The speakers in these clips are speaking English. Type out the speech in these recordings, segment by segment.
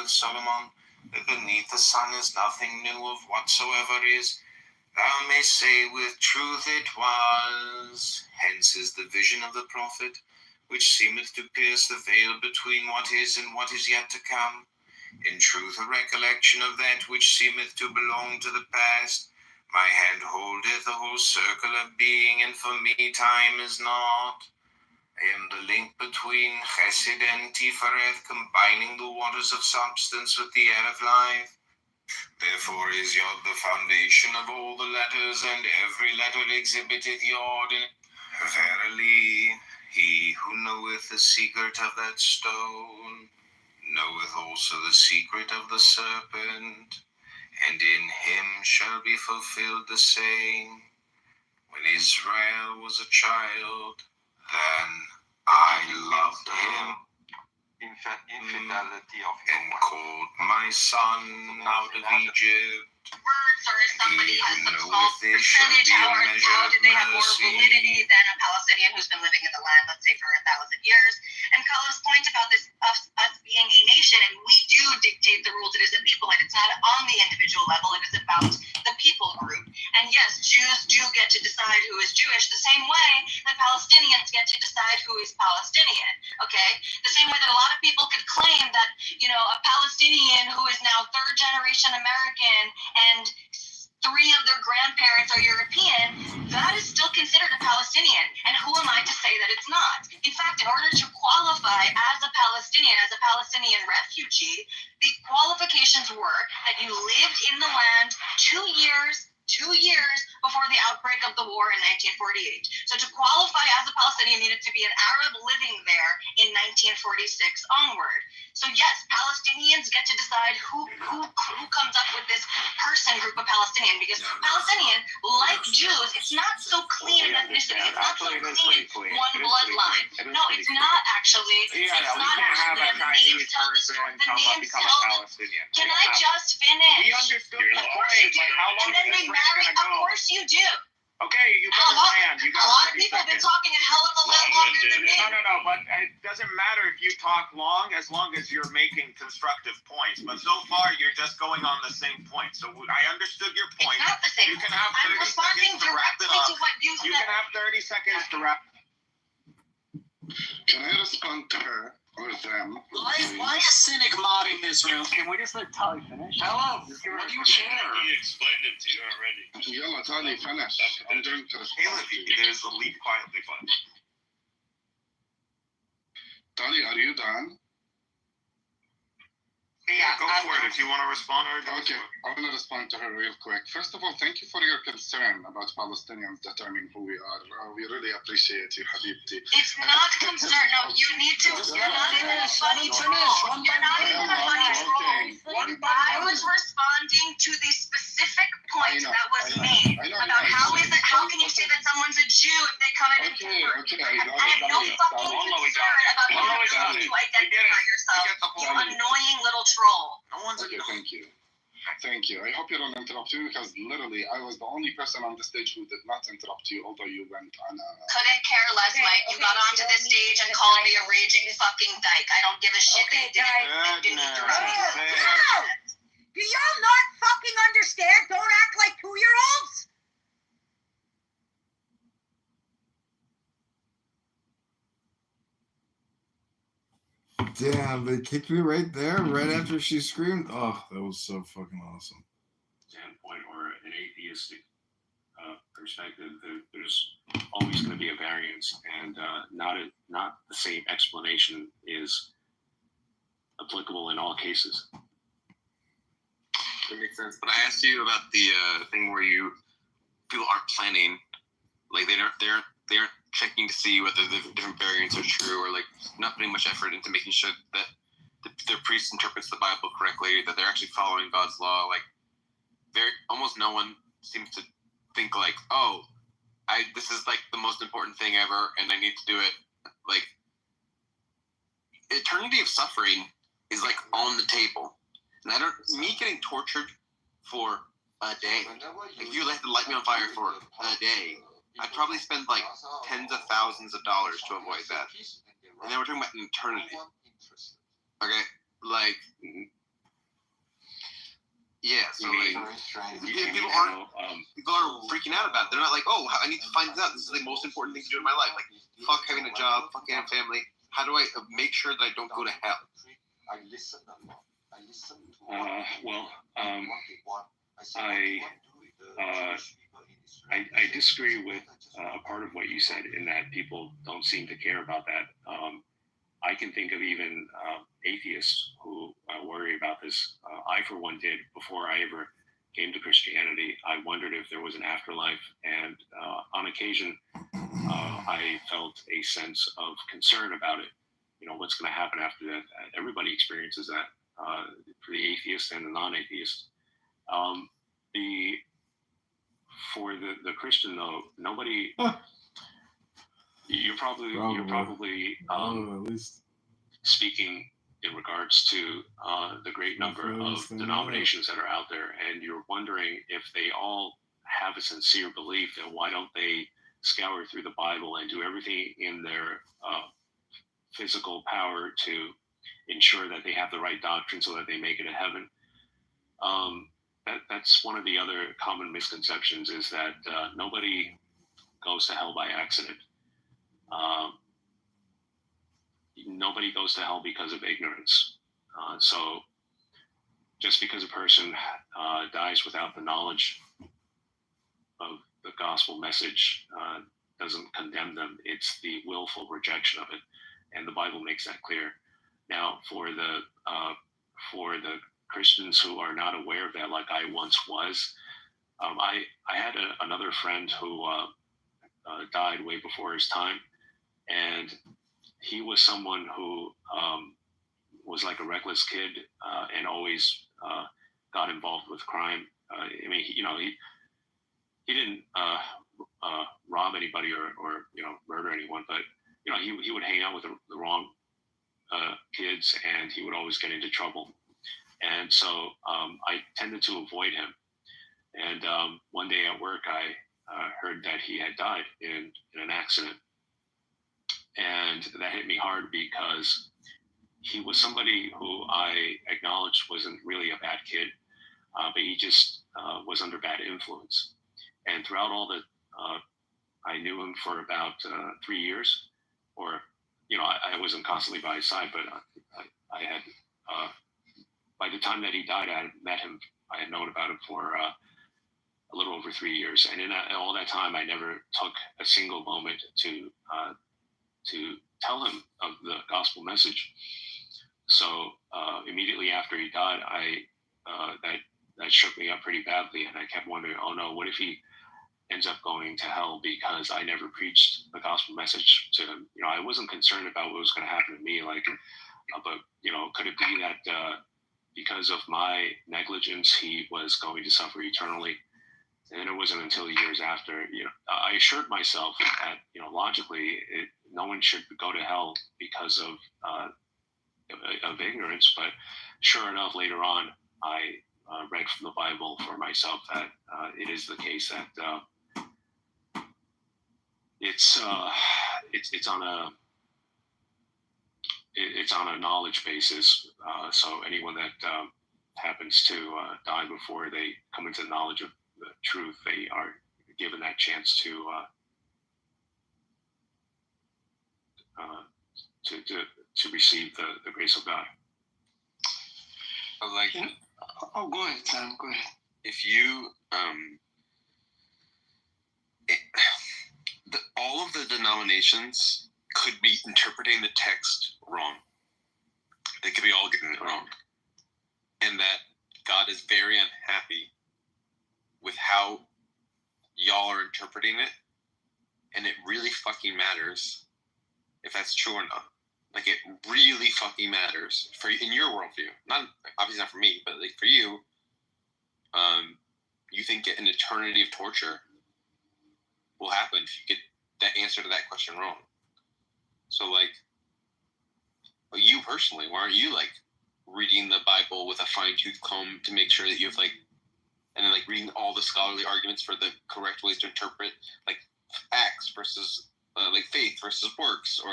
with Solomon, that beneath the sun is nothing new of whatsoever is, thou mayst say with truth it was. Hence is the vision of the prophet, which seemeth to pierce the veil between what is and what is yet to come. In truth, a recollection of that which seemeth to belong to the past. My hand holdeth the whole circle of being, and for me time is not. I am the link between Chesed and Tifereth, combining the waters of substance with the air of life. Therefore is Yod the foundation of all the letters, and every letter exhibiteth Yod. Verily, he who knoweth the secret of that stone knoweth also the secret of the serpent, and in him shall be fulfilled the saying, when Israel was a child, then I loved him, Infidelity of and called my son out of Egypt. Words, or if somebody has some small percentage, how did they have more validity than a Palestinian who's been living in the land, let's say, for 1,000 years? And Kala's point about this, us being a nation, and we do dictate the rules, it is a people, and it's not on the individual level, it is about the people group. And yes, Jews do get to decide who is Jewish, the same way that Palestinians get to decide who is Palestinian, okay? The same way that a lot of people could claim that, you know, a Palestinian who is now third generation American and 3 of their grandparents are European, that is still considered a Palestinian. And who am I to say that it's not? In fact, in order to qualify as a Palestinian refugee, the qualifications were that you lived in the land 2 years before the outbreak of the war in 1948. So to qualify as a Palestinian, you needed to be an Arab living there in 1946 onward. So yes, Palestinians get to decide who comes up with this person group of Palestinian, because Palestinian, like Jews, it's not so clean an ethnicity. It's not so clean one bloodline. No, it's not actually. Yeah, it's we not can't have a Chinese person come up become a Palestinian. Can I just finish? We understood the point. Like, how long And then is they this marry. gonna go? Of course you do. Okay, you better land. You A got lot of 30 people have been seconds. talking a hell of a lot longer than me. No, but it doesn't matter if you talk long, as long as you're making constructive points. But so far, you're just going on the same point. So I understood your point. It's not the same. You can have I'm 30 responding seconds to wrap it directly up. to what you You said. can have 30 seconds to wrap. Can I respond to her or them? Why is Cynic modding this room? Can we just let Tali finish? Hello, what do you share? He explained it to you already. Yalla, Tali, finish. I'm going to Caleb, respond. there's the lead quietly button. Tali, are you done? Yeah, go for it if you want to respond or go Okay, for it. I want to respond to her real quick. First of all, thank you for your concern about Palestinians determining who we are. We really appreciate you, Habibti. It's not concern. No, you need to. You're not even a funny troll. You're not even a funny troll. I was responding to the specific point that was made about how can you say that someone's a Jew if they come in and convert? I have no fucking concern about you trying to identify yourself, you annoying little troll. No one's Okay, thank you. Thank you. I hope you don't interrupt me, because literally I was the only person on the stage who did not interrupt you, although you went on a... Couldn't care less, Mike. You got onto the stage and called me a raging fucking dyke. I don't give a shit that you didn't interrupt me. Do y'all not fucking understand? Don't act like 2-year-olds. Damn, they kicked me right there, right after she screamed. Oh, that was so fucking awesome. Standpoint or an atheistic perspective, there's always going to be a variance, and not the same explanation is applicable in all cases. That makes sense. But I asked you about the thing where people aren't planning, like they aren't checking to see whether the different variants are true, or like not putting much effort into making sure that their priest interprets the Bible correctly, that they're actually following God's law. Like, almost no one seems to think like, oh, this is like the most important thing ever, and I need to do it. Like, eternity of suffering is like on the table, and me getting tortured for a day. If you had to light me on fire for a day, I'd probably spend like tens of thousands of dollars to avoid that. And then we're talking about an eternity. Okay, like So like, people are freaking out about it. They're not like, oh, I need to find this out. This is the most important thing to do in my life. Like, fuck having a job, fuck having family. How do I make sure that I don't go to hell? I disagree with a part of what you said in that people don't seem to care about that. I can think of even atheists who worry about this. I, for one, did before I ever came to Christianity. I wondered if there was an afterlife, and on occasion, I felt a sense of concern about it. You know, what's going to happen after that? Everybody experiences that, for the atheist and the non-atheist. For the Christian though, nobody. You're probably at least speaking in regards to the great number of denominations that are out there, and you're wondering if they all have a sincere belief, then why don't they scour through the Bible and do everything in their physical power to ensure that they have the right doctrine so that they make it to heaven? That's one of the other common misconceptions, is that nobody goes to hell by accident. Nobody goes to hell because of ignorance. So just because a person dies without the knowledge of the gospel message doesn't condemn them. It's the willful rejection of it, and the Bible makes that clear. Now, for the Christians who are not aware of that, like I once was, I had another friend who died way before his time, and he was someone who was like a reckless kid and always got involved with crime. I mean, he didn't rob anybody or murder anyone, but he would hang out with the wrong kids, and he would always get into trouble. And so I tended to avoid him. And one day at work, I heard that he had died in an accident. And that hit me hard because he was somebody who I acknowledged wasn't really a bad kid, but he just was under bad influence. And throughout all the, I knew him for about 3 years, or, I wasn't constantly by his side, but I had, by the time that he died, I had met him. I had known about him for a little over 3 years. And in all that time, I never took a single moment to tell him of the gospel message. So immediately after he died, that shook me up pretty badly, and I kept wondering, oh no, what if he ends up going to hell because I never preached the gospel message to him? I wasn't concerned about what was going to happen to me, but could it be that because of my negligence, he was going to suffer eternally? And it wasn't until years after, I assured myself that, logically, no one should go to hell because of ignorance. But sure enough, later on, I read from the Bible for myself that it is the case that it's on a knowledge basis. So anyone that happens to die before they come into the knowledge of the truth, they are given that chance to receive the grace of God. Oh, go ahead, Sam. Go ahead. If you all of the denominations could be interpreting the text wrong. They could be all getting it wrong, and that God is very unhappy with how y'all are interpreting it, and it really fucking matters if that's true or not. Like, it really fucking matters for in your worldview. Not obviously not for me, but like for you. You think an eternity of torture will happen if you get that answer to that question wrong. So, like, you personally, why aren't you like reading the Bible with a fine-tooth comb to make sure that you have and then reading all the scholarly arguments for the correct ways to interpret acts versus faith versus works, or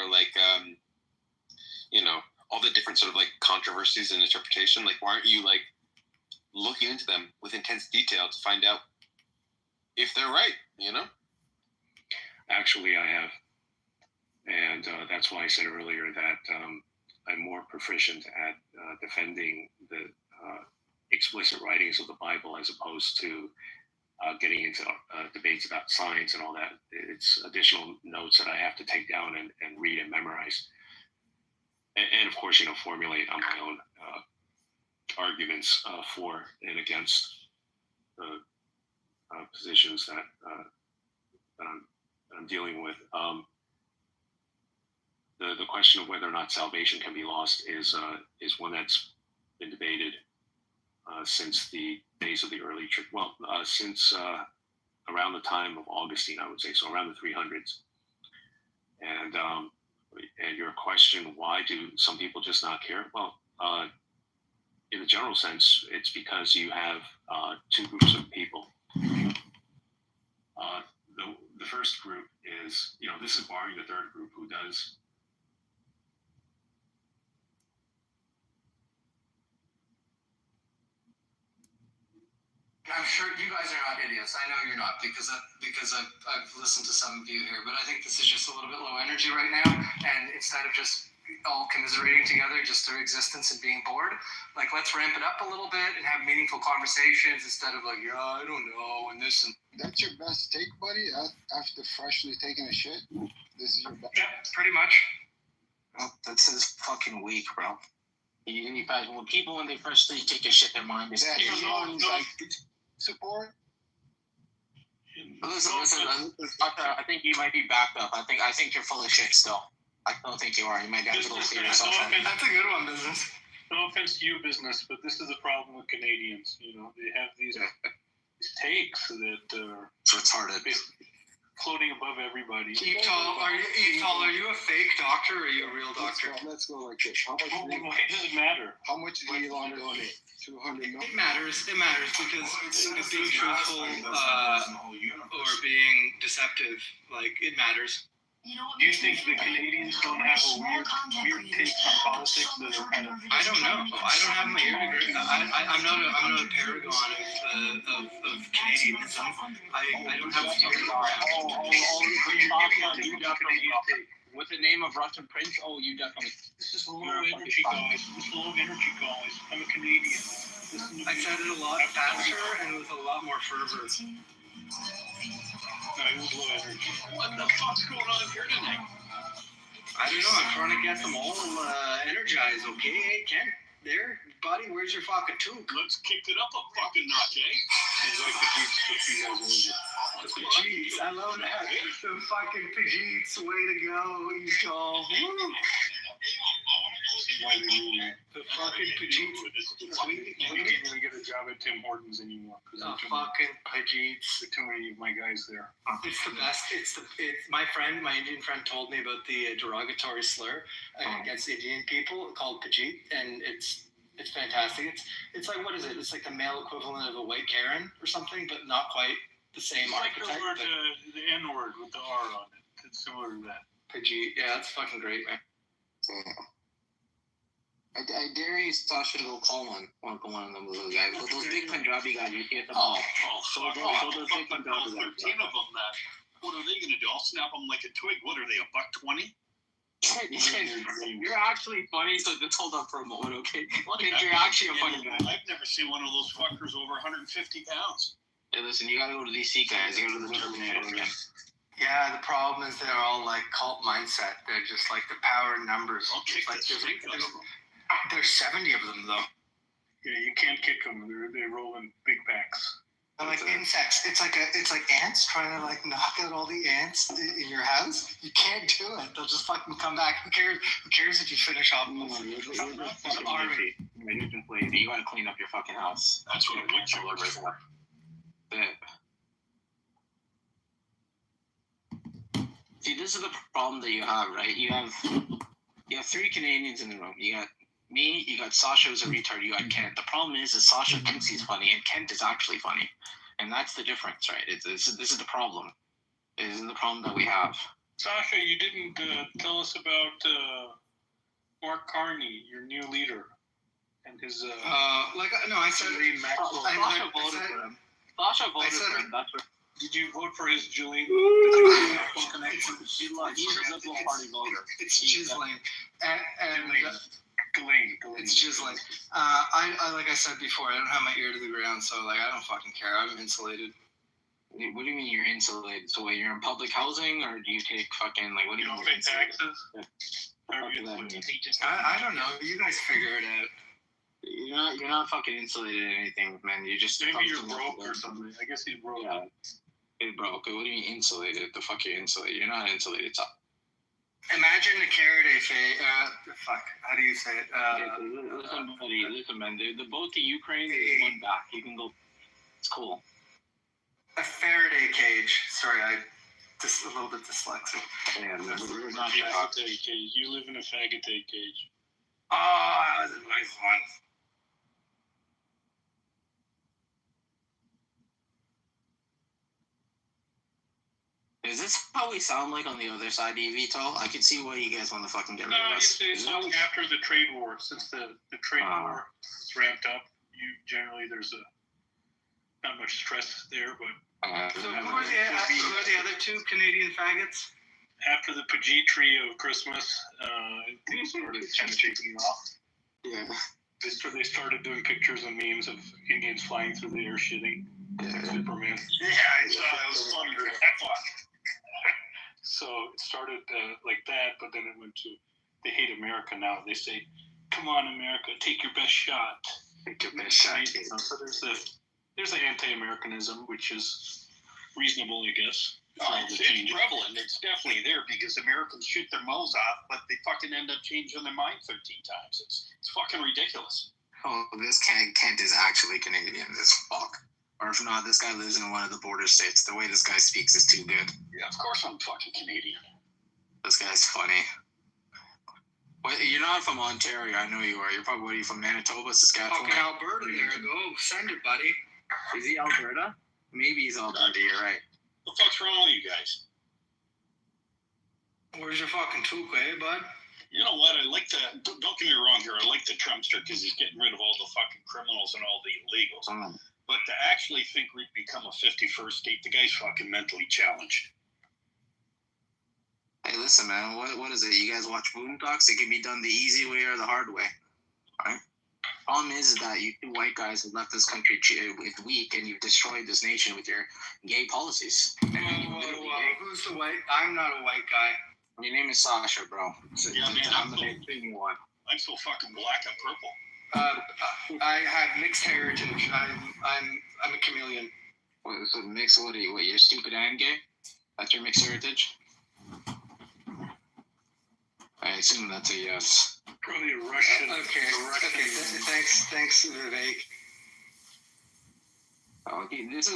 all the different sort of controversies in interpretation? Why aren't you looking into them with intense detail to find out if they're right, you know? Actually, I have. And that's why I said earlier that I'm more proficient at defending the explicit writings of the Bible as opposed to getting into debates about science and all that. It's additional notes that I have to take down and read and memorize. And of course, formulate on my own arguments for and against positions that I'm dealing with. The question of whether or not salvation can be lost is one that's been debated since the days of the early church. Well, since around the time of Augustine, I would say, so around the 300s. And your question, why do some people just not care? Well, in a general sense, it's because you have two groups of people. The first group is, this is barring the third group who does. I'm sure you guys are not idiots. I know you're not because I've listened to some of you here, but I think this is just a little bit low energy right now. And instead of just all commiserating together just through existence and being bored, let's ramp it up a little bit and have meaningful conversations instead of yeah, I don't know, and this and. That's your best take, buddy. After freshly taking a shit, this is your best. Yeah, pretty much. Well, that says fucking weak, bro. You guys, when they freshly take a shit, their mind is support. Listen, I think you might be backed up. I think you're full of shit still. I don't think you are. You might have to go clear yourself out. That's a good one, business. No offense to you, business, but this is a problem with Canadians. They have these takes that are so it's hard to floating above everybody. Etol, are you a fake doctor or are you a real doctor? Let's go like this. How much? Why does it matter? How much did Elon donate? 200 million. It matters because being truthful or being deceptive, it matters. Do you think the Canadians don't have a weird take on politics that are kind of? I don't know. I don't have my ear to grip. I'm not a paragon of Canadianism. I don't have a ear to grip. With the name of Russian Prince, you definitely. This is low energy, guys. I'm a Canadian. I said it a lot faster and with a lot more fervor. No, it was low energy. What the fuck's going on here tonight? I don't know. I'm trying to get them all energized. Okay, hey Ken, there, buddy. Where's your fucking toque? Let's kick it up a fucking notch, eh? It's like the Jeeps that you guys are. The Pajeets, I love that. The fucking Pajeets, way to go, Etol. The fucking Pajeets. I'm not gonna get a job at Tim Hortons anymore. The fucking Pajeets. There are too many of my guys there. It's the best. It's my Indian friend told me about the derogatory slur against Indian people called Pajeet, and it's fantastic. It's like, what is it? It's like the male equivalent of a white Karen or something, but not quite the same archetype. The N-word with the R on it. It's similar to that. Pajeet, yeah, that's fucking great, man. I dare you, Sasha, to go call one of them little guys. But those big Punjabi guys, you hit them all. So those big Punjabi guys. 13 of them that. What are they going to do? I'll snap them like a twig. What are they, $1.20? You're actually funny, so just hold up for a moment, okay? You're actually a funny guy. I've never seen one of those fuckers over 150 pounds. Hey, listen, you gotta go to DC, guys. You gotta go to the Terminator again. Yeah, the problem is they're all cult mindset. They're just the power in numbers. I'll kick the stink out of them. There's 70 of them, though. Yeah, you can't kick them. They roll in big packs. They're like insects. It's like ants trying to knock out all the ants in your house. You can't do it. They'll just fucking come back. Who cares if you finish off the army? You gotta clean up your fucking house. That's what a wood chipper is for. See, this is the problem that you have, right? You have 3 Canadians in the room. You got me, you got Sasha who's a retard, you got Kent. The problem is Sasha thinks he's funny and Kent is actually funny. And that's the difference, right? This is the problem. This is the problem that we have. Sasha, you didn't tell us about Mark Carney, your new leader. and his I said Julian Maxwell. Sasha voted for him. Sasha voted for him. That's what. Did you vote for his Julian? Connection? He's a Liberal Party voter. It's Ghislaine. And Ghislaine. it's Ghislaine. I like I said before, I don't have my ear to the ground, so like I don't fucking care. I'm insulated. What do you mean you're insulated? So wait, you're in public housing, or do you take fucking like what do You you don't mean? pay taxes. I don't know. You guys figure it out. You're not fucking insulated in anything, man. You just Maybe you're broke or something. I guess he's broke. Yeah. Hey, bro. Okay, what do you mean insulated? The fuck you're insulated? You're not insulated. Imagine a carrot fuck. How do you say it? Listen, man. The boat to Ukraine is one back. You can go. It's cool. A Faraday cage. Sorry, I just a little bit dyslexic. Yeah, we're Not not faggot cage. You live in a faggot cage. Oh, that was a nice one. Is this how we sound like on the other side, EVTOL? I can see why you guys want to fucking get rid No, of us. it's after the trade war. Since the trade war is ramped up, there's not much stress there. But So who are the other two Canadian faggots? after the Pajit tree of Christmas, things started kind of taking off. Yeah. They started doing pictures and memes of Indians flying through the air shitting Superman. Yeah, I saw that was funny. So it started like that, but then it went to they hate America now. They say, "Come on, America, take your best shot." Take your best shot. So there's the anti-Americanism, which is reasonable, I guess. It's prevalent. It's definitely there because Americans shoot their mouths off, but they fucking end up changing their mind 13 times. It's fucking ridiculous. Oh, this Kent is actually Canadian as fuck. Or if not, this guy lives in one of the border states. The way this guy speaks is too good. Yeah, of course I'm fucking Canadian. This guy's funny. Wait, you're not from Ontario. I know you are. You're probably from Manitoba, Saskatchewan. Fucking Alberta, there you go. Send it, buddy. Is he Alberta? Maybe he's Alberta. You're right. What the fuck's wrong with you guys? Where's your fucking toque, bud? You know what? I like don't get me wrong here. I like the Trumpster because he's getting rid of all the fucking criminals and all the illegals. But to actually think we'd become a 51st state, the guy's fucking mentally challenged. Hey, listen, man. What is it? You guys watch Boondocks? It can be done the easy way or the hard way. All right? Problem is that you two white guys have left this country weak, and you've destroyed this nation with your gay policies. Who's the white? I'm not a white guy. Your name is Sasha, bro. So Yeah, man, I'm the big one. I'm so fucking black and purple. I have mixed heritage. I'm a chameleon. So mix? What are you? What? You're stupid and gay? That's your mixed heritage? I assume that's a yes. Probably a Russian. Okay. Thanks, Vivek. Okay, this is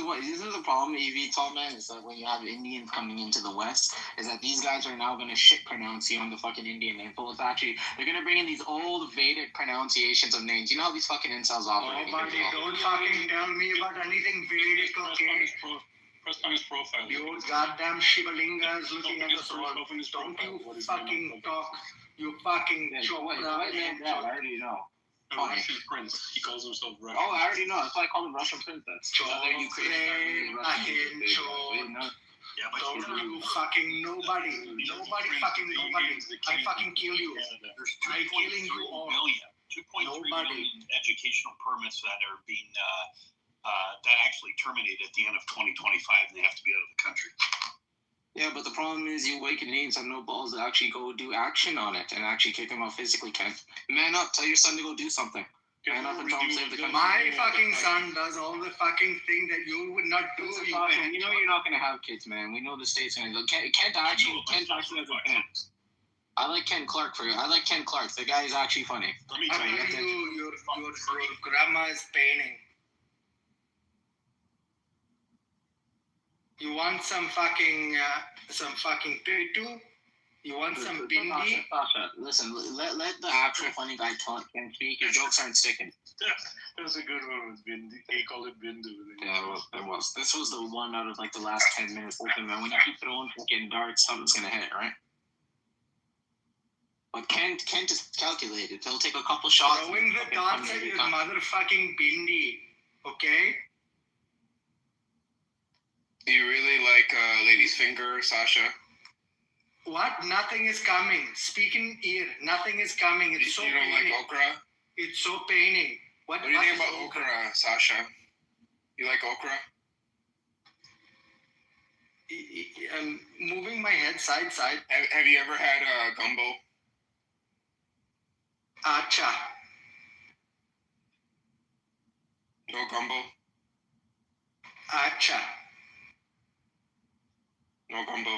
the problem, EVTOL, man, is that when you have Indians coming into the West, is that these guys are now going to shit pronounce you on the fucking Indian name. So it's actually, they're going to bring in these old Vedic pronunciations of names. You know how these fucking incels operate? Oh, buddy, don't fucking tell me about anything Vedic, okay? Press on his profile. You goddamn Shivalingas looking at the sword. Don't you fucking talk. You fucking Wait, I already know. A Russian prince. He calls himself Russian. Oh, I already know. That's why I call him Russian princess. Yeah, but don't you fucking nobody fucking nobody. I fucking kill you. I'm killing you all. 2.3 million educational permits that are being that actually terminate at the end of 2025, and they have to be out of the country. Yeah, but the problem is you white Canadians have no balls to actually go do action on it and actually kick him out physically, Kent. Man up, tell your son to go do something. Man up and tell him to save the country. My fucking son does all the fucking thing that you would not do. You know you're not going to have kids, man. We know the state's going to go. Kent actually has a plan. I like Ken Clark for you. I like Ken Clark. The guy is actually funny. Let me tell you, Your grandma is painting. You want some fucking tutu? You want some bindi? Sasha, listen, let the actual funny guy Ken speak. Your jokes aren't sticking. That was a good one with Bindu. He called it Bindu. Yeah, it was. This was the one out of like the last 10 minutes. Listen, man, when you keep throwing fucking darts, something's gonna hit, right? But Kent is calculated. He'll take a couple shots. Throwing the darts at your motherfucking bindi. Okay? Do you really like Lady's Finger, Sasha? What? Nothing is coming. Speaking ear. Nothing is coming. It's so You don't paining. like okra? It's so paining. What do you think about okra, Sasha? You like okra? I'm moving my head side. Have you ever had gumbo? Acha. No gumbo? Acha. No gumbo.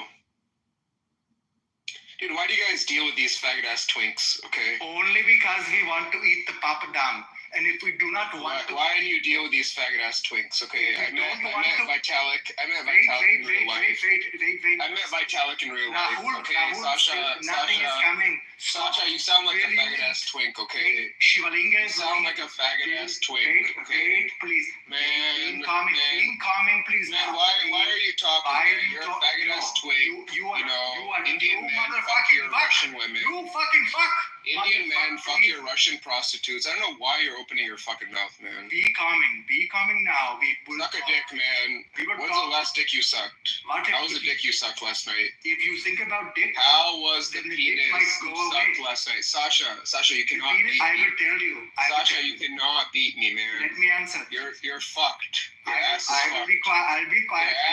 Dude, why do you guys deal with these faggot ass twinks, okay? Only because we want to eat the papadam. And if we do not want to... Why do you deal with these faggot ass twinks, okay? I met Vitalik. I met Wait, Vitalik in real life. Wait. I met Vitalik in real life. Rahul, Okay, Rahul, nothing is coming. Sasha, you sound like a faggot ass twink, okay? Shivalinga You sound like a faggot ass twink, okay? Wait, please. Man, Incoming, please. Man, why are you talking? Man? You're a faggot ass twink. You know, Indian man, fuck your Russian women. You fucking fuck. Indian man, fuck your Russian prostitutes. I don't know why you're opening your fucking mouth, man. Be calming now. Suck a dick, man. When's the last dick you sucked? How was the dick you sucked last night? If you think about dick, how was the then penis dick might you go sucked away. last night? Sasha, you cannot Penis, beat I me. will tell you. Sasha, you cannot beat me, man. Let me answer. You're fucked. Your ass is I'll fucked. be quiet. Your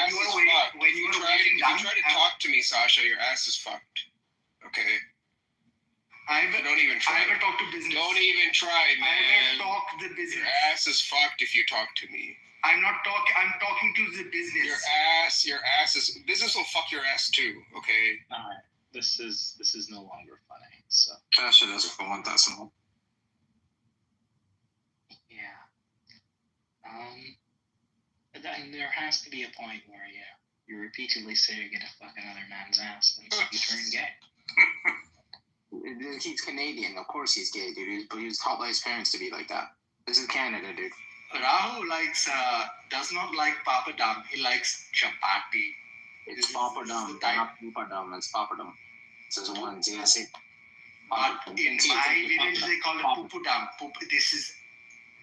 ass is fucked. When If you you are try waiting down, to talk to me, Sasha, your ass is fucked. Okay? I Don't even try. will talk to business. Don't even try, man. I will talk the business. Your ass is fucked if you talk to me. I'm not talking. I'm talking to the business. Your ass is. Business will fuck your ass too. Okay. Alright. This is no longer funny. So Sasha doesn't want that so. yeah. But then there has to be a point where you repeatedly say you're gonna fuck another man's ass and you turn gay. He's Canadian, of course he's gay, dude. But he was taught by his parents to be like that. This is Canada, dude. Rahul does not like papadam. He likes chapati. It's papadum, not papadum. It's papadum. It's just one. So you gotta say. But in my village, they call it pupudam. This is.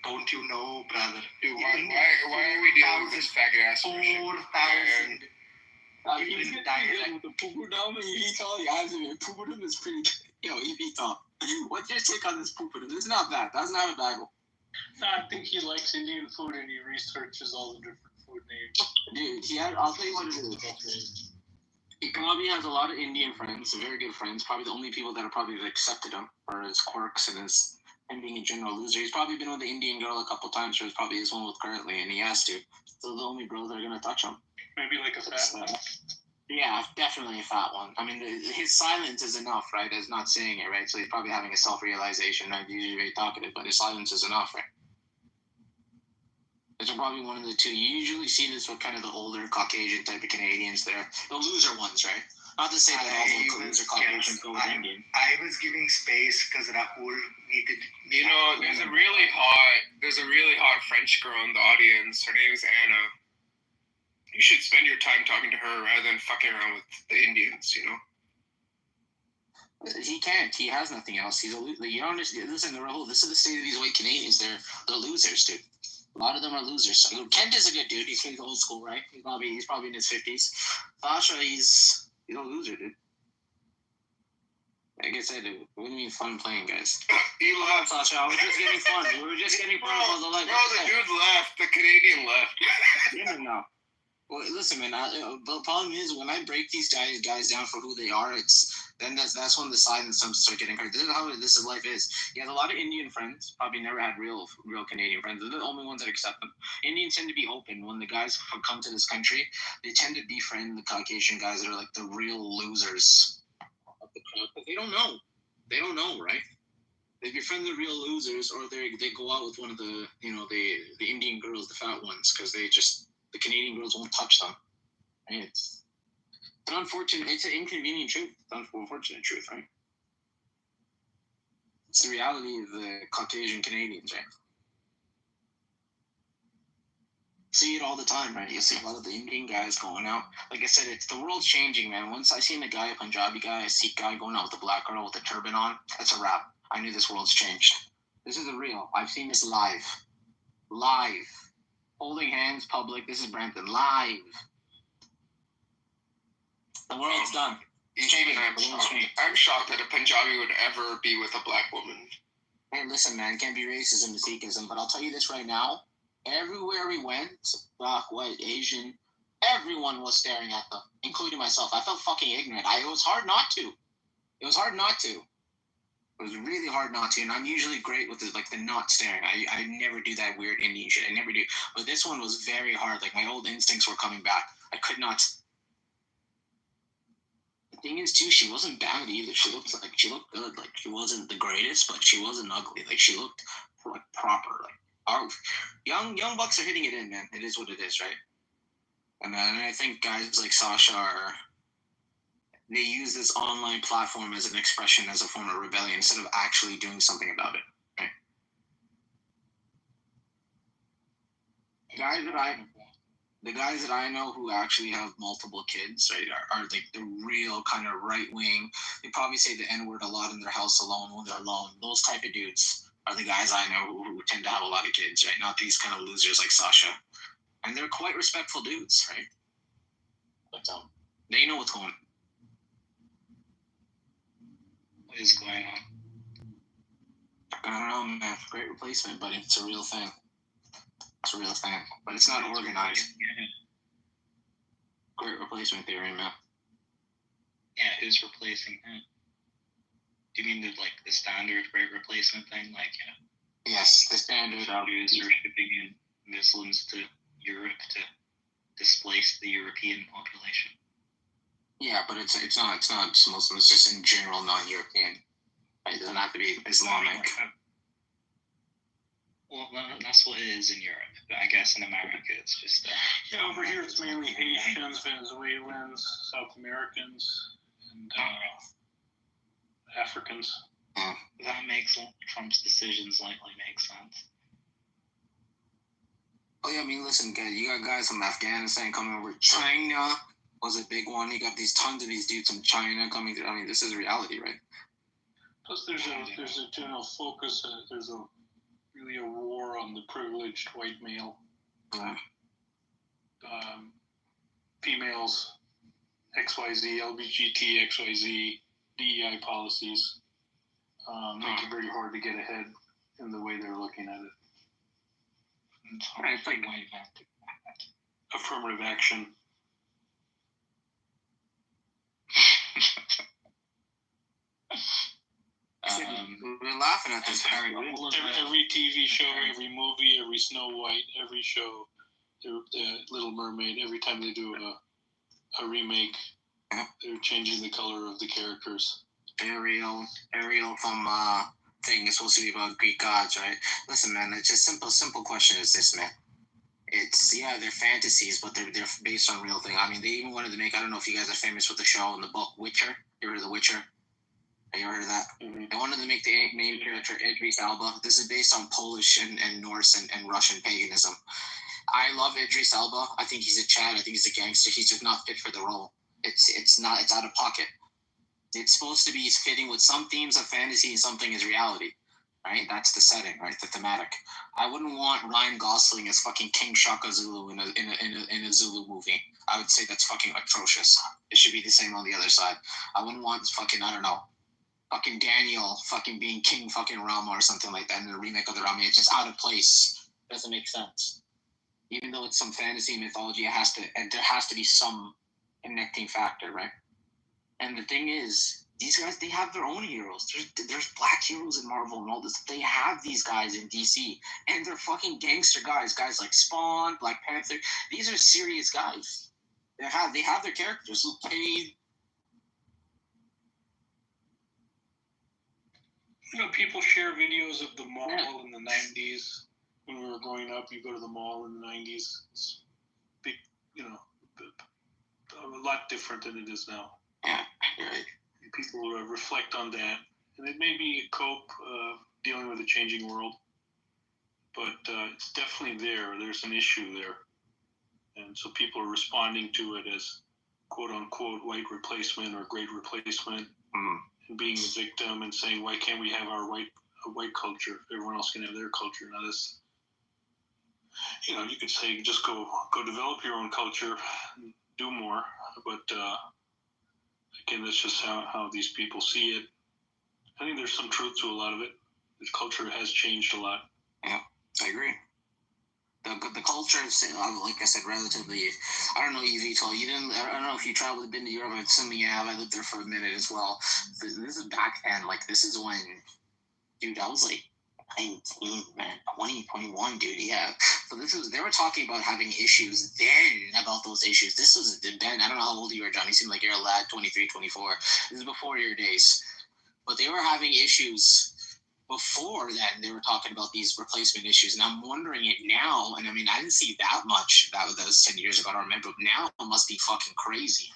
Don't you know, brother? Dude, why are we dealing with this faggot ass? 4,000. He's with the pupudum and he told you guys pupudum is pretty. Yo, Evita, what's your take on this pupudum? It's not bad. That's not a bad one. No, I think he likes Indian food and he researches all the different food names. Dude, I'll tell you what it is. He probably has a lot of Indian friends, very good friends. Probably the only people that have probably accepted him for his quirks and his him being a general loser. He's probably been with the Indian girl a couple times, or he's probably his one with currently, and he has to. So the only girls that are gonna touch him. Maybe like a fat one. Yeah, definitely a fat one. I mean, his silence is enough, right? As not saying it, right? So he's probably having a self-realization. Not usually very talkative, but his silence is enough, right? It's probably one of the two. You usually see this with kind of the older Caucasian type of Canadians. They're the loser ones, right? Not to say that all the loser Caucasians go with Indian. I was giving space because Rahul needed. You know, there's a really hot French girl in the audience. Her name's Anna. You should spend your time talking to her rather than fucking around with the Indians, you know? He can't. He has nothing else. He's a loser. You don't understand. Listen, Rahul, this is the state of these white Canadians. They're losers, dude. A lot of them are losers. So Kent is a good dude. He's old school, right? He's probably in his 50s. Sasha, he's a loser, dude. Like I said, it wouldn't be fun playing, guys. He left. Sasha, I was just getting fun. We were just getting fun about the life. No, the dude left. The Canadian left. No. Well, listen, man. The problem is when I break these guys down for who they are, that's when the silence starts getting hurt. This is how life is. He has a lot of Indian friends. Probably never had real Canadian friends. They're the only ones that accept them. Indians tend to be open. When the guys come to this country, they tend to befriend the Caucasian guys that are like the real losers of the crowd. But they don't know. They don't know, right? They befriend the real losers, or they go out with one of the the Indian girls, the fat ones, because the Canadian girls won't touch them. Right? It's an unfortunate, it's an inconvenient truth. It's an unfortunate truth, right? It's the reality of the Caucasian Canadians, right? see it all the time, right? You see a lot of the Indian guys going out. Like I said, it's the world's changing, man. Once I seen a guy, a Punjabi guy, a Sikh guy going out with a black girl with a turban on, that's a wrap. I knew this world's changed. This is the real. I've seen this live. Live. Holding hands, public. This is Brampton. Live. The world's done. Even I'm shocked that a Punjabi would ever be with a black woman. Hey, listen, man, can't be racism to Sikhism, but I'll tell you this right now. Everywhere we went, black, white, Asian, everyone was staring at them, including myself. I felt fucking ignorant. It was hard not to. It was hard not to. It was really hard not to, and I'm usually great with the not staring. I never do that weird Indian shit. I never do. But this one was very hard. Like, my old instincts were coming back. I could not. The thing is, too, she wasn't bad either. She looked good. Like, she wasn't the greatest, but she wasn't ugly. Like, she looked like proper. Like, our young bucks are hitting it in, man. It is what it is, right? And I think guys like Sasha they use this online platform as an expression, as a form of rebellion, instead of actually doing something about it, right? The guys that I know who actually have multiple kids, right, are like the real kind of right wing. They probably say the N-word a lot in their house alone when they're alone. Those type of dudes are the guys I know who tend to have a lot of kids, right? Not these kind of losers like Sasha. And they're quite respectful dudes, right? But they know what's going on. What is going on? I don't know, man. Great replacement, buddy. It's a real thing. It's a real thing. But it's not organized. Great replacement theory, man. Yeah, who's replacing him? Do you mean the standard great replacement thing? Like, yes, the standard. Jews are shipping in Muslims to Europe to displace the European population. Yeah, but it's not Muslim. It's just in general non-European. It doesn't have to be Islamic. Well, that's what it is in Europe. But I guess in America, it's just. Yeah, over here it's mainly Haitians, Venezuelans, South Americans, and Africans. That makes Trump's decisions likely make sense. Oh yeah, I mean, listen, guys, you got guys from Afghanistan coming over. China was a big one. You got tons of these dudes from China coming through. I mean, this is reality, right? Plus, there's a general focus. There's really a war on the privileged white male. Females, XYZ, LBGT, XYZ, DEI policies make it very hard to get ahead in the way they're looking at it. I think affirmative action. We're laughing at this. Every TV show, every movie, every Snow White, every show, the Little Mermaid. Every time they do a remake, they're changing the color of the characters. Ariel from thing is supposed to be about Greek gods, right? Listen, man, it's just simple question is this, man. It's they're fantasies, but they're based on real thing. I mean, they even wanted to make. I don't know if you guys are famous with the show and the book Witcher. You heard of The Witcher? Have you ever heard of that? Mm-hmm. They wanted to make the main character Idris Elba. This is based on Polish and Norse and Russian paganism. I love Idris Elba. I think he's a Chad. I think he's a gangster. He's just not fit for the role. It's out of pocket. It's supposed to be fitting with some themes of fantasy and something is reality, right? That's the setting, right? The thematic. I wouldn't want Ryan Gosling as fucking King Shaka Zulu in a Zulu movie. I would say that's fucking atrocious. It should be the same on the other side. I wouldn't want fucking fucking Daniel fucking being King fucking Rama or something like that in a remake of the Rama. It's just out of place. It doesn't make sense. Even though it's some fantasy mythology, there has to be some connecting factor, right? And the thing is, these guys, they have their own heroes. There's black heroes in Marvel and all this. They have these guys in DC, and they're fucking gangster guys. Guys like Spawn, Black Panther. These are serious guys. They have their characters. Luke Cage. People share videos of the mall in the 90s. When we were growing up, you go to the mall in the 90s. It's big, a lot different than it is now. Yeah, right. People reflect on that, and it may be a cope dealing with a changing world, but it's definitely there. There's an issue there. and so people are responding to it as quote unquote white replacement or great replacement, and being the victim and saying, why can't we have our white culture? Everyone else can have their culture. Now this, you could say just go develop your own culture, do more, but again, that's just how these people see it. I think there's some truth to a lot of it. The culture has changed a lot. Yeah, I agree. The culture, like I said, relatively. I don't know, Vito. You didn't. I don't know if you been to Europe. I'm assuming you have. I lived there for a minute as well. This is back then. Like this is when, dude. I was like 19, man. 2021, dude. Yeah. So they were talking about having issues then about those issues. This was then. I don't know how old you are, John. You seem like you're a lad, 23, 24. This is before your days. But they were having issues before then. They were talking about these replacement issues, and I'm wondering it now. And I mean, I didn't see that much. That was 10 years ago. I don't remember. But now it must be fucking crazy.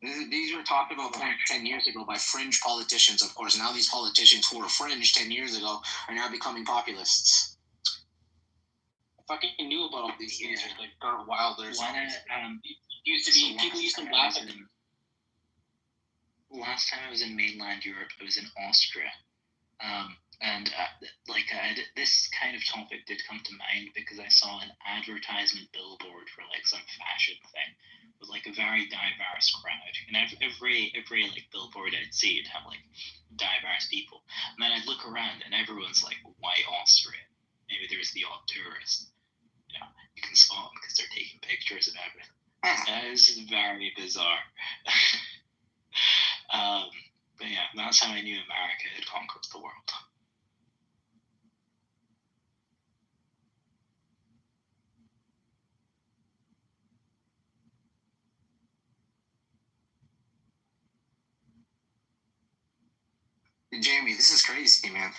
These were talked about 10 years ago by fringe politicians, of course. Now these politicians who were fringe 10 years ago are now becoming populists. I fucking knew about all these things, like Gert Wilders. People used to laugh at them. Last time I was in mainland Europe, I was in Austria. This kind of topic did come to mind because I saw an advertisement billboard for like some fashion thing with like a very diverse crowd. And every like billboard I'd see, it'd have like diverse people. And then I'd look around and everyone's like, why Austria? Maybe there's the odd tourist. You can spot them because they're taking pictures and everything. This is very bizarre. But yeah, that's how I knew America had conquered the world. Jamie, this is crazy, man.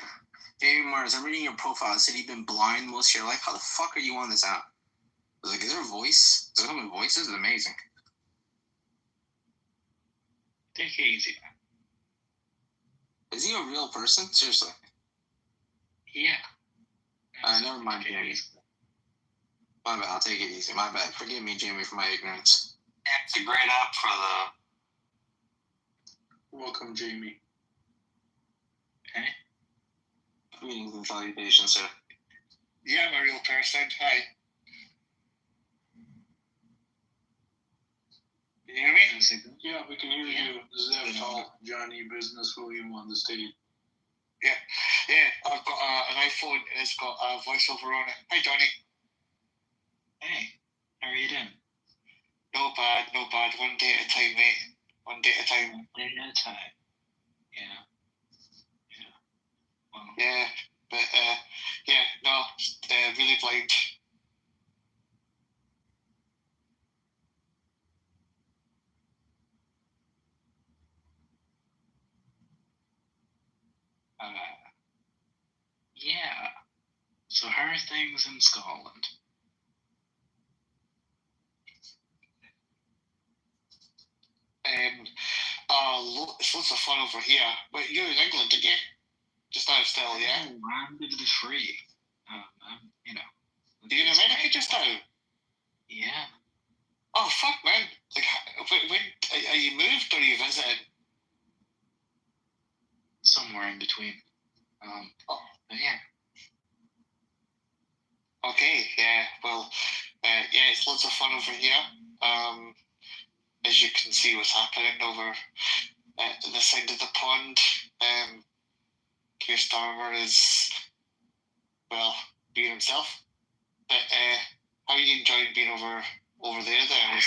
Jamie Mars, I'm reading your profile. It said you've been blind most of your life. How the fuck are you on this app? I was like, is there a voice? Is there some voice? This is amazing. Take it easy, man. Is he a real person? Seriously? Yeah. Never mind, Jamie. My bad. I'll take it easy. My bad. Forgive me, Jamie, for my ignorance. It's a great app for Welcome, Jamie. Okay. Greetings and salutations, sir. Yeah, I'm a real person. Hi. Can you hear me? Yeah, we can hear you. Zev Tall, Johnny Business William on the stage. Yeah, I've got an iPhone and it's got a voiceover on it. Hi, Johnny. Hey, how are you doing? No bad. One day at a time, mate. One day at a time. One day at a time. Yeah. Well, Yeah, but really blind. yeah. So how are things in Scotland? It's lots of fun over here. Wait, you're in England again? Just now still, yeah? Oh, I'm good to be free. Are you in America just now? Yeah. Oh, fuck, man. Like, when are you moved or are you visiting? Somewhere in between. But yeah. Okay, yeah, well, it's lots of fun over here. As you can see what's happening over the side of the pond. Keir Starmer is, well, being himself. But how are you enjoying being over there then?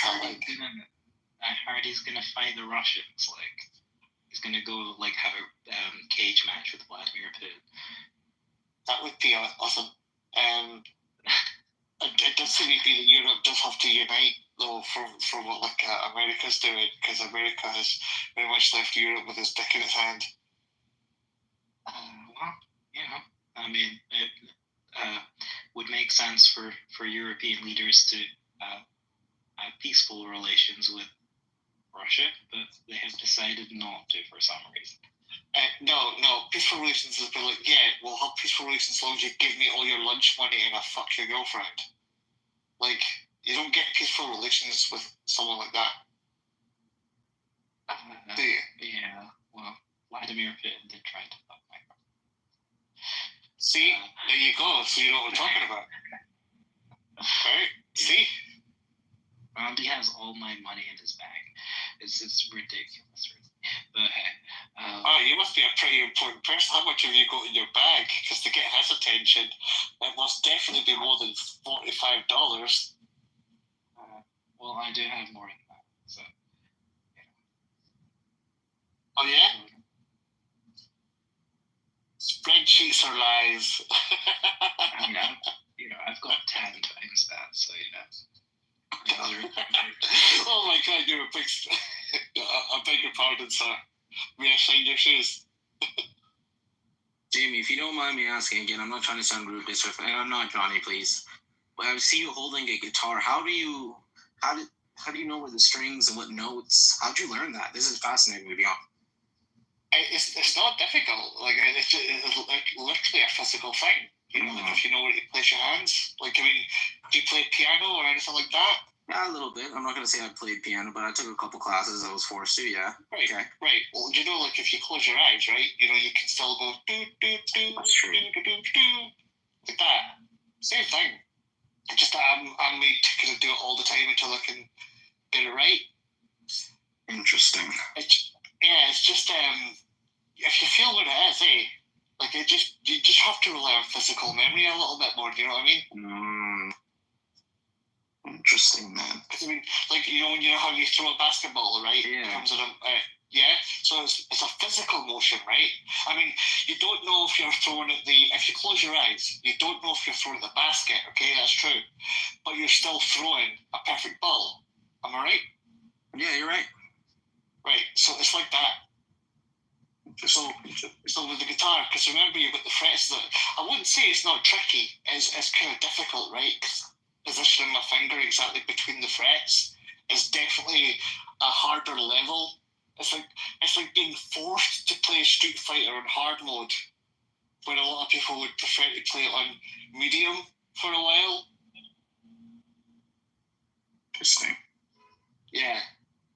I heard he's gonna fight the Russians. Like, he's gonna go like have a cage match with Vladimir Putin. That would be awesome. It does seem to be that Europe does have to unite, though, for what like America's doing, because America has very much left Europe with its dick in its hand. Well, I mean, it would make sense for European leaders to have peaceful relations with Russia, but they have decided not to for some reason. No, peaceful relations has been like, yeah, we'll have peaceful relations as long as you give me all your lunch money and I fuck your girlfriend. Like, You don't get peaceful relations with someone like that, do you? Yeah, well, Vladimir Putin did try to fuck my girl. See, there you go. So you know what I'm talking about. Right? See? He has all my money in his bag. It's ridiculous, really. But hey. Oh, you must be a pretty important person. How much have you got in your bag? Because to get his attention, it must definitely be more than $45. Well, I do have more than that. So. Oh yeah? Spreadsheets are lies. I've got 10 times that, so Oh my god, you're a big. I beg your pardon, sir. May I shine your shoes? Jamie, if you don't mind me asking again, I'm not trying to sound rude, disrespectful, and I'm not Johnny, please. But I see you holding a guitar. How do you know where the strings and what notes? How'd you learn that? This is fascinating to be honest. It's not difficult. Like it's like literally a physical thing. You know, like if you know where to place your hands. Like, I mean, do you play piano or anything like that? Yeah, a little bit. I'm not gonna say I played piano, but I took a couple classes. I was forced to. Yeah. Right. Okay. Right. Well, you know, like if you close your eyes, right? You know, you can still go do do do That's true. do like that. Same thing. Just that I'm made to kind of do it all the time until I can get it right. Interesting. It's just if you feel what it is, like you just have to rely on physical memory a little bit more. Do you know what I mean? Interesting, man. Because I mean, like you know how you throw a basketball, right? Yeah. It comes in yeah. So it's a physical motion, right? I mean, you don't know if you're throwing at if you close your eyes, you don't know if you're throwing at the basket. Okay, that's true, but you're still throwing a perfect ball. Am I right? Yeah, you're right. Right. So it's like that. So with the guitar, because remember you've got the frets that I wouldn't say it's not tricky. It's kind of difficult, right? Positioning my finger exactly between the frets is definitely a harder level. It's like being forced to play Street Fighter on hard mode, when a lot of people would prefer to play it on medium for a while. Interesting. Yeah.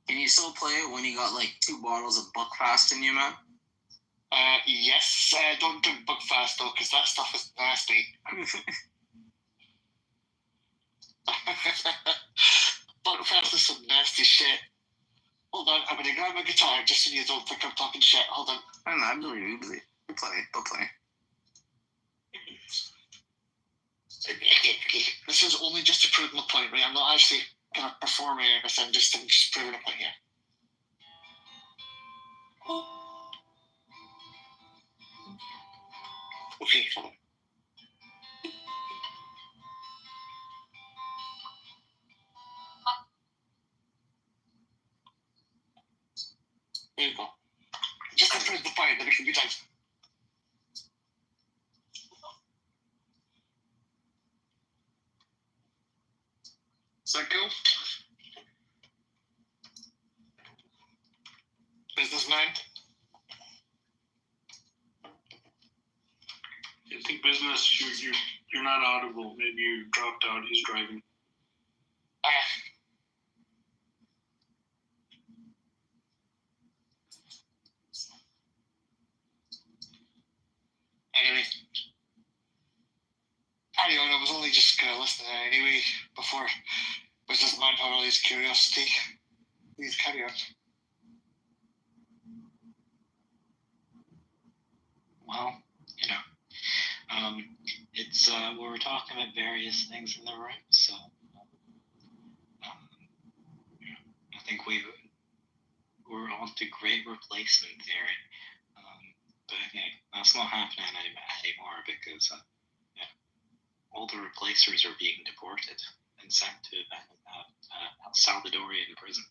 Can you still play it when you got like 2 bottles of Buckfast in you, man? Yes. Don't drink Buckfast though, because that stuff is nasty. Buckfast is some nasty shit. Hold on, I'm gonna grab my guitar just so you don't think I'm talking shit. Hold on. I don't know, usually. They'll play. This is only just to prove my point, right? I'm not actually gonna perform anything, just proving a point here. Okay, hold on. There you go. Just to prove the point that it can be done. Is that cool? Businessman? I think business, you're not audible. Maybe you dropped out. He's driving. Anyway. Carry on, I was only just going to listen anyway before Businessman had all his curiosity. Please carry on. Well, it's we were talking about various things in the room, so I think we're on to great replacement theory. But hey, that's not happening anymore because all the replacers are being deported and sent to Salvadorian prison.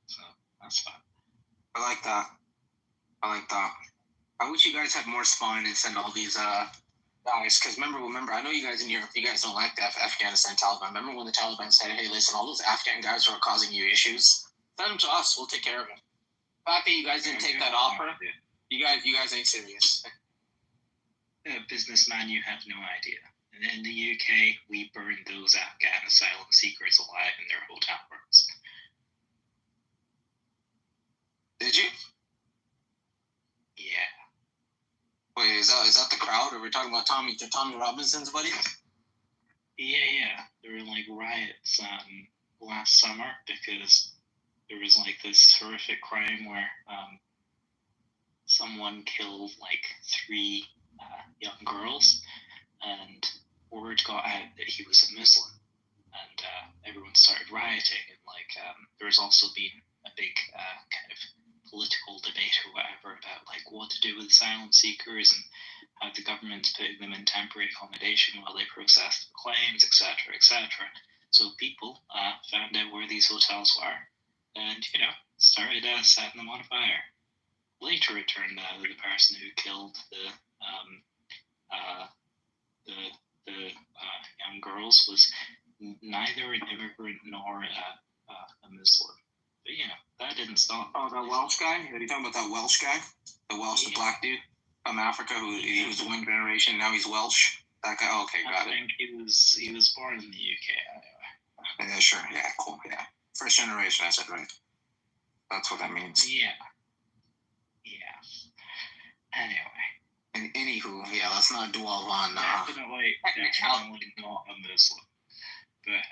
So that's fun. I like that. I wish you guys had more spine and send all these guys, because remember, I know you guys in Europe, you guys don't like the Afghanistan Taliban. Remember when the Taliban said, hey, listen, all those Afghan guys who are causing you issues, send them to us, we'll take care of them. The fact that you guys didn't take that offer, you guys ain't serious. Businessman, you have no idea. And in the UK, we burned those Afghan asylum seekers alive in their hotel rooms. Did you? Yeah. Wait, is that the crowd, or we're talking about Tommy Robinson's buddy? Yeah. There were like riots last summer because there was like this horrific crime where someone killed like 3 young girls, and word got out that he was a Muslim, and everyone started rioting, and like there was also been a big kind of political debate or whatever about like what to do with asylum seekers and how the government's putting them in temporary accommodation while they process the claims, etc., etc. So people found out where these hotels were, and started setting them on fire. Later, it turned out that the person who killed the young girls was neither an immigrant nor a Muslim. But that didn't stop. Oh, that Welsh guy? Are you talking about that Welsh guy? The black dude from Africa he was one generation, now he's Welsh? That guy? Oh, okay, got it. I think he was born in the UK anyway. Yeah, sure. Yeah, cool. Yeah. First generation, I said, right? That's what that means. Yeah. Anyway. And anywho, yeah, let's not dwell on definitely not a Muslim. But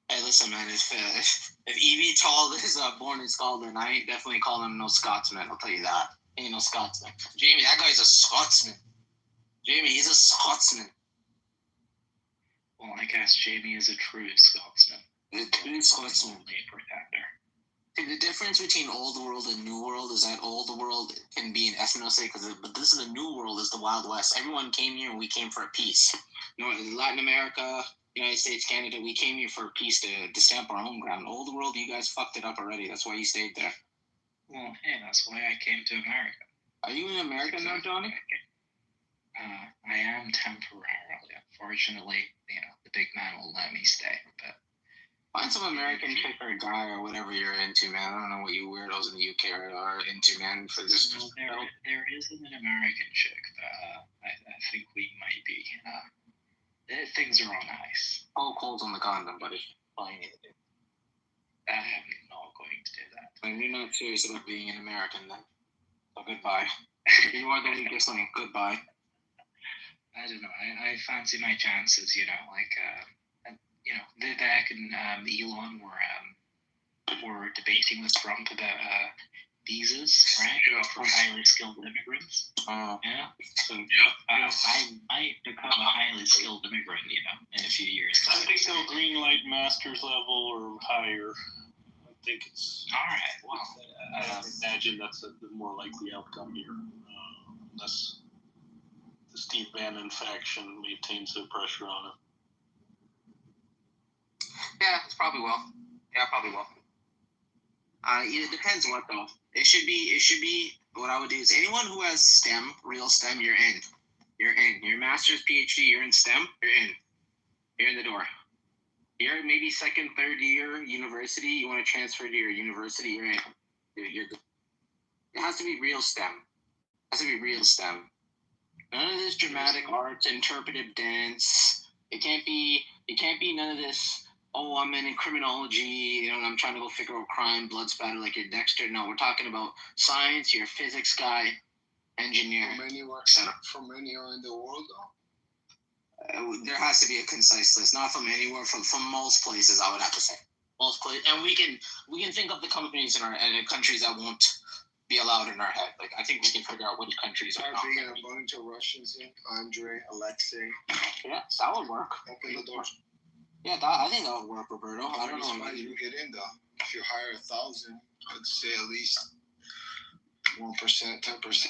hey, listen, man. If Evie Tall is born in Scotland, I ain't definitely calling him no Scotsman. I'll tell you that. Ain't no Scotsman. Jamie, that guy's a Scotsman. Jamie, he's a Scotsman. Well, I guess Jamie is a true Scotsman. A true Scotsman. A protector. The difference between old world and new world is that old world can be an ethnostate, but this is the new world, is the Wild West. Everyone came here and we came for peace. Latin America, United States, Canada, we came here for peace to stamp our home ground. Old world, you guys fucked it up already. That's why you stayed there. Well, hey, that's why I came to America. Are you in America now, Johnny? I am temporarily. Unfortunately, the big man won't let me stay, but find some American chick or guy or whatever you're into, man. I don't know what you weirdos in the UK are into, man. For this, there isn't an American chick that I think we might be. Things are on ice. All cold on the condom, buddy. All you need to do. I'm not going to do that. And you're not serious about being an American, then. So goodbye. You are the weakest link. Goodbye. I don't know. I fancy my chances. Beck and Elon were debating with Trump about visas, right, for highly skilled immigrants. So I might become a highly skilled immigrant, in a few years. I think they'll green light master's level or higher. I think it's all right. Well, I imagine that's the more likely outcome here, unless the Steve Bannon faction maintains their pressure on him. Yeah, it's probably will. Yeah, probably will. It depends what though. It should be what I would do is anyone who has STEM, real STEM, you're in. You're in. Your master's, PhD, you're in STEM, you're in. You're in the door. You're maybe second, third year university, you want to transfer to your university, you're in. You're good. It has to be real STEM. It has to be real STEM. None of this dramatic art, interpretive dance. It can't be none of this. Oh, I'm in criminology, I'm trying to go figure out crime, blood spatter like you're Dexter. No, we're talking about science, you're a physics guy, engineer. From anywhere in the world, though? There has to be a concise list, not from anywhere, from most places, I would have to say. Most places. And we can think of the companies and countries that won't be allowed in our head. Like, I think we can figure out which countries are not. Bringing a bunch of Russians in, Andre, Alexei. Yeah, that would work. Open the door. Yeah, I think that would work, Roberto. I don't know. How many you get in, though? If you hire 1,000, I'd say at least 1%, 10%.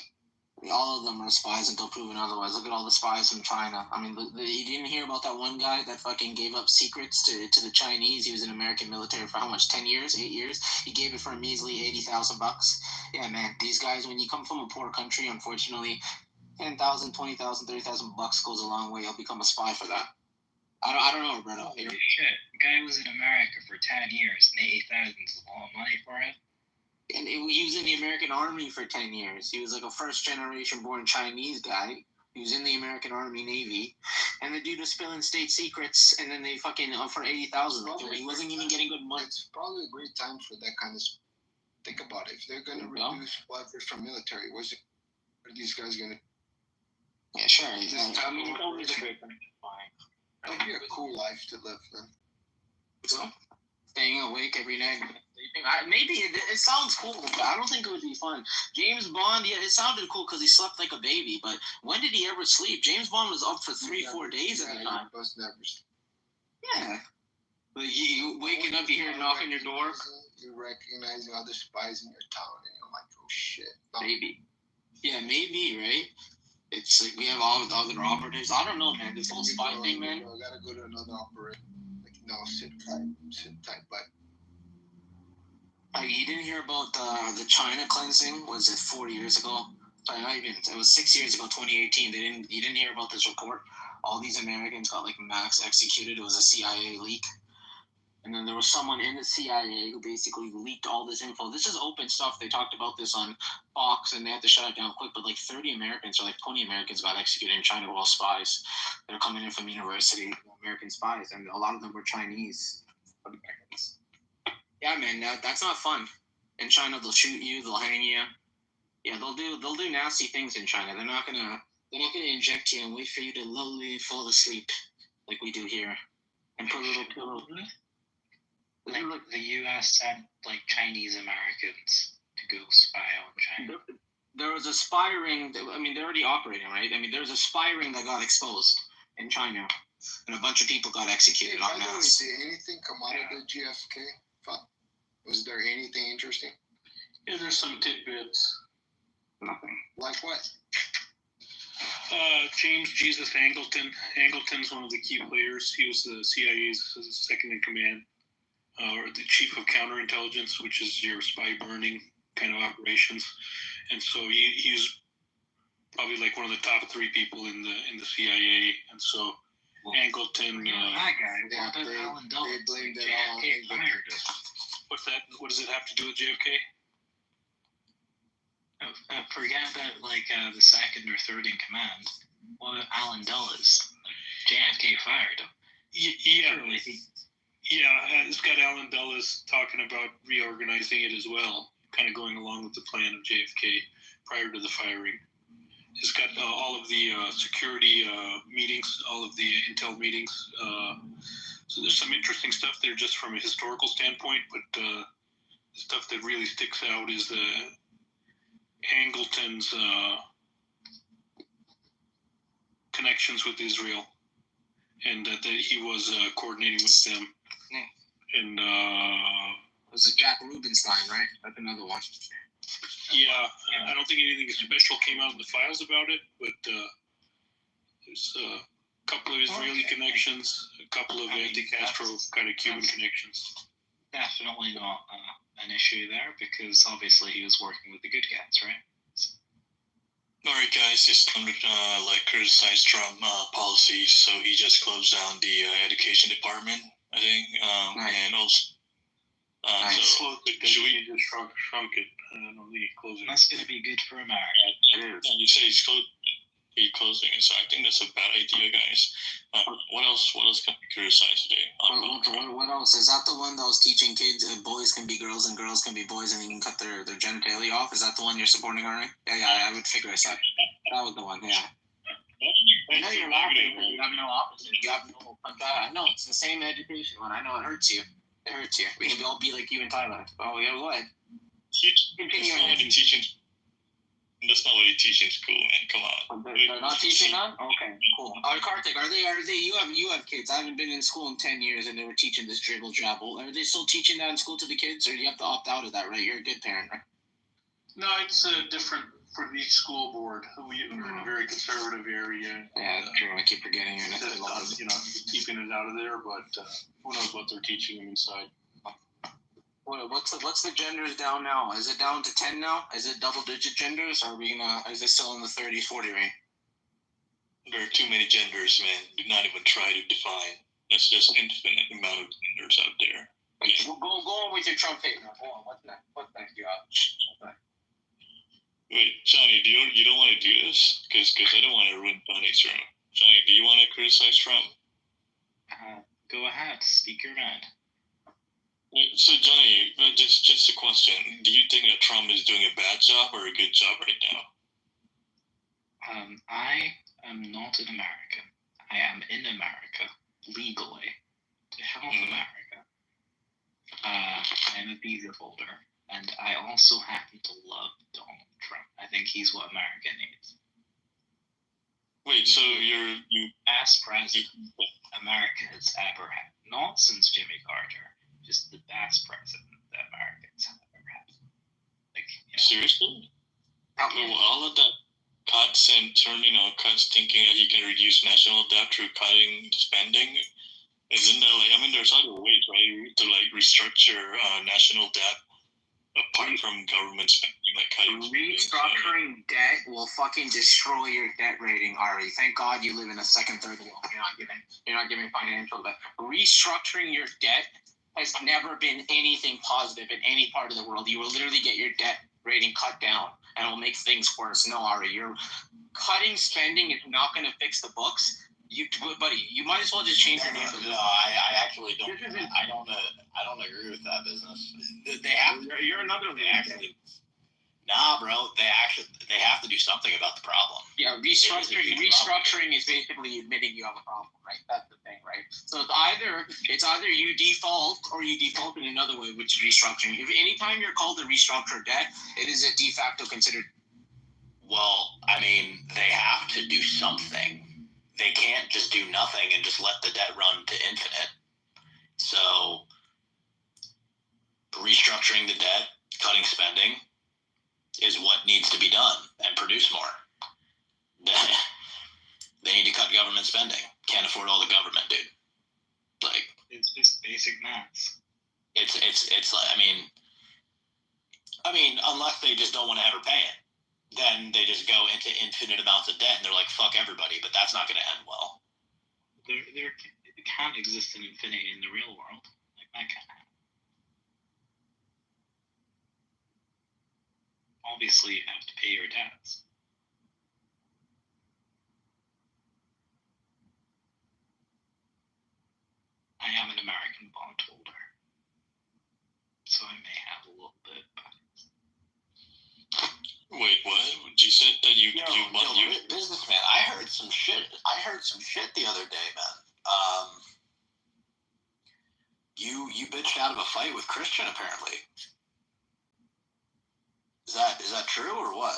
All of them are spies until proven otherwise. Look at all the spies from China. I mean, you didn't hear about that one guy that fucking gave up secrets to the Chinese. He was in American military for how much? 10 years? 8 years? He gave it for a measly $80,000. Yeah, man. These guys, when you come from a poor country, unfortunately, $10,000, $20,000, $30,000 goes a long way. You'll become a spy for that. I don't know, Roberto. Holy shit. The guy was in America for 10 years, and $80,000 is a lot of money for him. And he was in the American Army for 10 years. He was like a first-generation born Chinese guy. He was in the American Army Navy, and the dude was spilling state secrets, and then they fucking for 80,000. He wasn't even getting good money. It's probably a great time for that kind of. Think about it. If they're gonna reduce budget from military, are these guys gonna? Yeah, sure. That'd be a cool life to live, man. So, staying awake every night. Maybe it sounds cool, but I don't think it would be fun. James Bond, yeah, it sounded cool because he slept like a baby, but when did he ever sleep? James Bond was up for 3-4 days at a time. Yeah. Like you waking up, you hear a knock on your door. You recognizing other spies in your town, and you're like, oh shit. Maybe. Yeah, maybe, right? It's like we have all the other operatives. I don't know, man. This whole spy thing, man. I gotta go to another operator. Like, no, sit tight, but. You didn't hear about the China cleansing? Was it 4 years ago? Sorry, not even. It was 6 years ago, 2018. You didn't hear about this report? All these Americans got like max executed. It was a CIA leak. And then there was someone in the CIA who basically leaked all this info. This is open stuff. They talked about this on Fox, and they had to shut it down quick. But like 30 Americans or like 20 Americans got executed in China, all spies. They're coming in from university, American spies, and a lot of them were Chinese Americans. Yeah, man, that's not fun. In China, they'll shoot you, they'll hang you. Yeah, they'll do nasty things in China. They're not gonna inject you and wait for you to lowly fall asleep like we do here, and put a little pillow. Like the U.S. sent like Chinese Americans to go spy on China. There was a spy ring. They're already operating, right? There was a spy ring that got exposed in China, and a bunch of people got executed on mass. Did anything come out of the JFK? Was there anything interesting? Yeah, there's some tidbits. Nothing. Like what? James Jesus Angleton. Angleton's one of the key players. He was the CIA's second in command, or the chief of counterintelligence, which is your spy burning kind of operations. And so he's probably like one of the top 3 people in the CIA. And so Angleton. That guy. Yeah, they blamed it all on Angleton. What's that? What does it have to do with JFK? Forget about like the second or third in command. What about Allen Dulles? JFK fired him. It's got Allen Dulles talking about reorganizing it as well, kind of going along with the plan of JFK prior to the firing. It's got all of the security meetings, all of the intel meetings. So there's some interesting stuff there just from a historical standpoint, but the stuff that really sticks out is the Angleton's connections with Israel, and that he was coordinating with them. And was it Jack Rubenstein, right? That's another one. Yeah, I don't think anything special came out in the files about it, but there's a couple of Israeli connections, a couple of anti-Castro kind of Cuban connections. Definitely not an issue there, because obviously he was working with the good guys, right? All right, guys, just criticize Trump policies, so he just closed down the education department, I think, and also. So should we just shrunk it? I don't know, closing. That's going to be good for America. Yeah, you say he's closing it, so I think that's a bad idea, guys. What else can we criticize today? What else? Is that the one that was teaching kids boys can be girls and girls can be boys, and you can cut their genitalia off? Is that the one you're supporting, Ari? Yeah, I would figure I said that was the one. Yeah. I know you're laughing, but you have no opposite. You have no. I know it's the same education one. I know it hurts you. It hurts you. We can all be like you in Thailand. Oh yeah, go ahead. That's not what they teach in school, man. Come on. They're not teaching that? Okay, cool. Karthik, are they? You have kids. I haven't been in school in 10 years, and they were teaching this dribble jabble. Are they still teaching that in school to the kids, or do you have to opt out of that? Right? You're a good parent, right? No, it's different for each school board. We're in a very conservative area. Yeah, true. I keep forgetting you're keeping it out of there, but who knows what they're teaching them inside. What's the genders down now? Is it down to 10 now? Is it double-digit genders, or is it still in the 30-40 range? There are too many genders, man. Do not even try to define. That's just infinite amount of genders out there. Okay, go on with your Trump hate now. Hold on. What's next? You got? Wait, Johnny, you don't want to do this? Because I don't want to ruin Johnny's room. Johnny, do you want to criticize Trump? Go ahead, speak your mind. Wait, so Johnny, just a question. Do you think that Trump is doing a bad job or a good job right now? I am not an American. I am in America legally to help America. I am a visa holder, and I also happen to love Donald Trump. I think he's what America needs. Wait, so you best president America has ever had, not since Jimmy Carter, just the best president that Americans have ever had. Like, seriously? All of that cuts and cuts thinking that you can reduce national debt through cutting spending. Isn't that like, I mean, there's other ways, right, to like restructure national debt apart from government spending, like cutting Restructuring debt will fucking destroy your debt rating, Ari. Thank God you live in a second, third world. You're not giving financial debt. Restructuring your debt has never been anything positive in any part of the world. You will literally get your debt rating cut down, and it'll make things worse. No, Ari, you're cutting spending is not going to fix the books. Buddy, you might as well just change your name. No, I actually don't. I don't agree with that business. They have. You're another. They actually. Nah, bro. They have to do something about the problem. Yeah, restructuring is basically admitting you have a problem, right? That's the thing, right? So it's either you default or you default in another way, which is restructuring. If anytime you're called a restructured debt, it is a de facto considered. Well, I mean, they have to do something. They can't just do nothing and just let the debt run to infinite. So, restructuring the debt, cutting spending, is what needs to be done and produce more. They need to cut government spending. Can't afford all the government, dude. Like, it's just basic maths. It's like, I mean, unless they just don't want to ever pay it. Then they just go into infinite amounts of debt and they're like, fuck everybody, but that's not going to end well. There can't exist an infinity in the real world. Like, that can't happen. Obviously, you have to pay your debts. I am an American bondholder, so I may have a little bit, but... Wait, what? You said that you businessman. I heard some shit the other day, man. You bitched out of a fight with Christian, apparently. Is that true or what?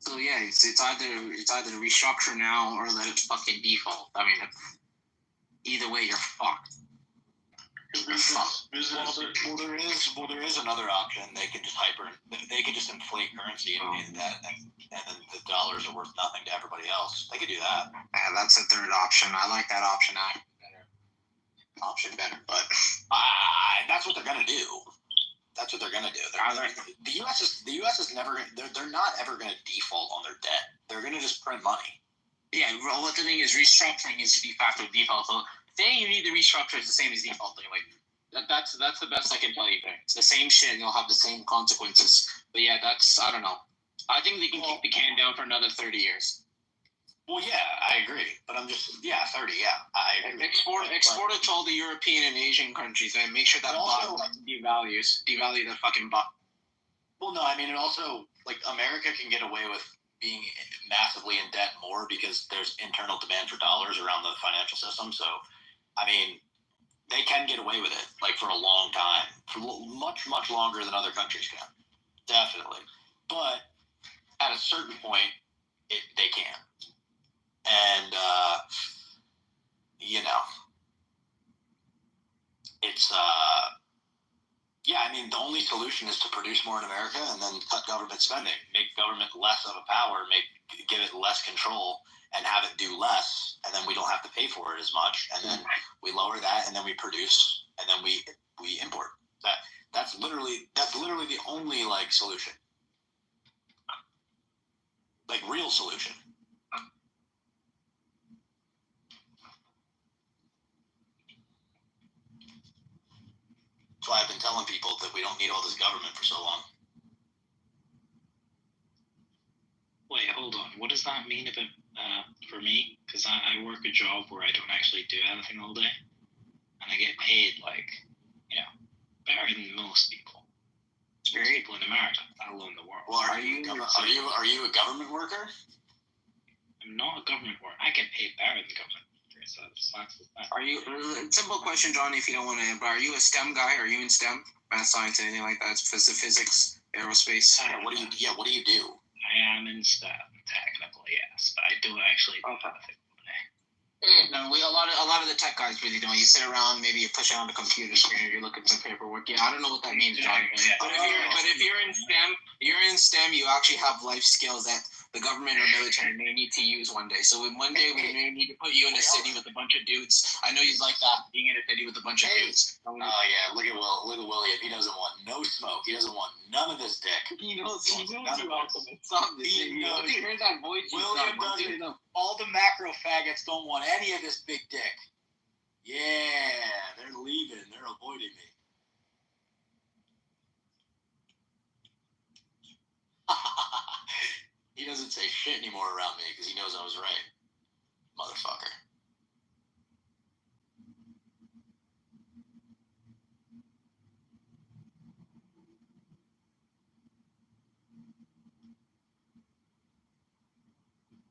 So yeah, it's either restructure now or let it fucking default. I mean, either way, you're fucked. Well, there is another option. They could just inflate currency and that, and then the dollars are worth nothing to everybody else. They could do that. Yeah, that's the third option. I like that option better, but that's what they're gonna do. That's what they're gonna do. The U.S. is never. They're not ever gonna default on their debt. They're gonna just print money. Yeah, well, what the thing is, restructuring is de facto default. So saying you need to restructure is the same as defaulting. Like that's the best I can tell you there. It's the same shit, and you'll have the same consequences. But yeah, I don't know. I think they can kick the can down for another 30 years. Well, yeah, I agree. But I'm just 30. Yeah, I agree. Export it to all the European and Asian countries, and make sure that bot devalue the fucking bot. Well, no, I mean, it also, like, America can get away with being massively in debt more because there's internal demand for dollars around the financial system. So, I mean, they can get away with it, like, for a long time, for much, much longer than other countries can. Definitely. But at a certain point, they can. And, it's, yeah, I mean, the only solution is to produce more in America and then cut government spending, make government less of a power, give it less control, and have it do less, and then we don't have to pay for it as much, and then we lower that, and then we produce, and then we import. That's literally the only, like, solution. like real solution. That's why I've been telling people that we don't need all this government for so long. Wait, hold on. What does that mean about for me? Because I work a job where I don't actually do anything all day, and I get paid better than most people. Most people in America, let alone the world. Well, are you a government worker? I'm not a government worker. I get paid better than government workers. That's the thing. Are you? Simple question, Johnny. If you don't want to, but are you a STEM guy? Are you in STEM, math, science, anything like that? Physics, aerospace. What do you? Yeah, what do you do? I am in STEM, technically, yes, but I don't actually do anything. No, a lot of the tech guys really don't. You sit around, maybe you push it on the computer screen, or you're looking at some paperwork. Yeah, I don't know what that means, Johnny. Yeah. But if you're in STEM, you actually have life skills that the government or military may need to use one day. So one day we may need to put you in a city with a bunch of dudes. I know you'd like that, being in a city with a bunch of dudes. Oh yeah, look at William. He doesn't want no smoke. He doesn't want none of this dick. He knows you Ultimate. Stop this. He knows. You hear that voice? William doesn't. All the macro faggots don't want any of this big dick. Yeah, they're leaving. They're avoiding me. He doesn't say shit anymore around me because he knows I was right. Motherfucker.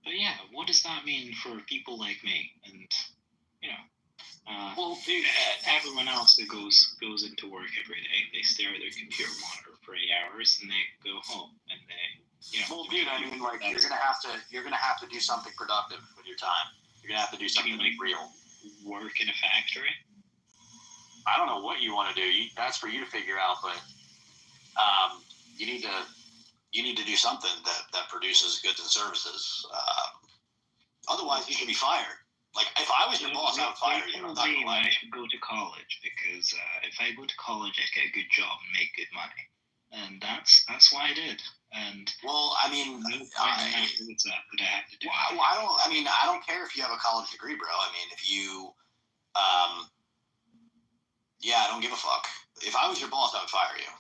But yeah, what does that mean for people like me? And everyone else that goes into work every day, they stare at their computer monitor for 8 hours and they go home and they. Well, dude, I mean, like you're gonna have to do something productive with your time. You're gonna have to do something real. Work in a factory. I don't know what you want to do. That's for you to figure out. But you need to do something that produces goods and services. Otherwise, you should be fired. Like if I was your boss, I would fire you. I'm not gonna lie. I should go to college because if I go to college, I get a good job and make good money, and that's why I did. And well, I mean, I don't care if you have a college degree, bro. I mean, if you, I don't give a fuck. If I was your boss, I would fire you.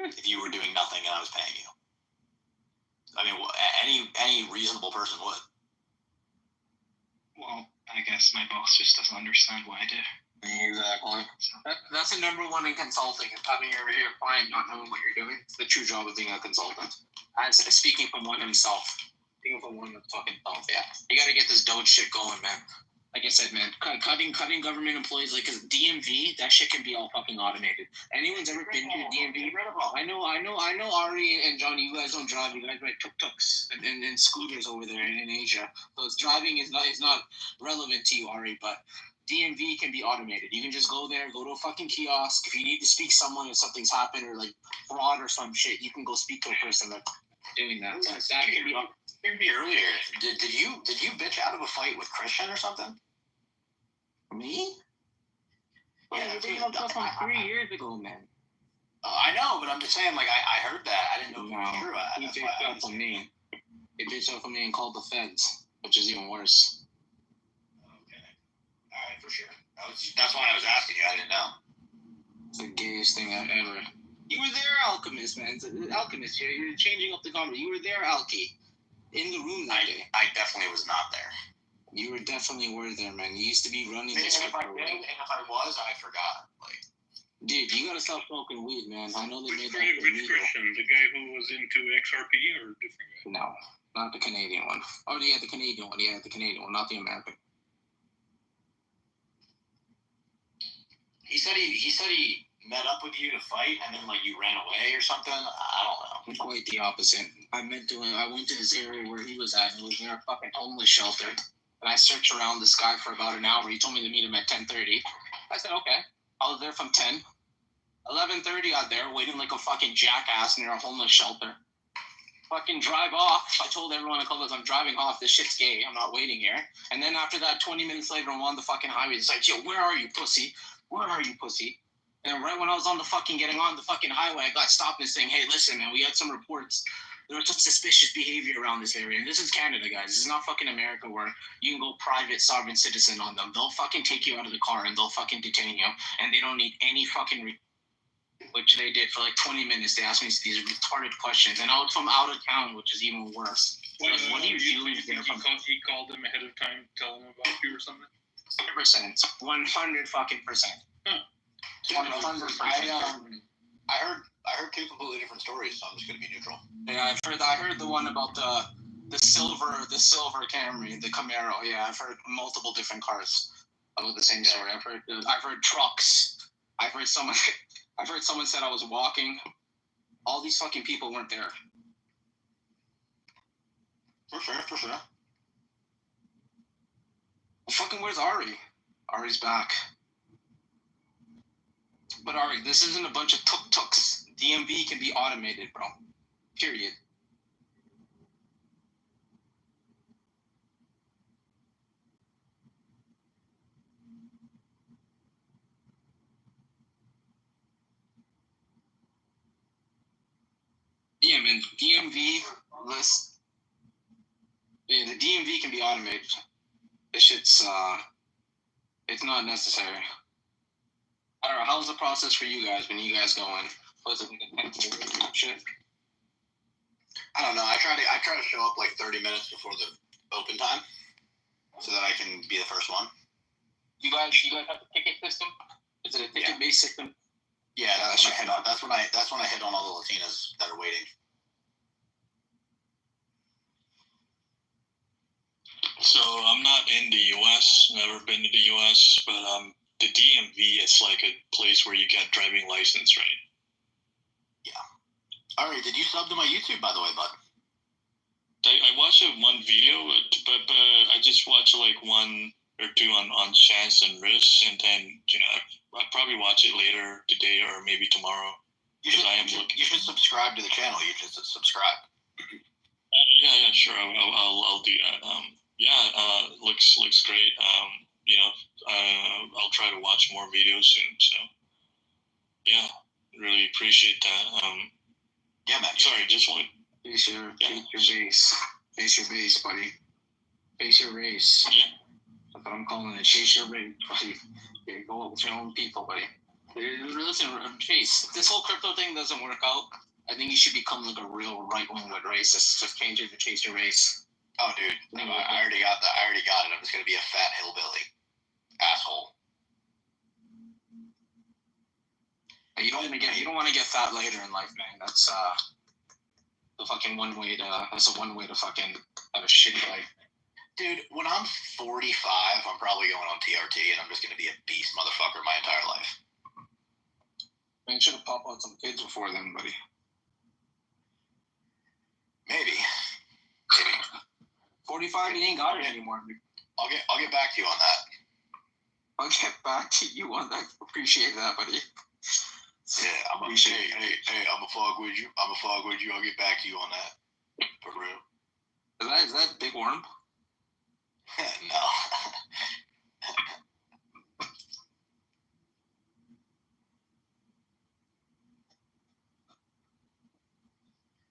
If you were doing nothing and I was paying you. I mean, any reasonable person would. Well, I guess my boss just doesn't understand what I do. Exactly. That's the number one in consulting. If having over here fine, not knowing what you're doing, it's the true job of being a consultant. As speaking from one himself. Speaking from one fucking self, yeah. You gotta get this Doge shit going, man. Like I said, man, cutting government employees, like DMV, that shit can be all fucking automated. Anyone's ever been to a DMV? I know, Ari and Johnny, you guys don't drive. You guys ride tuk-tuks and scooters over there in Asia. So it's driving is not relevant to you, Ari, but DMV can be automated. You can just go there, go to a fucking kiosk. If you need to speak to someone if something's happened or like fraud or some shit, you can go speak to a person that's doing that. That can be automated. Maybe earlier, did you bitch out of a fight with Christian or something? Me? Yeah, you did that from 3 years ago, man. I know, but I'm just saying, like, I heard that. I didn't know if it was true. He bitched out for me. He bitched out for me and called the feds, which is even worse. Okay. All right, for sure. That's why I was asking you. I didn't know. It's the gayest thing ever. You were there, Alchemist, man. Alchemist, you're changing up the comedy. You were there, Alki. In the room that day. I definitely was not there. You definitely were there, man. You used to be running this. And if I was, I forgot. Like, dude, you gotta stop smoking weed, man. I know they made that illegal. Christian, the guy who was into XRP or different guy? No, not the Canadian one. Oh, yeah, the Canadian one. Yeah, the Canadian one, not the American. He said he met up with you to fight, and then like you ran away or something. I don't know. Quite the opposite. I went to this area where he was at. And it was near a fucking homeless shelter. And I searched around this guy for about an hour. He told me to meet him at 10:30. I said, okay. I was there from 10. 11:30 out there waiting like a fucking jackass near a homeless shelter. Fucking drive off. I told everyone in Columbus, I'm driving off. This shit's gay. I'm not waiting here. And then after that, 20 minutes later, I'm on the fucking highway. It's like, yo, where are you, pussy? Where are you, pussy? And right when I was on the fucking getting on the fucking highway, I got stopped and saying, hey, listen, man, we had some reports There was some suspicious behavior around this area. And this is Canada, guys. This is not fucking America where you can go private sovereign citizen on them. They'll fucking take you out of the car and they'll fucking detain you. And they don't need any fucking... which they did for like 20 minutes. They asked me these retarded questions. And I was from out of town, which is even worse. What are you doing? He called them ahead of time, telling them about you or something? 100%. 100%. Huh. 100%. I heard two completely different stories, so I'm just gonna be neutral. Yeah, I heard the one about the silver Camry, the Camaro. Yeah, I've heard multiple different cars about the same story. I've heard trucks. I've heard someone said I was walking. All these fucking people weren't there. For sure. Well, fucking where's Ari? Ari's back. But Ari, this isn't a bunch of tuk-tuks. DMV can be automated, bro. Period. Yeah, man. DMV list. Yeah, the DMV can be automated. This shit's it's not necessary. I don't know. How's the process for you guys when you guys go in? Was it shit? I don't know. I try to show up like 30 minutes before the open time, so that I can be the first one. You guys have a ticket system? Is it a ticket-based system? Yeah, that's when I hit on. That's when I hit on all the Latinas that are waiting. So I'm not in the U.S. Never been to the U.S., but the DMV is like a place where you get driving license, right? Yeah. All right. Did you sub to my YouTube, by the way, bud? I watched one video, but I just watched like one or two on chants and riffs, and then I'll probably watch it later today or maybe tomorrow. You should subscribe to the channel. You should subscribe. Yeah, sure. I'll do that. Looks great. I'll try to watch more videos soon. So, yeah, really appreciate that. Yeah, man. Sorry, just one. Face your base, buddy. Face your race. Yeah. That's what I'm calling it. Chase your race, buddy. You go up with your own people, buddy. Listen, Chase, if this whole crypto thing doesn't work out, I think you should become like a real right-wing racist. Just change it to chase your race. Oh, dude, I already got that. I already got it. I'm just gonna be a fat hillbilly asshole. You don't want to get fat later in life, man. That's the fucking one way to fucking have a shitty life. Dude, when I'm 45, I'm probably going on TRT, and I'm just gonna be a beast motherfucker my entire life. Man, you should have popped out some kids before then, buddy. Maybe. 45, you ain't got it anymore. I'll get back to you on that. I'll get back to you on that. Appreciate that, buddy. Yeah, I'm gonna fuck with you. I'll get back to you on that. For real. Is that Big Worm? No.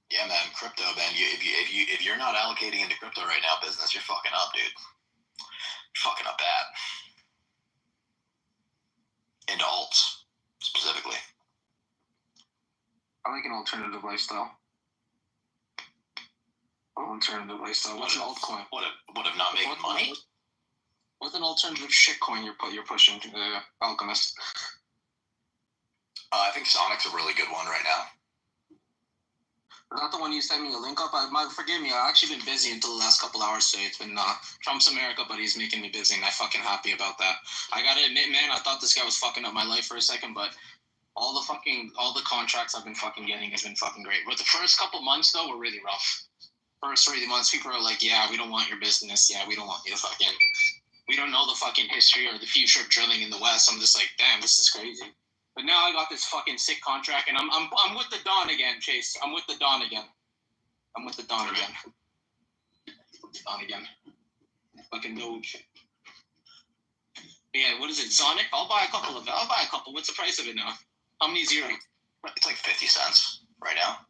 Yeah, man, crypto, man. If you're not allocating into crypto right now, business, you're fucking up, dude. You're fucking up bad. Into alts, specifically. I like an alternative lifestyle. What's an altcoin? What if not making money? What's an alternative shitcoin you're pushing to the Alchemist? I think Sonic's a really good one right now. Is that the one you sent me a link up? Forgive me, I've actually been busy until the last couple hours today. It's been Trump's America, but he's making me busy, and I'm fucking happy about that. I gotta admit, man, I thought this guy was fucking up my life for a second, but all the contracts I've been fucking getting has been fucking great. But the first couple months, though, were really rough. First 3 months, people are like, yeah, we don't want your business. Yeah, we don't want you to fucking... We don't know the fucking history or the future of drilling in the West. I'm just like, damn, this is crazy. But now I got this fucking sick contract, and I'm with the Don again, Chase. I'm with the Don again. Fucking Doge. Yeah, what is it, Zonic? I'll buy a couple. What's the price of it now? How many zero? It's like 50 cents right now.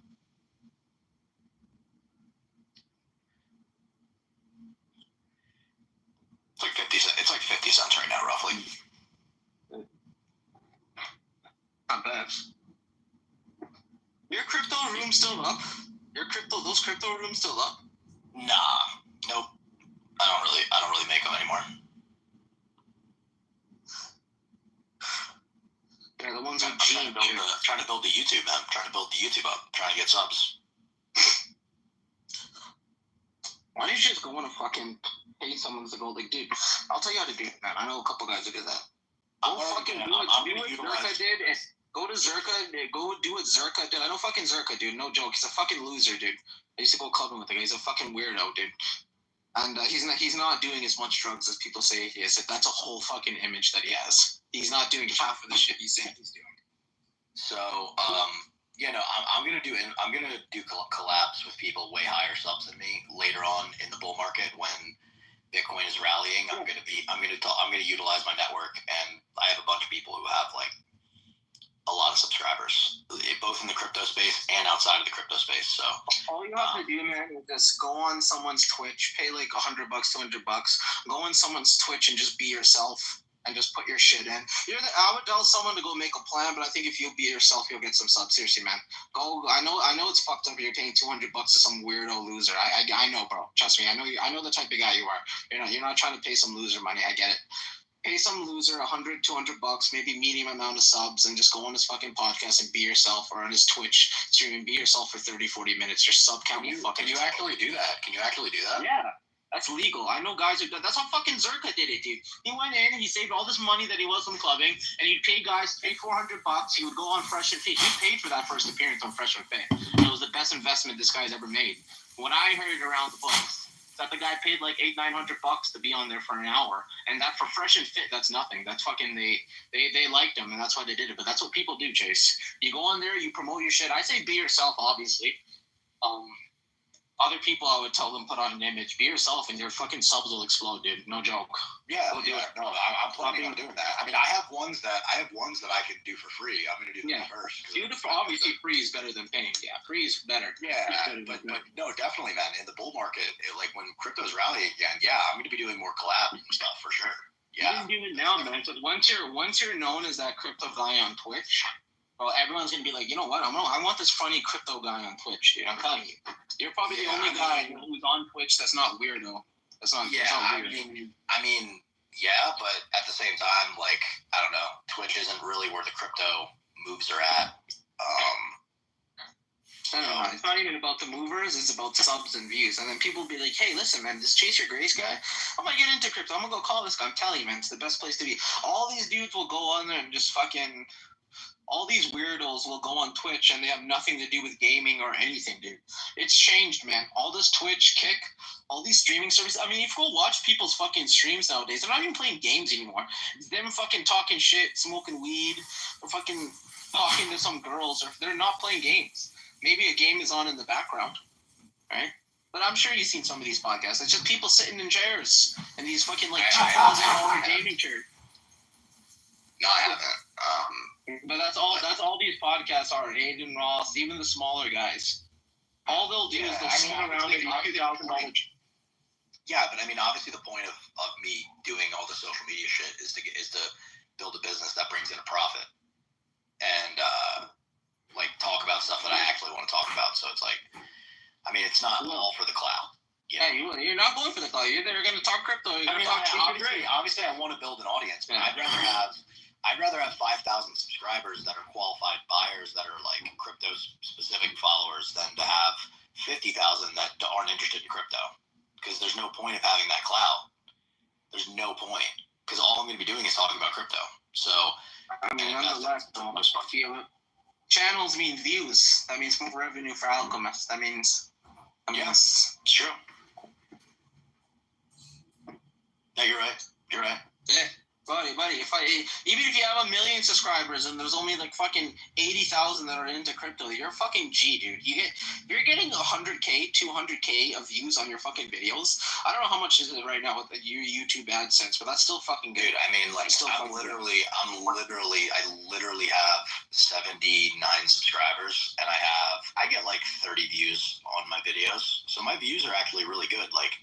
Yeah, roughly. Not bad. Your crypto room still up? Those crypto rooms still up? Nah, nope. I don't really make them anymore. Yeah, the ones I'm trying to build the YouTube, man. I'm trying to build the YouTube up. Trying to get subs. Why don't you just go on and fucking pay someone to go, like, dude, I'll tell you how to do it, man. I know a couple guys who did that. Go fucking do what Zerka did. Go to Zerka, go do what Zerka did. I know fucking Zerka, dude. No joke. He's a fucking loser, dude. I used to go clubbing with the guy. He's a fucking weirdo, dude. And he's not doing as much drugs as people say he is. That's a whole fucking image that he has. He's not doing half of the shit he's saying he's doing. So, I'm gonna do collabs with people way higher subs than me later on in the bull market when Bitcoin is rallying. I'm gonna utilize my network, and I have a bunch of people who have like a lot of subscribers, both in the crypto space and outside of the crypto space. So all you have to do, man, is just go on someone's Twitch, pay like $100, $200, go on someone's Twitch and just be yourself. And just put your shit in. I would tell someone to go make a plan, but I think if you be yourself, you'll get some subs. Seriously, man. Go. I know it's fucked up. You're paying $200 to some weirdo loser. I know, bro. Trust me. I know the type of guy you are. You're not trying to pay some loser money. I get it. Pay some loser $100, $200, maybe medium amount of subs, and just go on his fucking podcast and be yourself, or on his Twitch stream and be yourself for 30, 40 minutes. Your sub count will fucking. Can you actually do that? Yeah. That's legal. I know guys who do. That's how fucking Zerka did it, dude. He went in and he saved all this money that he was from clubbing, and he'd pay guys $400. He would go on Fresh and Fit. He paid for that first appearance on Fresh and Fit. And it was the best investment this guy's ever made. When I heard around the books that the guy paid like $800-900 to be on there for an hour, and that for Fresh and Fit, that's nothing. That's fucking they liked him, and that's why they did it. But that's what people do, Chase. You go on there, you promote your shit. I say be yourself, obviously. Other people, I would tell them put on an image. Be yourself, and your fucking subs will explode, dude. No joke. Yeah. No, I'm planning on doing that. I mean, I have ones that I can do for free. I'm gonna do them first. Obviously, free is better than paying. Yeah, free is better. Yeah, but no, definitely, man. In the bull market, like when crypto's rallying again, I'm gonna be doing more collabs and stuff for sure. Yeah. You can do it now, man. So once you're known as that crypto guy on Twitch, well, everyone's gonna be like, you know what? I want this funny crypto guy on Twitch, dude. I'm telling you, you're probably the only guy who's on Twitch that's not weirdo. That's not weird. I mean, yeah, but at the same time, like, I don't know, Twitch isn't really where the crypto moves are at. I don't know. It's not even about the movers. It's about subs and views. And then people will be like, hey, listen, man, this Chase Your Grace guy, I'm going to get into crypto. I'm going to go call this guy. I'm telling you, man, it's the best place to be. All these dudes will go on there and just fucking... All these weirdos will go on Twitch and they have nothing to do with gaming or anything, dude. It's changed, man. All this Twitch, Kick, all these streaming services. I mean, if you go watch people's fucking streams nowadays, they're not even playing games anymore. It's them fucking talking shit, smoking weed, or fucking talking to some girls, or they're not playing games. Maybe a game is on in the background, right? But I'm sure you've seen some of these podcasts. It's just people sitting in chairs and these fucking like $2,000 gaming chairs. No, I haven't. But that's all these podcasts are. Aiden Ross, even the smaller guys. All they'll do is they'll sit around and do $2,000. Yeah, but I mean, obviously, the point of me doing all the social media shit is to build a business that brings in a profit, and like talk about stuff that I actually want to talk about. So it's like, I mean, it's not all for the clout. Yeah, you're not going for the clout. You're going to talk crypto. Obviously, I want to build an audience, but I'd rather have 5,000 subscribers that are qualified buyers that are like crypto specific followers than to have 50,000 that aren't interested in crypto. Because there's no point of having that clout. There's no point. Because all I'm going to be doing is talking about crypto. So, I mean, nonetheless, channels mean views. That means more revenue for Alchemist. That means, it's true. No, you're right. Yeah. Buddy, even if you have 1 million subscribers and there's only like fucking 80,000 that are into crypto, you're a fucking G, dude. You're getting 100K, 200K of views on your fucking videos. I don't know how much is it right now with the YouTube AdSense, but that's still fucking good. Dude, I mean, like, I literally have 79 subscribers, and I get like 30 views on my videos. So my views are actually really good. Like,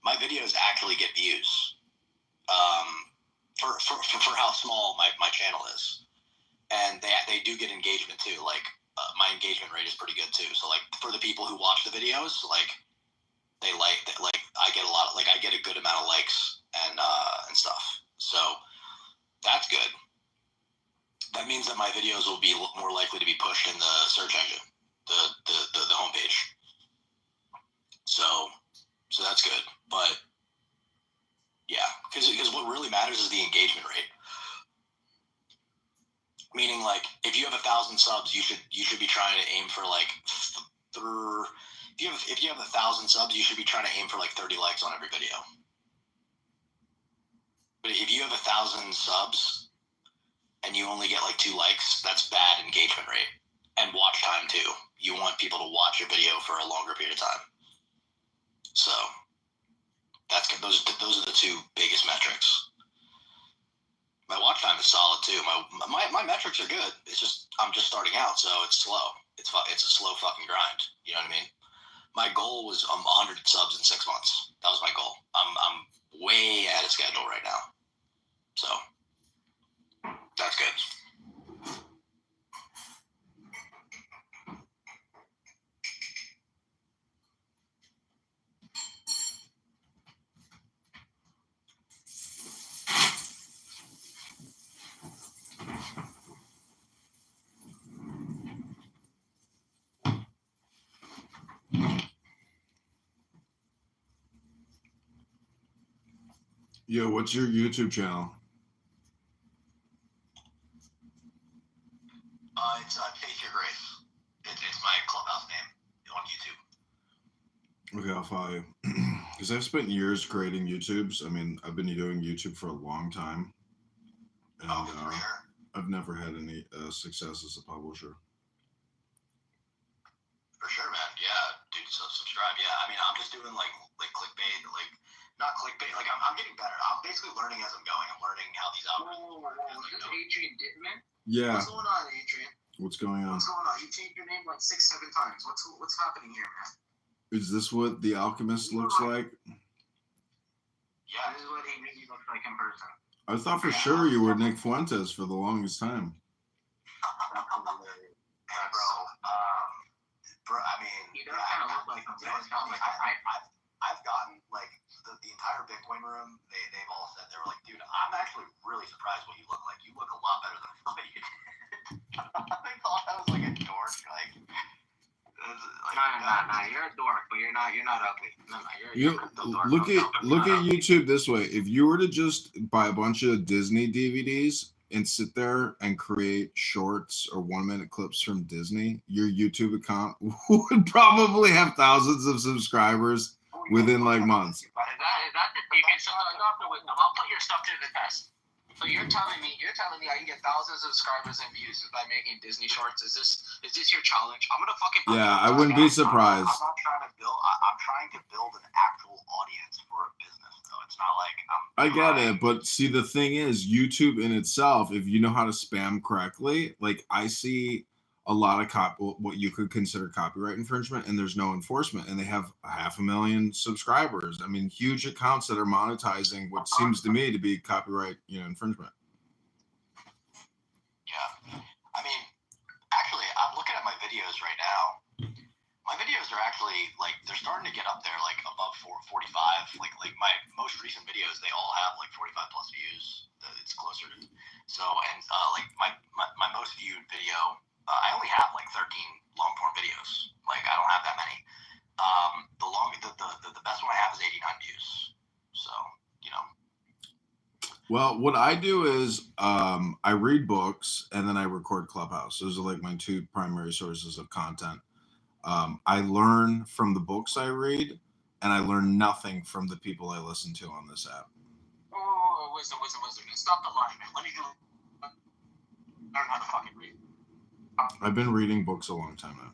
my videos actually get views. for how small my channel is, and they do get engagement too. Like my engagement rate is pretty good too. So like for the people who watch the videos, like they like I get a lot of, like I get a good amount of likes and stuff. So that's good. That means that my videos will be more likely to be pushed in the search engine, the homepage. So that's good. But yeah, because what really matters is the engagement rate. Meaning, like, if you have 1,000 subs, you should be trying to aim for like if you have 1,000 subs, you should be trying to aim for like 30 likes on every video. But if you have 1,000 subs and you only get like 2 likes, that's bad engagement rate and watch time too. You want people to watch your video for a longer period of time. So that's good. Those are the 2 biggest metrics. My watch time is solid too. My metrics are good. It's just I'm just starting out, so it's slow. It's a slow fucking grind. You know what I mean? My goal was 100 subs in 6 months. That was my goal. I'm way ahead of schedule right now. So that's good. Yo, what's your YouTube channel? It's Face Your Grace. It's my clubhouse name on YouTube. Okay, I'll follow you. Because I've spent years creating YouTubes. I mean, I've been doing YouTube for a long time. And I've never had any success as a publisher. For sure, man. Yeah, dude, subscribe. Yeah, I mean, I'm just doing like clickbait, like not clickbait. Like I'm getting better. I'm basically learning as I'm going. I'm learning how these algorithms work. Is this Adrian Dittman? Yeah. What's going on, Adrian? What's going on? What's going on? You changed your name like 6-7 times. What's happening here, man? Is this what The Alchemist looks like? Yeah, this is what he really looks like in person. I thought for sure you were Nick Fuentes for the longest time. Bro, I mean, he does kind of look like him. I've gotten like the entire Bitcoin room. They've all said, they were like, dude, I'm actually really surprised what you look like. You look a lot better than I thought you did. They thought I was like a dork. Like, no, you're a dork, but you're not ugly. No, you're a dork. Look at YouTube this way. If you were to just buy a bunch of Disney DVDs and sit there and create shorts or 1-minute clips from Disney, your YouTube account would probably have thousands of subscribers within like months. Is that you can show Dr. Wisdom? I'll put your stuff to the test. So you're telling me I can get thousands of subscribers and views by making Disney shorts? Is this your challenge? I'm gonna fucking. Yeah, I wouldn't be surprised. I'm not trying to build. I'm trying to build an actual audience for a business, though. It's not like I get it, but see, the thing is, YouTube in itself, if you know how to spam correctly, like I see a lot of what you could consider copyright infringement, and there's no enforcement, and they have 500,000 subscribers. I mean, huge accounts that are monetizing what seems to me to be copyright, infringement. Yeah, I mean, actually, I'm looking at my videos right now. My videos are actually like they're starting to get up there, like above 45. Like my most recent videos, they all have like 45 plus views. It's closer to like my most viewed video. I only have like 13 long form videos. Like I don't have that many. The best one I have is 89 views. So Well, what I do is I read books and then I record Clubhouse. Those are like my 2 primary sources of content. I learn from the books I read, and I learn nothing from the people I listen to on this app. Oh, wisdom. Stop the line, man. Let me learn how to fucking read. I've been reading books a long time now.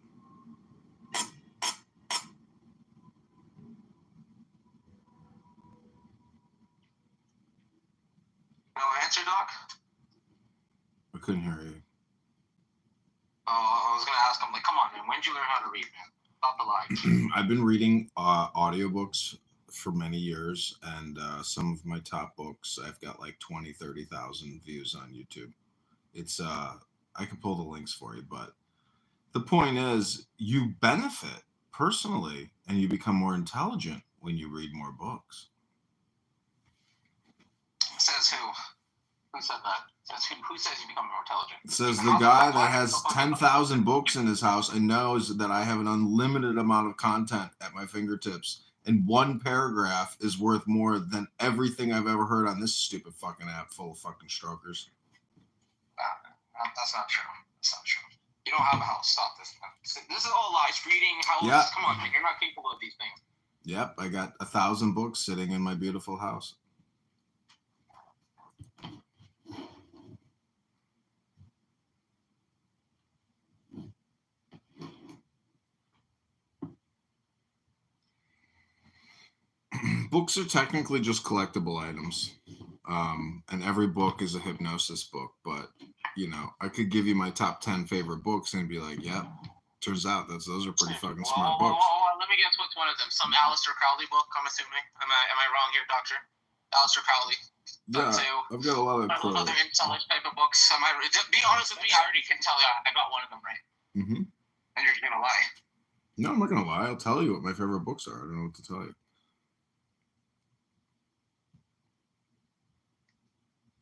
No answer, Doc? I couldn't hear you. Oh, I was gonna ask him, like, come on, man, when did you learn how to read, man? Stop the lie. I've been reading audiobooks for many years, and some of my top books, I've got like 20, 30,000 views on YouTube. It's I can pull the links for you, but the point is, you benefit personally, and you become more intelligent when you read more books. Says who? Who said that? Who says you become more intelligent? It says the guy that has 10,000 books in his house and knows that I have an unlimited amount of content at my fingertips, and one paragraph is worth more than everything I've ever heard on this stupid fucking app full of fucking strokers. That's not true. That's not true. You don't have a house. Stop this. This is all lies. Reading houses. Yeah. Come on, man. You're not capable of these things. Yep, I got 1,000 books sitting in my beautiful house. Books are technically just collectible items, and every book is a hypnosis book. But you know, I could give you my top 10 favorite books and be like, "Yep, turns out those are pretty fucking smart books." Let me guess what's one of them. Some Aleister Crowley book, I'm assuming. Am I wrong here, Doctor? Aleister Crowley. Yeah, I've got a lot of Crowley. Other intelligent type of books. Be honest with me. I already can tell you I got one of them right. Mm-hmm. And you're gonna lie. No, I'm not gonna lie. I'll tell you what my favorite books are. I don't know what to tell you.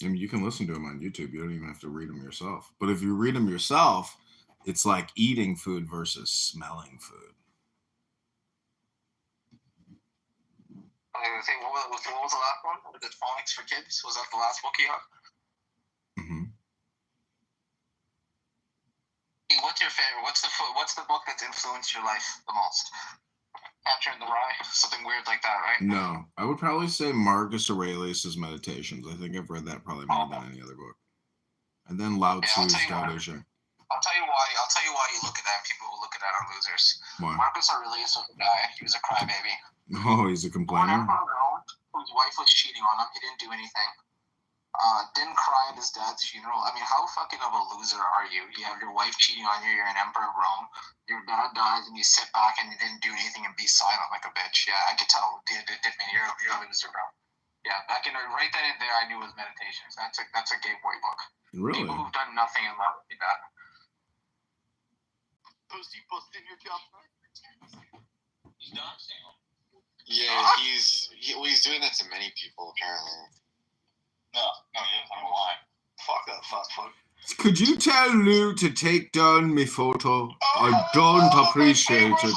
I mean, you can listen to them on YouTube. You don't even have to read them yourself. But if you read them yourself, it's like eating food versus smelling food. What was the last one? Was it Phonics for Kids? Was that the last book you got? Mm-hmm. What's your favorite? What's the book that's influenced your life the most? Catcher in the Rye? Something weird like that, right? No, I would probably say Marcus Aurelius' Meditations. I think I've read that probably more than any other book. And then Lao Tzu's Tao Te Ching. I'll tell you why you look at that. People who look at that are losers. Why? Marcus Aurelius was a guy. He was a crybaby. Oh, he's a complainer? Whose wife was cheating on him. He didn't do anything. Didn't cry at his dad's funeral. I mean, how fucking of a loser are you? You have your wife cheating on you. You're an emperor of Rome. Your dad dies, and you sit back and you didn't do anything and be silent like a bitch. Yeah, I could tell. You're a loser, bro. Yeah, back in right then and there, I knew it was Meditations. That's a gay boy book. Really? People who've done nothing in life do that. Pussy in your job. He's dancing. Yeah, he's doing that to many people apparently. No, I don't know why. Fuck that fast fuck. Could you tell Lou to take down my photo? I don't appreciate it.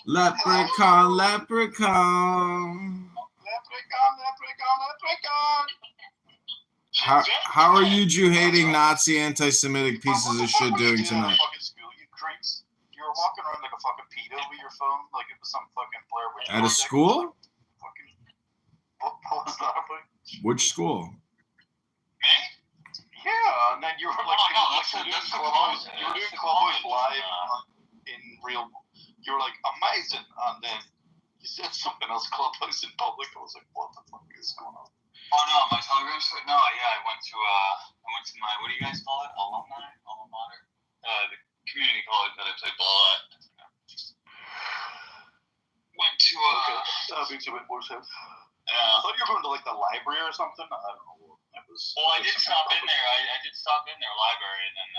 Leprechaun, leprechaun. How are you Jew-hating Nazi anti-Semitic pieces of shit doing tonight? You were walking around like a fucking pedo with your phone, like it was some fucking Blair Witch At a school? Fucking Which school? yeah, and then you were like, you were doing Clubhouse Live in real. You were like amazing, and then you said something else, Clubhouse in public. I was like, what the fuck is going on? Oh no, my Telegram. No, yeah, I went to my, what do you guys call it? Alma mater. The community college that I played ball at. Went to that makes a bit more sense. I thought you were going to like the library or something. I don't know. Well, I did stop in there. I did stop in their library, and then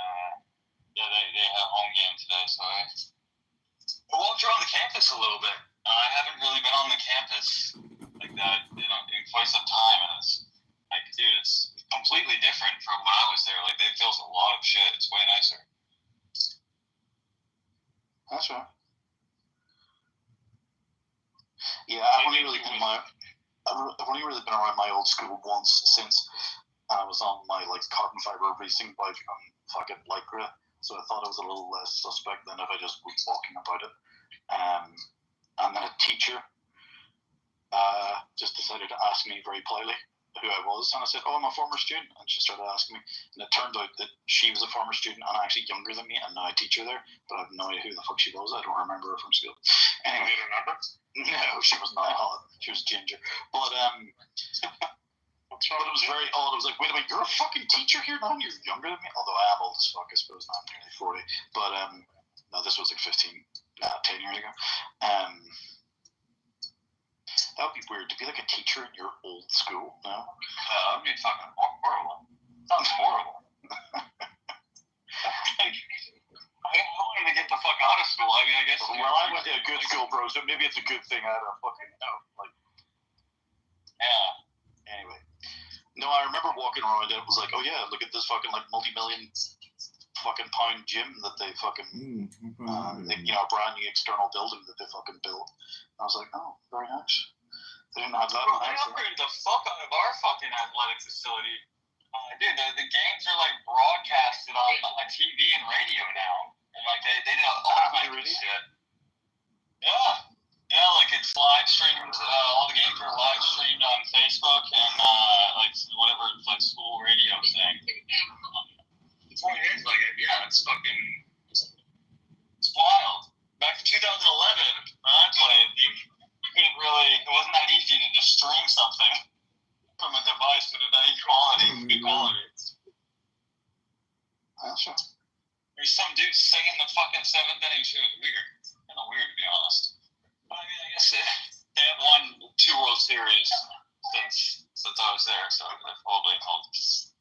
they had a home game today, so I walked around the campus a little bit. I haven't really been on the campus like that, in quite some time, and it's like, dude, it's completely different from when I was there. Like, they built a lot of shit. It's way nicer. That's right. Yeah, I've only really been around my old school once since I was on my like carbon fiber racing bike on fucking Lycra, so I thought it was a little less suspect than if I just was walking about it. And then a teacher just decided to ask me very politely who I was, and I said, "Oh, I'm a former student." And she started asking me, and it turned out that she was a former student and actually younger than me, and now I teach her there, but I have no idea who the fuck she was. I don't remember her from school. Anyway, you remember? No, she was not hot. She was ginger. But but it was very odd. It was like, wait a minute, you're a fucking teacher here now, and you're younger than me. Although I am old as fuck, I suppose. Now I'm nearly 40. But no, this was like 10 years ago. That would be weird to be like a teacher in your old school. No, that would be fucking horrible. Sounds horrible. I wanted to get the fuck out of school. I mean, I guess. Well, I went to a good school, bro. So maybe it's a good thing I don't fucking know. Like, yeah. Anyway, no, I remember walking around and it was like, oh yeah, look at this fucking like multi-million fucking pound gym that they fucking, brand new external building that they fucking built. I was like, oh, very nice. They didn't have that. Bro, they upgraded the fuck out of our fucking athletic facility. Dude, the games are like broadcasted on TV and radio now, and like they did all kinds of shit. Yeah, like it's live streamed. All the games are live streamed on Facebook and like whatever like school radio thing. It's what it is. Like it's fucking it's wild. Back in 2011, when I played, you couldn't really. It wasn't that easy to just stream something from a device with that good quality. Sure. There's some dude singing the fucking 7th inning too. It's weird. It's kind of weird to be honest. But I mean, I guess they have won 2 World Series since I was there, so that probably helps.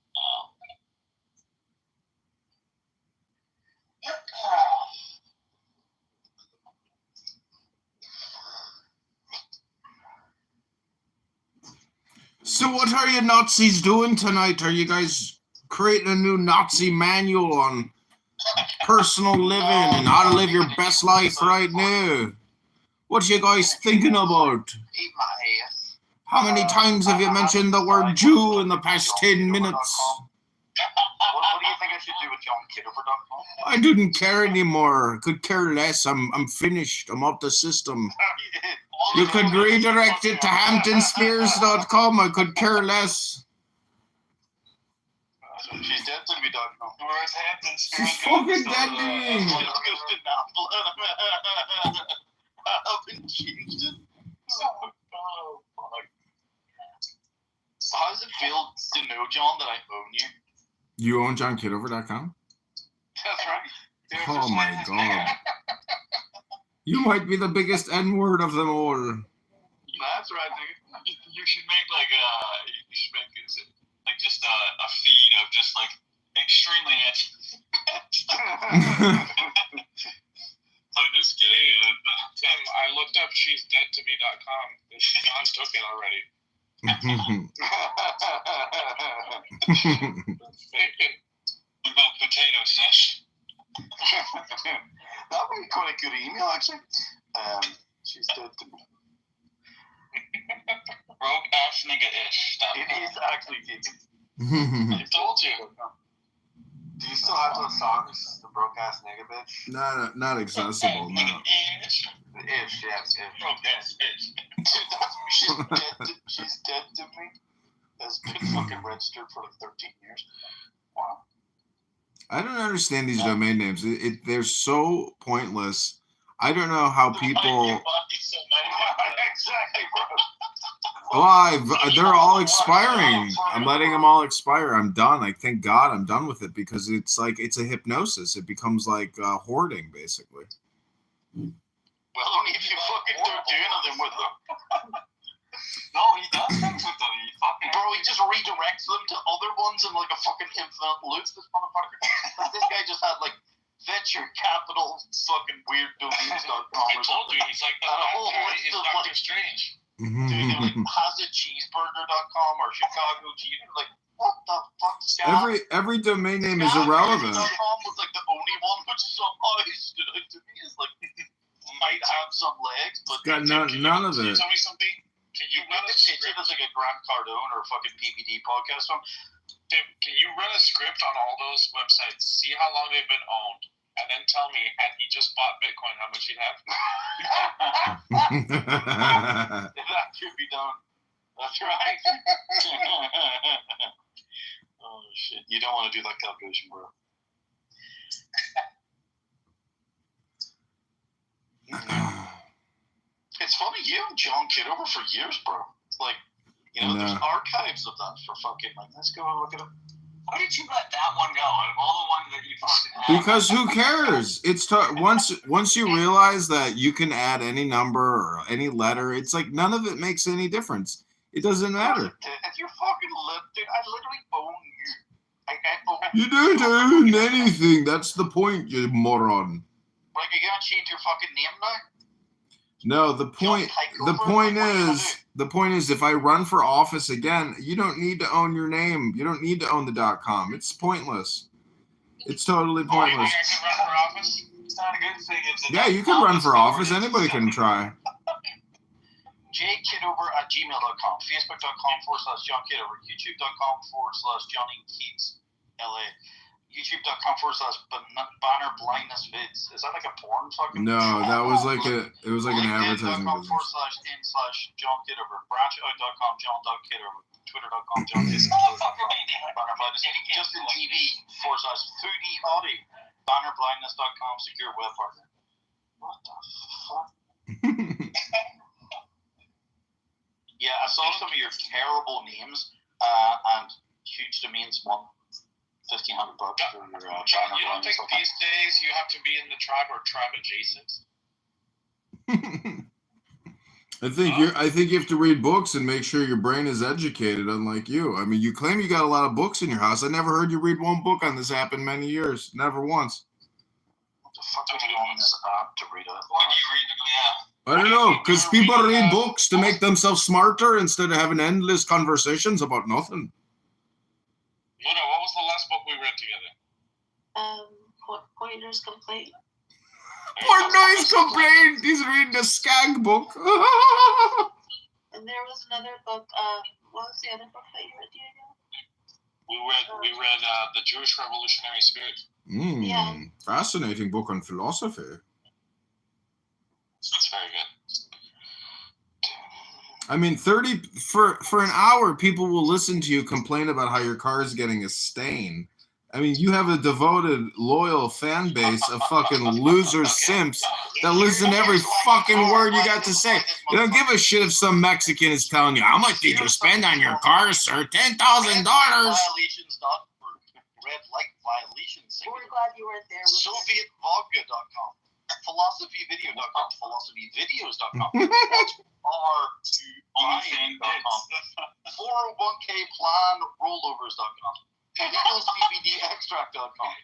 So what are you Nazis doing tonight? Are you guys creating a new Nazi manual on personal living and how to live your best life right now? What are you guys thinking about? How many times have you mentioned the word Jew in the past 10 minutes? What do you think I should do with JohnKidover.com? I didn't care anymore. I could care less. I'm finished. I'm off the system. You could redirect it to HamptonSpears.com. I could care less. She's dead to me.com. Where's Hampton Spears? She's fucking dead to me. I haven't changed it. Oh, fuck. How does it feel to know, John, that I own you? You own JohnKidover.com? That's right. Oh my god. You might be the biggest N-word of them all. That's right, dude. You should make like just a feed of just like extremely I'm just kidding. Tim, I looked up she'sdeadtome.com. John took it already. What about potato sesh? That would be quite a good email, actually. She's dead to me. Broke ass nigga ish. It is actually deep. I told you. Do you still have those songs? The broke ass nigga bitch? Not accessible, no. Ish, yes, ish. Broke ass ish. She's dead to me. Has been fucking registered for like 13 years. Wow. I don't understand these domain names. They're so pointless. I don't know how people. Exactly, bro. Well, they're all expiring. I'm letting them all expire. I'm done. Like, thank God I'm done with it because it's a hypnosis. It becomes like hoarding, basically. Well, only if you fucking don't do anything with them. No, he does things with them. Bro, he just redirects them to other ones in like a fucking infinite loop. This motherfucker. This guy just had like venture capital fucking weird domains.com. I told you, he's like the Doctor Strange. Dude, they're like hazardcheeseburger.com or Chicago cheeseburger. Like, what the fuck, Scott? Every domain name is irrelevant. .com was like the only one which somehow stood out to me as like might have some legs, but Got none of it. Tell me something. Can you run a script? It was like a Grant Cardone or a fucking PBD podcast one. Tim, can you run a script on all those websites, see how long they've been owned, and then tell me, had he just bought Bitcoin, how much he'd have? That could be done. That's right. Oh, shit. You don't want to do that calculation, bro. It's funny, you and John Kidover for years, bro. Like, there's archives of that for fucking, like, let's go look at it. Why did you let that one go? Out of all the ones that you fucking had? Because who cares? It's once you realize that you can add any number or any letter, it's like none of it makes any difference. It doesn't matter. If you're fucking dude, I literally own you. You don't own anything. That's the point, you moron. Like, you're gonna change your fucking name now? No, the point is if I run for office again, you don't need to own your name. You don't need to own the .com. It's pointless. It's totally pointless. You can run for office? It's not a good thing. Yeah, you can run for office. Anybody can try. jkidover@gmail.com, facebook.com/JohnKidover, youtube.com/JohnnyKeatsLA, youtube.com/banner blindness vids. Is that like a porn fucking? No, that was like an advertising business. .com/n/John Kidover, branchout.com, John.Kidover, twitter.com, John Justin TV /4/Foodie Audi, bannerblindness.com, secure web partner. What the fuck? Yeah, I saw some of your terrible names, and huge domains won $1,500 for your John, you don't think these days you have to be in the tribe or tribe adjacent? I think you have to read books and make sure your brain is educated, unlike you. I mean, you claim you got a lot of books in your house. I never heard you read one book on this app in many years. Never once. What the fuck are you on this app to read it? What do you read? Yeah. I don't know, because people read books to make themselves smarter instead of having endless conversations about nothing. Luna, what was the last book we read together? Pointer's Complaint. Portnoy's Complaint! He's reading a skag book. And there was another book, what was the other book that you read, Diego? We read The Jewish Revolutionary Spirit. Yeah. Fascinating book on philosophy. It's very good. I mean, for an hour, people will listen to you complain about how your car is getting a stain. I mean, you have a devoted, loyal fan base of fucking loser simps that listen to every fucking word you got to say. You don't give a shit if some Mexican is telling you, how much did you spend on your car, sir? $10,000. Violations, not for red light violations. We're glad you weren't there. SovietVodka.com, philosophyvideo.com, philosophyvideos.com, R2Iron.com, 401k plan rollovers.com, EaglesBBDextract.com,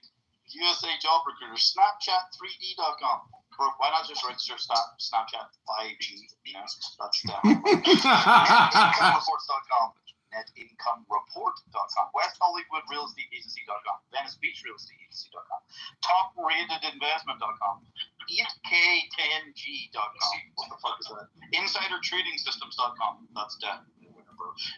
USA Job Recruiter, Snapchat3D.com. Bro, why not just register Snapchat 5G? You know, that's NetIncomeReports.com, NetIncomeReport.com, West Hollywood Real Estate Agency.com, Venice Beach Real Estate Agency.com, TopRatedInvestment.com, EatK10G.com. What the fuck is that? InsiderTradingSystems.com. That's dead.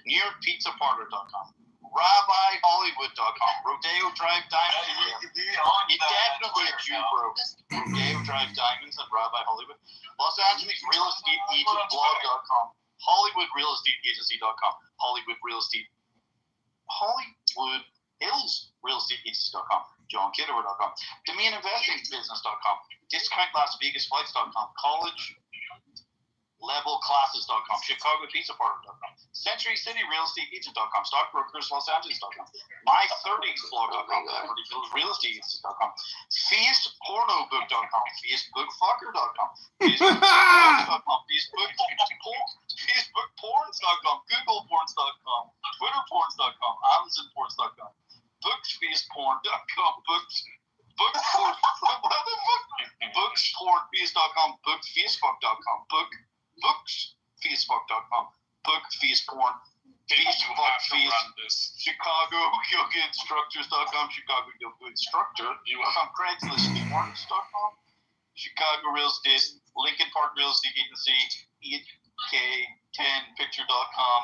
New York Pizza Parlor.com. RabbiHollywood.com. Rodeo Drive Diamonds. You definitely a Jew, bro. Rodeo Drive Diamonds and Rabbi Hollywood. Los Angeles Real Estate Agent Blog.com. Hollywood Real Estate Agency.com. Hollywood Hills Real Estate Agency.com. JohnKidover.com. DomaininvestingBusiness.com. DiscountLasVegasFlights.com. College Level Classes.com, Chicago Pizza Parlor.com, Century City Real Estate Agent.com, Stockbrokers Los Angeles.com, My30sblog.com, Beverly Hills Real Estate Agency.com, FeastPornobook.com, FeastBookFucker.com, FeastBookPorns.com, FeastBookPorns.com, GooglePorns.com, TwitterPorns.com, AmazonPorns.com, BooksFeastPorn.com, Bookspornfeast.com, BookFeastfuck.com, Booksfeastfuck.com, BookFeastPorn, FeastFuckFeast, Chicago Yoga Instructors.com, Chicago Yoga Instructor.com, CraigslistPorns.com, Chicago Real Estate, Lincoln Park Real Estate Agency, 8K10Picture.com,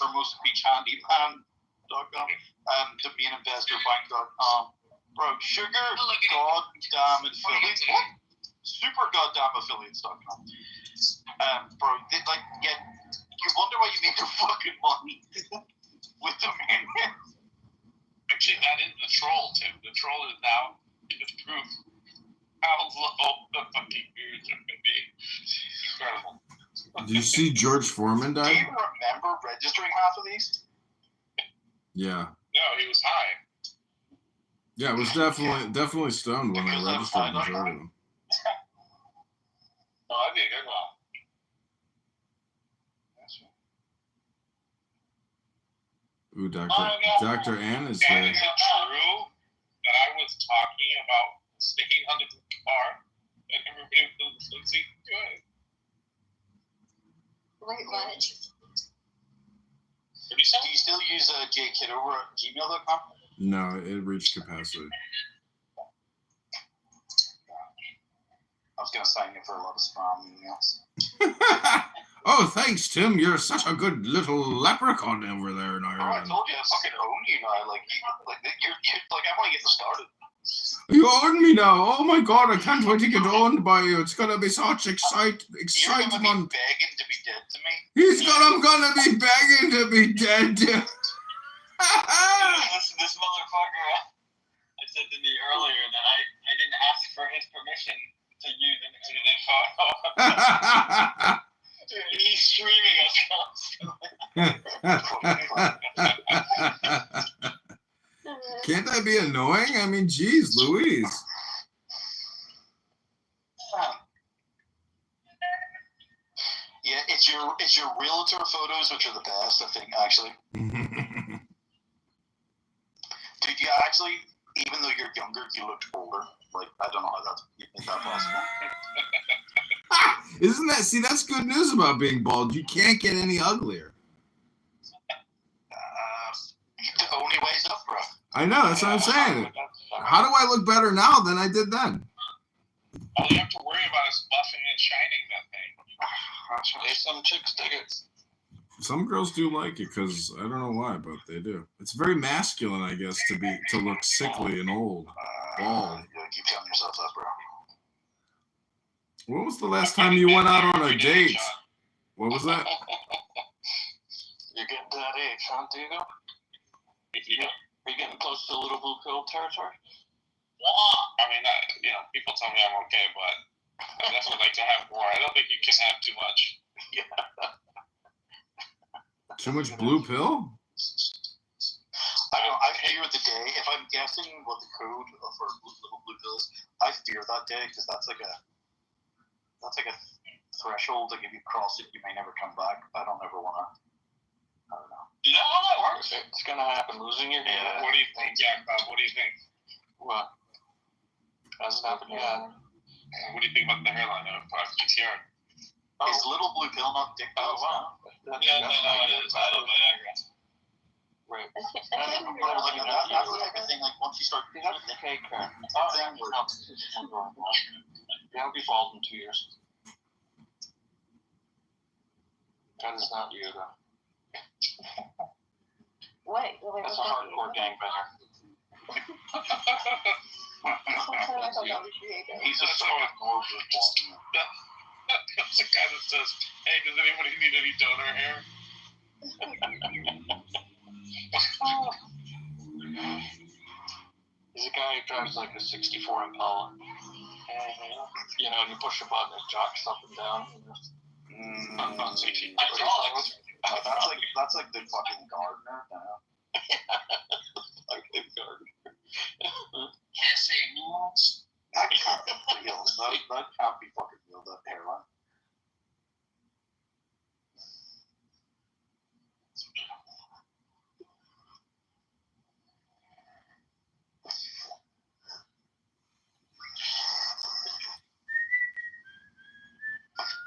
Hermosa Beach Handyman.com, DomaininvestorBank.com. Bro, sugar goddamn affiliates. What? Super goddamn affiliates.com. Bro, you wonder why you make your fucking money with the main. Actually, that is the troll, Tim. The troll is now the proof how low the fucking views are going to be. Incredible. Do you see George Foreman died? Do you remember registering half of these? Yeah. No, he was high. Yeah, it was definitely stoned when I registered the majority of them. No, that'd be a good one. Ooh, Dr. Ann is Dan, there. is it true that I was talking about sticking under the car and everybody was listening to it? Wait, what? Do you still use jkiddover@gmail.com? No, it reached capacity. I was gonna sign you for a lot of spam emails. Oh, thanks, Tim. You're such a good little leprechaun over there in Oh, I Ireland. told you I fucking own you now. Like you're like I'm only getting started. You own me now. Oh my god, I can't wait to get owned by you. It's gonna be such excitement. You're gonna be begging to be dead to me. I'm gonna be begging to be dead. This motherfucker, I said to me earlier that I didn't ask for his permission to use an edited photo. He's streaming us. Can't that be annoying? I mean, geez, Louise. Yeah, it's your realtor photos which are the best, I think, actually. Dude, you actually, even though you're younger, you looked older. Like, I don't know how that's possible. Isn't that, see, that's good news about being bald. You can't get any uglier. The only way's up, bro. I know, that's what I'm saying. How do I look better now than I did then? All you have to worry about is buffing and shining that thing. There's some chicks dig it. Some girls do like it because I don't know why, but they do. It's very masculine, I guess, to look sickly and old. Bald. You keep telling yourself that, bro. When was the last time you went out on a date? What was that? You're getting to that age, huh, Diego? Are you getting close to little blue pill territory? I mean, people tell me I'm okay, but I definitely like to have more. I don't think you can have too much. Too much blue pill? I don't know. I fear the day. If I'm guessing what the code for little blue pill is, I fear that day because that's like a threshold. Like if you cross it, you may never come back. I don't ever want to. I don't know. You know how that works? It's gonna happen. Losing your hair. What do you think, Jack Bob? What do you think? What? Hasn't happened yet. What do you think about the hairline of GTR? Is little blue pill not dick pills? Oh wow. No, it is. I don't know. Right. That's the type of thing. Like once you start doing it, Okay, crap. it's a thing where Yeah, I'll be bald in 2 years. That is not you, though. Wait, That's a hardcore gangbanger. he's a solid morbid one. That's the guy that says, "Hey, does anybody need any donor hair?" He's a guy who drives like a 64 Impala. And, you know, you push a button, it jocks up and down. Not 60. That's like the fucking gardener now. Like the gardener. That can't be real. That can't be fucking real, that hairline.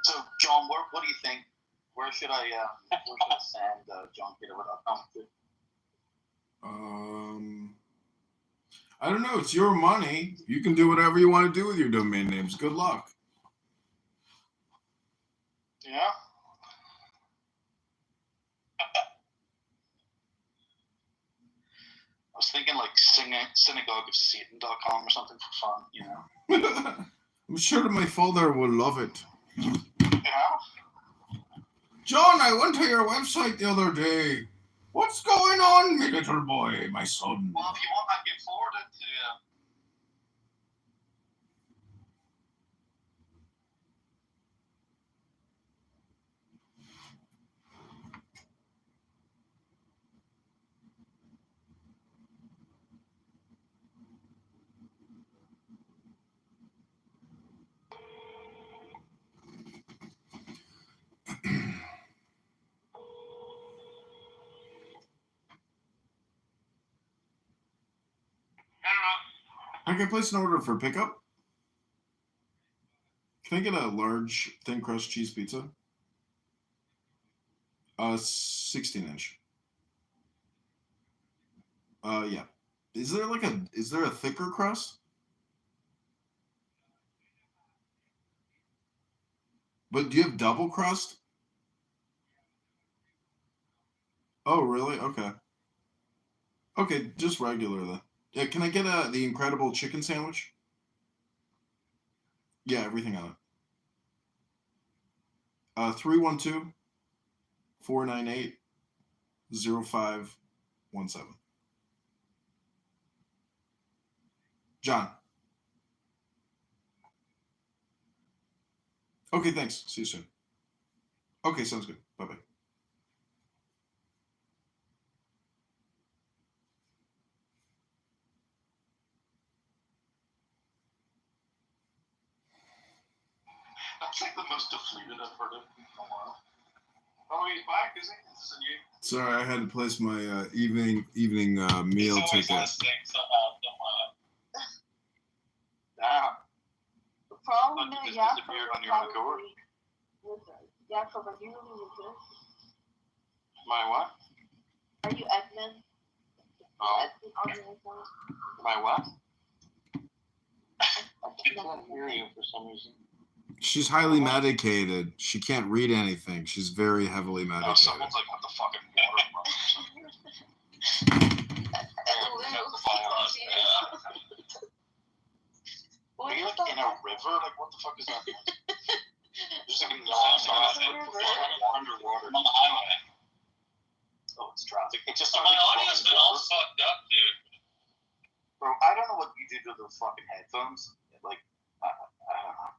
So, John, what do you think? Where should I send John Kiddover.com to? I don't know. It's your money. You can do whatever you want to do with your domain names. Good luck. Yeah. I was thinking like synagogueofsatan.com or something for fun, you know. I'm sure my father will love it. Yeah. John, I went to your website the other day. What's going on, my little boy, my son? Well, if you want, I can forward it to you. I can place an order for pickup. Can I get a large thin crust cheese pizza? 16-inch. Yeah. Is there a thicker crust? But do you have double crust? Oh, really? Okay. Okay, just regular then. Yeah, can I get the incredible chicken sandwich? Yeah, everything on it. 312-498-0517. John. Okay, thanks. See you soon. Okay, sounds good. Bye-bye. That's like the most depleted I've heard of in a while. Oh, he's back, is he? Is this a new? Sorry, I had to place my evening meal ticket. Damn. The problem But is, you just disappeared on your own accord. Jacob, are you really good? My what? Are you admin? Oh. Admin on your account? My what? I can't hear you for some reason. She's highly medicated. She can't read anything. She's very heavily No, medicated. someone's like, what the fucking water from or something. Are you like in a river? Like, what the fuck is that? There's like a underwater. I'm on the highway. Oh, it's traffic. It just So started. my audio's been all fucked up, dude. Bro, I don't know what you do to those fucking headphones. Like, I don't know.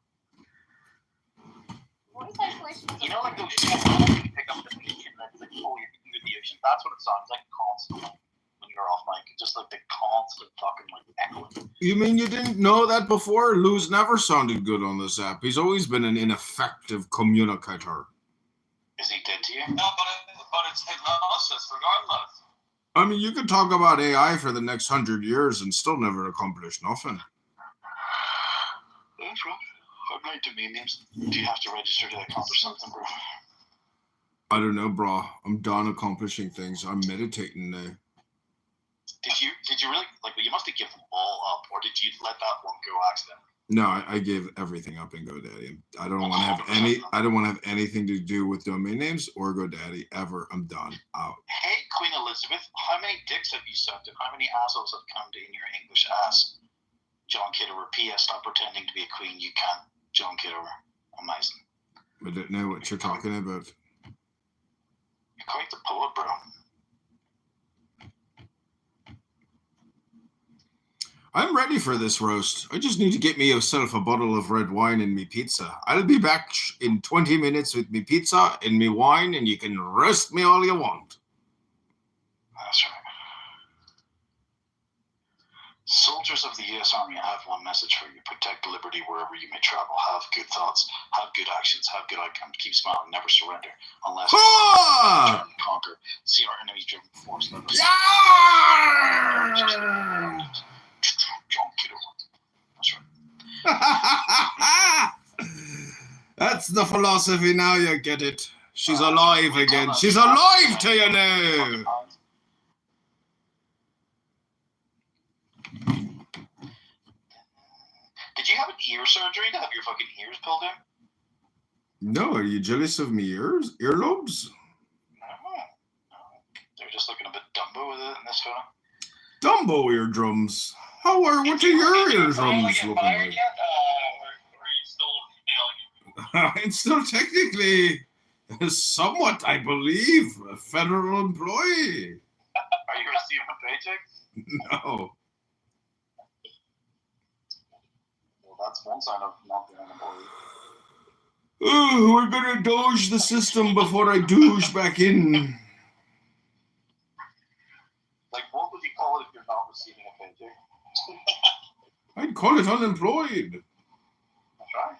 Voice isolation. You know, like those headphones you pick up the beach and then it's like, oh, you're thinking of the ocean. That's what it sounds like constantly when you're off mic. It's just like the constant fucking like echoing. You mean you didn't know that before? Lou's never sounded good on this app. He's always been an ineffective communicator. Is he dead to you? No, but it's hypnosis regardless. I mean, you could talk about AI for the next 100 years and still never accomplish nothing. That's right. I'd like domain names. Do you have to register to accomplish something, bro? I don't know, bro. I'm done accomplishing things. I'm meditating now. Did you really like? You must have given them all up, or did you let that one go accidentally? No, I gave everything up in GoDaddy. I don't want to have any. I don't want to have anything to do with domain names or GoDaddy ever. I'm done. Out. Hey, Queen Elizabeth, how many dicks have you sucked, and how many assholes have come to in your English ass? John Kitterer. P.S. Stop pretending to be a queen. You can't. John Kitterer. Amazing. I don't know what you're talking about. You're quite the poet, bro. I'm ready for this roast. I just need to get me yourself a bottle of red wine and me pizza. I'll be back in 20 minutes with me pizza and me wine, and you can roast me all you want. That's right. Soldiers of the U.S. Army, I have one message for you. Protect liberty wherever you may travel. Have good thoughts. Have good actions. Have good outcomes. Keep smiling. Never surrender. Unless you turn and conquer. See our enemies driven force. Let us John Kitterer. That's right. That's the philosophy. Now you get it. She's alive again. She's alive to you now. Did you have an ear surgery to have your fucking ears pulled in? No, are you jealous of me ears? Earlobes? No. They're just looking a bit Dumbo with it in this photo. Dumbo eardrums. What are your eardrums looking like? I'm still technically, somewhat, I believe, a federal employee. Are you receiving a paycheck? No. Well, that's one sign of not being an employee. Oh, we're gonna doge the system before I douche back in. Like, what would you call it if you're not receiving a paycheck? I'd call it unemployed. That's right.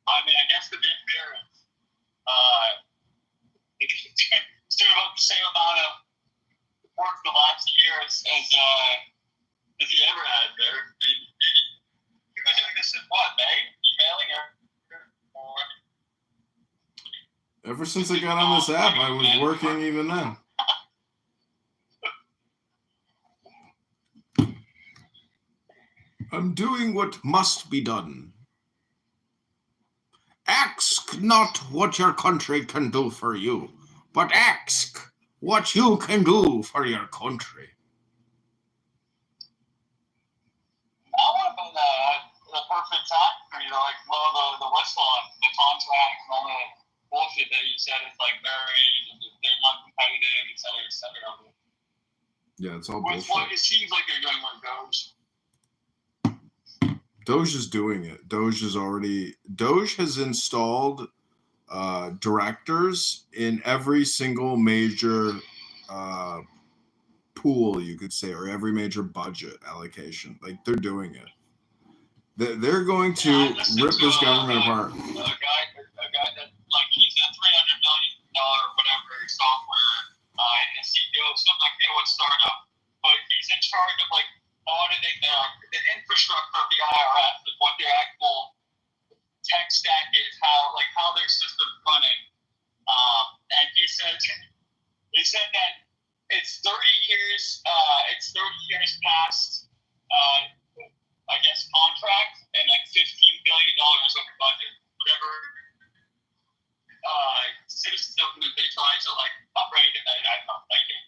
I mean, I guess the big fear is, it's doing about the same amount of work the last years as Has he ever had there? You've been doing this in what, May? Emailing or Ever since I got on this app, I was working even then. I'm doing what must be done. Ask not what your country can do for you, but ask what you can do for your country. I would have been the perfect time for you to like blow the whistle on the contract and all the bullshit that you said is like they're not competitive, et cetera, et cetera. Yeah, it's all With bullshit. what it seems like you're doing with Doge. Doge is doing it. Doge has installed directors in every single major pool, you could say, or every major budget allocation. Like, they're doing it. They're going to rip this government apart. A guy that like he's a $300 million whatever software CEO of some like what startup, but he's in charge of like auditing the infrastructure of the IRS, like what their actual tech stack is, how their system's running. And he said that it's 30 years past I guess contract and like $15 billion over budget, whatever system that they try to like upgrade, and I don't like it.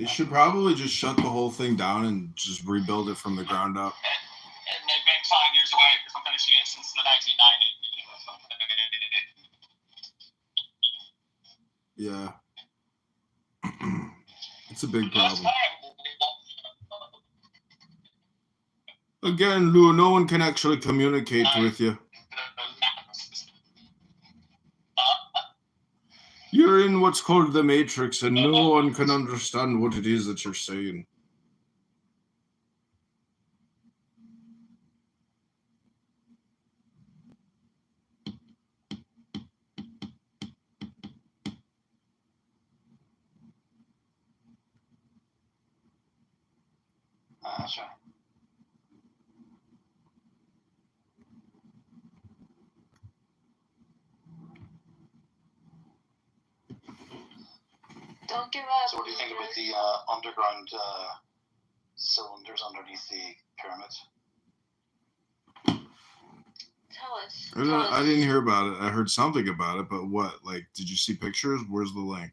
They should probably just shut the whole thing down and just rebuild it from the ground up. And they've been 5 years away from finishing it since the 1990s. Yeah. It's a big problem. Again, Lou, no one can actually communicate with you. You're in what's called the Matrix, and no one can understand what it is that you're saying. Sure. Don't give up. So what do you think about the underground cylinders underneath the pyramids? Tell us. I didn't hear about it. I heard something about it, but what? Like, did you see pictures? Where's the link?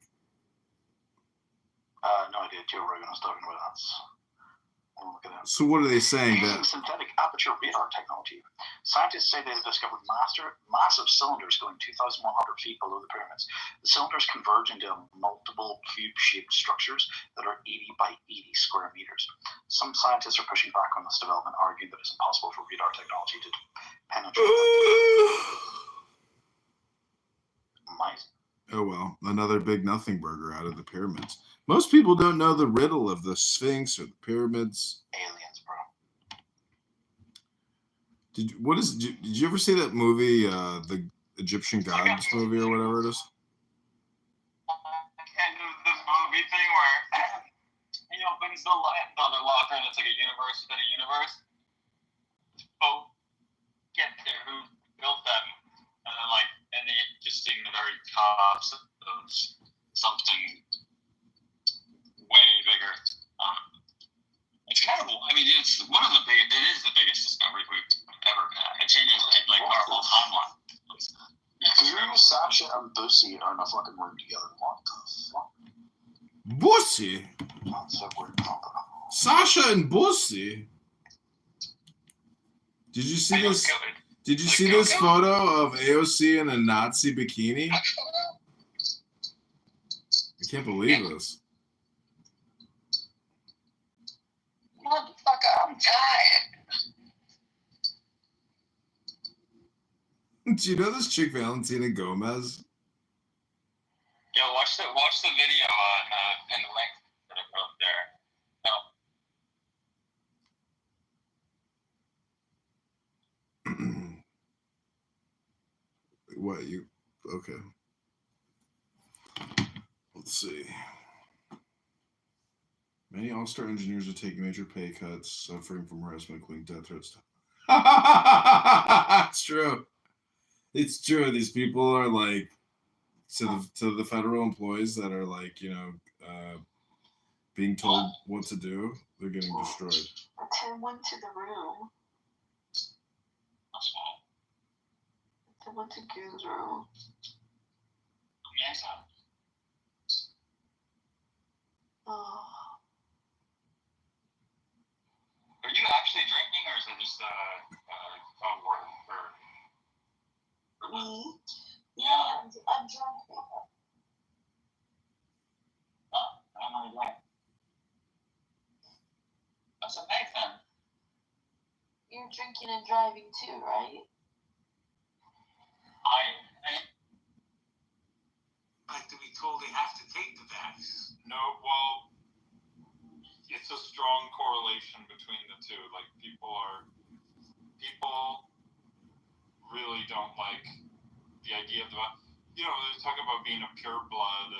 No idea. Joe Rogan was talking about that. I'll look it up. So what are they saying? Using That synthetic aperture radar technology, scientists say they have discovered massive cylinders going 2,100 feet below the pyramids. The cylinders converge into multiple cube-shaped structures that are 80 by 80 square meters. Some scientists are pushing back on this development, arguing that it's impossible for radar technology to penetrate. Oh well, another big nothing burger out of the pyramids. Most people don't know the riddle of the Sphinx or the pyramids. Aliens, bro. Did you ever see that movie, the Egyptian Gods movie or whatever it is? And this movie thing where he opens the other locker and it's like a universe within a universe. Oh, get there, who built them? And they just seeing the very tops of something way bigger. It's kind of, I mean, it's one of the biggest, it is the biggest discovery we've ever had. It changes like our whole timeline. Guru, Sasha, and Boosie are in a fucking room together. What the fuck? Boosie? That's a weird combo. Sasha and Boosie? Did you see this? Did you see this photo of AOC in a Nazi bikini? I can't believe this. Motherfucker, I'm tired. Do you know this chick Valentina Gomez? Yo, watch the video and the link that I put up there. What you? Okay. Let's see. Many all-star engineers are taking major pay cuts, suffering from harassment, including death threats. It's true. It's true. These people are like, to the federal employees that are like, being told what to do, they're getting destroyed. Tim went to the room. Tim went to Goon's room. Oh. Are you actually drinking, or is it just phone word for? Me? Yeah, I'm drunk. I'm only drunk. That's amazing. You're drinking and driving too, right? Like to be told they have to take the vax. No, well, it's a strong correlation between the two. Like people really don't like the idea of they talk about being a pure blood.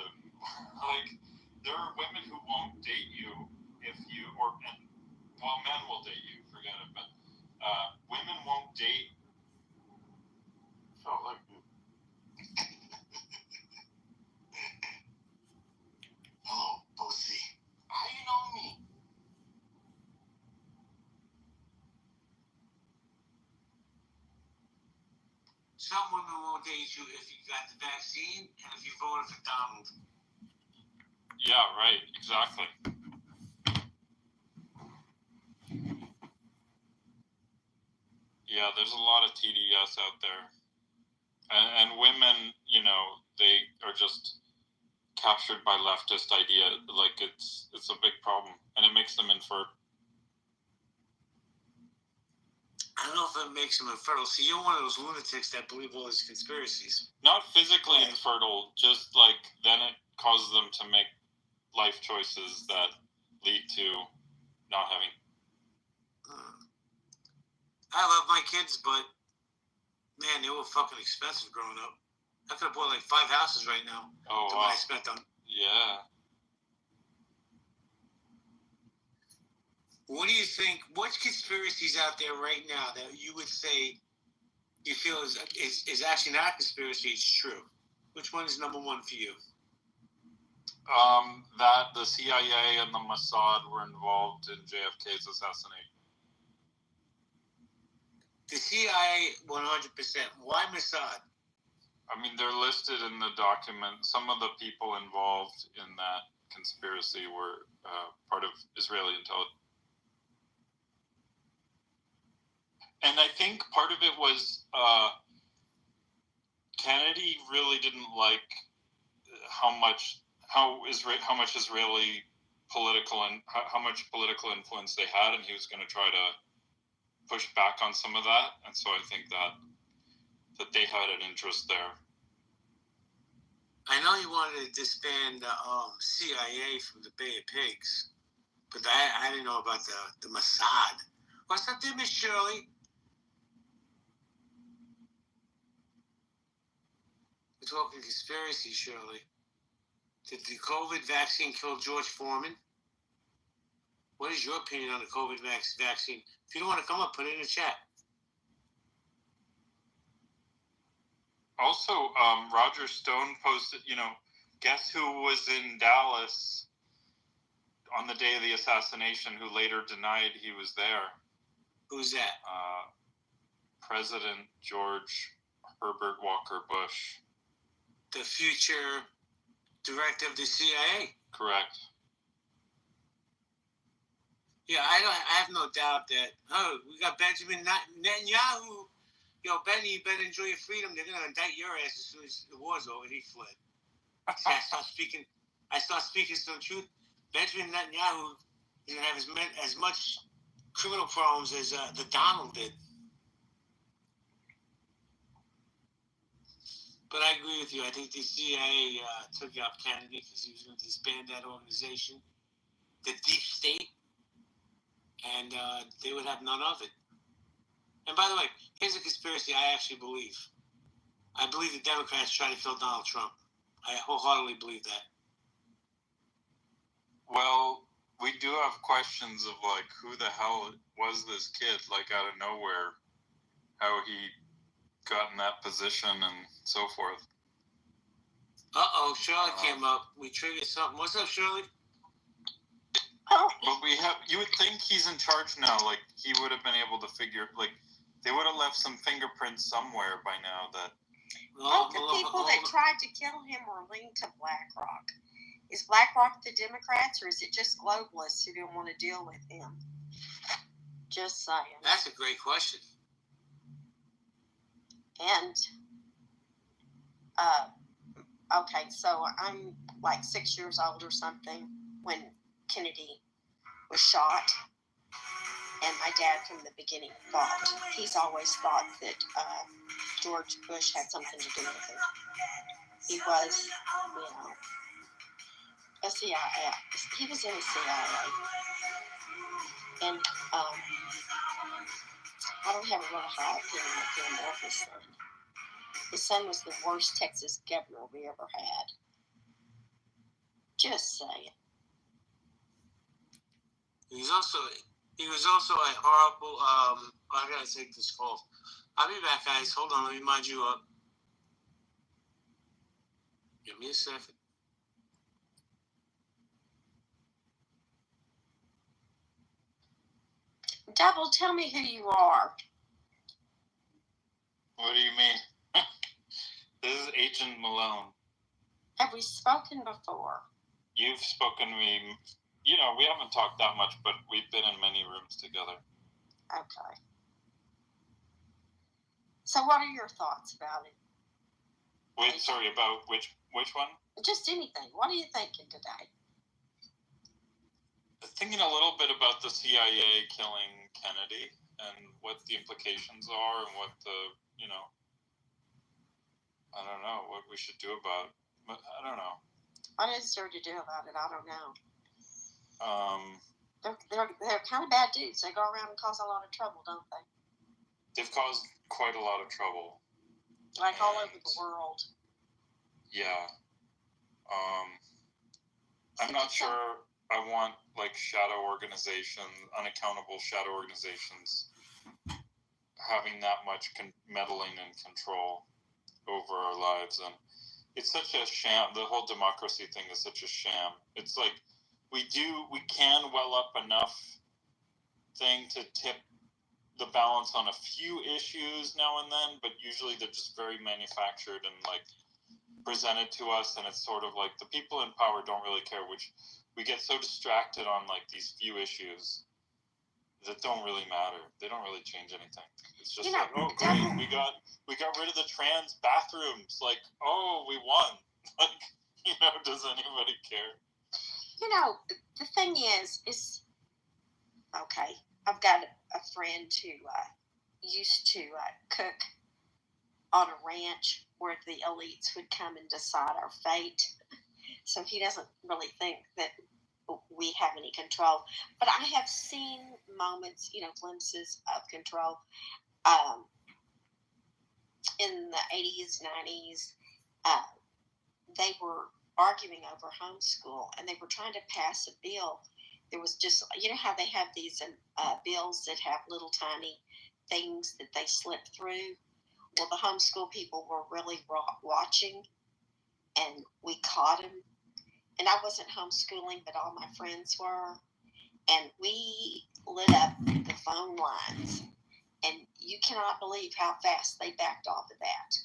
Like there are women who won't date you if you men will date you. Forget it, but women won't date. Felt like. Hello, pussy. How you know me? Some women won't date you if you got the vaccine and if you voted for Donald. Yeah, right. Exactly. Yeah, there's a lot of TDS out there, and women, they are just captured by leftist idea. Like it's a big problem, and it makes them infertile. I don't know if it makes them infertile. See, you're one of those lunatics that believe all these conspiracies. Not physically infertile, just like then it causes them to make life choices that lead to not having. I love my kids, but man, they were fucking expensive growing up. I could have bought like 5 houses right now. Oh, wow. What I spent on. Yeah. What do you think? What conspiracies out there right now that you would say you feel is actually not a conspiracy? It's true. Which one is number one for you? That the CIA and the Mossad were involved in JFK's assassination. The CIA, 100%. Why Mossad? I mean, they're listed in the document. Some of the people involved in that conspiracy were part of Israeli intelligence. And I think part of it was Kennedy really didn't like how much Israeli political and how much political influence they had, and he was going to try to push back on some of that. And so I think that they had an interest there. I know he wanted to disband the CIA from the Bay of Pigs, but I didn't know about the Mossad. What's up there, Miss Shirley? We're talking conspiracy, Shirley. Did the COVID vaccine kill George Foreman? What is your opinion on the COVID vaccine? If you don't want to come up, put it in the chat. Also, Roger Stone posted, guess who was in Dallas on the day of the assassination who later denied he was there? Who's that? President George Herbert Walker Bush. The future director of the CIA. Correct. Yeah, I have no doubt that. Oh, we got Benjamin Netanyahu. Yo, Benny, you better enjoy your freedom. They're gonna indict your ass as soon as the war's over. And he fled. See, I start speaking some truth. Benjamin Netanyahu didn't have as much criminal problems as the Donald did. But I agree with you. I think the CIA took out Kennedy because he was going to disband that organization, the deep state, and they would have none of it. And by the way, here's a conspiracy I actually believe. I believe the Democrats try to kill Donald Trump. I wholeheartedly believe that. Well, we do have questions of like who the hell was this kid, like out of nowhere, how he got in that position and so forth. Shirley came up. We triggered something. What's up, Shirley? But you would think he's in charge now. Like, he would have been able to figure, like, they would have left some fingerprints somewhere by now that... The people that tried to kill him were linked to BlackRock. Is BlackRock the Democrats, or is it just globalists who don't want to deal with him? Just saying. That's a great question. And, okay, so I'm like 6 years old or something when Kennedy was shot. And my dad from the beginning he's always thought that George Bush had something to do with it. He was, a CIA. He was in the CIA. And I don't have a really high opinion of him or his son. His son was the worst Texas governor we ever had. Just saying. He was also a horrible. I gotta take this call. I'll be back, guys. Hold on, let me mind you up. Give me a second. Double, tell me who you are. What do you mean? This is Agent Malone. Have we spoken before? You've spoken to me. We haven't talked that much, but we've been in many rooms together. Okay. So what are your thoughts about it? Wait, sorry, about which one? Just anything. What are you thinking today? Thinking a little bit about the CIA killing Kennedy and what the implications are and what the, I don't know, what we should do about it. But I don't know. What is there to do about it? I don't know. They're kind of bad dudes. They go around and cause a lot of trouble, don't they? They've caused quite a lot of trouble. Like all over the world. Yeah. I'm not sure I want like shadow organizations, unaccountable shadow organizations having that much meddling and control over our lives. And it's such a sham. The whole democracy thing is such a sham. It's like we can well up enough thing to tip the balance on a few issues now and then, but usually they're just very manufactured and like presented to us, and it's sort of like the people in power don't really care, which we get so distracted on like these few issues that don't really matter. They don't really change anything. It's just like, oh great, we got rid of the trans bathrooms. Like, oh, we won. Like, does anybody care? The thing is okay. I've got a friend who used to cook on a ranch where the elites would come and decide our fate. So he doesn't really think that we have any control. But I have seen moments, glimpses of control. In the 80s, 90s, they were arguing over homeschool, and they were trying to pass a bill. There was just, how they have these bills that have little tiny things that they slip through? Well, the homeschool people were really watching, and we caught them. And I wasn't homeschooling, but all my friends were. And we lit up the phone lines. And you cannot believe how fast they backed off of that.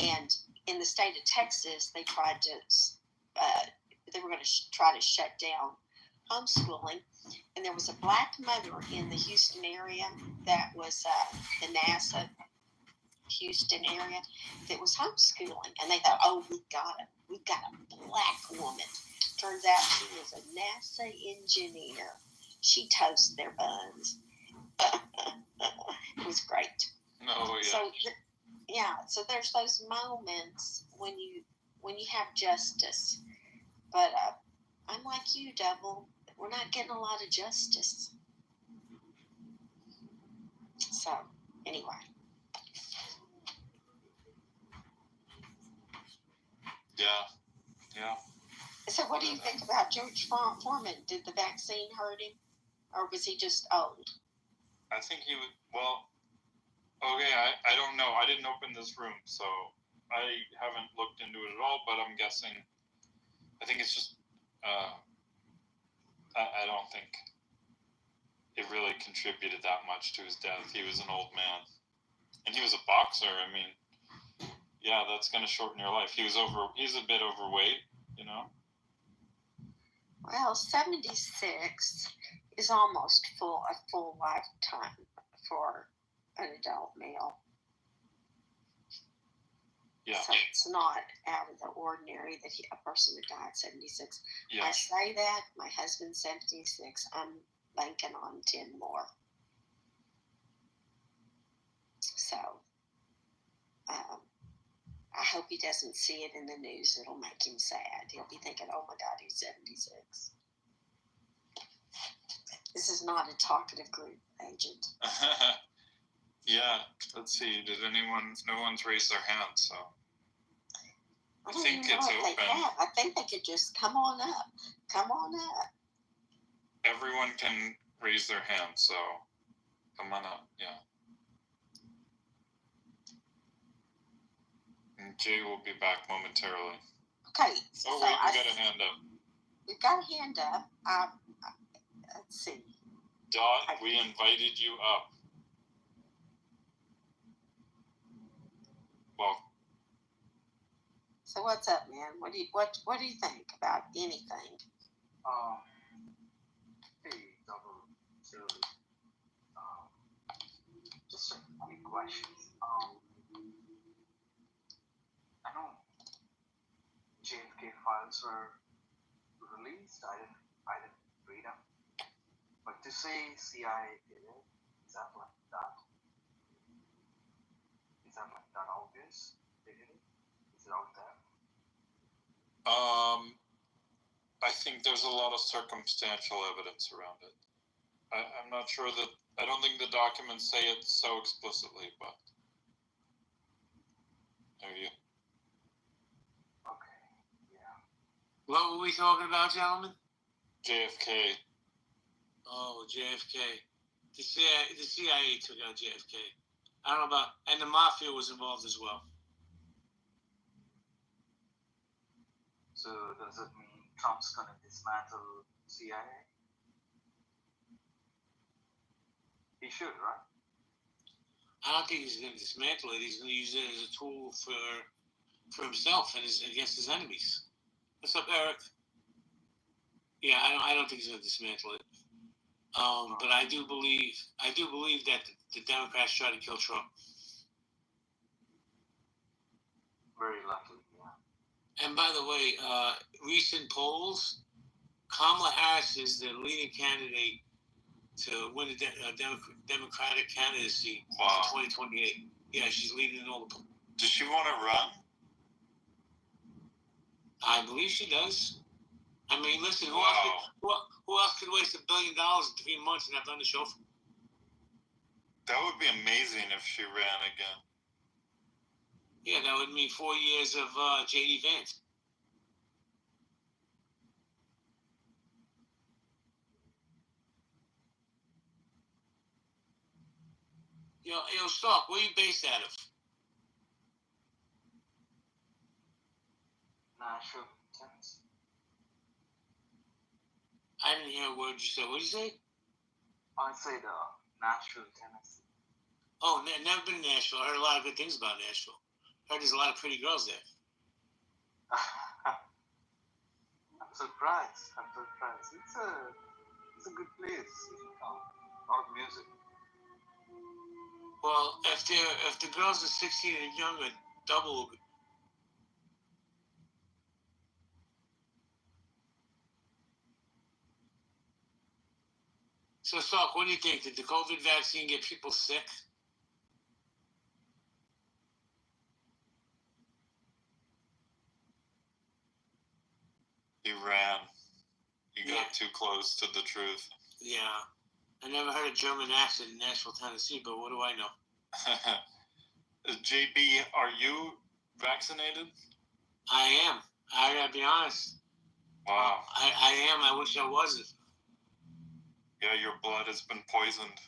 And in the state of Texas, they tried to, they were going to try to shut down homeschooling. And there was a black mother in the Houston area that was the NASA Houston area that was homeschooling. And they thought, oh, we've got a black woman. Turns out she was a NASA engineer. She toasts their buns. It was great. Oh, yeah. So there's those moments when you have justice. But I'm like you, Double. We're not getting a lot of justice. So, anyway. Yeah. So, what do you think about George Foreman? Did the vaccine hurt him, or was he just old? I think he would. Well, okay, I don't know. I didn't open this room, so I haven't looked into it at all. But I'm guessing. I think it's just. I don't think it really contributed that much to his death. He was an old man, and he was a boxer. I mean, yeah, that's going to shorten your life. He's a bit overweight, you know. Well, 76 is almost a full lifetime for an adult male. Yeah. So it's not out of the ordinary that a person would die at 76. Yeah. I say that, my husband's 76, I'm banking on 10 more. So, I hope he doesn't see it in the news. It'll make him sad. He'll be thinking, oh my God, he's 76. This is not a talkative group, Agent. Yeah, let's see. No one's raised their hand, so. I think it's open. I think they could just come on up. Come on up. Everyone can raise their hand, so come on up, yeah. And Jay will be back momentarily. Okay. Oh, wait, we got a hand up. We've got a hand up. Let's see. Dot, we invited you up. Well. So what's up, man? What do you think about anything? Hey, Double Joey. Just a quick question. I know JFK files were released. I didn't read them. But to say CIA did it, is that like that? Is that like that obvious? They did it? Is it out there? I think there's a lot of circumstantial evidence around it. I'm not sure that. I don't think the documents say it so explicitly, but. There you. Okay. Yeah. What were we talking about, gentlemen? JFK. Oh, JFK. The CIA took out JFK. I don't know about, and the mafia was involved as well. So does it mean Trump's gonna dismantle CIA? He should, right? I don't think he's going to dismantle it. He's going to use it as a tool for himself and against his enemies. What's up, Eric? Yeah, I don't think he's going to dismantle it. But I do believe that the Democrats try to kill Trump. Very likely, yeah. And by the way, recent polls, Kamala Harris is the leading candidate to win the Democratic candidacy for 2028. Yeah, she's leading all the polls. Does she want to run? I believe she does. I mean, listen, who else could waste $1 billion in 3 months and have done the show? That would be amazing if she ran again. Yeah, that would mean 4 years of J.D. Vance. Yo, Stark, where are you based out of? Nashville, Tennessee. I didn't hear a word you said. What did you say? I said Nashville, Tennessee. Oh, never been to Nashville. I heard a lot of good things about Nashville. I heard there's a lot of pretty girls there. I'm surprised. It's a good place. A lot of music. Well, if the girls are 16 and younger, double. So, Stark, what do you think? Did the COVID vaccine get people sick? He ran. He got too close to the truth. Yeah. I never heard a German accent in Nashville, Tennessee, but what do I know? JB, are you vaccinated? I am. I gotta be honest. Wow. I am. I wish I wasn't. Yeah, your blood has been poisoned.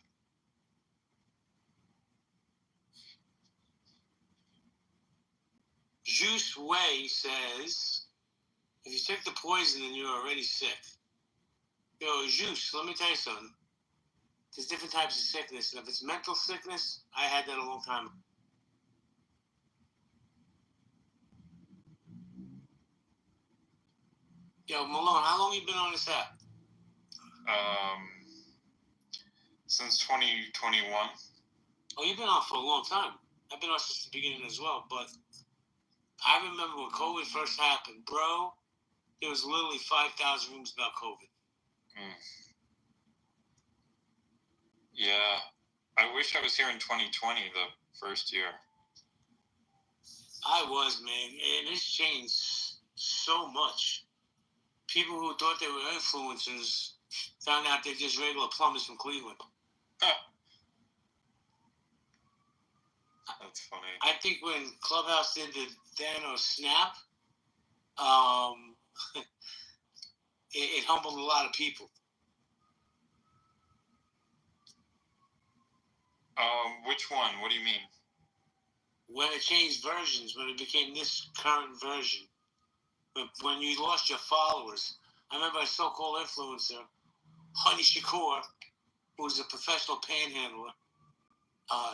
Juice Way says, if you take the poison, then you're already sick. Yo, Juice, let me tell you something. There's different types of sickness. And if it's mental sickness, I had that a long time ago. Yo, Malone, how long you been on this app? Since 2021. Oh, you've been on for a long time. I've been on since the beginning as well. But I remember when COVID first happened, bro, there was literally 5,000 rooms about COVID. Yeah. I wish I was here in 2020, the first year. I was, man. And it's changed so much. People who thought they were influencers found out they're just regular plumbers from Cleveland. That's funny. I think when Clubhouse did the Thanos snap, it humbled a lot of people. Which one? What do you mean? When it changed versions, when it became this current version, when you lost your followers. I remember a so-called influencer, Honey Shakur, who was a professional panhandler.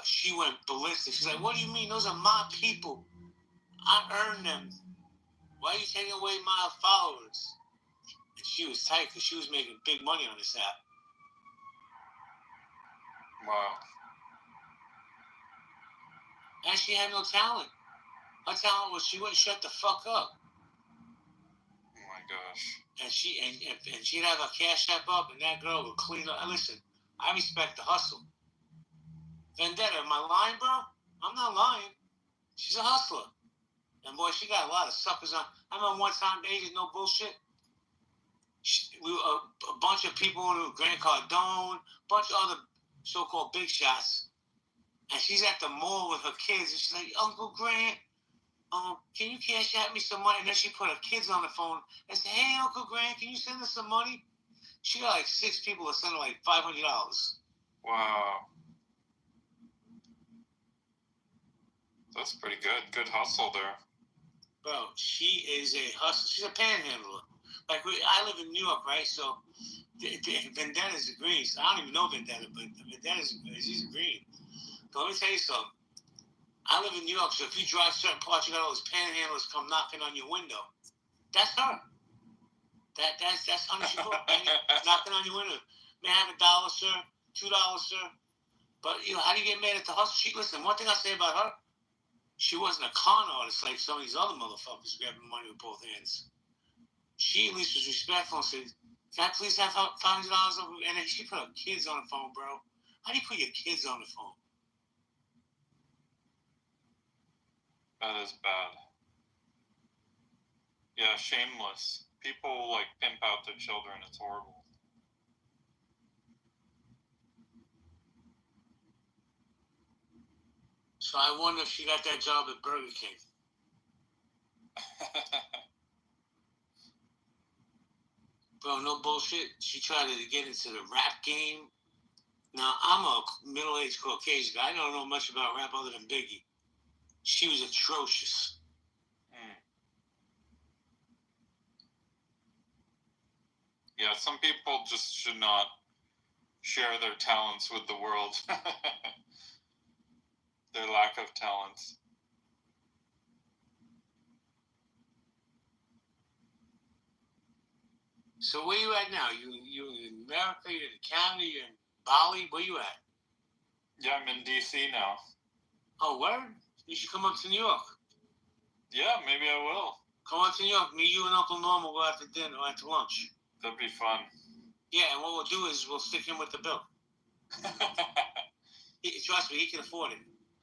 She went ballistic. She's like, "What do you mean? Those are my people. I earned them. Why are you taking away my followers?" And she was tight because she was making big money on this app. Wow. And she had no talent. Her talent was she wouldn't shut the fuck up. Oh my gosh. And she'd have her Cash App up, and that girl would clean up. Listen, I respect the hustle. Vendetta, am I lying, bro? I'm not lying. She's a hustler. And boy, she got a lot of suckers on. I remember one time, Agent, no bullshit. We were a bunch of people in Grant Cardone, a bunch of other so-called big shots. And she's at the mall with her kids, and she's like, "Uncle Grant, can you cash out me some money?" And then she put her kids on the phone and said, "Hey, Uncle Grant, can you send us some money?" She got like 6 people that sent her like $500. Wow. That's pretty good. Good hustle there. Bro, she is a hustler. She's a panhandler. Like, I live in New York, right? So, Vendetta's a green. So I don't even know Vendetta, but Vendetta's a green. He's a green. But let me tell you something. I live in New York, so if you drive certain parts, you got all those panhandlers come knocking on your window. That's her. That's Honey Shakur. Knocking on your window. May I have $1, sir? $2, sir? But, how do you get mad at the hustle? Listen, one thing I say about her, she wasn't a con artist like some of these other motherfuckers grabbing money with both hands. She at least was respectful and said, "Can I please have $500 over?" And then she put her kids on the phone, bro. How do you put your kids on the phone? That is bad. Yeah, shameless. People like pimp out their children. It's horrible. So I wonder if she got that job at Burger King. Bro, no bullshit. She tried to get into the rap game. Now, I'm a middle-aged Caucasian guy. I don't know much about rap other than Biggie. She was atrocious. Yeah, some people just should not share their talents with the world. Their lack of talents. So where you at now? You in America? You in Canada? You in Bali? Where you at? Yeah, I'm in DC now. Oh, word? You should come up to New York. Yeah, maybe I will. Come up to New York. Me, you, and Uncle Norm will go out to dinner or after lunch. That'd be fun. Yeah, and what we'll do is we'll stick him with the bill. Trust me, he can afford it.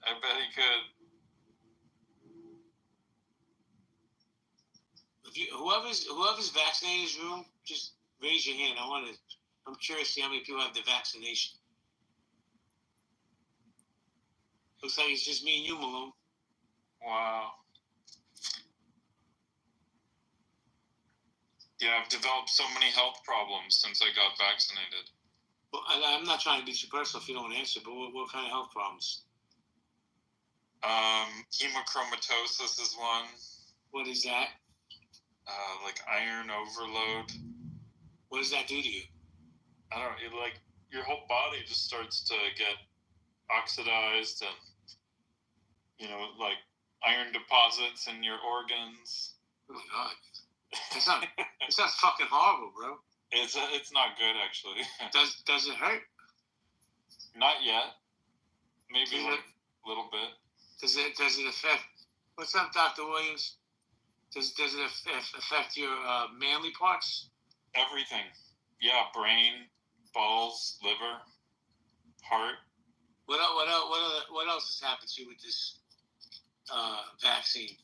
I bet he could. Whoever's vaccinated in this room, just raise your hand. I'm curious to see how many people have the vaccination. Looks like it's just me and you, Malone. Wow. Yeah, I've developed so many health problems since I got vaccinated. Well, I'm not trying to be too personal if you don't answer, but what kind of health problems? Hemochromatosis is one. What is that? Like iron overload. What does that do to you? I don't know. Like your whole body just starts to get oxidized, and like iron deposits in your organs. Oh my god, it sounds fucking horrible, bro. It's not good actually. Does it hurt? Not yet. Maybe like a little bit. Does it affect? What's up, Dr. Williams? Does it affect your manly parts? Everything. Yeah, brain, balls, liver, heart. What else has happened to you with this vaccine?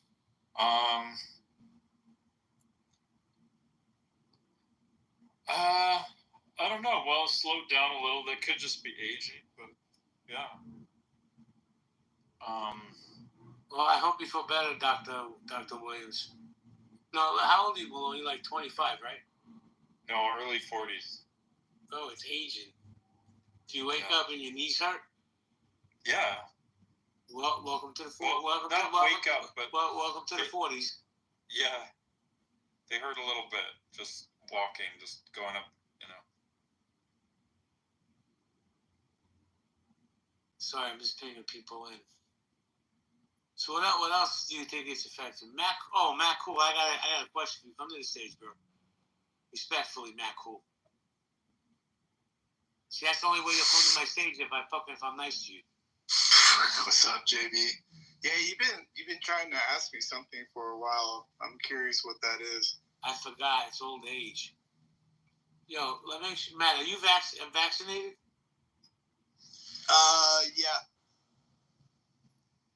I don't know. Well, slowed down a little. That could just be aging, but yeah. Well, I hope you feel better, Dr. Williams. No, how old are you, Malone? You're like 25, right? No, early 40s. Oh, it's aging. Do you wake up and your knees hurt? Yeah. Well, welcome to the 40s. Well, welcome to the 40s. Yeah. They hurt a little bit. Just walking, just going up, Sorry, I'm just pinging people in. So what else do you think is affected? Matt Cool, I got a question. Come to the stage, bro. Respectfully, Matt Cool. See, that's the only way you'll come to my stage if I'm nice to you. What's up, JB? Yeah, you've been trying to ask me something for a while. I'm curious what that is. I forgot. It's old age. Yo, Matt, are you vaccinated? Yeah.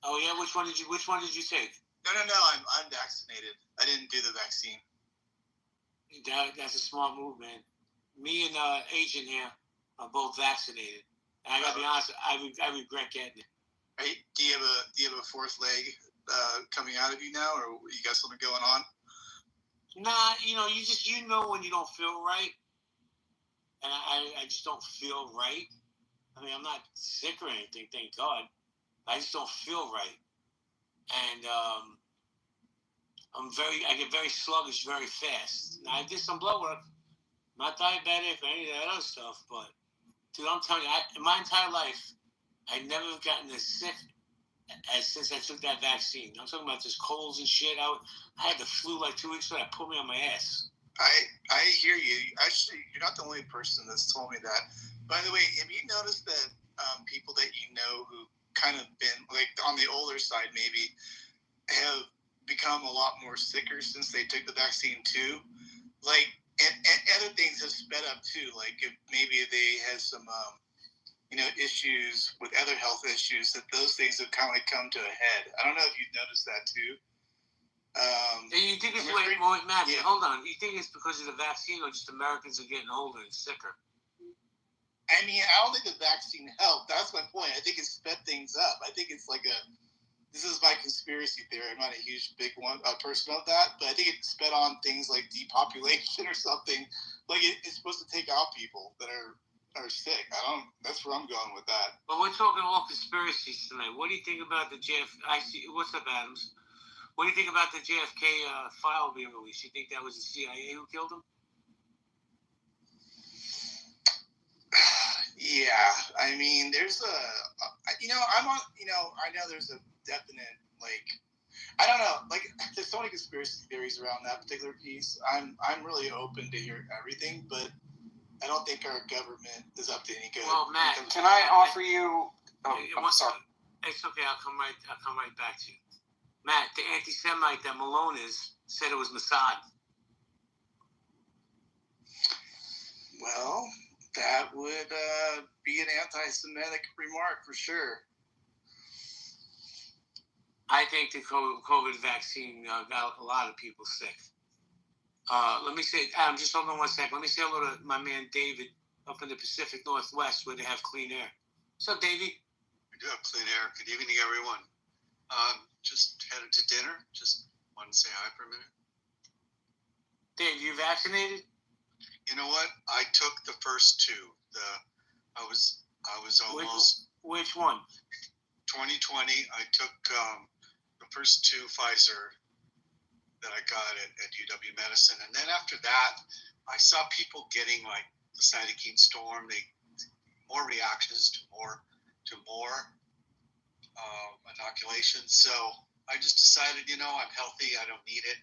Oh yeah, which one did you take? No, I'm vaccinated. I didn't do the vaccine. That's a smart move, man. Me and Agent here are both vaccinated. And I gotta be honest, I regret getting it. Right? Do you have a fourth leg coming out of you now, or you got something going on? Nah, you know when you don't feel right, and I just don't feel right. I mean, I'm not sick or anything, thank God. I just don't feel right, and I get very sluggish very fast. Now I did some blood work, not diabetic or any of that other stuff, but dude, I'm telling you, in my entire life, I've never gotten as sick as since I took that vaccine. I'm talking about just colds and shit. I had the flu like 2 weeks ago. That put me on my ass. I hear you. Actually, you're not the only person that's told me that. By the way, have you noticed that people that you know who kind of been like on the older side maybe have become a lot more sicker since they took the vaccine too? Like, and other things have sped up too. Like if maybe they had some issues with other health issues, that those things have kind of like come to a head. I don't know if you've noticed that too. You think it's Matt? Yeah. Hold on. You think it's because of the vaccine, or just Americans are getting older and sicker? I mean, I don't think the vaccine helped. That's my point. I think it sped things up. I think it's like this is my conspiracy theory. I'm not a huge big person of that, but I think it sped on things like depopulation or something. Like it's supposed to take out people that are sick. That's where I'm going with that. But we're talking all conspiracies tonight. What do you think about the what's up, Adams? What do you think about the JFK file being released? You think that was the CIA who killed him? Yeah, I mean, there's I know there's a definite, I don't know, there's so many conspiracy theories around that particular piece. I'm really open to hear everything, but I don't think our government is up to any good. Well, Matt, can I offer you? I'm sorry. It's okay. I'll come right back to you. Matt, the anti-Semite that Malone said it was Mossad. Well, that would be an anti-Semitic remark for sure. I think the COVID vaccine got a lot of people sick. Let me say, Adam, just hold on 1 second. Let me say hello to my man David up in the Pacific Northwest where they have clean air. What's up, Davey? We do have clean air. Good evening, everyone. Just headed to dinner. Just wanted to say hi for a minute. Dave, you vaccinated? You know what? I took the first two. I was almost. Which one? 2020. I took the first two Pfizer that I got at UW Medicine, and then after that, I saw people getting like the cytokine storm. More reactions to more inoculations. So I just decided, I'm healthy. I don't need it.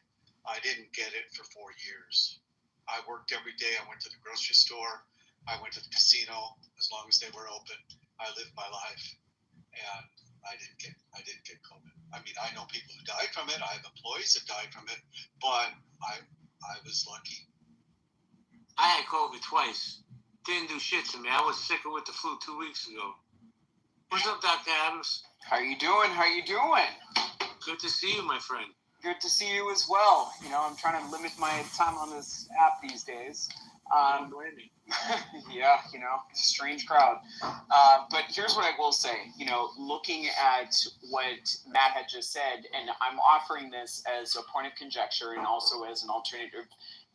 I didn't get it for 4 years. I worked every day. I went to the grocery store. I went to the casino as long as they were open. I lived my life, and I didn't get COVID. I mean, I know people who died from it. I have employees that died from it, but I was lucky. I had COVID twice. Didn't do shit to me. I was sicker with the flu 2 weeks ago. What's up, Dr. Adams? How you doing? Good to see you, my friend. Good to see you as well. I'm trying to limit my time on this app these days. Don't blame me. Yeah, strange crowd. But here's what I will say. Looking at what Matt had just said, and I'm offering this as a point of conjecture and also as an alternative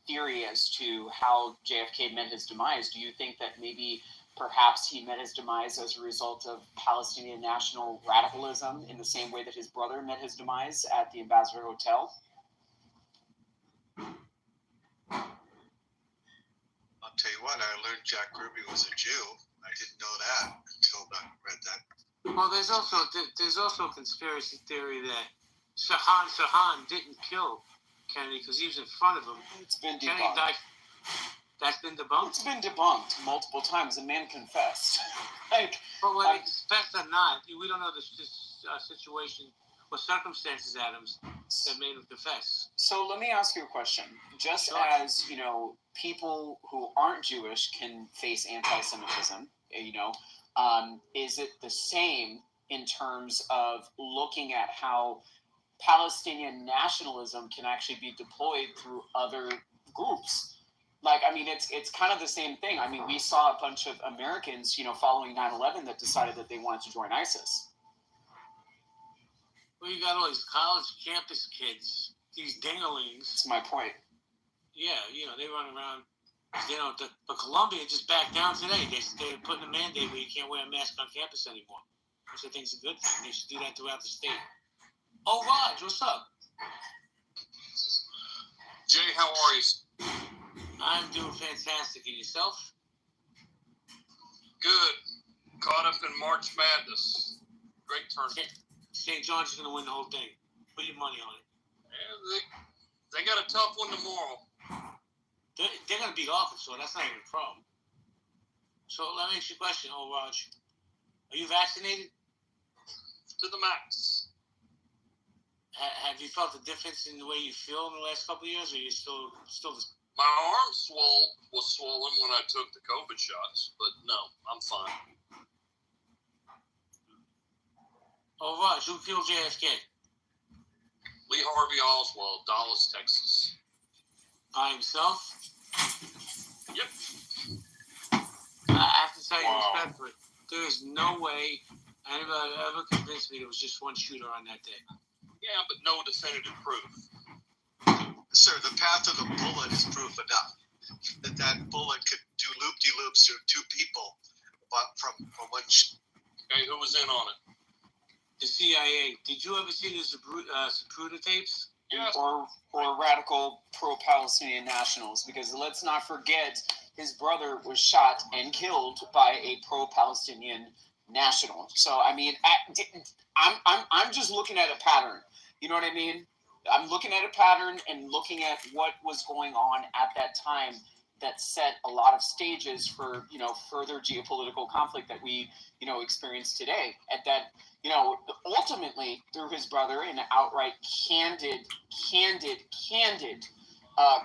theory as to how JFK met his demise. Do you think that maybe perhaps he met his demise as a result of Palestinian national radicalism in the same way that his brother met his demise at the Ambassador Hotel? I'll tell you what, I learned Jack Ruby was a Jew. I didn't know that until I read that. Well, there's also a conspiracy theory that Sirhan didn't kill Kennedy because he was in front of him. It's been Kennedy debunked. died. That's been debunked? It's been debunked multiple times. The man confessed. But whether he confessed or not, we don't know the situation or circumstances, Adams, that made him confess. So let me ask you a question. Just as, people who aren't Jewish can face anti-Semitism, is it the same in terms of looking at how Palestinian nationalism can actually be deployed through other groups? It's kind of the same thing. We saw a bunch of Americans, following 9/11 that decided that they wanted to join ISIS. Well, you got all these college campus kids, these dinglings. That's my point. Yeah, they run around. But Columbia just backed down today. They're putting a mandate where you can't wear a mask on campus anymore, which I think is a good thing. They should do that throughout the state. Oh, Raj, what's up? Jay, how are you? I'm doing fantastic. And yourself? Good. Caught up in March Madness. Great tournament. St. John's going to win the whole thing. Put your money on it. Yeah, they got a tough one tomorrow. They're going to beat Arkansas. That's not even a problem. So let me ask you a question, Raj. Are you vaccinated? To the max. Have you felt the difference in the way you feel in the last couple of years, or are you still the... My arm was swollen when I took the COVID shots, but no, I'm fine. Oh, Raj, who killed JFK? Lee Harvey Oswald, Dallas, Texas. By himself? Yep. I have to tell you respectfully, there is no way anybody ever convinced me there was just one shooter on that day. Yeah, but no definitive proof. Sir, the path of the bullet is proof enough that bullet could do loop-de-loops through two people from one. Okay, who was in on it? The CIA. Did you ever see the Zapruder tapes? Yes. Or radical pro-Palestinian nationals? Because let's not forget, his brother was shot and killed by a pro-Palestinian national. So I'm just looking at a pattern. You know what I mean? I'm looking at a pattern and looking at what was going on at that time that set a lot of stages for, further geopolitical conflict that we, experience today. At that, ultimately through his brother in an outright candid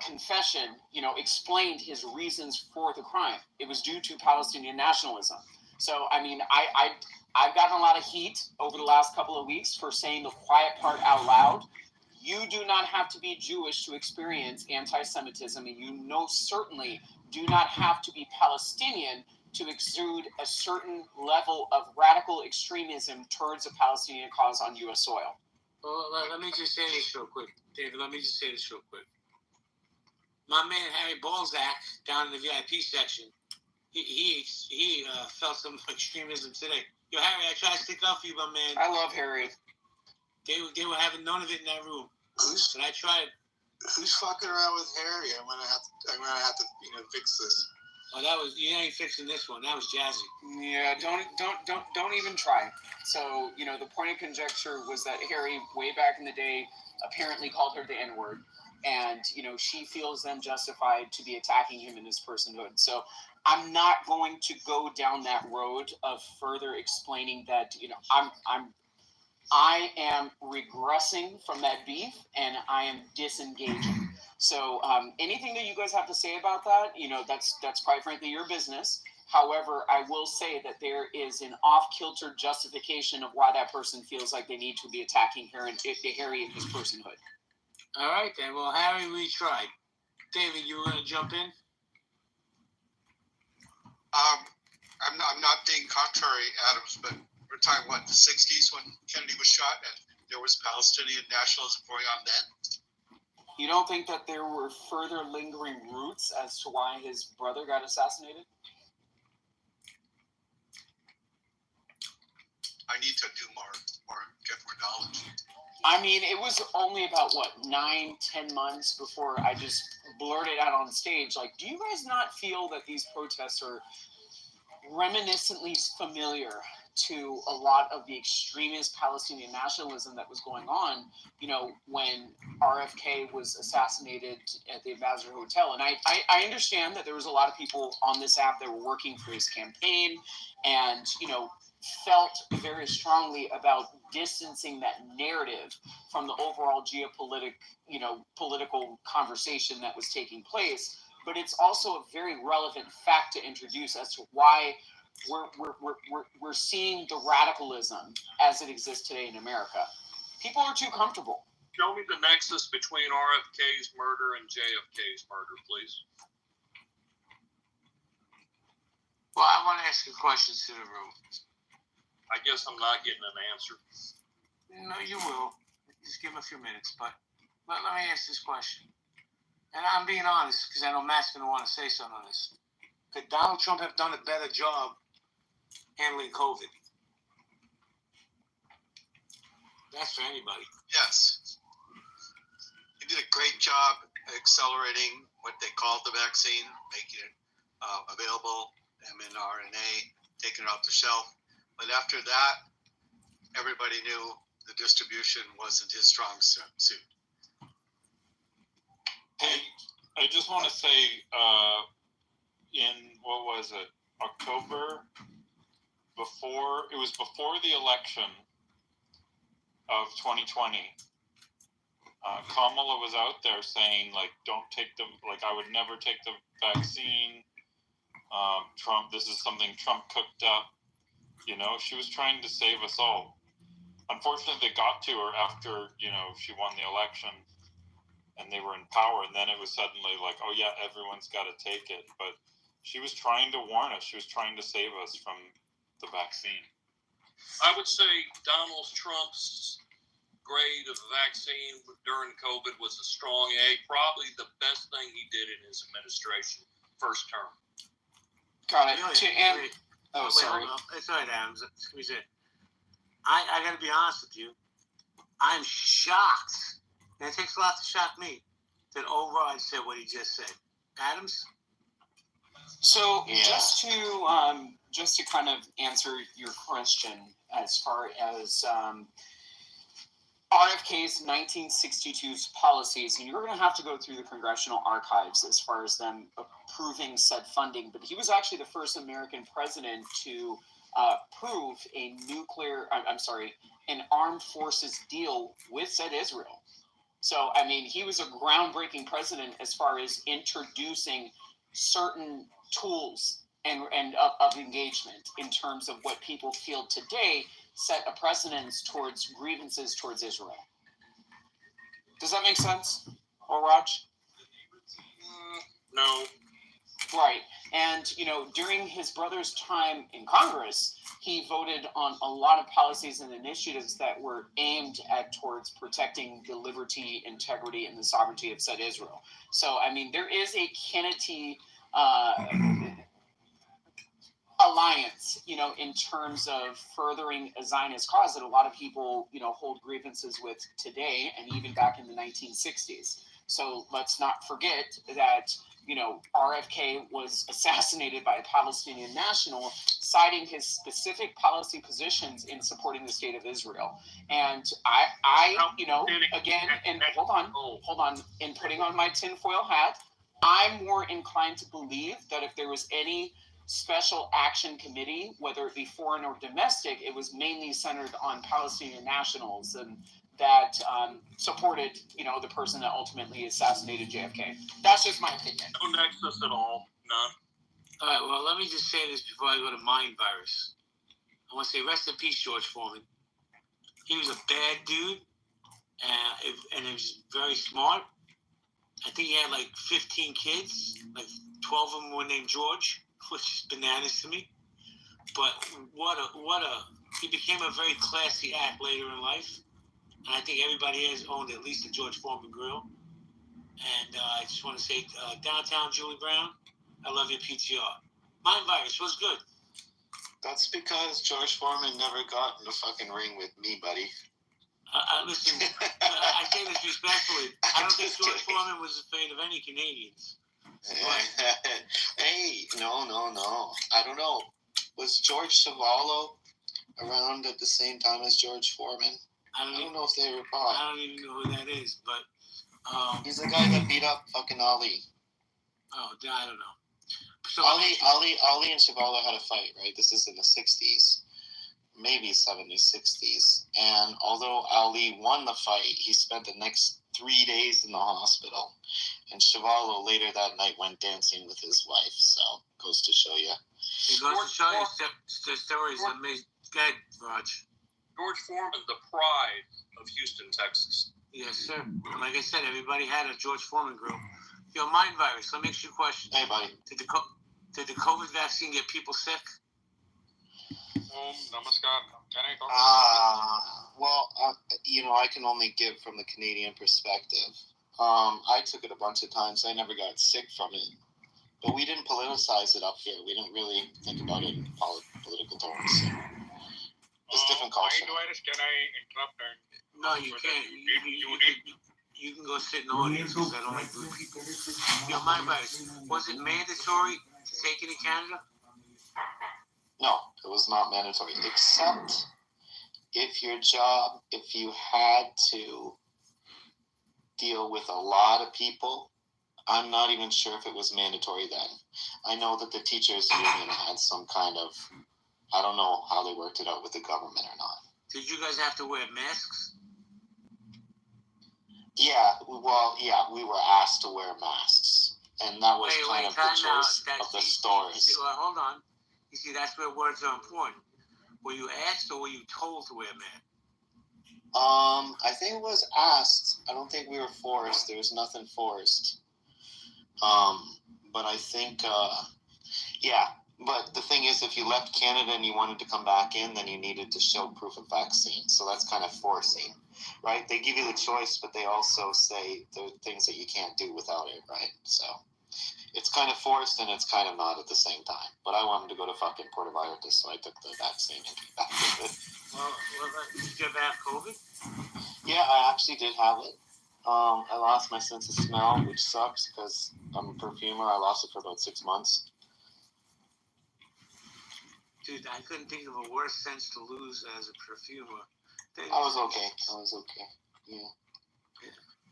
confession, explained his reasons for the crime. It was due to Palestinian nationalism. So, I've gotten a lot of heat over the last couple of weeks for saying the quiet part out loud. You do not have to be Jewish to experience anti-Semitism, and you certainly do not have to be Palestinian to exude a certain level of radical extremism towards a Palestinian cause on U.S. soil. Well, let me just say this real quick. David, let me just say this real quick. my man Harry Balzac down in the VIP section, he felt some extremism today. Yo, Harry, I tried to stick up for you, my man. I love Harry. They were having none of it in that room. But I tried. Who's fucking around with Harry? I'm gonna have to fix this. Oh, you ain't fixing this one. That was Jazzy. Yeah, don't even try. So, the point of conjecture was that Harry, way back in the day, apparently called her the N-word. And, she feels them justified to be attacking him in his personhood. So I'm not going to go down that road of further explaining that, I am regressing from that beef and I am disengaging. So anything that you guys have to say about that, that's quite frankly your business. However, I will say that there is an off-kilter justification of why that person feels like they need to be attacking Harry in his personhood. All right, then. Well, Harry, we tried. David, you were going to jump in? I'm not being contrary, Adams, but we're talking, the 60s when Kennedy was shot and there was Palestinian nationalism going on then? You don't think that there were further lingering roots as to why his brother got assassinated? I need to do more, get more knowledge. I mean, it was only about, 9-10 months before I just blurted out on stage, do you guys not feel that these protests are reminiscently familiar to a lot of the extremist Palestinian nationalism that was going on, when RFK was assassinated at the Ambassador Hotel? And I understand that there was a lot of people on this app that were working for his campaign and, felt very strongly about distancing that narrative from the overall political conversation that was taking place. But it's also a very relevant fact to introduce as to why we're seeing the radicalism as it exists today in America. People are too comfortable. Show me the nexus between RFK's murder and JFK's murder, please. Well, I want to ask a question to the room. I guess I'm not getting an answer. No, you will. Just give him a few minutes. But let me ask this question. And I'm being honest because I know Matt's going to want to say something on this. Could Donald Trump have done a better job handling COVID? That's for anybody. Yes. He did a great job accelerating what they called the vaccine, making it available, mRNA, taking it off the shelf. But after that, everybody knew the distribution wasn't his strong suit. Hey, I just want to say, in October, before the election of 2020, Kamala was out there saying don't take I would never take the vaccine. Trump, this is something Trump cooked up. She was trying to save us all. Unfortunately, they got to her after, she won the election and they were in power. And then it was suddenly oh yeah, everyone's got to take it. But she was trying to warn us. She was trying to save us from the vaccine. I would say Donald Trump's grade of vaccine during COVID was a strong A. Probably the best thing he did in his administration, first term. Got it. Sorry. It's all right, Adams. Excuse me. I got to be honest with you. I'm shocked, and it takes a lot to shock me, that O'Rourke said what he just said. Adams? So just to kind of answer your question as far as RFK's 1962's policies, and you're going to have to go through the congressional archives as far as them approving said funding, but he was actually the first American president to approve an armed forces deal with said Israel. So, I mean, he was a groundbreaking president as far as introducing certain tools and of engagement in terms of what people feel today set a precedence towards grievances towards Israel. Does that make sense, Raj? No. Right. And, during his brother's time in Congress, he voted on a lot of policies and initiatives that were aimed towards protecting the liberty, integrity, and the sovereignty of said Israel. So, I mean, there is a Kennedy alliance, in terms of furthering a Zionist cause that a lot of people, hold grievances with today and even back in the 1960s. So let's not forget that, RFK was assassinated by a Palestinian national, citing his specific policy positions in supporting the state of Israel. And I again, and hold on, in putting on my tinfoil hat, I'm more inclined to believe that if there was any special action committee, whether it be foreign or domestic, it was mainly centered on Palestinian nationals and that supported, the person that ultimately assassinated JFK. That's just my opinion. No nexus at all. None. All right, well, let me just say this before I go to Mind Virus. I want to say rest in peace, George Foreman. He was a bad dude, and he was very smart. I think he had like 15 kids, like 12 of them were named George, which is bananas to me. But he became a very classy act later in life. And I think everybody has owned at least a George Foreman grill. And I just want to say, downtown Julie Brown, I love your PTR. Mind Virus, what's good? That's because George Foreman never got in the fucking ring with me, buddy. Listen, I say this respectfully. I don't think George Foreman was afraid of any Canadians. Hey, no. I don't know. Was George Savallo around at the same time as George Foreman? I don't know if they were bought. I don't even know who that is, but... he's the guy that beat up fucking Ali. Oh, I don't know. So Ali and Savallo had a fight, right? This is in the 60s. Maybe 70s, 60s. And although Ali won the fight, he spent the next 3 days in the hospital. And Savallo later that night went dancing with his wife. So, goes to show you. It goes to show you the stories that made... Good, Raj. George Foreman, the pride of Houston, Texas. Yes, sir. Like I said, everybody had a George Foreman grill. Yo, Mind Virus, let me ask you a question. Hey, buddy. Did the COVID vaccine get people sick? Well, I can only give from the Canadian perspective. I took it a bunch of times. I never got sick from it. But we didn't politicize it up here. We didn't really think about it in political terms. So. It's different culture. Mind Virus, can I interrupt? No, you can't. You can go sit in the audience because I don't like blue people. Yo, Mind Virus, was it mandatory to take it in Canada? No, it was not mandatory. Except if you had to deal with a lot of people, I'm not even sure if it was mandatory then. I know that the teachers union had some kind of, I don't know how they worked it out with the government or not. Did you guys have to wear masks? Yeah, we were asked to wear masks. And that was kind of the choice of the stores. Well, hold on. You see, that's where words are important. Were you asked or were you told to wear a mask? I think it was asked. I don't think we were forced. There was nothing forced. But I think, But the thing is, if you left Canada and you wanted to come back in, then you needed to show proof of vaccine. So that's kind of forcing, right? They give you the choice, but they also say there are things that you can't do without it, right? So it's kind of forced and it's kind of not at the same time. But I wanted to go to fucking Puerto Vallarta, so I took the vaccine and came back with it. Well, did you ever have COVID? Yeah, I actually did have it. I lost my sense of smell, which sucks because I'm a perfumer. I lost it for about 6 months. Dude, I couldn't think of a worse sense to lose as a perfumer. I was okay. Yeah.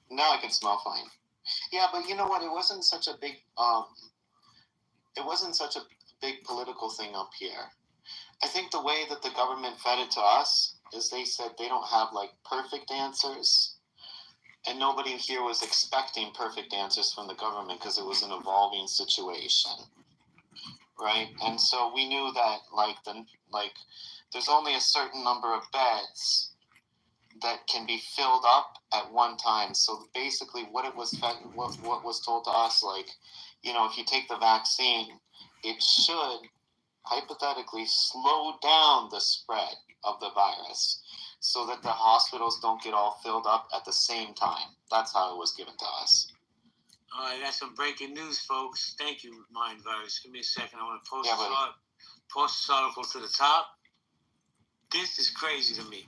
Now I can smell fine. Yeah, but you know what? It wasn't such a big political thing up here. I think the way that the government fed it to us is they said they don't have like perfect answers. And nobody here was expecting perfect answers from the government because it was an evolving situation. Right? And so we knew that there's only a certain number of beds that can be filled up at one time. So basically what was told to us, if you take the vaccine, it should hypothetically slow down the spread of the virus so that the hospitals don't get all filled up at the same time. That's how it was given to us. All right, that's some breaking news, folks. Thank you, Mind Virus. Give me a second. I want to post this article to the top. This is crazy to me.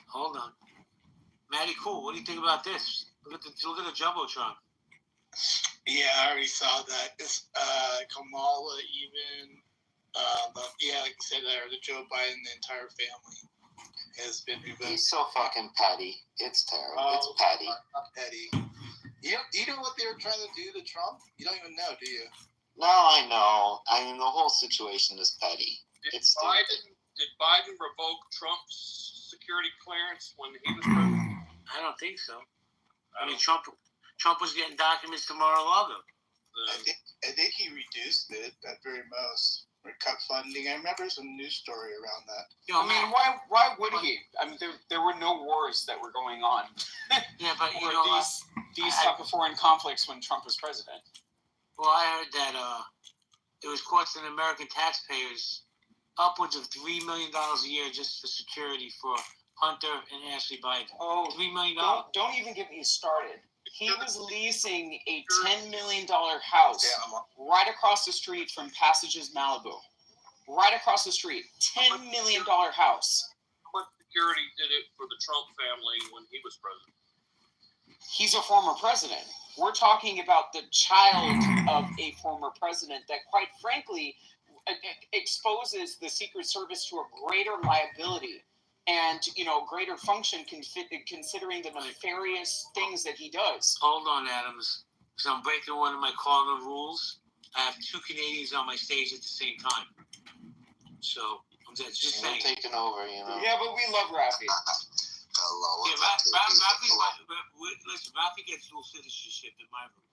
Hold on. Matty Cool, what do you think about this? Look at the Jumbotron. Yeah, I already saw that. It's Kamala even, like you said there, the Joe Biden, the entire family has been revoked. He's so fucking petty. It's terrible. It's petty. Petty. You know what they were trying to do to Trump? You don't even know, do you? No, I know. I mean, the whole situation is petty. Did Biden revoke Trump's security clearance when he was president? I don't think so. I mean, Trump was getting documents to Mar-a-Lago. I think he reduced it at very most, or cut funding. I remember some news story around that. I mean, why would he? I mean, there were no wars that were going on. Yeah, but these type of foreign conflicts when Trump was president. Well, I heard that it was costing American taxpayers upwards of $3 million a year just for security for Hunter and Ashley Biden. Oh, $3 million. Don't even get me started. He was leasing a $10 million house right across the street from Passages, Malibu. Right across the street. $10 million house. How much security did it for the Trump family when he was president? He's a former president. We're talking about the child of a former president that, quite frankly, exposes the Secret Service to a greater liability and, greater function considering the nefarious things that he does. Hold on, Adams. So I'm breaking one of my cardinal rules. I have two Canadians on my stage at the same time. So I'm just saying. You're taking over, Yeah, but we love Rafi. Hello. Yeah, Rafi gets dual citizenship in my room.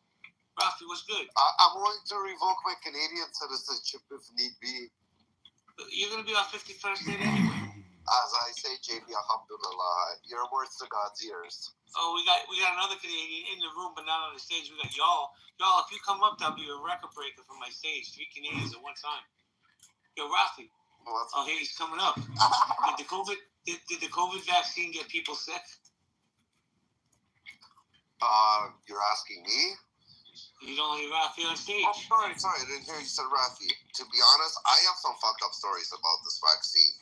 Rafi, what's good? I'm willing to revoke my Canadian citizenship if need be. You're going to be our 51st state anyway. As I say, JB, alhamdulillah, your words to God's ears. Oh, we got another Canadian in the room, but not on the stage. We got y'all. Y'all, if you come up, that'll be a record breaker for my stage. 3 Canadians at one time. Yo, Rafi. Oh, here he's coming up. Did the COVID vaccine get people sick? You're asking me? You don't leave Rafi on stage. Oh, sorry, I didn't hear you said Rafi. To be honest, I have some fucked up stories about this vaccine.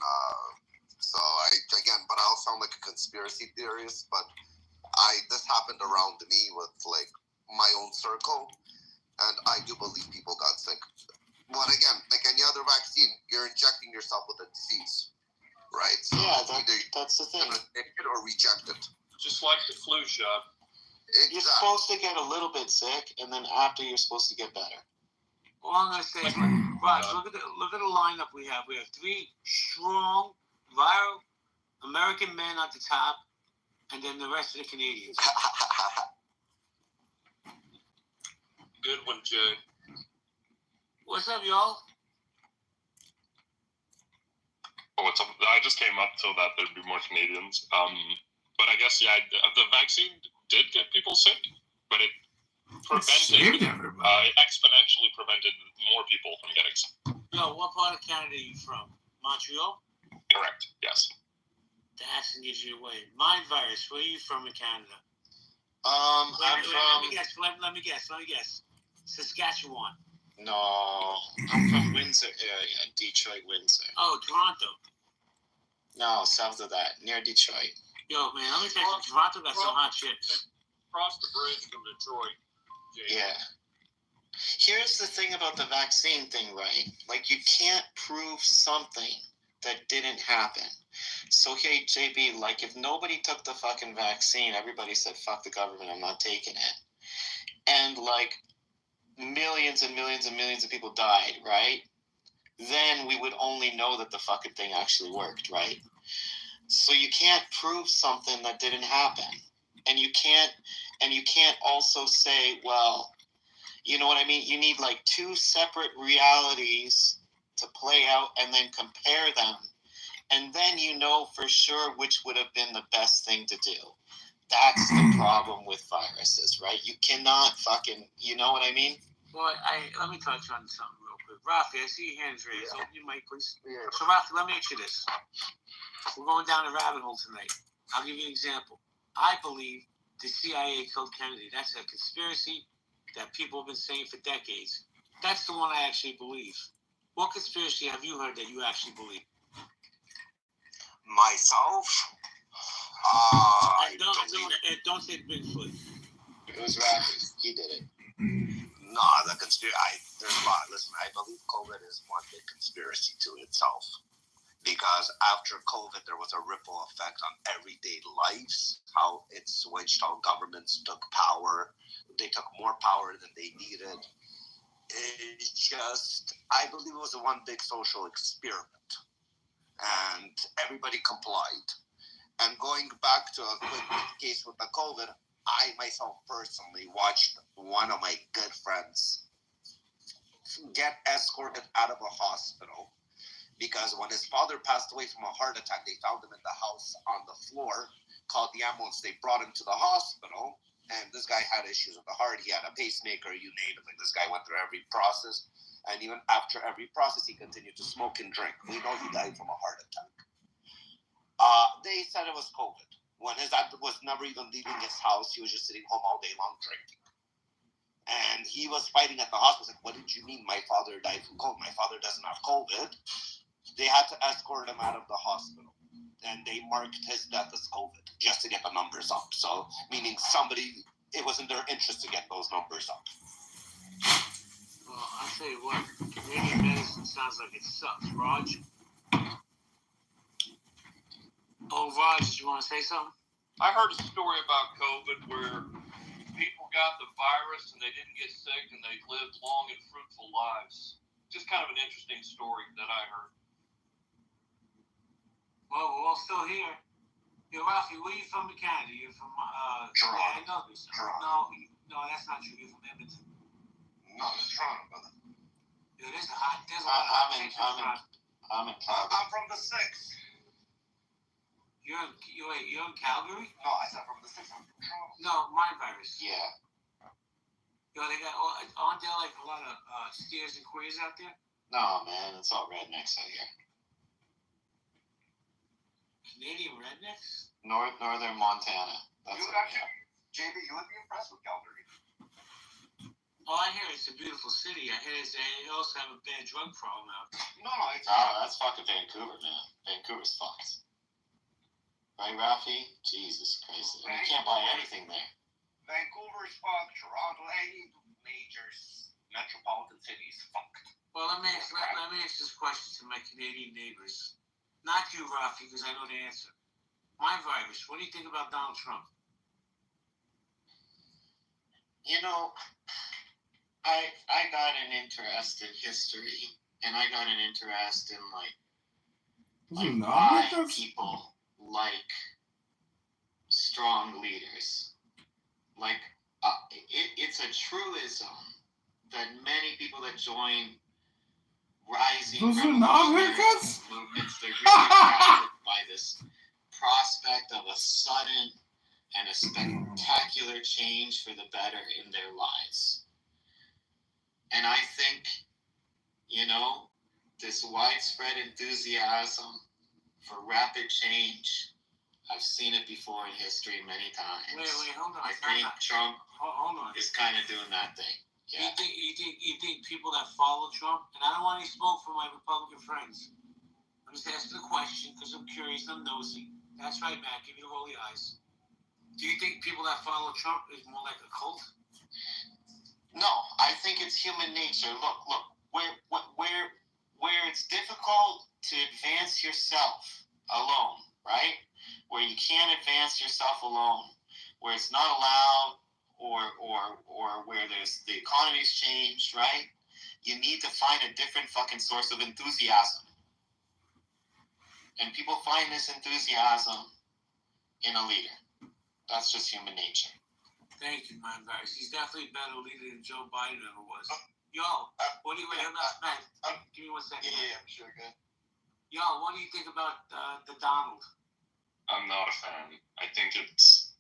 But I'll sound like a conspiracy theorist, but this happened around me with like my own circle, and I do believe people got sick. But again, like any other vaccine, you're injecting yourself with a disease, right? So that's the thing. Take it or reject it. Just like the flu shot. Exactly. You're supposed to get a little bit sick, and then after you're supposed to get better. All I'm gonna say is, Raj, look at the lineup we have. We have 3 strong, viral American men at the top, and then the rest of the Canadians. Good one, Jay. What's up, y'all? Oh, what's up? I just came up so that there'd be more Canadians. But I guess, the vaccine did get people sick, but it saved everybody. Exponentially prevented more people from getting sick. Yo, what part of Canada are you from? Montreal? Correct, yes. The accent gives you away. Mind Virus, where are you from in Canada? Let me guess. Saskatchewan. No, I'm from Windsor area, Detroit, Windsor. Oh, Toronto. No, south of that, near Detroit. Yo, man, let me tell you, Toronto got some hot chicks. Cross the bridge from Detroit. Jay. Yeah. Here's the thing about the vaccine thing, right? Like, you can't prove something that didn't happen. So, hey, JB, like, if nobody took the fucking vaccine, everybody said, fuck the government, I'm not taking it. And, like, millions and millions and millions of people died, right? Then we would only know that the fucking thing actually worked, right? So you can't prove something that didn't happen. And you can't also say, well, you know what I mean? You need like 2 separate realities to play out and then compare them. And then you know for sure which would have been the best thing to do. That's the problem with viruses, right? You cannot fucking, you know what I mean? Well, let me touch on something real quick. Rafi, I see your hands raised. Open your mic, please. Yeah. So, Rafi, let me ask you this. We're going down a rabbit hole tonight. I'll give you an example. I believe the CIA killed Kennedy. That's a conspiracy that people have been saying for decades. That's the one I actually believe. What conspiracy have you heard that you actually believe? Myself? Don't say Bigfoot. It was Rafi. He did it. No, the conspiracy. There's a lot. Listen, I believe COVID is one big conspiracy to itself. Because after COVID, there was a ripple effect on everyday lives, how it switched, how governments took power. They took more power than they needed. It's just, I believe it was a one big social experiment. And everybody complied. And going back to a quick case with the COVID, I myself personally watched one of my good friends get escorted out of a hospital. Because when his father passed away from a heart attack, they found him in the house on the floor, called the ambulance. They brought him to the hospital, and this guy had issues with the heart. He had a pacemaker, you name it. Like, this guy went through every process, and even after every process, he continued to smoke and drink. We know he died from a heart attack. They said it was COVID. When his dad was never even leaving his house, he was just sitting home all day long drinking. And he was fighting at the hospital. Like, what did you mean my father died from COVID? My father doesn't have COVID. They had to escort him out of the hospital, and they marked his death as COVID just to get the numbers up. So, meaning it was in their interest to get those numbers up. Well, I'll tell you what, Canadian medicine sounds like it sucks. Raj? Oh, Raj, did you want to say something? I heard a story about COVID where people got the virus and they didn't get sick and they lived long and fruitful lives. Just kind of an interesting story that I heard. Well, we're all still here. Yo, Rafi, where are you from in Canada? You're from, Toronto. Yeah, I know this. Toronto. No, that's not true. You're from Edmonton. No, it's Toronto, brother. Yo, there's a lot of hot takes in Toronto. I'm in Calgary. I'm from the 6th. You're in Calgary? No, I said from the 6th. I'm from Toronto. No, my virus. Yeah. Yo, they got, aren't there like a lot of steers and queers out there? No, man, it's all rednecks out here. Canadian rednecks? Northern Montana. That's what JB, you would be impressed with Calgary. All I hear is a beautiful city. I hear they also have a bad drug problem out there. No, that's fucking Vancouver, man. Vancouver's fucked. Right, Rafi? Jesus Christ. You can't buy anything there. Vancouver's fucked. Toronto, any major metropolitan cities fucked. Well, let me ask this question to my Canadian neighbors. Not you, Rafi, because I know the answer. My virus, what do you think about Donald Trump? You know, I got an interest in history, and I got an interest in why people like strong leaders. It's a truism that many people that join rising movements, they're really attracted by this prospect of a sudden and a spectacular change for the better in their lives. And I think, this widespread enthusiasm for rapid change, I've seen it before in history many times. Wait, hold on. I think Trump hold on. is kind of doing that thing. Yeah. You think people that follow Trump, and I don't want any smoke from my Republican friends. I'm just asking the question because I'm curious, I'm nosy. That's right, Matt. Give me the rolly eyes. Do you think people that follow Trump is more like a cult? No, I think it's human nature. Look, where it's difficult to advance yourself alone, right? Where you can't advance yourself alone, where it's not allowed, or where the economy's changed, right? You need to find a different fucking source of enthusiasm. And people find this enthusiasm in a leader. That's just human nature. Thank you, man, guys. He's definitely a better leader than Joe Biden ever was. Yo, what do you wait? Man, give me 1 second. Yeah, I'm sure, good. Yo, what do you think about the Donald? I'm not a fan. I think it's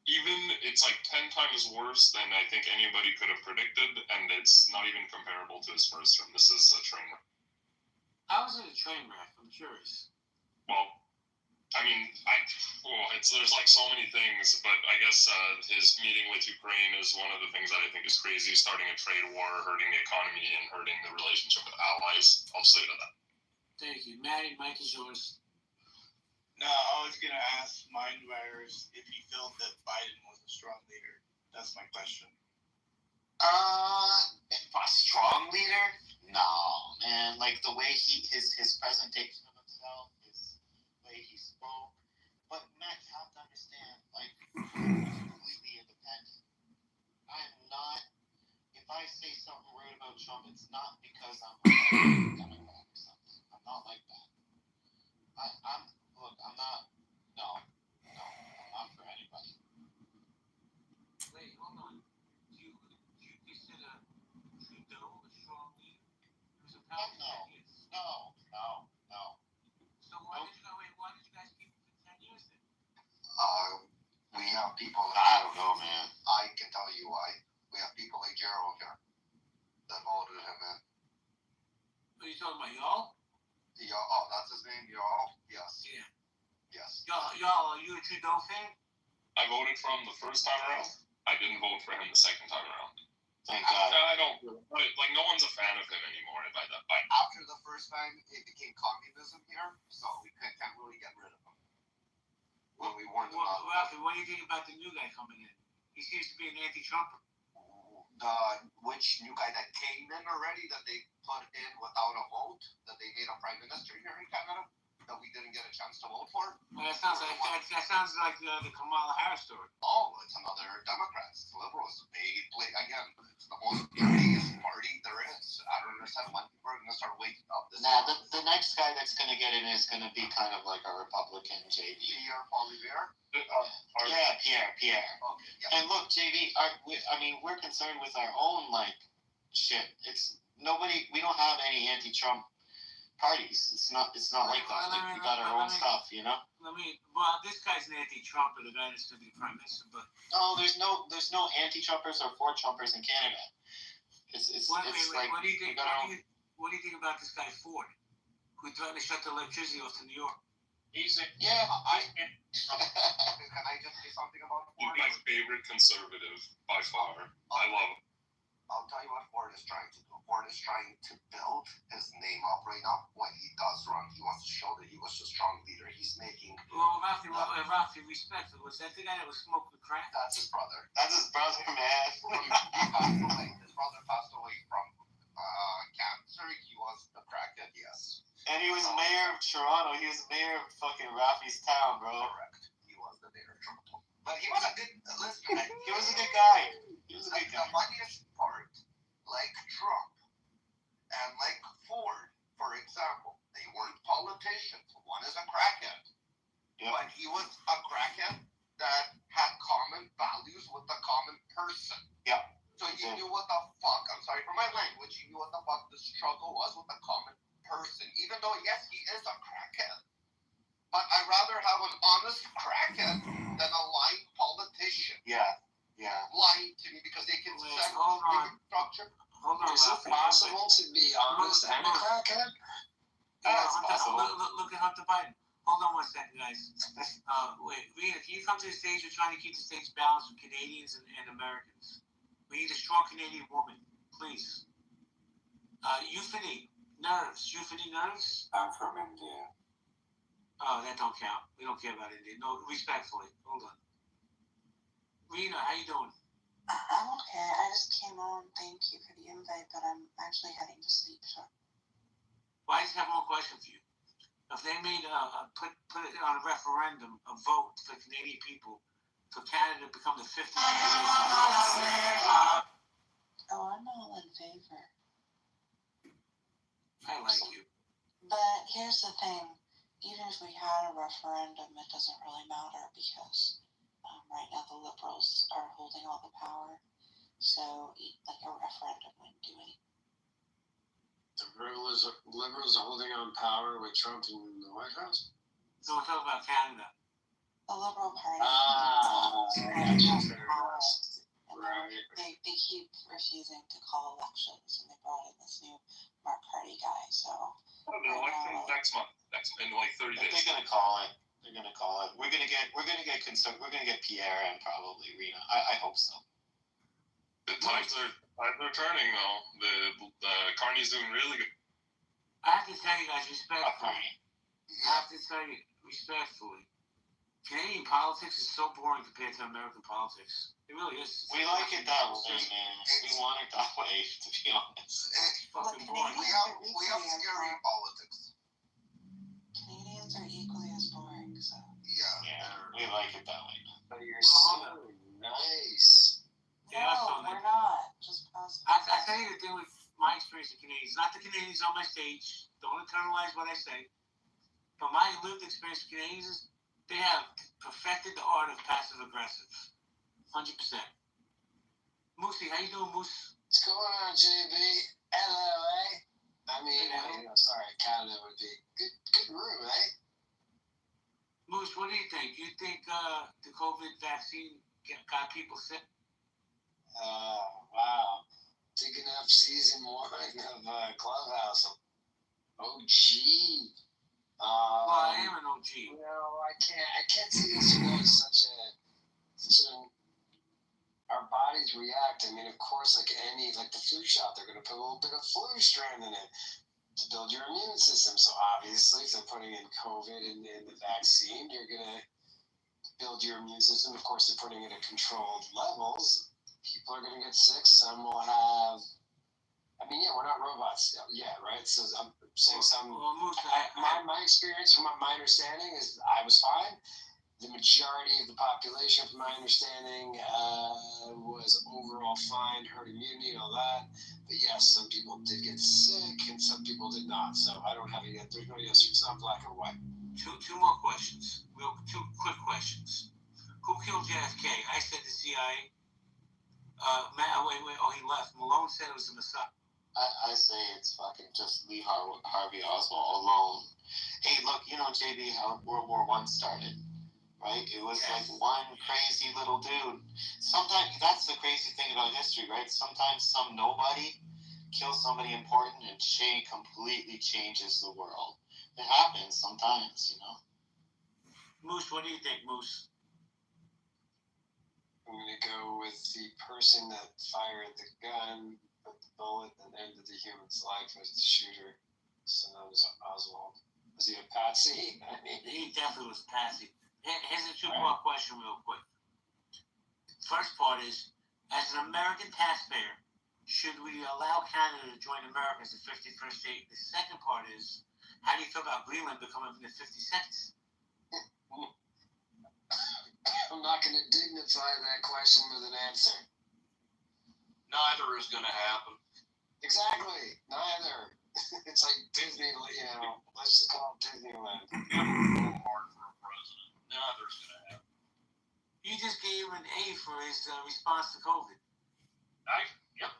it's like 10 times worse than I think anybody could have predicted, and it's not even comparable to his first term. This is a train wreck. How is it a train wreck? I'm curious. Well, I mean, there's like so many things, but I guess his meeting with Ukraine is one of the things that I think is crazy. Starting a trade war, hurting the economy, and hurting the relationship with allies. I'll say to that. Thank you, Maddie. Mike is yours. No, I was gonna ask Mindvirus if he felt that Biden was a strong leader. That's my question. If a strong leader? No, man. Like the way his presentation of himself, his way he spoke. But Matt, you have to understand, like, he's completely independent. I'm not. If I say something rude about Trump, it's not because I'm a Democrat or something. I'm not like that. I'm not. No, I'm not for anybody. Wait, hold on. Do you consider Trudeau a strong leader? He was a powerful No. So why did you guys keep him for 10 years then? We have people. I don't know, man. I can tell you why. We have people like Gerald here that voted him in. Are you talking about y'all? Oh, that's his name, y'all? Yes. Yeah. Yes. Y'all, are you a Trudeau fan? I voted for him the first time around. I didn't vote for him the second time around. Thank God. I don't like. No one's a fan of him anymore. After the first time, it became communism here, so we can't really get rid of him. When we warned him off. Ralphie, what do you think about the new guy coming in? He seems to be an anti-Trumper. Which new guy that came in already that they put in without a vote, that they made a prime minister here in Canada, that we didn't get a chance to vote for? Well, that sounds like the Kamala Harris story. Oh, it's another Democrats, liberals. They play again. It's the most biggest party there is. I don't understand when people are gonna start waking up. The next guy that's gonna get in is gonna be kind of like a Republican, JB. Pierre Poilievre. Pierre. Okay. Yeah. And look, JB, we're concerned with our own shit. It's nobody. We don't have any anti-Trump parties. It's not like that. We got our own stuff, you know. This guy's an anti-Trumper, the guy that's going to be prime minister, but no, there's no anti-Trumpers or for Trumpers in Canada. What do you think? What do you think about this guy Ford, who threatened to shut the electricity off to New York? Can I just say something about Ford? He's my favorite conservative by far. I love him. I'll tell you what Ford is trying to do. Ford is trying to build his name up right now. When he does run, he wants to show that he was a strong leader. He's making. Well, Rafi, respectfully, was that the guy that was smoking crack? That's his brother. That's his brother, man. His brother passed away from cancer. He was the crackhead, yes. And he was mayor of Toronto. He was mayor of fucking Rafi's town, bro. Correct. He was the mayor of Toronto. But he was a good listener. He was a good guy. The funniest part, like Trump and like Ford, for example, they weren't politicians. One is a crackhead. Yep. But he was a crackhead that had common values with the common person. Yeah. So he knew what the fuck, I'm sorry for my language, he knew what the fuck the struggle was with the common person. Even though, yes, he is a crackhead. But I'd rather have an honest crackhead than a lying politician. Yeah. Lying to me because they can set structure. Hold on, Is it possible to be honest and a crackhead? Yeah, it's possible. Look at Hunter Biden. Hold on one second, guys. Wait, Rita, can you come to the stage? We're trying to keep the stage balanced with Canadians and Americans. We need a strong Canadian woman, please. Euphony, nerves. Euphony, nerves? I'm from India. Oh, that don't count. We don't care about India. No, respectfully. Hold on. Rena, how you doing? I'm okay. I just came on. Thank you for the invite, but I'm actually heading to sleep. So. Well, I just have one question for you. If they made put it on a referendum, a vote for Canadian people, for Canada to become the 50th. Oh, I'm all in favor. I like you. But here's the thing. Even if we had a referendum, it doesn't really matter because right now the Liberals are holding all the power. So, like, a referendum wouldn't do anything. The Liberals are holding on power with Trump in the White House? So we're talking about Canada. The Liberal Party. They keep refusing to call elections, and they brought in this new Mark Hardy guy. So the election next month. In like 30 days. They're gonna call it. We're gonna get Pierre and probably Rena. I hope so. The tides are turning though. The Carney's doing really good. I have to tell you guys respectfully, Canadian politics is so boring compared to American politics. It really is. We like it that way, man. We want it that way, to be honest. It's fucking boring. We have scary politics. Canadians are equally as boring, so. Yeah, we like it that way. But you're so nice. No, we're not. Just positive. I tell you the thing with my experience with Canadians, not the Canadians on my stage. Don't internalize what I say. But my lived experience with Canadians is they have perfected the art of passive aggressive. 100%. Moosey, how you doing, Moose? What's going on, JB? LA? I mean, sorry, Canada would be good room, eh? Moose, what do you think? You think the COVID vaccine got people sick? Wow. Taking up season 1 of Clubhouse. OG. Well, I am an OG. I can't see this as such an our bodies react. I mean, of course, like the flu shot, they're going to put a little bit of flu strand in it to build your immune system. So obviously, if they're putting in COVID in the vaccine, you're going to build your immune system. Of course, they're putting it at controlled levels. People are going to get sick. Some will have. I mean, yeah, we're not robots. Yeah, right. So I'm saying some. Well, Moose, my experience, from my understanding, is I was fine. The majority of the population, from my understanding, was overall fine, herd immunity and all that. But yes, some people did get sick and some people did not. So I don't have there's no answer. It's not black or white. Two more questions. Two quick questions. Who killed JFK? I said the CIA. Wait. Oh, he left. Malone said it was the Mossad. I say it's fucking just Lee Harvey Oswald alone. Hey, look, JB, how World War I started. Right? It was like one crazy little dude. Sometimes that's the crazy thing about history, right? Sometimes some nobody kills somebody important and completely changes the world. It happens sometimes, Moose, what do you think, Moose? I'm going to go with the person that fired the gun, put the bullet, and ended the human's life was the shooter. So that was Oswald. Was he a patsy? He definitely was a patsy. Here's a two-part question real quick. First part is, as an American taxpayer, should we allow Canada to join America as the 51st state? The second part is, how do you feel about Greenland becoming the 52nd? I'm not going to dignify that question with an answer. Neither is going to happen. Exactly. Neither. It's like Disney, let's just call it Disneyland. Hard for a president. Neither's going to happen. You just gave him an A for his response to COVID. Yep,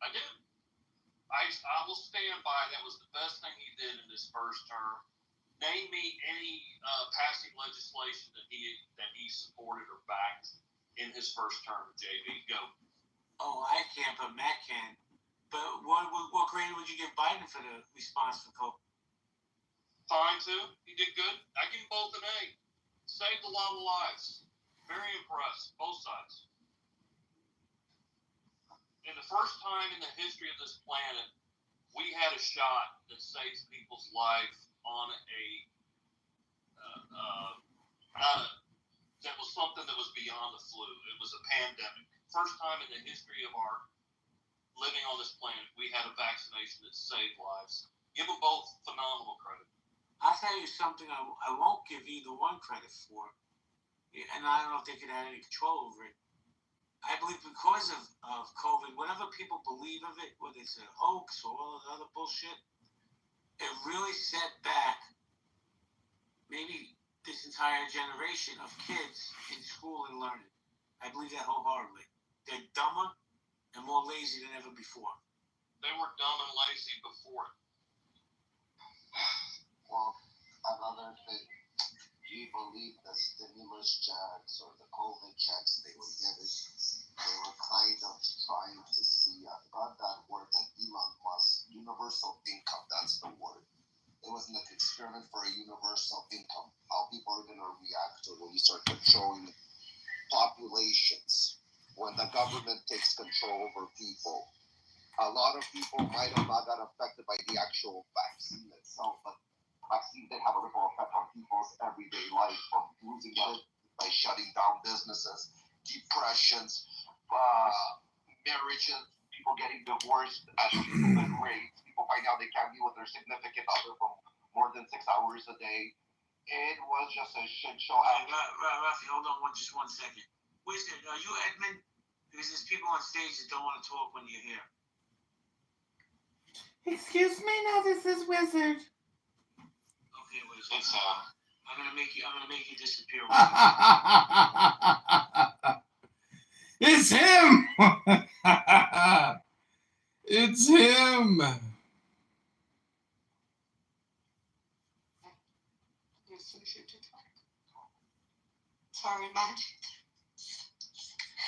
I did. I will stand by. That was the best thing he did in his first term. Name me any passing legislation that he supported or backed in his first term, JB. Go. Oh, I can't, but Matt can. But what grade would you give Biden for the response to COVID? Fine too. He did good. I give them both an A. Saved a lot of lives. Very impressed. Both sides. In the first time in the history of this planet, we had a shot that saves people's life on that was something that was beyond the flu. It was a pandemic. First time in the history of our living on this planet, we had a vaccination that saved lives. Give them both phenomenal credit. I'll tell you something I won't give either one credit for, and I don't think it had any control over it. I believe because of COVID, whatever people believe of it, whether it's a hoax or all the other bullshit, it really set back maybe this entire generation of kids in school and learning. I believe that wholeheartedly. They're dumber and more lazy than ever before. They were dumb and lazy before it. Well, another thing. you believe the stimulus checks or the COVID checks they were giving, they were kind of trying to see, I forgot that word that Elon Musk, universal income, that's the word. It was an experiment for a universal income, how people are going to react to it when you start controlling populations, when the government takes control over people. A lot of people might have not got affected by the actual vaccine itself, but vaccine did have a ripple effect on people's everyday life, from losing it by shutting down businesses, depressions, marriages, people getting divorced at stupid rates, people find out they can't be with their significant other for more than 6 hours a day. It was just a shit show. Rafi, hold on just 1 second. Wizard, are you Edmund? Because there's people on stage that don't want to talk when you're here. Excuse me, no, this is Wizard. Okay, Wizard. It's I'm gonna make you disappear. It's him. It's him. Sorry, man.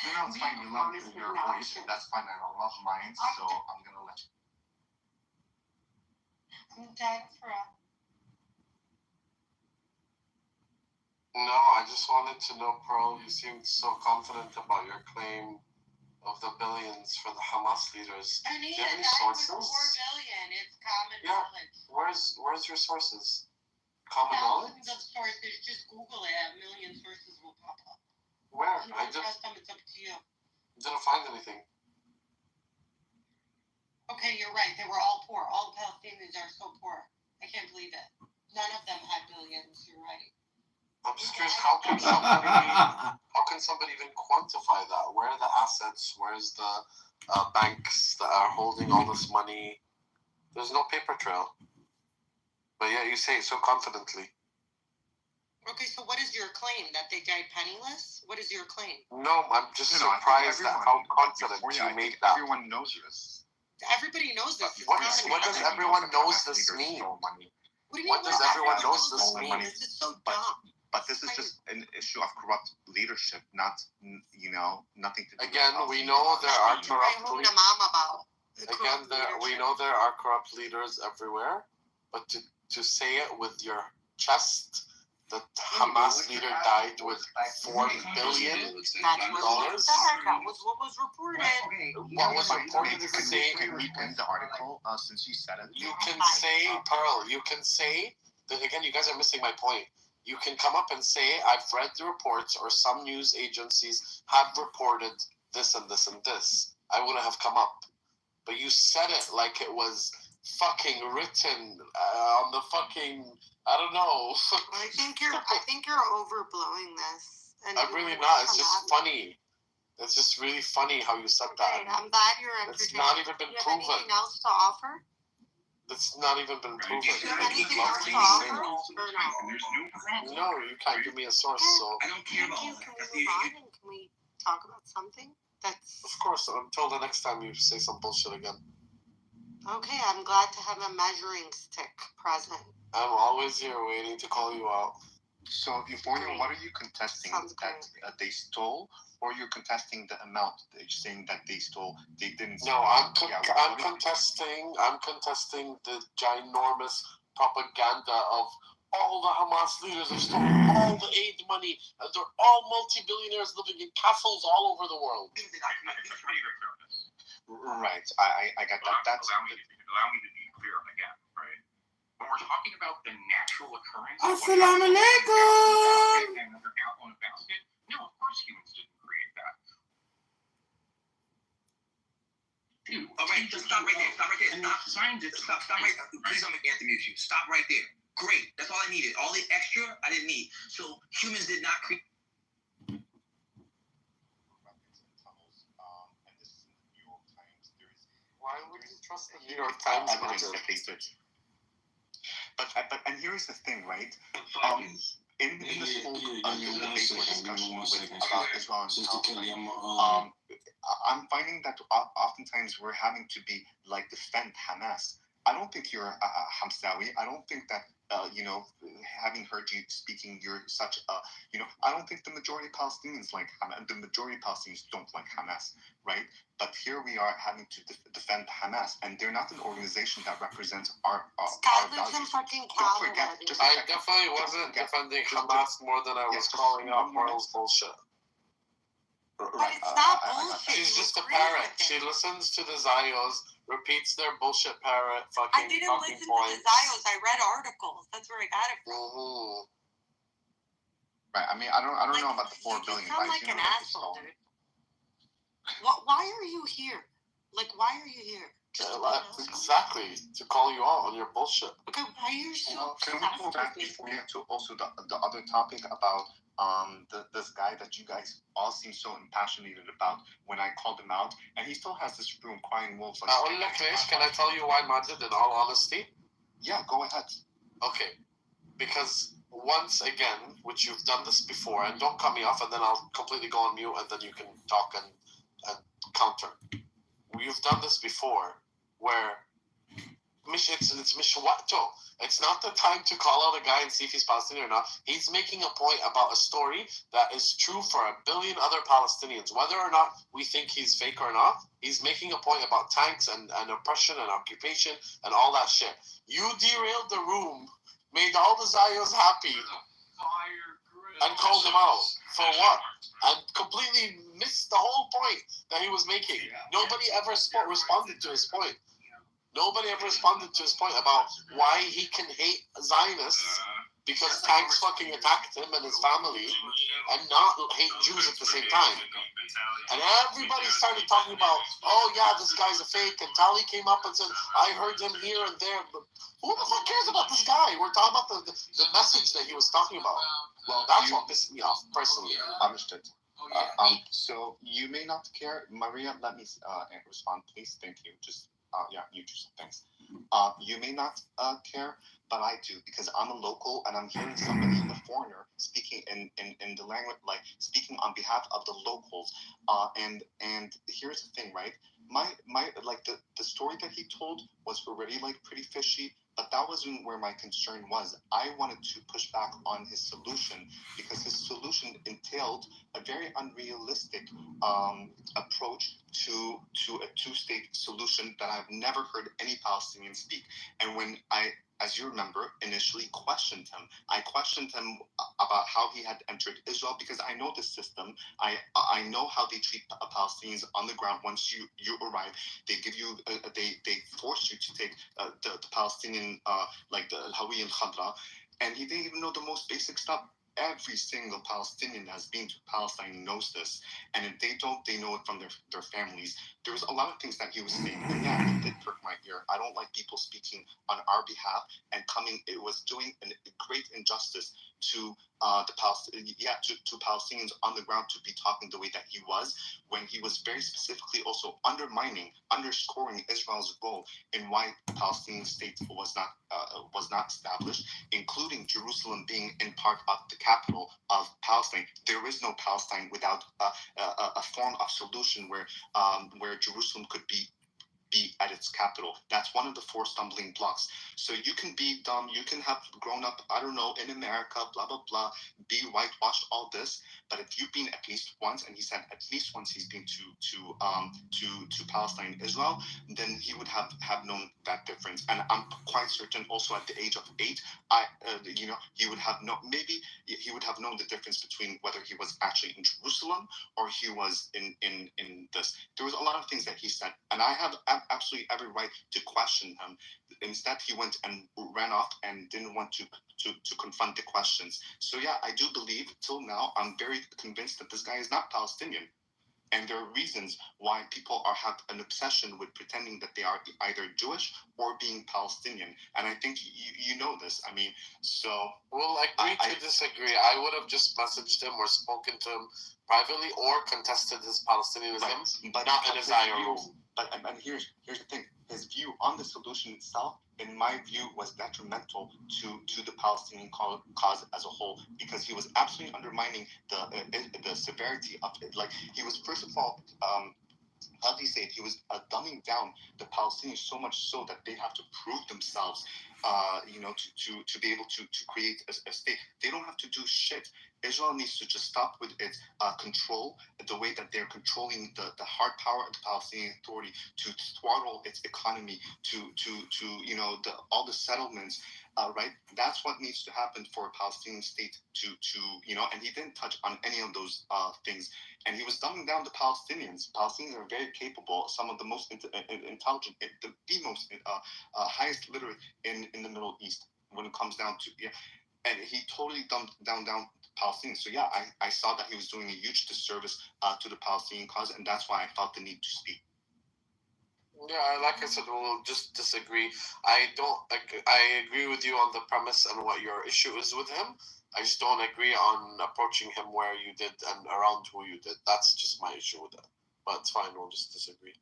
No, it's fine. You love your voice. That's fine. I love mine, so I'm gonna let you. I'm dead for No, I just wanted to know, Pearl, you seemed so confident about your claim of the billions for the Hamas leaders. I Do need you have it. any That was sources? 4 billion. It's common Yeah. knowledge. Where's your sources? Common knowledge? Thousands of sources. Just Google it. A million sources will pop up. Where? If you I don't trust them, it's up to you. didn't find anything. Okay, you're right. They were all poor. All the Palestinians are so poor. I can't believe it. None of them had billions. You're right. I'm just curious, how can somebody even quantify that? Where are the assets? Where's the banks that are holding all this money? There's no paper trail. But yeah, you say it so confidently. Okay, so what is your claim? That they died penniless? What is your claim? No, I'm just No, I think surprised at how confident before you I made think that. everyone knows this. Everybody knows this. It's What common does knowledge. everyone knows this mean? What do you mean? What does everyone knows this Stolen mean? money. This is so dumb. But this is just an issue of corrupt leadership, not, nothing to do Again, with we know there are corrupt leaders. about. Again, we know there are corrupt leaders everywhere, but to say it with your chest that Hamas leader died with $4 billion. That's what was said. That was what was reported. What was reported is Can saying we read the article since you said it? you can say, Pearl, you can say that again. You guys are missing my point. You can come up and say, I've read the reports, or some news agencies have reported this and this and this. I wouldn't have come up. But you said it like it was fucking written on the fucking, I don't know. I think you're overblowing this. And I'm really not. It's just funny. It's just really funny how you said that. I'm glad you're entertained. It's not even been Do you have proven. anything else to offer? It's not even been proven. Do you have anything else to offer? No, you can't give me a source, so. I don't care about all that. Can we move on and can we talk about something that's... Of course, until the next time you say some bullshit again. Okay, I'm glad to have a measuring stick present. I'm always here waiting to call you out. So, Euphoria, what are you contesting? That they stole, or you're contesting the amount? They're saying that they stole, they didn't steal. No, I'm contesting the ginormous propaganda of all the Hamas leaders have stolen all the aid money, and they're all multi-billionaires living in castles all over the world. Right, I got that. That's allow me to be clear again, right? When we're talking about the natural occurrence Assalamu alaikum. and that they're out on a basket, no, of course humans didn't create that. Dude, all right, just stop right there. Stop right there. Stop right there. Please don't make Anthony mute you. Stop right there. Great. That's all I needed. All the extra I didn't need. So humans did not create. Why would you trust the New York Times? But here's the thing, right? In this whole debate or discussion about Islam and Palestine, I'm finding that oftentimes we're having to be like defend Hamas. I don't think you're Hamsawi. I don't think that having heard you speaking, you're such a I don't think the majority of Palestinians like Hamas. The majority of Palestinians don't like Hamas, right? But here we are having to defend Hamas, and they're not an organization that represents our Skyler's values. in fucking Don't forget, Canada. just a I second. definitely Don't wasn't forget. defending Just- Hamas more than I was just calling out 1 minute. Pearl's bullshit. But Right, it's not I got bullshit. She's You just a agree parrot. with She it. listens to the Zios, repeats their bullshit parrot fucking I didn't talking listen points. to the Zios. I read articles. That's where I got it from. Mhm. Right. I mean, I don't Like, know about the 4 you billion. sound but I like do an know that they asshole, stole it. dude. Why are you here? Like, why are you here? Just to Yeah, be nosy? exactly. To call you out on your bullshit. Okay, why are you so Well, can we obsessed go back with me? before we get to also the other topic about this guy that you guys all seem so impassioned about when I called him out, and he still has this room crying wolf. Like, أقول لك ليش? Can I tell you why, Majid, in all honesty? yeah, go ahead. Okay. Because once again, which you've done this before, and don't cut me off, and then I'll completely go on mute, and then you can talk and counter. You've done this before, where it's مش وقته. It's not the time to call out a guy and see if he's Palestinian or not. He's making a point about a story that is true for 1 billion other Palestinians. Whether or not we think he's fake or not, he's making a point about tanks and oppression and occupation and all that shit. You derailed the room, made all the Zios happy, and called him out. For what? And completely missed the whole point that he was making. Nobody ever responded to his point. Nobody ever responded to his point about why he can hate Zionists because tanks fucking attacked him and his family and not hate Jews at the same time. And everybody started talking about, oh yeah, this guy's a fake. And Tali came up and said, I heard him here and there. But who the fuck cares about this guy? We're talking about the message that he was talking about. Well, That's what pissed me off, personally. Understood. So you may not care, Maria. Let me respond, please. Thank you. Just you just thanks. You may not care, but I do because I'm a local and I'm hearing somebody, a foreigner, speaking in the language, like speaking on behalf of the locals. And here's the thing, right? My like the story that he told was already like pretty fishy. But that wasn't where my concern was. I wanted to push back on his solution because his solution entailed a very unrealistic approach to a two-state solution that I've never heard any Palestinian speak. And when I, as you remember, initially questioned him, I questioned him about how he had entered Israel because I know the system. I know how they treat Palestinians on the ground. Once you arrive, they give you they force you to take the Palestinian like the Al-Hawiyya al-Khadra, and he didn't even know the most basic stuff. Every single Palestinian that has been to Palestine knows this, and if they don't, they know it from their families. There was a lot of things that he was saying, and yeah, it did perk my ear. I don't like people speaking on our behalf and coming. It was doing a great injustice to to Palestinians on the ground to be talking the way that he was, when he was very specifically also underscoring Israel's role in why the Palestinian state was not established, including Jerusalem being in part of the capital of Palestine. There is no Palestine without a form of solution where Jerusalem could be at its capital. That's one of the 4 stumbling blocks. So you can be dumb, you can have grown up, I don't know, in America, blah blah blah, be whitewashed, all this. But if you've been at least once, and he said at least once he's been to Palestine, Israel, then he would have known that difference. And I'm quite certain, also at the age of 8, he would have he would have known the difference between whether he was actually in Jerusalem or he was in this. There was a lot of things that he said, and I have absolutely every right to question him. Instead, he went and ran off and didn't want to confront the questions. So yeah, I do believe till now, I'm very convinced that this guy is not Palestinian. And there are reasons why people have an obsession with pretending that they are either Jewish or being Palestinian. And I think you know this. I mean, so... Well, agree to disagree. I would have just messaged him or spoken to him privately or contested his Palestinianism, but not in his IR room. But and here's the thing. His view on the solution itself, in my view, was detrimental to the Palestinian cause as a whole, because he was absolutely undermining the severity of it. Like, he was, first of all, how do you say it? He was dumbing down the Palestinians so much so that they have to prove themselves, to be able to create a state. They don't have to do shit. Israel needs to just stop with its control, the way that they're controlling the hard power of the Palestinian Authority to throttle its economy, to all the settlements, right? That's what needs to happen for a Palestinian state to and he didn't touch on any of those things. And he was dumbing down the Palestinians. Palestinians are very capable, some of the most intelligent, the most highest literate in the Middle East when it comes down to, and he totally dumbed down Palestinians. So I saw that he was doing a huge disservice to the Palestinian cause, and that's why I felt the need to speak. Yeah, like I said, we'll just disagree. I agree with you on the premise and what your issue is with him. I just don't agree on approaching him where you did and around who you did. That's just my issue with it. But it's fine, we'll just disagree.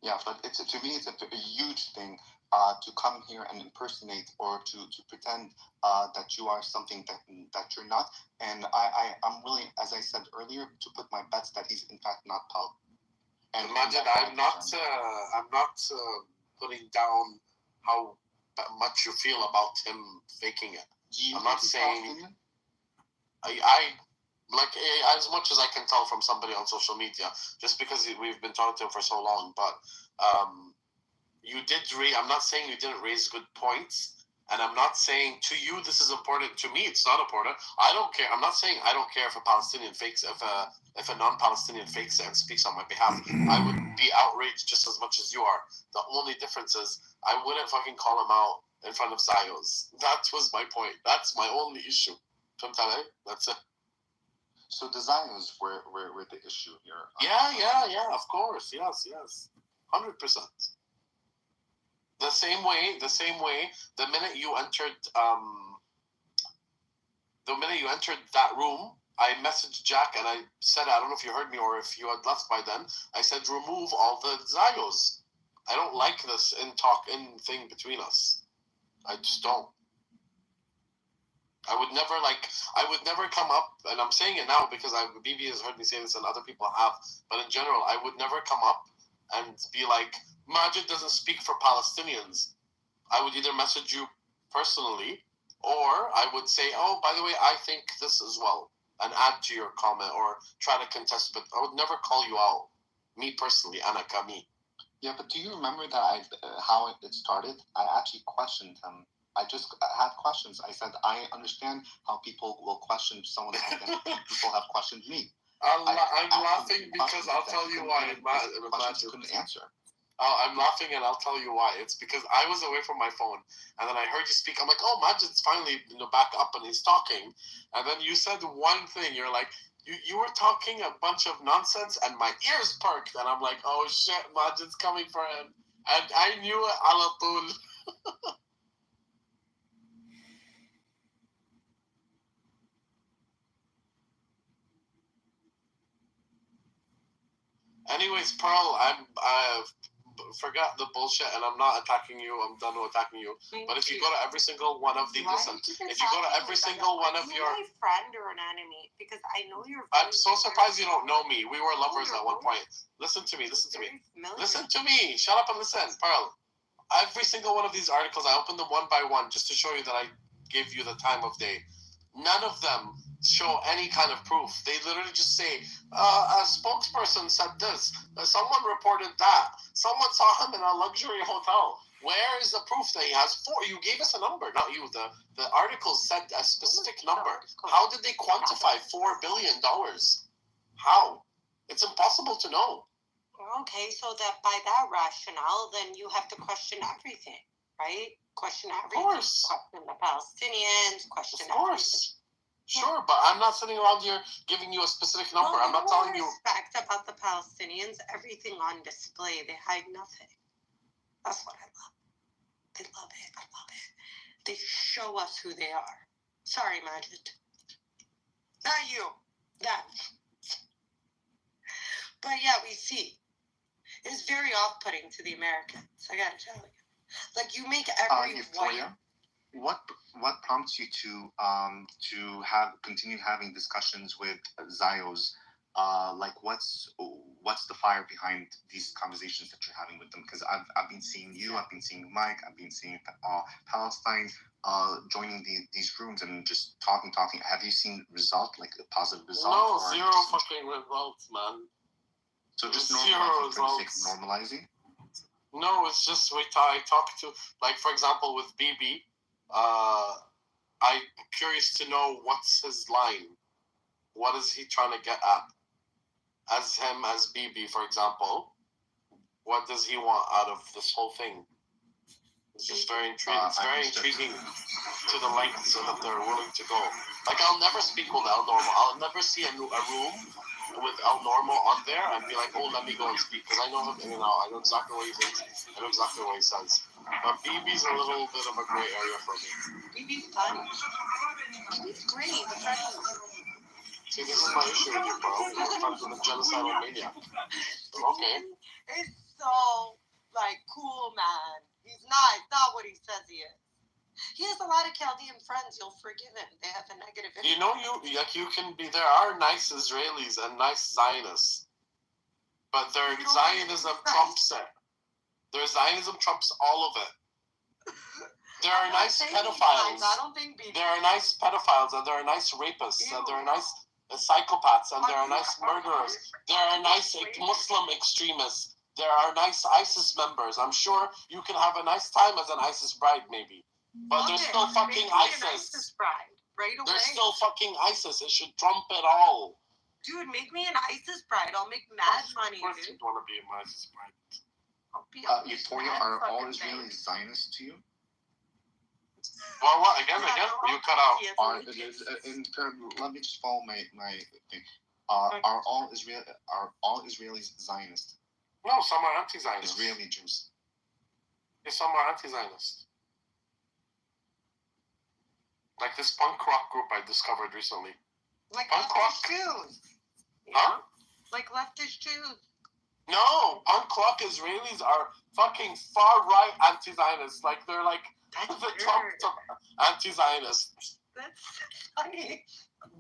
Yeah, but to me, it's a huge thing to come here and impersonate or to pretend that you are something that you're not. And I'm willing, as I said earlier, to put my bets that he's in fact not Paul. And Majid, I'm not putting down how much you feel about him faking it. I'm not saying I like as much as I can tell from somebody on social media, just because we've been talking to him for so long. But you did I'm not saying you didn't raise good points, and I'm not saying to you this is important. To me, it's not important. I don't care. I'm not saying I don't care if a Palestinian fakes, if a non-Palestinian fakes it and speaks on my behalf. I would be outraged just as much as you are. The only difference is I wouldn't fucking call him out in front of Zayos. That was my point. That's my only issue. That's it. So the Zayos were the issue here. Yeah, of course. Yes. 100%. The same way, the minute you entered that room, I messaged Jack and I said, I don't know if you heard me or if you had left by then, I said, remove all the Zayos. I don't like this in thing between us. I just don't. I would never come up, and I'm saying it now because BB has heard me say this and other people have, but in general, I would never come up and be like, Majid doesn't speak for Palestinians. I would either message you personally, or I would say, oh, by the way, I think this as well, and add to your comment or try to contest, but I would never call you out, me personally, Anaka, me. Yeah, but do you remember that how it started? I actually questioned him. I just had questions. I said, I understand how people will question someone's identity. People have questioned me. I'm laughing because I'll tell you why. Questions couldn't answer. Oh, I'm laughing and I'll tell you why. It's because I was away from my phone and then I heard you speak. I'm like, oh, Majid's finally back up and he's talking. And then you said one thing. You're like, you were talking a bunch of nonsense and my ears perked. And I'm like, oh, shit, Majid's coming for him. And I knew it ala tul. Anyways, Pearl, I forgot the bullshit, and I'm not attacking you. I'm done with attacking you. But if you go to every single one of the if you go to every single one of your, my friend or an enemy, because I know you're. I'm so surprised you don't know me. We were lovers at one point. Listen to me. Listen to me. Shut up and listen, Pearl. Every single one of these articles, I opened them one by one just to show you that I gave you the time of day. None of them show any kind of proof. They literally just say, a spokesperson said this, someone reported that, someone saw him in a luxury hotel. Where is the proof that he has you gave us a number, not you. The article said a specific number. How did they quantify $4 billion? How? It's impossible to know. Okay, so that by that rationale, then you have to question everything, right? Question everything. Of course. Question the Palestinians, question everything. Sure, but I'm not sitting around here giving you a specific number. Well, I'm not telling you. Respect about the Palestinians, everything on display. They hide nothing. That's what I love. They love it. I love it. They show us who they are. Sorry, Majid. Not you. That. But yeah, we see. It's very off-putting to the Americans. I gotta tell you. Like, you make every white. What prompts you to continue having discussions with Zayos like what's the fire behind these conversations that you're having with them? Because I've been seeing you, I've been seeing Mike, I've been seeing Palestine joining these rooms and just talking. Have you seen result, like a positive result? No, or zero just, fucking results, man. so just Zero normalizing for the sake results. of normalizing? No, it's just I talk to, like, for example, with BB, I'm curious to know what's his line. What is he trying to get at? As BB, for example, what does he want out of this whole thing? It's just very intriguing. It's very intriguing to the lengths that they're willing to go. Like, I'll never speak with El Normo. I'll never see a room with El Normo on there and be like, oh, let me go and speak, because I know him in and out. I know exactly what he thinks. I know exactly what he says. But BB's a little bit of a gray area for me. BB's fun. BB's great. The friends. See, this is my issue with you, bro. You're friends with a genocidal maniac. Okay. It's so, like, cool, man. He's not what he says he is. He has a lot of Chaldean friends. You'll forgive him. They have a negative impact. You know, you can be. There are nice Israelis and nice Zionists, but their Zionism trumps it. Their Zionism trumps all of it. There are nice pedophiles. I don't think BB. There are nice pedophiles, and there are nice rapists, and there are nice psychopaths, and there are nice murderers. There are nice Muslim extremists. There are nice ISIS members. I'm sure you can have a nice time as an ISIS bride, maybe. But there's still fucking ISIS. Right away. There's still fucking ISIS. It should trump it all. Dude, make me an ISIS bride. I'll make mad money, Of course dude. you'd want to be an ISIS bride. I'll be Euphoria, are all Israelis Zionists to you? Well, what? Again, you cut out. Let me just follow my thing. Are all Israelis Zionists? No, some are anti-Zionist. Israeli Jews. Yeah, some are anti-Zionist. Like this punk rock group I discovered recently. Like punk rock Jews. Huh? Like leftist Jews. No, punk rock Israelis are fucking far right anti-Zionists. Like they're like the Trump anti-Zionists. That's funny.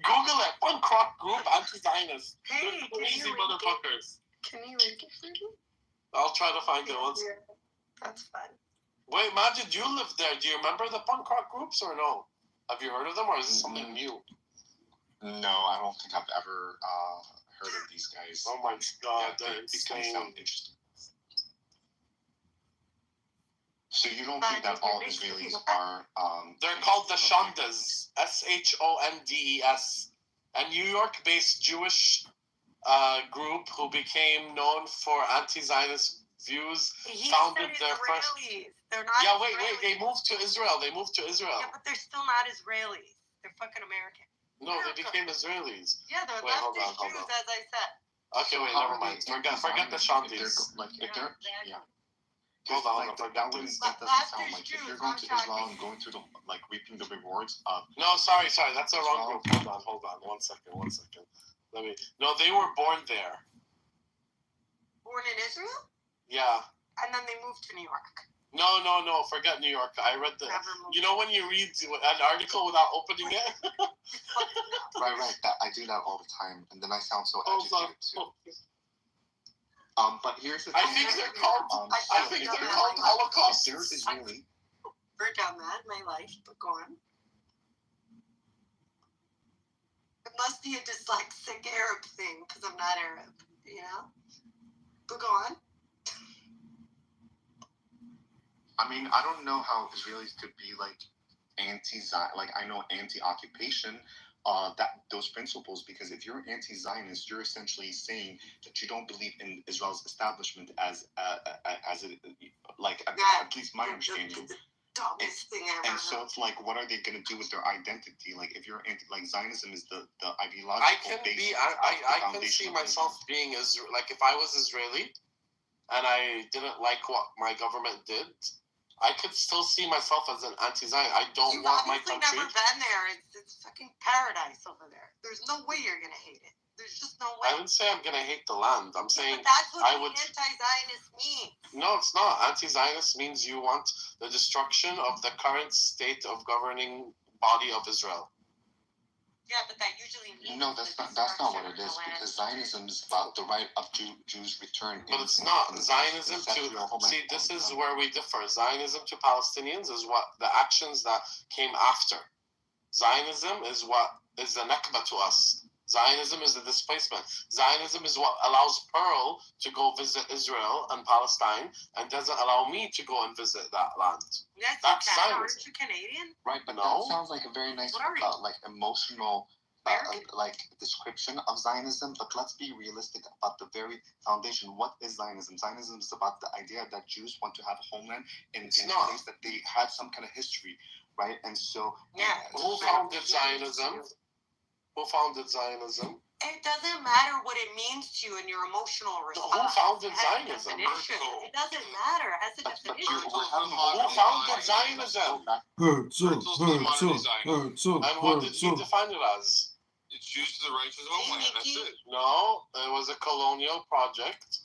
Google it. Punk rock group anti-Zionists. Hey, they're crazy motherfuckers. Can you link it for me? I'll try to find it once. That's fun. Wait, Majid, you lived there. Do you remember the punk rock groups or no? Have you heard of them, or is this something new? No, I don't think I've ever heard of these guys. Oh my god, yeah, they're they kind of insane. sound interesting. So you don't think that all Israelis are? They're called the Shondes, Shondes, a New York-based Jewish group who became known for anti-Zionist views. Founded their first. They're not. Yeah, wait. Israelis. They moved to Israel. Yeah, but they're still not Israelis. They're fucking American. No, they became Israelis. Yeah, they're Wait, hold leftist on. Jews, as I said. Okay, wait, how never are mind. they Forget the Shondes. Yeah. Hold on, Like, that doesn't sound like if you're going to Israel and going through the reaping the rewards of. No, sorry, that's a wrong group. Hold on, one second. No, they were born there. Born in Israel? Yeah. And then they moved to New York. No, forget New York. I read you know when you read an article without opening it? Right. I do that all the time, and then I sound so educated too. But here's the thing. I think they're called Holocaust. They're Israeli. Work on that in my life, but go on. It must be a dyslexic Arab thing, because I'm not Arab, you know? But go on. I mean, I don't know how Israelis could be I know anti-occupation, those principles, because if you're anti-Zionist, you're essentially saying that you don't believe in Israel's establishment as at least my understanding. Dumbest thing ever. And so it's like, what are they going to do with their identity? Like, if you're Zionism is the ideological base. I can see myself being like if I was Israeli, and I didn't like what my government did, I could still see myself as an anti-Zion. I don't want my country. You've never been there. It's fucking paradise over there. There's no way you're gonna hate it. There's just no way. I didn't say I'm gonna hate the land. I'm saying but that's what I would. Anti-Zionist means. No, it's not. Anti-Zionist means you want the destruction of the current state of governing body of Israel. Yeah, but that usually means No, that's not what it is, because Zionism is about the right of Jews' return. But it's not. Zionism see, this is where we differ. Zionism to Palestinians is what the actions that came after. Zionism is what is the Nakba to us. Zionism is the displacement. Zionism is what allows Pearl to go visit Israel and Palestine and doesn't allow me to go and visit that land. That's Zionism. Aren't you Canadian? Right, but No. that sounds like a very nice, What are you? like emotional, like description of Zionism. But let's be realistic about the very foundation. What is Zionism? Zionism is about the idea that Jews want to have a homeland in a place that they had some kind of history, right? And so, who founded Zionism? Who founded Zionism? It doesn't matter what it means to you in your emotional response. Who founded It has a Zionism? definition. It doesn't matter. It has a definition. Who founded Zionism? And what did he define it as? It's Jews to the righteous homeland. That's it. No, it was a colonial project,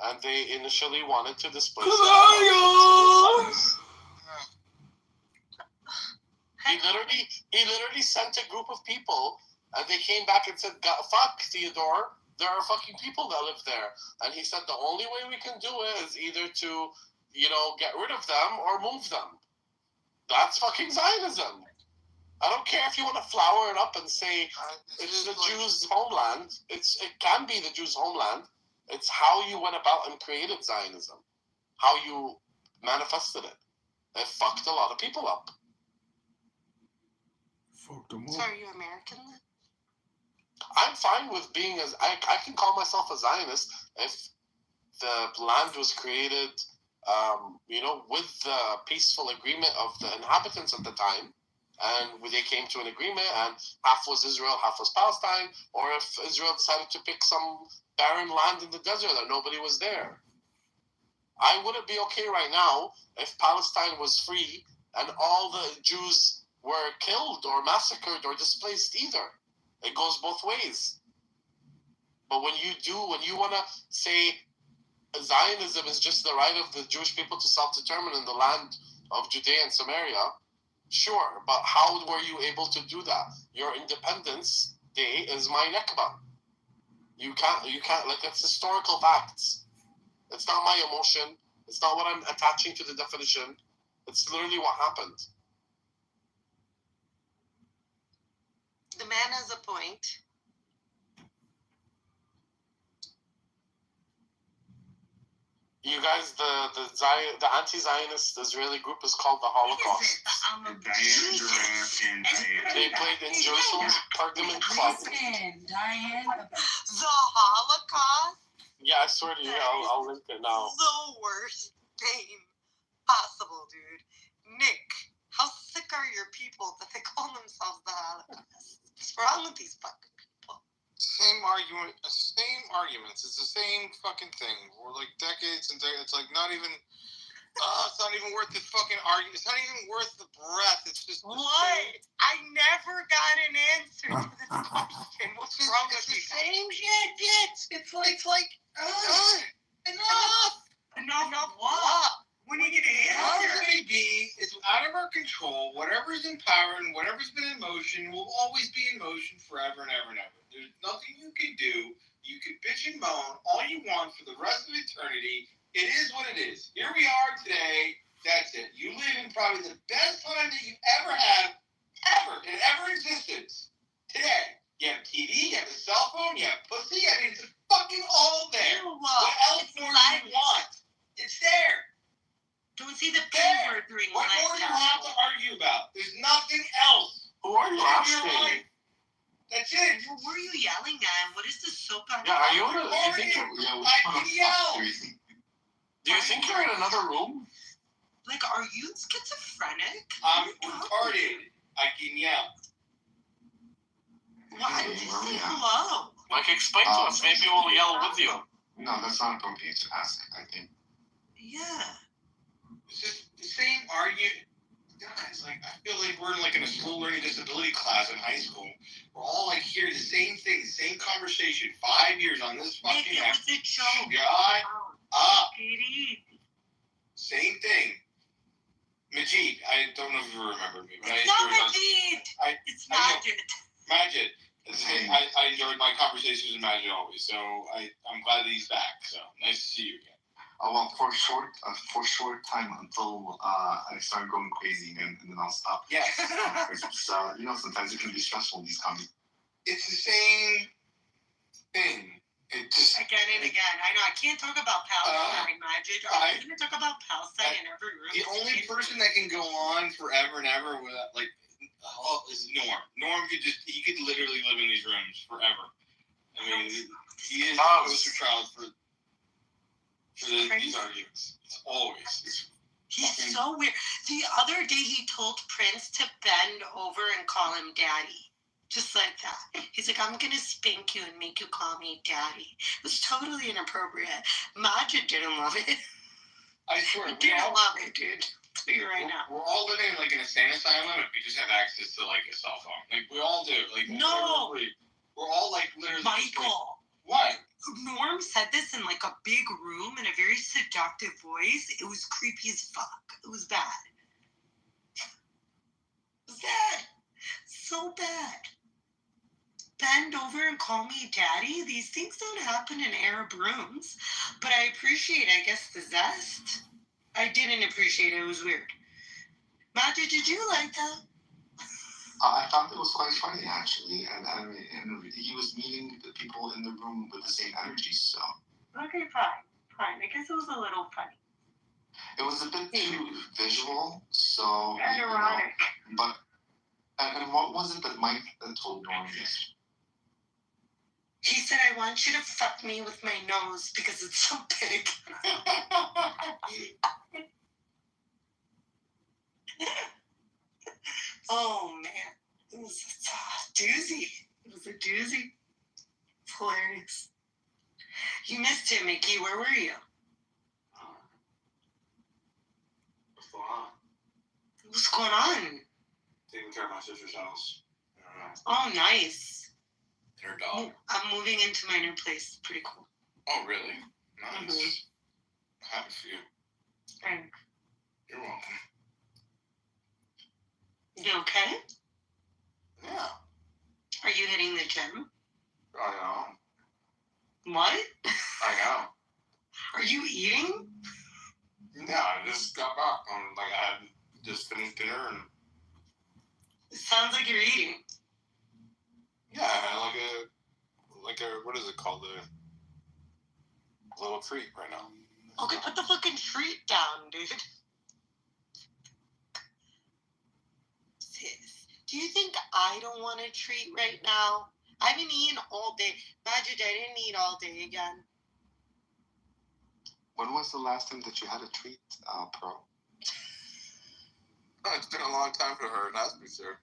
and they initially wanted to displace He literally sent a group of people, and they came back and said, "Fuck, Theodore, there are fucking people that live there." And he said, "The only way we can do it is either to, get rid of them or move them." That's fucking Zionism. I don't care if you want to flower it up and say it's the Jews' homeland. It can be the Jews' homeland. It's how you went about and created Zionism, how you manifested it. It fucked a lot of people up. So are you American then? I'm fine with being I can call myself a Zionist if the land was created, with the peaceful agreement of the inhabitants at the time, and they came to an agreement, and half was Israel, half was Palestine, or if Israel decided to pick some barren land in the desert that nobody was there. I wouldn't be okay right now if Palestine was free and all the Jews were killed or massacred or displaced either. It goes both ways. But when you want to say Zionism is just the right of the Jewish people to self-determine in the land of Judea and Samaria, sure, but how were you able to do that? Your Independence Day is my Nakba. You can't, like, it's historical facts. It's not my emotion. It's not what I'm attaching to the definition. It's literally what happened. The man has a point. You guys, the anti-Zionist Israeli group is called the Holocaust. They played in Jerusalem's Parliament Club. The Holocaust? Yeah, I swear to you, I'll link it now. The worst thing possible, dude. Nick, how sick are your people that they call themselves the Holocaust? What's wrong with these fucking people? Same arguments. It's the same fucking thing. We're like decades and decades. It's like not even. It's not even worth the fucking argument. It's not even worth the breath. It's just what? I never got an answer to this question. What's wrong with you? Same shit. It's like enough. What? When you get an answer, whatever it may be, it's out of our control. Whatever's in power and whatever's been in motion will always be in motion forever and ever and ever. There's nothing you can do. You can bitch and moan all you want for the rest of eternity. It is what it is. Here we are today. That's it. You live in probably the best time that you've ever had, in ever existence. Today. You have TV, you have a cell phone, you have pussy. I mean, it's fucking all there. What else more do you want? It's there. Don't see the P word during What more do you have to argue about? There's nothing else. Who are you asking? That's it. What were you yelling at? What is this soap opera? Yeah, are you in Do you think you're in another room? Like, are you schizophrenic? I'm retarded. I can yell. Why did you say hello? Like, explain to us. Maybe we'll yell with you. No, that's not appropriate to ask, I think. Yeah. It's just the same argument. Guys, like, I feel like we're like in a school learning disability class in high school. We're all like hearing the same thing, the same conversation. 5 years on this fucking app. It was a joke. God up. Katie. Same thing. Majid, I don't know if you remember me, but it's not Majid. It's Majid. Majid. I enjoyed my conversations with Majid always, so I'm glad that he's back. So nice to see you again. Oh, well, for a short time until I started going crazy and then I'll stop. Yes. It's, sometimes it can be stressful, these comments. It's the same thing. It just again and again. I know I can't talk about Palestine, Majid. I'm going to talk about Palestine in every room. The only person that can go on forever and ever without is Norm. Norm he could literally live in these rooms forever. I mean, he is the poster child for these arguments. It's always. He's so weird. The other day he told Prince to bend over and call him daddy. Just like that. He's like, I'm going to spank you and make you call me daddy. It was totally inappropriate. Majid didn't love it. I swear. He didn't love it, dude. I'll tell you right now. We're all living in an insane asylum if we just have access to a cell phone. We all do. No. We're all literally. Michael. What? Norm said this in a big room in a very seductive voice. It was creepy as fuck. It was bad. It was bad. So bad. Bend over and call me daddy? These things don't happen in Arab rooms. But I appreciate, the zest. I didn't appreciate it. It was weird. Majid, did you like that? I thought it was quite funny, actually. And he was meeting the people in the room with the same energy, so. Okay, fine. I guess it was a little funny. It was a bit too visual, so. And erotic. But, and what was it that Mike told Norm yesterday? He said, I want you to fuck me with my nose because it's so big. Oh, man. It was a doozy. It was a doozy. It's hilarious. You missed him, Mickey. Where were you? What's going on? What's going on? Taking care of my sister's house. Oh, nice. Her dog. I'm moving into my new place. Pretty cool. Oh, really? Nice. Mm-hmm. Happy for you. Thanks. You're welcome. You okay? Yeah. Are you hitting the gym? I know. What? I know. Are you eating? Yeah, I just got back. I had just finished dinner and. It sounds like you're eating. Yeah, like a what is it called? A little treat right now. Okay, put the fucking treat down, dude. Sis, do you think I don't want a treat right now? I've been eating all day. Majid, I didn't eat all day again. When was the last time that you had a treat, Pro? It's been a long time for her, that's for sure.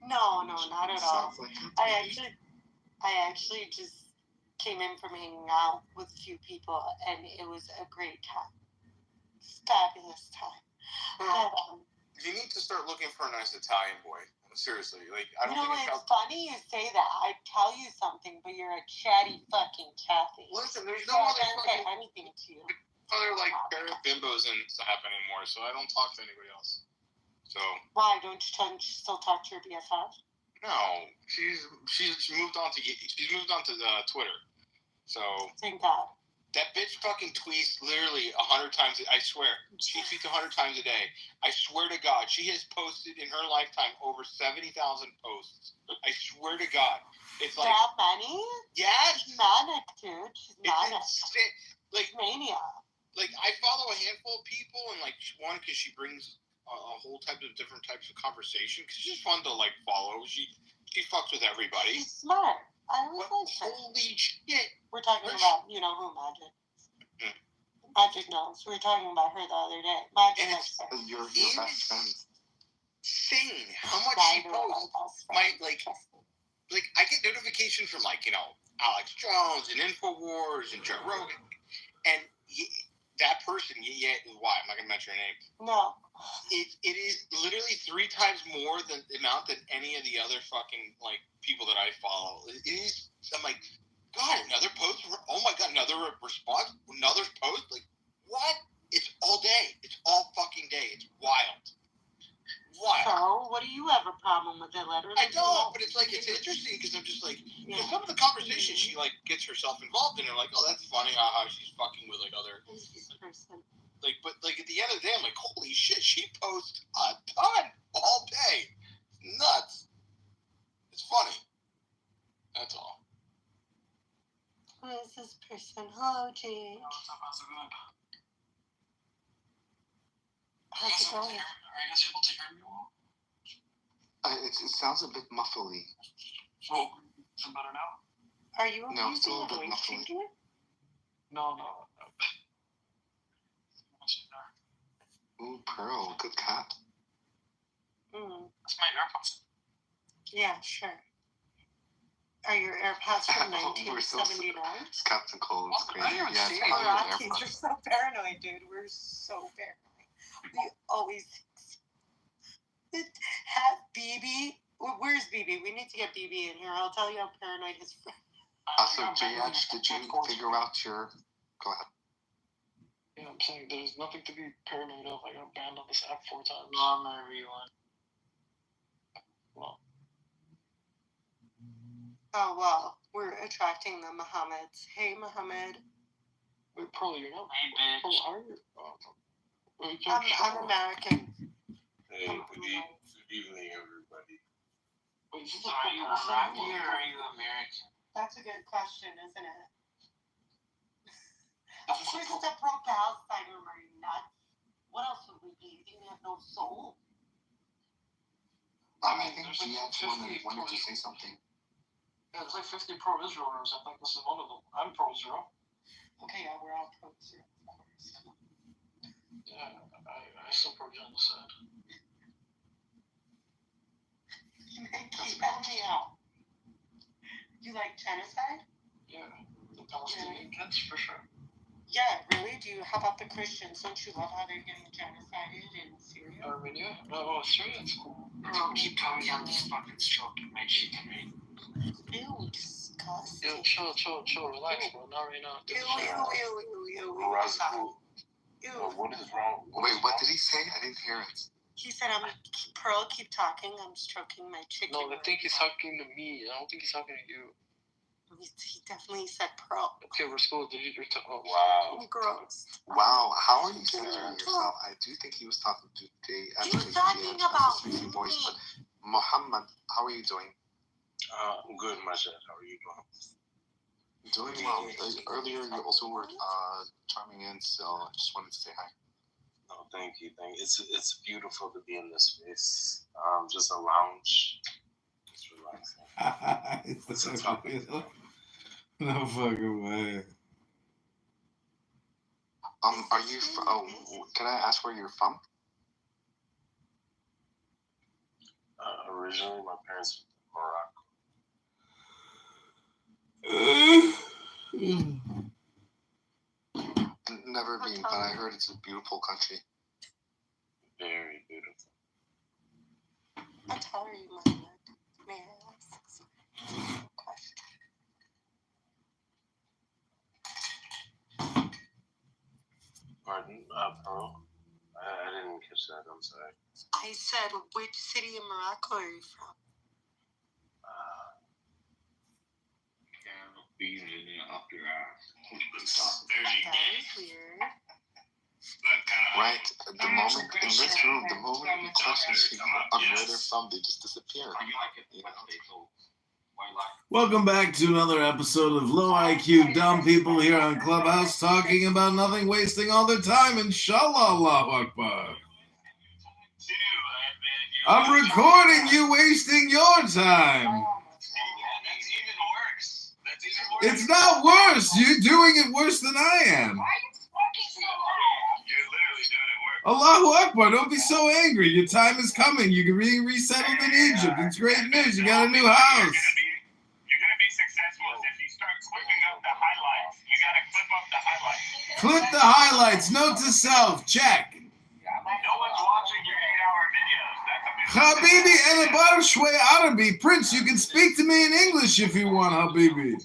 No, not at all. Like I actually just came in from hanging out with a few people, and it was a great time. Fabulous time. You need to start looking for a nice Italian boy. Seriously, I don't think it's funny you say that. I tell you something, but you're a chatty fucking Kathy. Listen, there's So no I other can't say anything to you. other parent bimbos and stuff anymore, so I don't talk to anybody else. So why don't you still talk to your BFF? no, she's moved on to Twitter. So thank God. That bitch fucking tweets literally 100 times. I swear, she tweets 100 times a day. I swear to God, she has posted in her lifetime over 70,000 posts. I swear to God, it's like that many. Yeah, she's manic, dude. She's manic. Like mania. I follow a handful of people, and one because she brings a whole different types of conversation. Because she's fun to follow. She fucks with everybody. She's smart. I always like her. Holy shit! We're talking about who Magic. Magic knows. We were talking about her the other day. Magic knows her. Your best friend. Insane how much she posts. I get notifications from Alex Jones and Infowars and Joe Rogan, and that person. Why? I'm not gonna mention her name. No. It is literally 3 times more than the amount than any of the other fucking people that I follow. It is. I'm like, God, another post. Oh my God, another response. Another post. What? It's all day. It's all fucking day. It's wild. Wild. No, what do you have a problem with that letter? I don't, but it's like it's interesting because I'm just like, because some of the conversations she like gets herself involved in are like, oh, that's funny, how she's fucking with like other. Like, but like at the end of the day, I'm like, holy shit, she posts a ton all day. Nuts. It's funny. That's all. Who is this person? Hello, Jade. How's it going? Are you guys able to hear me well? It sounds a bit muffly. Oh, is it better now? Are you No, using still a a bit voice muffly. changer? No. Ooh, Pearl, good cat. That's my AirPods. Yeah, sure. Are your AirPods from We're so 1979? It's Captain Cold. It's crazy. I don't Yeah, see it's probably Rockies an are so paranoid, dude. We're so paranoid. We always have BB. Where's BB? We need to get BB in here. I'll tell you how paranoid his friend. Also, JH, did you figure out your... Go ahead. Yeah, I'm saying there's nothing to be paranoid of. I got banned on this app 4 times. No, I'm gonna rewind. Well, Oh, well, we're attracting the Mohammeds. Hey, Mohammed. wait, Pearl, you're not. Hey, bitch. Pearl, how are you? I'm American. Hey, good evening, everybody. Wait, is this So are you Iraqi or are you American? That's a good question, isn't it? Of course, it's a pro-Palestine room. Are you nuts? What else would we be? You have no soul. I think JH wanted to say something. Yeah, there's like 50 pro-Israel rooms. I think this is one of them. I'm pro-Israel. Okay, yeah, we're all pro-Israel, of course. Yeah, I support genocide. Help me out. You like genocide? Yeah, the Palestinian kids, for sure. Yeah, really? How about the Christians? Don't you love how they're getting genocided in Syria? Armenia? No, Syria's cool. Bro, keep telling me I'm just fucking stroking my chicken. Ew, disgusting. Yo, chill, relax, bro. Not right now. Ew. What is wrong? Wait, what did he say? I didn't hear it. He said, Pearl, keep talking. I'm stroking my chicken. No, I think he's talking to me. I don't think he's talking to you. He definitely said Pearl. Okay, we're school. Did you oh, wow. Gross. Wow, how are you censoring yourself? I do think he was talking to Jay. He was talking about me. Voice, but Muhammad, how are you doing? I'm good, myself. How are you doing? Doing well. Earlier, you also were chiming in, so I just wanted to say hi. Oh, thank you. It's beautiful to be in this space. Just a lounge. Just relaxing. What's the topic? No fucking way. Are you? Can I ask where you're from? Originally, my parents were Morocco. Never been, but I heard it's a beautiful country. Very beautiful. How tall are you, Mohammed? May I ask a question? Pardon, Pearl? I didn't catch that. I'm sorry. I said, which city in Morocco are you from? Up your ass. That is weird. Right. The moment in this room, the moment you question people on where they're from, they just disappear. You know? Welcome back to another episode of Low IQ Dumb People here on Clubhouse, talking about nothing, wasting all their time. Inshallah, Allahu Akbar. I'm recording you wasting your time. It's not worse. You're doing it worse than I am. Allahu Akbar. Don't be so angry. Your time is coming. You can be resettled in Egypt. It's great news. You got a new house. You're gonna be successful if you start clipping up the highlights. You gotta clip up the highlights. Clip the highlights. Note to self. Check. No one's watching your 8-hour videos. That's a Habibi and Abar Shwe Arabi. Prince, you can speak to me in English if you want, Habibi.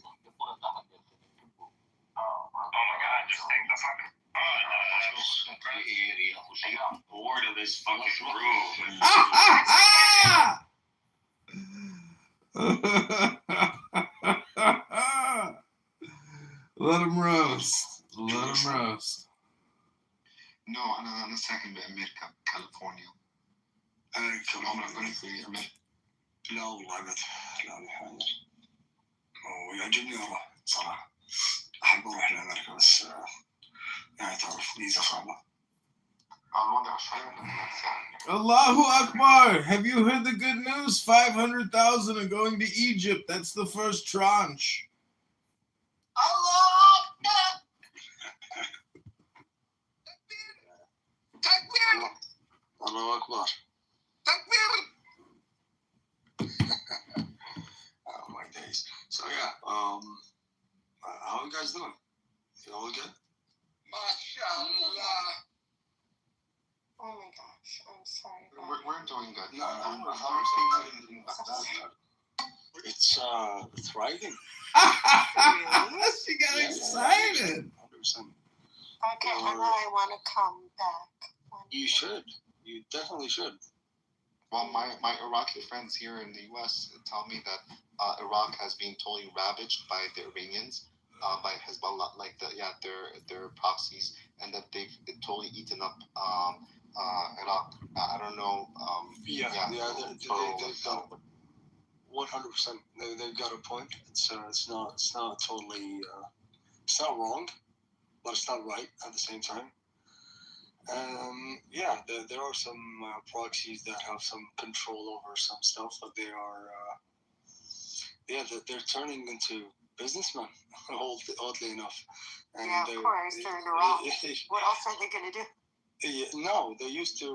Oh my God, just take the fucking. I got bored of is fucking rude. Let him roast. Let him roast. No, أنا ساكن بأمريكا كاليفورنيا. كمان أقول في أمريكا. لا والله أبد لا الحين. ويعجبني أروح صراحة. أحب أروح لأمريكا بس يعني تعرف فيزا صعبة. Allahu Akbar! Have you heard the good news? 500,000 are going to Egypt. That's the first tranche. Allahu Akbar. Oh my days. So yeah, how are you guys doing? You all good? MashaAllah. Oh my gosh, I'm sorry. We're doing good. No, It's thriving. She got excited. 100%. Okay, and I want to come back. You should. You definitely should. Well, my Iraqi friends here in the U.S. tell me that Iraq has been totally ravaged by the Iranians, by Hezbollah, like their proxies, and that they've totally eaten up Iraq. I don't know. They've got 100%. They've got a point. It's not totally. It's not wrong, but it's not right at the same time. There are some proxies that have some control over some stuff, but they are, they're turning into businessmen, oddly enough. And yeah, of course, they're in Iraq. What else are they going to do? No, they used to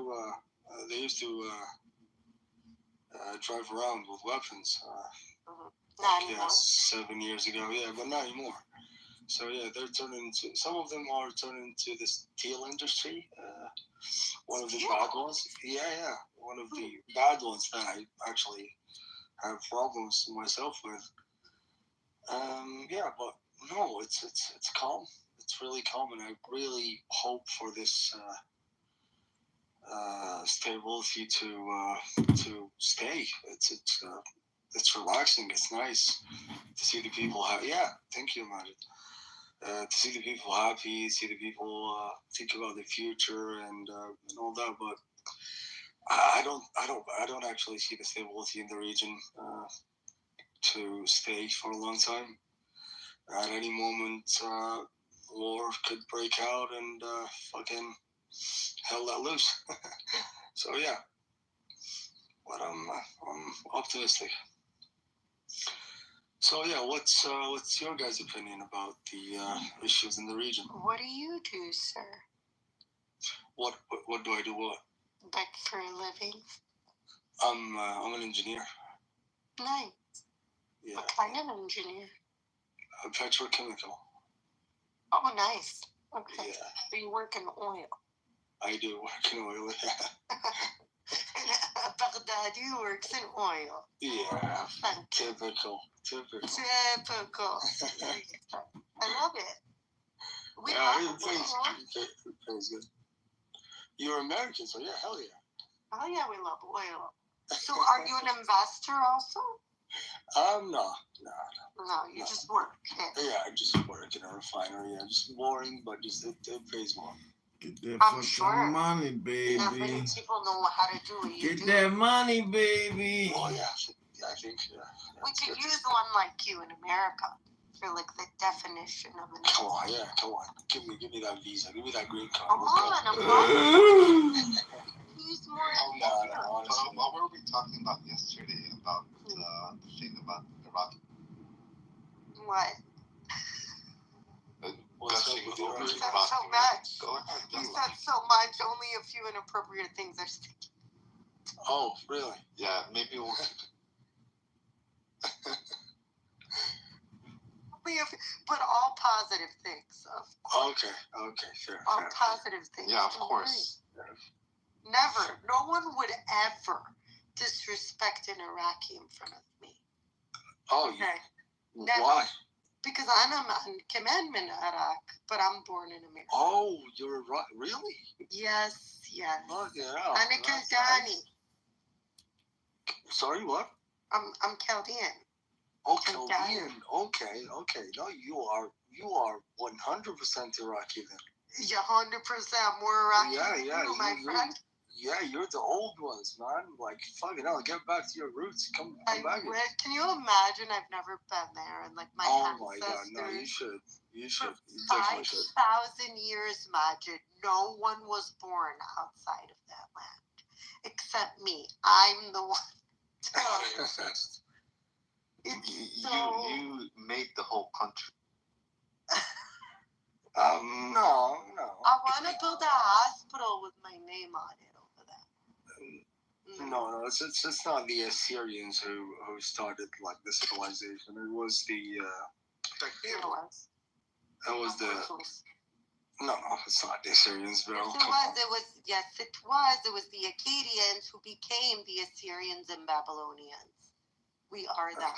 drive around with weapons. Not anymore. 7 years ago, but not anymore. So they're turning into, some of them are turning into the steel industry. One of the bad ones. One of the bad ones that I actually have problems myself with. But no, it's calm. It's really calm, and I really hope for this stability to stay. It's relaxing. It's nice to see the people have. Yeah, thank you, Majid. To see the people happy, see the people think about the future and all that, but I don't actually see the stability in the region to stay for a long time. At any moment, war could break out and fucking hell let loose. So yeah, but I'm optimistic. So yeah, what's your guys' opinion about the issues in the region? What do you do, sir? What do I do? What? Like for a living? I'm an engineer. Nice. Yeah. What kind of engineer? Petrochemical. Oh, nice. Okay. Yeah. So you work in oil. I do work in oil. Baghdadi works in oil. Yeah. Typical. I love it. We love it pays good. You're American, so yeah, hell yeah. Oh yeah, we love oil. So are you an investor also? No, you just work. Yeah, I just work in a refinery. Yeah, just boring, but just it pays more. Get that I'm fucking sure. money, baby. Not many people know how to do what you Get do. that money, baby. Oh yeah, I think we could use one like you in America for like the definition of an. Come on. Give me that visa. Give me that green card. Come on, I'm going. Use more. Honestly. What were we talking about yesterday about the thing about Iraq? What? Gushing over You said Iraq. so much. Go ahead. You said so much. Only a few inappropriate things are sticking. Oh, really? Yeah, maybe we'll keep it. But all positive things. Okay, fair. All positive things. Yeah, of course. Right. Never. No one would ever disrespect an Iraqi in front of me. Oh, okay. Never. Why? Because I'm on commandment in Iraq, but I'm born in America. Oh, you're right. Really? Yes. Look it I'm a That's Kaldani. nice. Sorry, what? I'm Chaldean. Oh, Chaldean. Okay. No, you are 100% Iraqi then. You're 100% more Iraqi than you, my friend. Yeah, you're the old ones, man. Like, fucking hell, get back to your roots. Come back. Can you imagine? I've never been there, and like my Oh ancestors. my god, no, you should. You For definitely should. 5,000 years, Majid, no one was born outside of that land except me. I'm the one. You made the whole country. No. I want to build a hospital with my name on it over there. No, it's not the Assyrians who started like the civilization. It was the no, it's not the Assyrians, bro. Yes, it was. It was the Akkadians who became the Assyrians and Babylonians. We are that.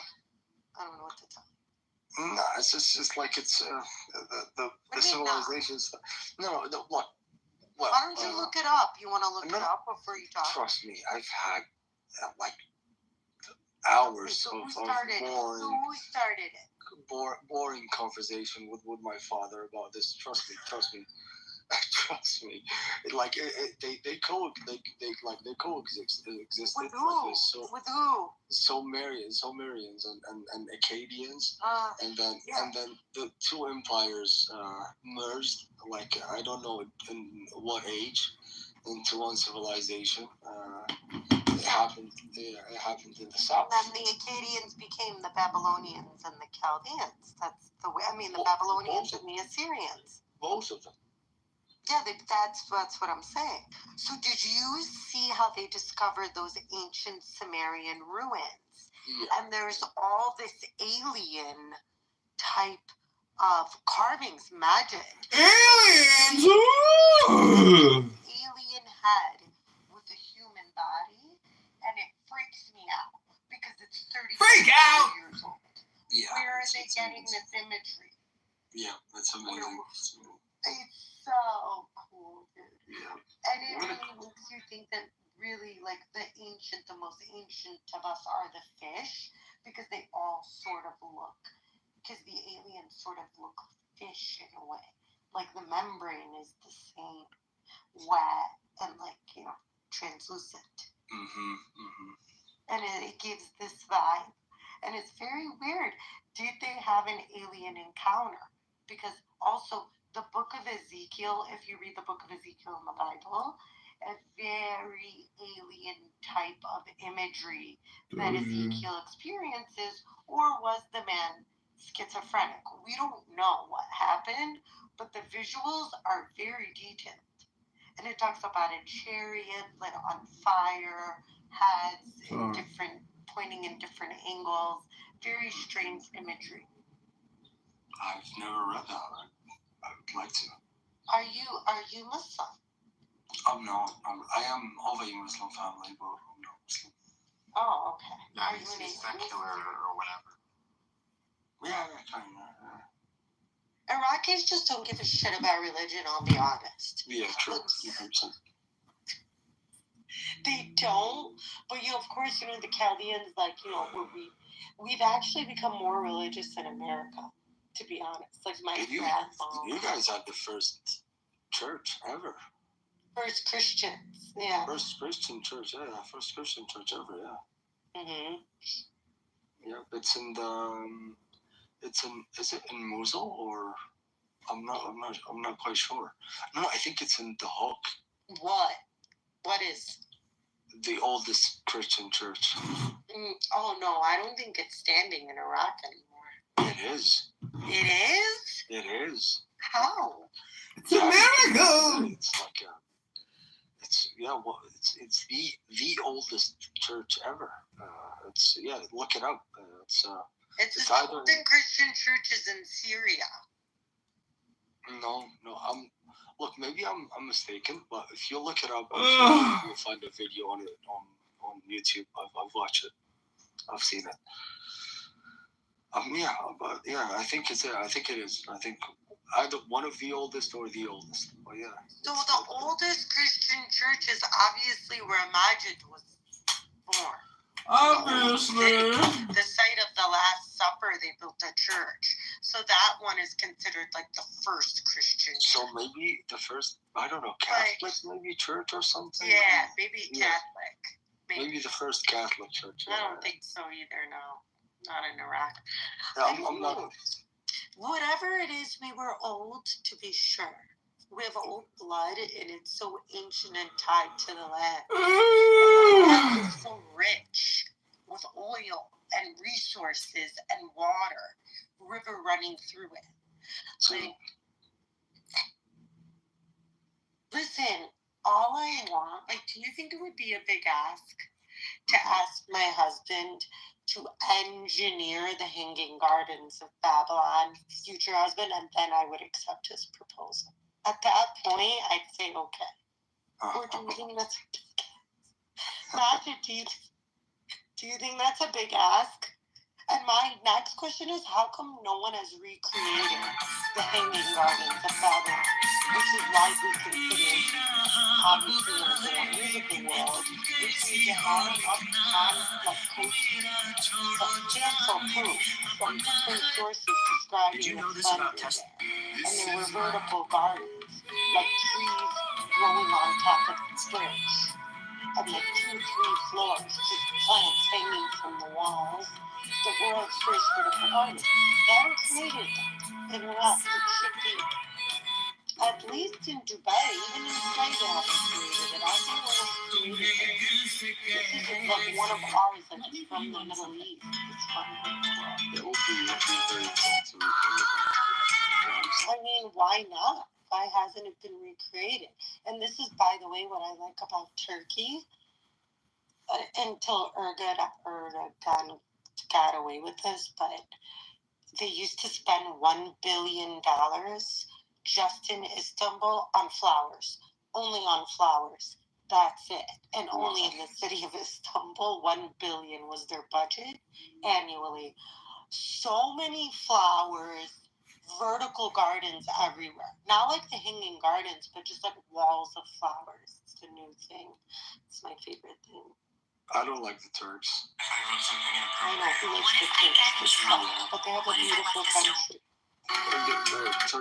I don't know what to tell you. No, it's just like it's the civilization stuff. No, what? Well, why don't you look it up? You want to look it up before you talk? Trust me, I've had like hours of boring conversation with my father about this. Trust me. Trust me. Like they coexisted. With who? With who? Sumerians and Akkadians, and then the two empires merged. Like I don't know in what age, into one civilization. It happened in the south. And then the Akkadians became the Babylonians and the Chaldeans. That's the way. I mean, the Babylonians and the Assyrians. Both of them. Yeah, that's what I'm saying. So did you see how they discovered those ancient Sumerian ruins? Yeah. And there's all this alien type of carvings, magic. Aliens! Alien head with a human body, and it freaks me out because it's 30 years old. Yeah. Where are they getting this imagery? Yeah, that's amazing. It's so cool, dude. Yeah. And it really makes you think that really, like, the most ancient of us are the fish, because they all sort of look, because the aliens sort of look fish in a way. Like, the membrane is the same, wet, and, like, translucent. And it gives this vibe. And it's very weird. Did they have an alien encounter? Because also, the book of Ezekiel, if you read the book of Ezekiel in the Bible, a very alien type of imagery that Ezekiel experiences, or was the man schizophrenic? We don't know what happened, but the visuals are very detailed. And it talks about a chariot lit on fire, heads pointing in different angles, very strange imagery. I've never read that. I would like to. Are you Muslim? No, I am of a Muslim family, but I'm not Muslim. Oh, okay. Yeah, he's secular or whatever. Yeah, kind of. Iraqis just don't give a shit about religion, I'll be honest. Yeah, true. They don't, but of course, the Chaldeans, like, we've actually become more religious in America, to be honest. Like, my grandmom. You guys had the first church ever. First Christians, yeah. First Christian church, yeah. First Christian church ever, yeah. Yeah, it's in the. Is it in Mosul or? I'm not quite sure. No, I think it's in the Hulk. What is? The oldest Christian church. Oh no, I don't think it's standing in Iraq anymore. It is. It is? It is. How? It's a miracle. It's like it's the oldest church ever. Look it up. It's the oldest Christian churches in Syria. No. Look, maybe I'm mistaken, but if you look it up, you'll find a video on it on YouTube. I've watched it. I've seen it. Yeah, but yeah, I think it is. I think either one of the oldest or the oldest. But yeah. So the oldest Christian church is obviously where Majid was born. Obviously. The site of the Last Supper, they built a church. So that one is considered like the first Christian church. So maybe the first, I don't know, Catholic maybe church or something? Yeah, maybe Catholic. Maybe the first Catholic church. I don't think so either, no. Not in Iraq. Yeah, I'm not. Whatever it is, we were old to be sure. We have old blood and it's so ancient and tied to the land. It's so rich with oil and resources and water, river running through it. Like, listen, all I want, like, do you think it would be a big ask to ask my husband to engineer the Hanging Gardens of Babylon, future husband, and then I would accept his proposal? At that point, I'd say okay. Or do you think that's a big ask? Magic, do you think that's a big ask? And my next question is, how come no one has recreated the Hanging Gardens of Babylon, which is widely considered, obviously, one of the wonders of the world, which means it has substantial proof from different sources describing the thunder there. And there were vertical gardens, like trees growing on top of the bridge, and like 2-3 floors, just plants hanging from the walls. The world's first vertical garden. They haven't created that in Iraq. It should be. At least in Dubai, even in Dubai, they haven't created it. I think no one's created it. This is like one of ours, like it's from the Middle East. It's from the world. It will be very fun to recreate. I mean, why not? Why hasn't it been recreated? And this is, by the way, what I like about Turkey. Until Erdogan got away with this, but they used to spend $1 billion just in Istanbul on flowers. Only on flowers. That's it. And only in the city of Istanbul, $1 billion was their budget annually. So many flowers, vertical gardens everywhere. Not like the Hanging Gardens, but just like walls of flowers. It's the new thing. It's my favorite thing. I don't like the Turks. I know who likes the Turks, but they have a beautiful country.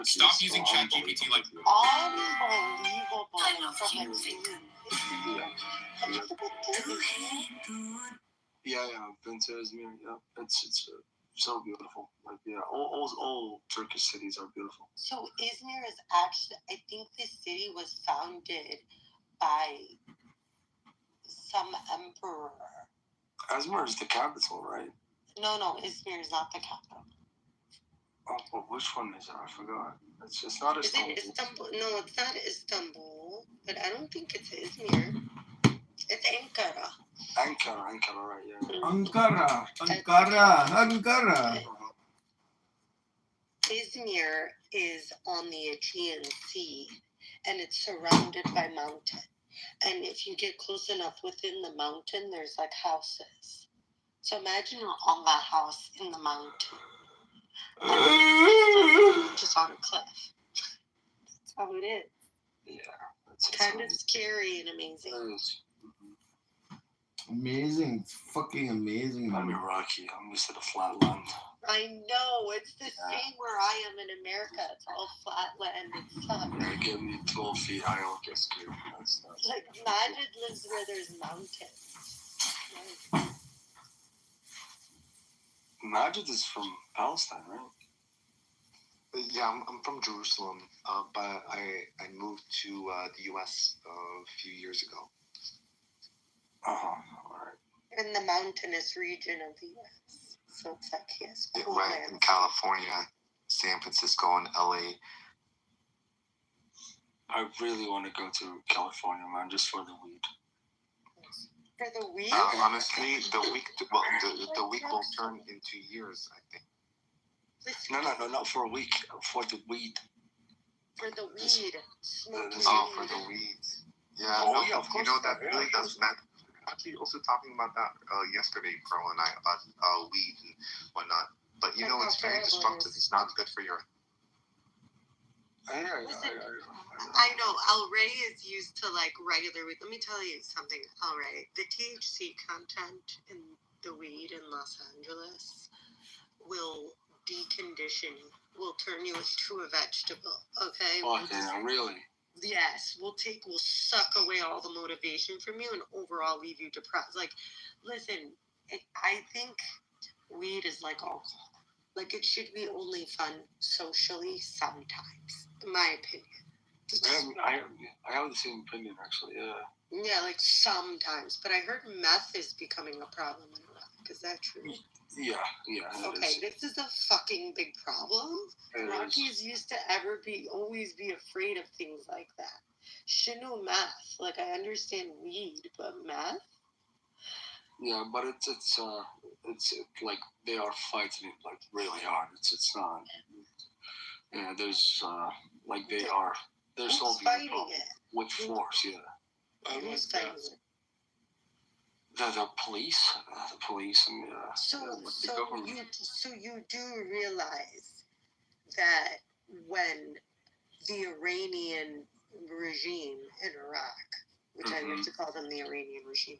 Stop using ChatGPT like Unbelievable. Yeah, I've been to Izmir. Yeah, it's so beautiful. Like all Turkish cities are beautiful. So Izmir is actually, I think this city was founded by some emperor. Izmir is the capital, right? No, Izmir is not the capital. Oh, well, which one is it? I forgot. It's not Istanbul. Is it Istanbul? No, it's not Istanbul, but I don't think it's Izmir. It's Ankara. Ankara, right, yeah. Ankara. Izmir is on the Aegean Sea, and it's surrounded by mountain. And if you get close enough within the mountain, there's like houses. So imagine you're on that house in the mountain. Just on a cliff. That's how it is. Yeah. It's kind of scary and amazing. Amazing. It's fucking amazing. I'm Iraqi. I'm used to the flat land. I know. It's the same where I am in America. It's all flat land and stuff. Yeah, give me 12 feet high, I'll get scared. Like, Majid lives where there's mountains. Like, Majid is from Palestine, right? Yeah, I'm from Jerusalem, but I moved to the U.S. A few years ago. All right. In the mountainous region of the U.S. So it's like he has cool right, land. in California, San Francisco, and L.A. I really want to go to California, man, just for the weed. For the weed? Honestly, the week will turn into years, I think. No, not for a week. For the weed. For the weed. For the weeds. Yeah, yeah, of course. You know, that really does matter. Actually, also talking about that yesterday, Pearl and I, about weed and whatnot. But you Like know, how it's very terrible it destructive. is. It's not good for your. I know El Rey is used to like regular weed. Let me tell you something, El Rey. The THC content in the weed in Los Angeles will decondition you, will turn you into a vegetable. Okay? Really? Yes, we'll suck away all the motivation from you and overall leave you depressed. Like, listen, I think weed is like alcohol. Like, it should be only fun socially sometimes, in my opinion. I have the same opinion, actually. Yeah, like sometimes. But I heard meth is becoming a problem in Iraq. Is that true? Yeah. Okay, this is a fucking big problem. Rockies used to always be afraid of things like that. Shouldn't meth. Like, I understand weed, but meth? Yeah, but it's like they are fighting it like really hard. It's not. Yeah, there's like they're solving the problem with force. Yeah. Who's fighting it? The police. The police and So the government. so you do realize that when the Iranian regime in Iraq, which I used to call them the Iranian regime,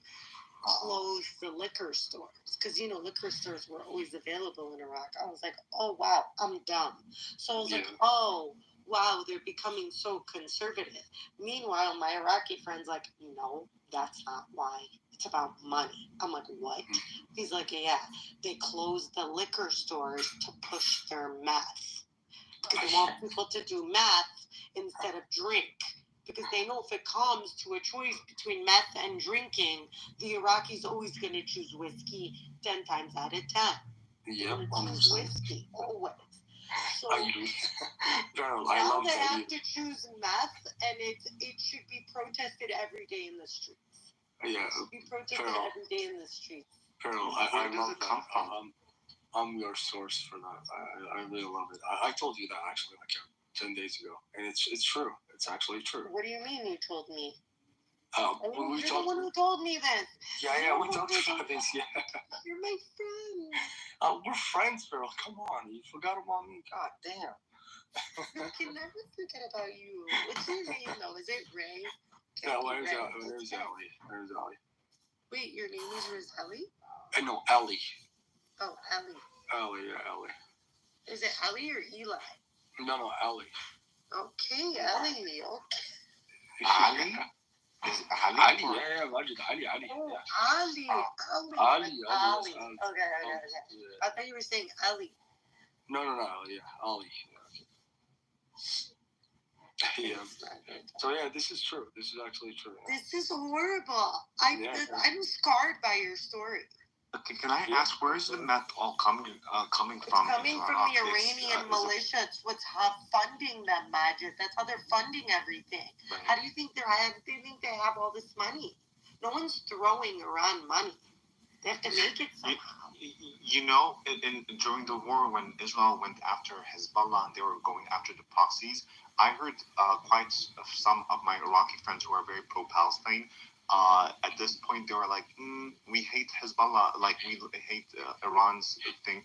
closed the liquor stores, because liquor stores were always available in Iraq. I was like, oh wow, I'm dumb. So I was like, oh wow, they're becoming so conservative. Meanwhile, my Iraqi friend's like, no, that's not why. It's about money. I'm like, what? He's like, yeah, they closed the liquor stores to push their meth. Because they want people to do meth instead of drink. Because they know if it comes to a choice between meth and drinking, the Iraqis always going to choose whiskey 10 times out of 10. Yep, choose whiskey, always. So Girl, now I love they that. have to choose meth, and it should be protested every day in the streets. Yeah. It should be protested Colonel. every day in the streets. Colonel, I love that. I'm your source for that. I really love it. I told you that actually like 10 days ago, and it's true. It's actually true. What do you mean you told me? We You're talked. the one who told me this. Yeah, we talked about this. Yeah. You're my friend. We're friends, girl. Come on, you forgot about me. God damn. I can never forget about you. What's your name though? Is it Ray? No, where's Ellie? Where's Ellie? Wait, your name is Roselli? No, Ellie. Oh, Ellie. Ellie, yeah, Ellie. Is it Ellie or Eli? No, Ellie. Okay, Ellie. Okay. Ali? Is it Ali? Ali, yeah, Ali. Oh, Yeah. Ali. Ali. Okay. I thought you were saying Ellie. No, Ellie, yeah, Ali. Yeah. So yeah, this is true. This is actually true. This is horrible. I'm scarred by your story. Okay, can I ask where is the meth all coming from? It's coming from the Iranian militia. It's what's funding them, Majid. That's how they're funding everything. Right. How do you think they have all this money? No one's throwing around money. They have to make it somehow. You know, during the war when Israel went after Hezbollah and they were going after the proxies, I heard quite some of my Iraqi friends who are very pro-Palestine. At this point, they were like, we hate Hezbollah, like we hate Iran's thing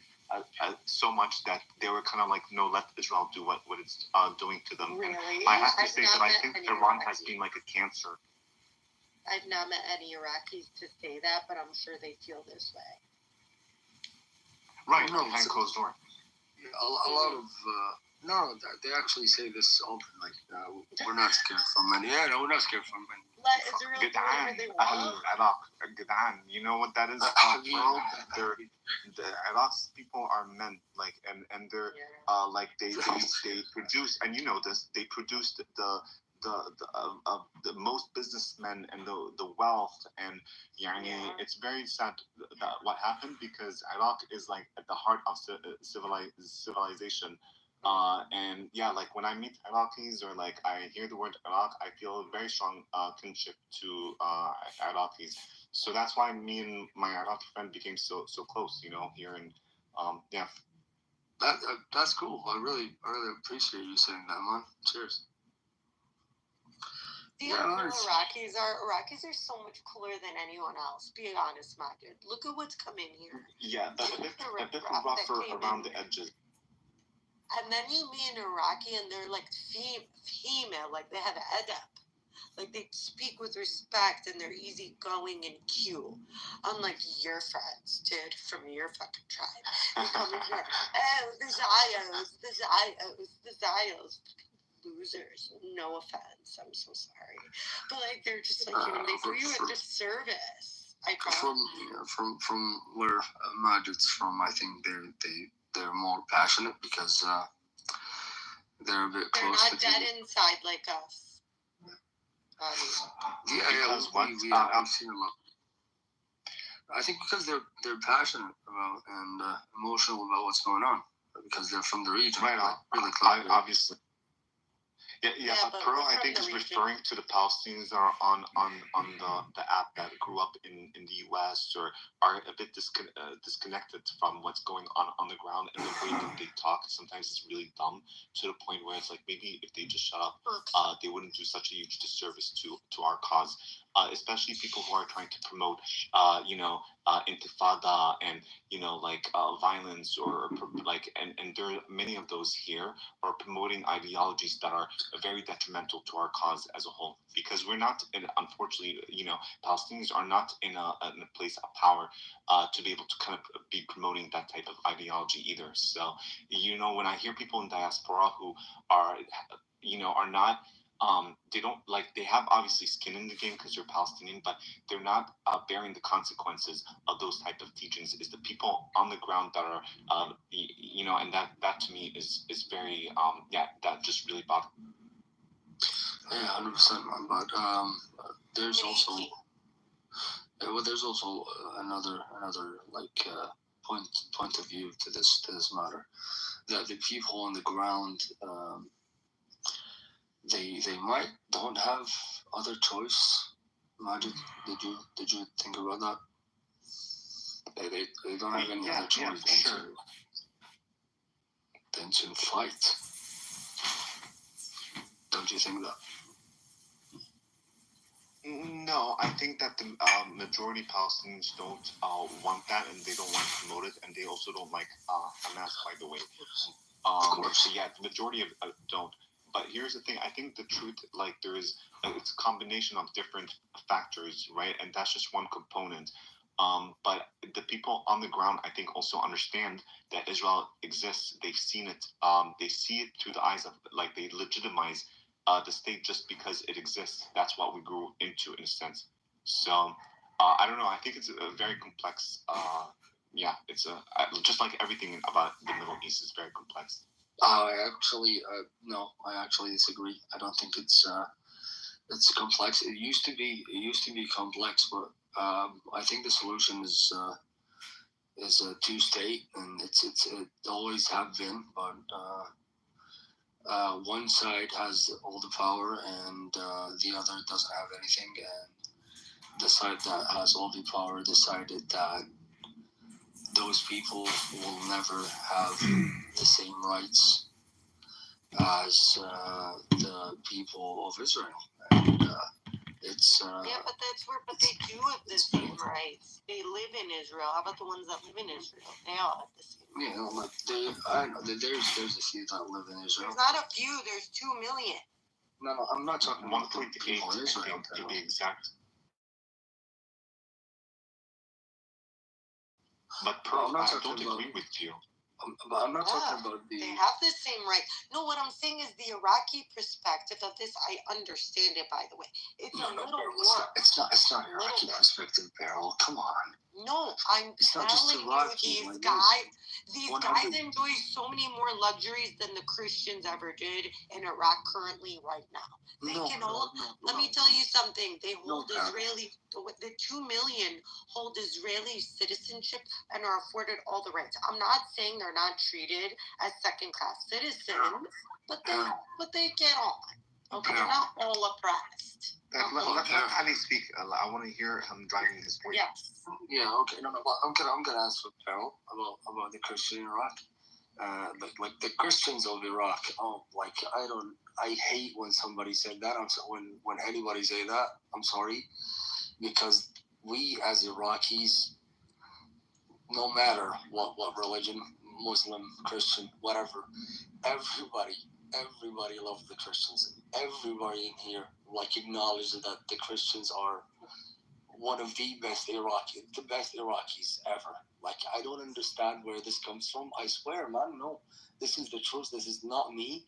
so much that they were kind of like, no, let Israel do what it's doing to them. Really? And I have to say that I think Iran has been like a cancer. I've not met any Iraqis to say that, but I'm sure they feel this way. Right, behind closed door. A lot of they actually say this open, like we're not scared from any. Yeah, no, we're not scared from any. Let Israel do whatever they want. Gadan, you know what that is? The Iraq's people are men, like, and they're like they produce, and you know this, they produce the most businessmen and the wealth, and it's very sad that what happened, because Iraq is like at the heart of civilization. And yeah, like when I meet Iraqis or like I hear the word Iraq, I feel a very strong kinship to Iraqis. So that's why me and my Iraqi friend became so close, you know, here in yeah. That's cool. I really appreciate you saying that, man. Cheers. Do you know who Iraqis are? Iraqis are so much cooler than anyone else. Be honest, Majid. Look at what's coming here. Yeah, a bit rougher around the edges. And then you meet an Iraqi and they're like female, like they have adab. Like they speak with respect and they're easygoing and cute. Unlike your friends, dude, from your fucking tribe. They come in here, oh, the Zios. Losers. No offense. I'm so sorry. But like they're just like they do you a disservice. From where Majid's from, I think they're more passionate because they're a bit they're close. Not dead inside like us. I've seen a lot. I think because they're passionate about and emotional about what's going on because they're from the region, right? Really close. Obviously. Yeah, but Pearl, I think, is referring to the Palestinians that are on the app that grew up in the U.S. or are a bit disconnected from what's going on the ground, and the way that they talk sometimes is really dumb to the point where it's like maybe if they just shut up, they wouldn't do such a huge disservice to our cause. Especially people who are trying to promote, intifada and violence or and there are many of those here are promoting ideologies that are very detrimental to our cause as a whole. Because we're not, unfortunately, Palestinians are not in a place of power to be able to kind of be promoting that type of ideology either. So, when I hear people in diaspora who are not. They have obviously skin in the game because they're Palestinian, but they're not bearing the consequences of those type of teachings. Is the people on the ground that are, and that to me is very, that just really bothers me. Yeah, 100%, man. But there's also another point of view to this matter, that the people on the ground. They might don't have other choice. Imagine, did you think about that? They don't have any other choice than to fight. Don't you think that? No, I think that the majority of Palestinians don't want that, and they don't want to promote it, and they also don't like Hamas, by the way. Of course. So yeah, the majority of don't. But here's the thing, I think the truth, it's a combination of different factors, right? And that's just one component. But the people on the ground, I think, also understand that Israel exists. They've seen it. They see it through the eyes of, they legitimize the state just because it exists. That's what we grew into, in a sense. So, I don't know. I think it's a very complex, it's just like everything about the Middle East is very complex. I actually disagree. I don't think it's complex. It used to be complex, but I think the solution is a two-state, and it always have been. But one side has all the power, and the other doesn't have anything. And the side that has all the power decided that those people will never have the same rights as the people of Israel. And it's but they do have the same rights. They live in Israel. How about the ones that live in Israel? They all have the same rights. I know that there's a few that live in Israel. There's not a few. There's 2 million. No, I'm not talking about the people in Israel. To be exact. But Pearl, I don't agree with you. But I'm not talking about the. They have the same right. No, what I'm saying is the Iraqi perspective of this. I understand it, by the way. It's a little more. It's not Iraqi perspective, Beryl. Come on. No, I'm telling you, these guys enjoy so many more luxuries than the Christians ever did in Iraq currently right now. Let me tell you something. They hold Israeli, the 2 million hold Israeli citizenship and are afforded all the rights. I'm not saying they're not treated as second-class citizens, but they get on. Okay, they're not all oppressed. Let Ali speak. I want to hear him driving his point. Yes. Yeah. Okay. No. I'm gonna ask for Pearl about the Christian in Iraq. like the Christians of Iraq. Oh, like I hate when somebody said that. When anybody say that, I'm sorry, because we as Iraqis, no matter what religion, Muslim, Christian, whatever, everybody loves the Christians. Everybody in here acknowledges that the Christians are one of the best Iraqis ever. I don't understand where this comes from. I swear, man, no. This is the truth. This is not me.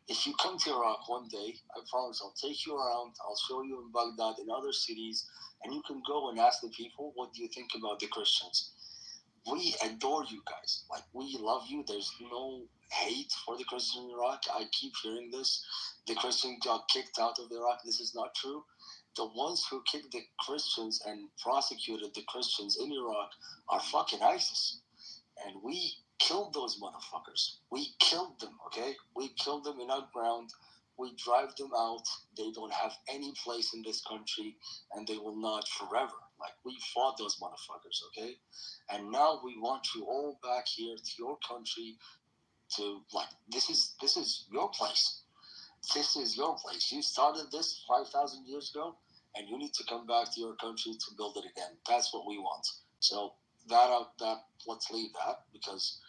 If you come to Iraq one day, I promise I'll take you around. I'll show you in Baghdad, in other cities, and you can go and ask the people, what do you think about the Christians? We adore you guys. We love you. There's no hate for the Christians in Iraq. I keep hearing this. The Christians got kicked out of Iraq. This is not true. The ones who kicked the Christians and prosecuted the Christians in Iraq are fucking ISIS. And we killed those motherfuckers. We killed them, okay? We killed them in our ground. We drive them out. They don't have any place in this country, and they will not forever. We fought those motherfuckers, okay? And now we want you all back here to your country to, this is your place. This is your place. You started this 5,000 years ago, and you need to come back to your country to build it again. That's what we want. So let's leave that, because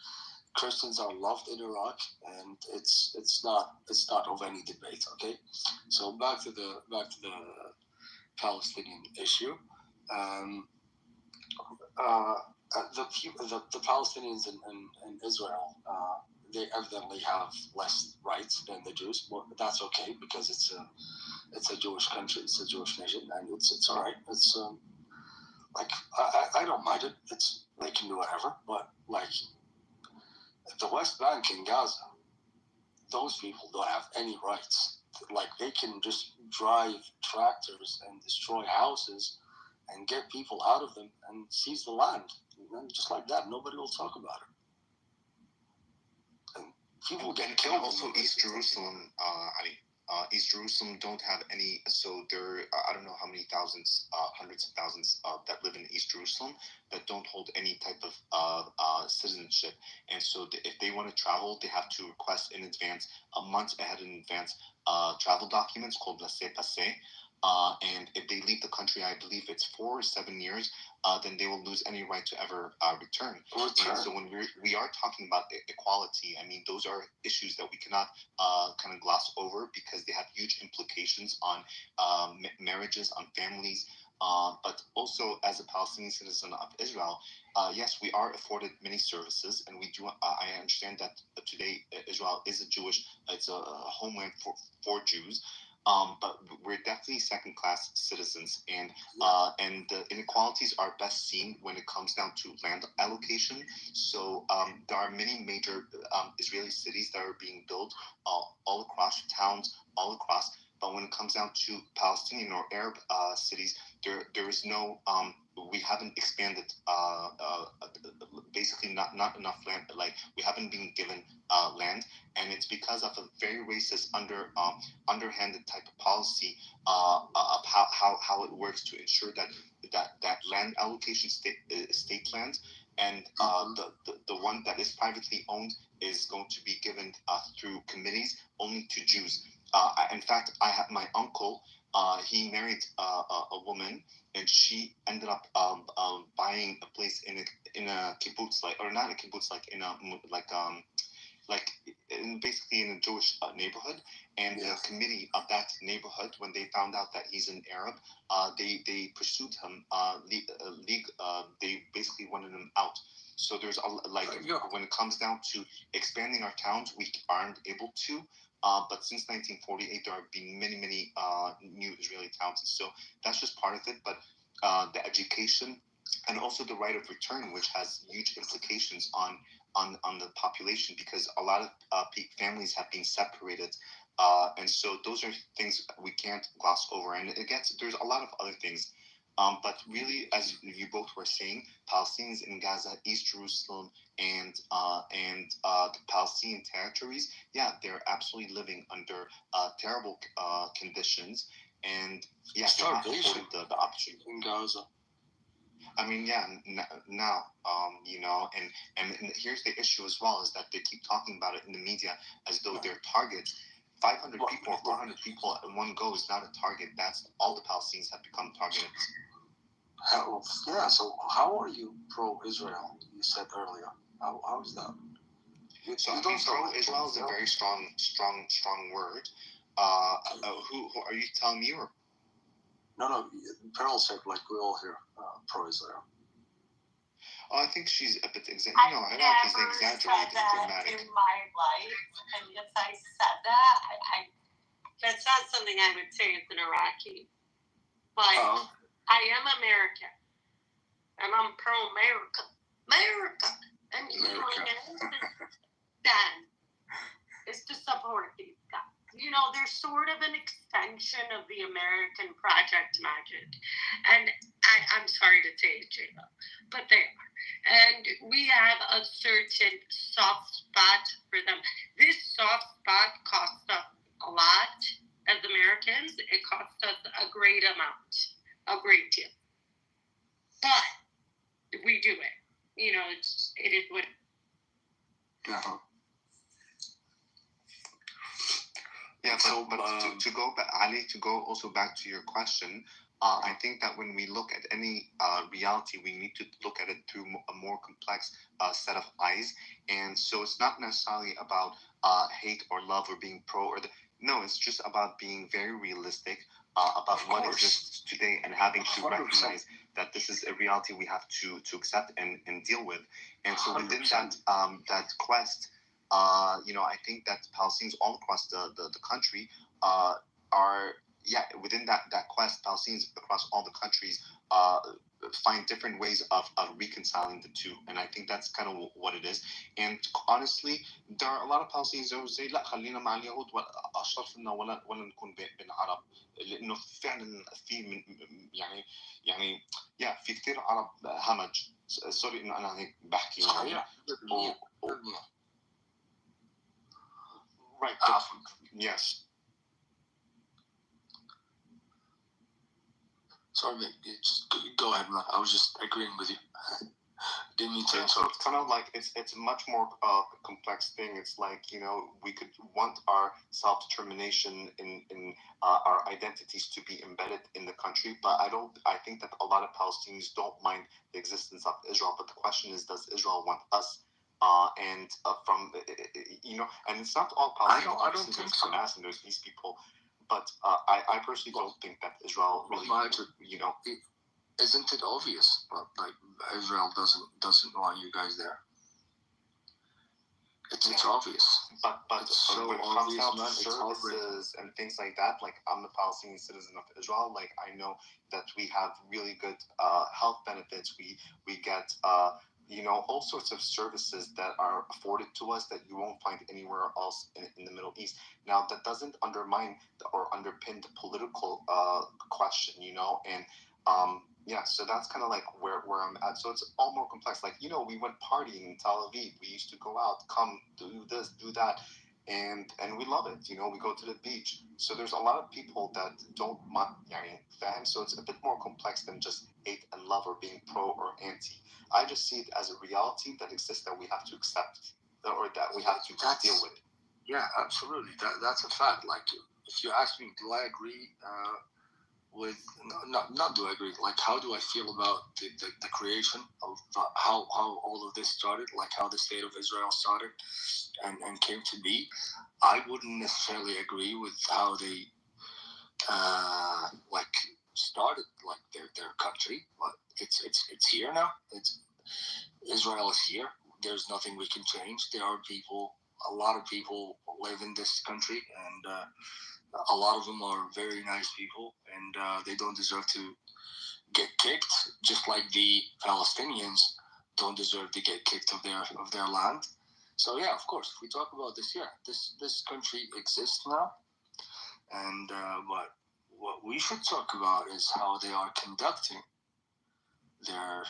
Christians are loved in Iraq, and it's not of any debate. Okay, so back to the Palestinian issue. The Palestinians in Israel, they evidently have less rights than the Jews, but that's okay, because it's a Jewish country, it's a Jewish nation, and it's all right. It's I don't mind it. They can do whatever, but the West Bank and Gaza, those people don't have any rights. They can just drive tractors and destroy houses and get people out of them and seize the land. And just like that, nobody will talk about it. And people get killed. Also, East Jerusalem, East Jerusalem don't have any. So there, I don't know how many thousands, hundreds of thousands that live in East Jerusalem that don't hold any type of citizenship. And so, if they want to travel, they have to request in advance, a month ahead in advance, travel documents called laissez-passer. And if they leave the country, I believe it's 4 or 7 years, then they will lose any right to ever return. And so when we are talking about equality, I mean, those are issues that we cannot kind of gloss over, because they have huge implications on marriages, on families. But also, as a Palestinian citizen of Israel, yes, we are afforded many services, and we do. I understand that today Israel is it's a homeland for Jews. But we're definitely second-class citizens, and the inequalities are best seen when it comes down to land allocation. So there are many major Israeli cities that are being built all across towns, all across. But when it comes down to Palestinian or Arab cities, there is no. We haven't expanded. Basically, not enough land. We haven't been given land, and it's because of a very racist, underhanded type of policy of how it works to ensure that land allocation state lands, and the one that is privately owned is going to be given through committees only to Jews. In fact, I have my uncle. He married a woman, and she ended up buying a place in a kibbutz, or not a kibbutz, basically in a Jewish neighborhood. And the committee of that neighborhood, when they found out that he's an Arab, they pursued him. They basically wanted him out. So there's when it comes down to expanding our towns, we aren't able to. But since 1948, there have been many new Israeli towns, and so that's just part of it. But the education and also the right of return, which has huge implications on the population, because a lot of families have been separated, and so those are things we can't gloss over. And there's a lot of other things. But really, as you both were saying, Palestinians in Gaza, East Jerusalem, and the Palestinian territories, yeah, they're absolutely living under terrible conditions, and yeah, starvation the opportunity in Gaza. I mean, yeah. Now, and here's the issue as well, is that they keep talking about it in the media as though they're targets. 500 people or 400 people in one go is not a target. That's all the Palestinians have become targeted. Yeah. So how are you pro-Israel? You said earlier. How is that? So I mean, pro-Israel is a very strong word. Who are you telling me, or? No. Pearl said like we all here pro-Israel. Oh, I think she's a bit exaggerated. I never said that in my life, and if I said that, that's not something I would say as an Iraqi. But I am American, and I'm pro-America. America! And you know, then is to support these guys. You know, they're sort of an extension of the American Project Magic. And I'm sorry to say it, J-Lo, but they are. And we have a certain soft spot for them. This soft spot costs us a lot as Americans. It costs us a great amount, a great deal. But we do it. You know, it is what. Yeah, but to go back, Ali, to go also back to your question, I think that when we look at any reality, we need to look at it through a more complex set of eyes. And so it's not necessarily about hate or love or being pro or no, it's just about being very realistic about what exists today and having to recognize that this is a reality we have to accept and deal with. And so within that quest, I think that Palestinians all across the country are within that quest, Palestinians across all the countries find different ways of reconciling the two, and I think that's kind of what it is. And honestly, there are a lot of Palestinians who say لا خلينا مع اليهود واشرف لنا ولا نكون بين عرب، لانه فعلا في من يعني في كثير عرب همج. سوري انه انا هيك بحكي right, yes. Sorry, just go ahead, man. I was just agreeing with you. Didn't mean to interrupt. It's kind of like it's a much more complex thing. It's like, we could want our self-determination in our identities to be embedded in the country, but I think that a lot of Palestinians don't mind the existence of Israel. But the question is, does Israel want us? And it's not all Palestinians. I don't think so. And there's these people. But I personally don't think that Israel really, Isn't it obvious? Like Israel doesn't want you guys there. It's obvious. But so when it comes down to services and things like that, like I'm a Palestinian citizen of Israel, like I know that we have really good health benefits. We get all sorts of services that are afforded to us that you won't find anywhere else in the Middle East. Now, that doesn't undermine or underpin the political question, and so that's kind of like where I'm at. So it's all more complex. Like, we went partying in Tel Aviv. We used to go out, come, do this, do that. And we love it, we go to the beach. So there's a lot of people that don't mind, fans. So it's a bit more complex than just hate and love or being pro or anti. I just see it as a reality that exists that we have to accept or that we have to deal with. Yeah, absolutely. That's a fact. Like, if you ask me, do I agree with, not do I agree, like, how do I feel about the creation of how all of this started, like how the state of Israel started and came to be? I wouldn't necessarily agree with how they started like their country, but it's here now. Israel is here. There's nothing we can change. There are a lot of people live in this country, and a lot of them are very nice people, and they don't deserve to get kicked, just like the Palestinians don't deserve to get kicked of their land. So yeah, of course, if we talk about this, this country exists now, and but what we should talk about is how they are conducting their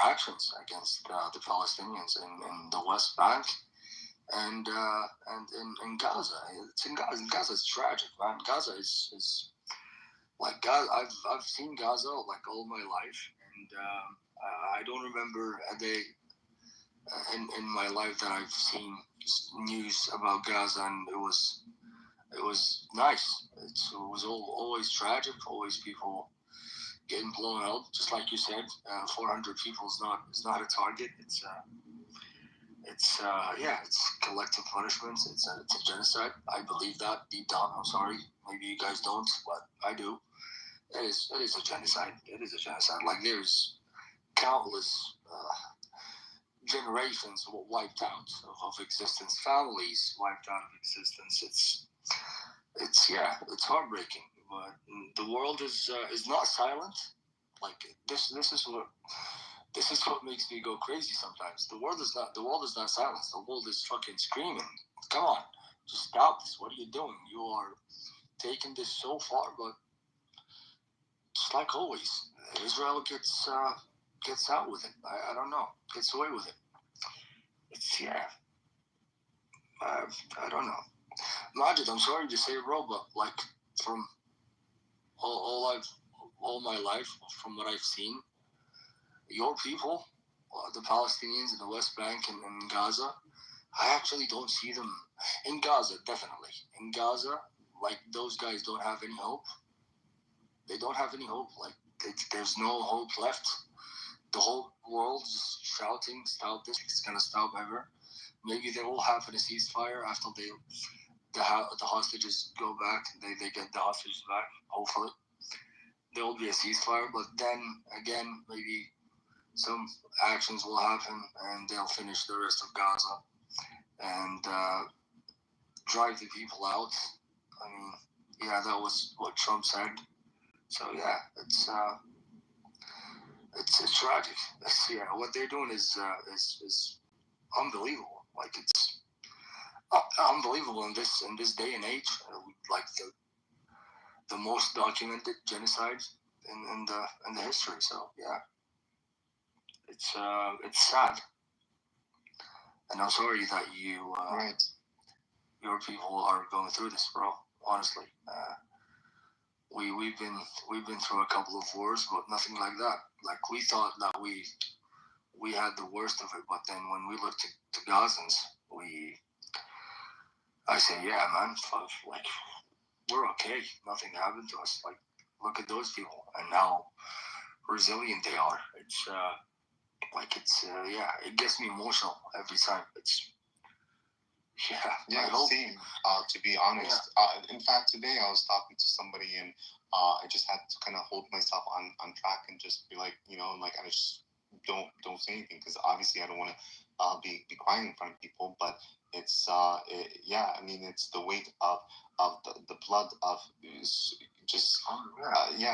actions against the Palestinians in the West Bank and in Gaza. In Gaza, it's tragic, man. Gaza is like Gaza, I've seen Gaza like all my life, and I don't remember a day in my life that I've seen news about Gaza, and it was nice. It was always tragic, always people getting blown out, just like you said. 400 people is not a target. It's collective punishments. It's a genocide. I believe that deep down. I'm sorry, maybe you guys don't, but I do. It is a genocide. It is a genocide. Like there's countless generations wiped out of existence, families wiped out of existence. It's heartbreaking. But the world is not silent. Like this is what makes me go crazy sometimes. The world is not silent. The world is fucking screaming. Come on, just stop this. What are you doing? You are taking this so far, but just like always, Israel gets out with it. I don't know, gets away with it. I don't know. Majid, I'm sorry to say, bro, but like from all my life, from what I've seen, your people, the Palestinians in the West Bank and in Gaza, I actually don't see them in Gaza. Definitely in Gaza, like those guys don't have any hope. They don't have any hope. Like there's no hope left. The whole world is shouting, "Stop this! It's gonna stop ever." Maybe there will happen a ceasefire after the hostages go back. They get the hostages back. Hopefully, there will be a ceasefire. But then again, maybe some actions will happen, and they'll finish the rest of Gaza and drive the people out. I mean, yeah, that was what Trump said. So yeah, it's tragic. What they're doing is unbelievable. Like it's unbelievable in this day and age. Like the most documented genocide in the history. So yeah, it's sad. And I'm sorry that you your people are going through this, bro. Honestly, we've been through a couple of wars, but nothing like that. Like we thought that we had the worst of it, but then when we looked to Gazans, I say, yeah, man, like we're okay. Nothing happened to us. Like look at those people and how resilient they are. It's it gets me emotional every time. Same. To be honest, in fact, today I was talking to somebody and I just had to kind of hold myself on track and just be like, like I just don't say anything because obviously I don't want to be crying in front of people, but it's I mean it's the weight of the blood of just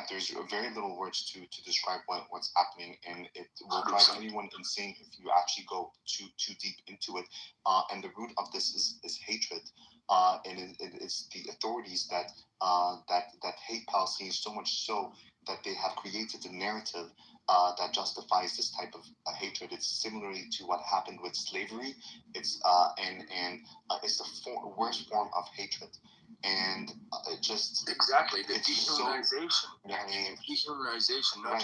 there's very little words to describe what's happening, and it will drive anyone insane if you actually go too deep into it. And the root of this is hatred, and it's the authorities that hate Palestinians so much so that they have created a narrative that justifies this type of hatred. It's similarly to what happened with slavery. It's it's the worst form of hatred. And it just exactly the dehumanization. Dehumanization. Right.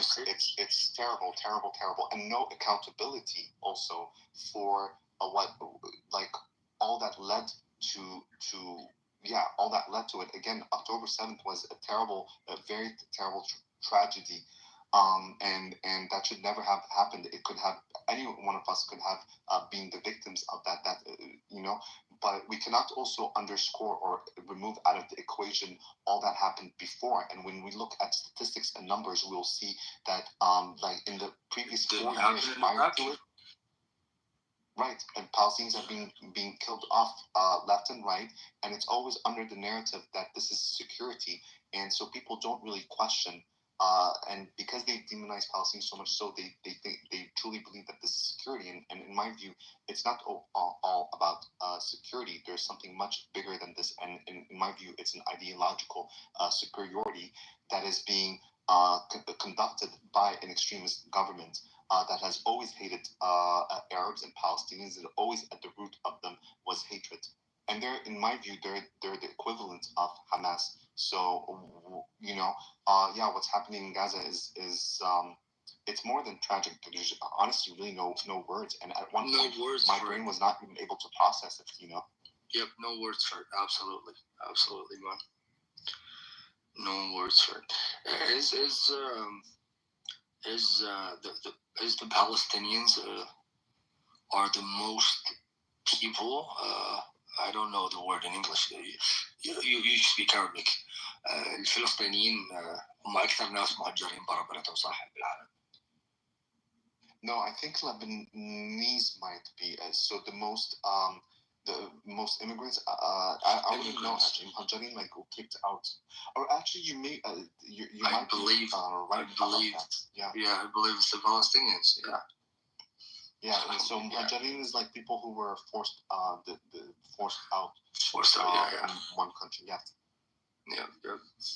It's terrible, and no accountability also for what like all that led all that led to it. Again, October 7th was a very terrible tragedy. And that should never have happened. It could have, any one of us could have been the victims of that, but we cannot also underscore or remove out of the equation all that happened before. And when we look at statistics and numbers, we'll see that, like in the previous 4 years prior to it, right, and Palestinians are being killed off left and right, and it's always under the narrative that this is security, and so people don't really question. And because they demonize Palestinians so much so, they truly believe that this is security. And in my view, it's not all about security. There's something much bigger than this. And in my view, it's an ideological superiority that is being conducted by an extremist government that has always hated Arabs and Palestinians. And always at the root of them was hatred. And they're, in my view, they're the equivalent of Hamas. So yeah, what's happening in Gaza is it's more than tragic. There's honestly really no words, and at one point my brain was not even able to process it. Yep, no words for it. Absolutely, man. No words for it. The Palestinians are the most people. I don't know the word in English. You speak Arabic. الفلسطينيين هم أكثر ناس مهجرين برا بلدهم صح بالعالم. No, I think Lebanese might be. So the most immigrants. I wouldn't know actually. Muhajirin like were kicked out, or actually you may you might believe. Right. I believe. Yeah. Yeah, I believe it's the Palestinians. Yeah. Yeah, and so Muhajirin is like people who were forced out. Yeah. In one country. Yeah. Yeah.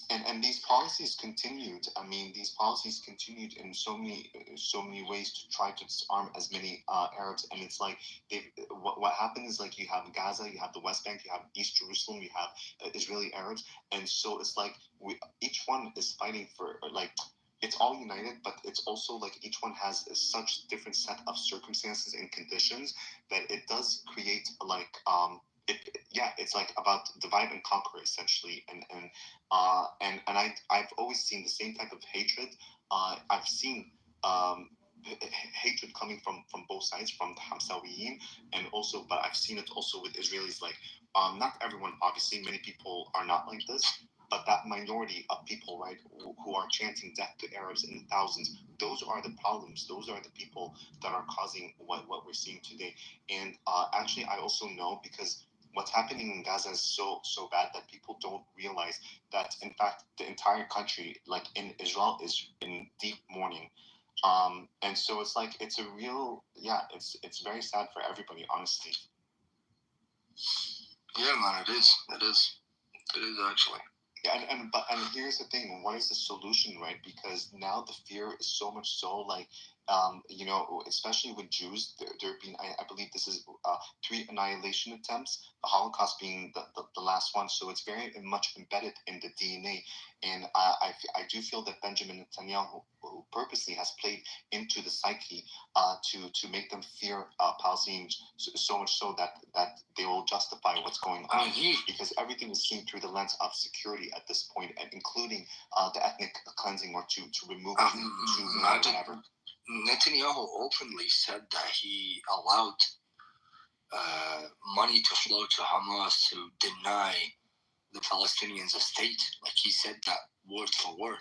And these policies continued. I mean, these policies continued in so many ways to try to disarm as many Arabs. And it's like what happened is like you have Gaza, you have the West Bank, you have East Jerusalem, you have Israeli Arabs, and so it's like each one is fighting for like. It's all united, but it's also like each one has such different set of circumstances and conditions that it does create like it's like about divide and conquer essentially, and I've always seen the same type of hatred. I've seen hatred coming from both sides, from the Hamsawiyin, and also, but I've seen it also with Israelis. Like not everyone, obviously, many people are not like this. But that minority of people, right, who are chanting death to Arabs in thousands, those are the problems. Those are the people that are causing what we're seeing today. And actually, I also know because what's happening in Gaza is so bad that people don't realize that, in fact, the entire country, like in Israel, is in deep mourning. And so it's like it's a real, it's very sad for everybody, honestly. Yeah, man, it is actually. And here's the thing: what is the solution, right? Because now the fear is so much so like, especially with Jews, there have been, I believe this is 3 annihilation attempts, the Holocaust being the last one. So it's very much embedded in the DNA. And I do feel that Benjamin Netanyahu, who purposely has played into the psyche to make them fear Palestinians so much so that they will justify what's going on, because everything is seen through the lens of security at this point, and including the ethnic cleansing or to remove whatever. Netanyahu openly said that he allowed money to flow to Hamas to deny the Palestinians a state. Like he said that word for word.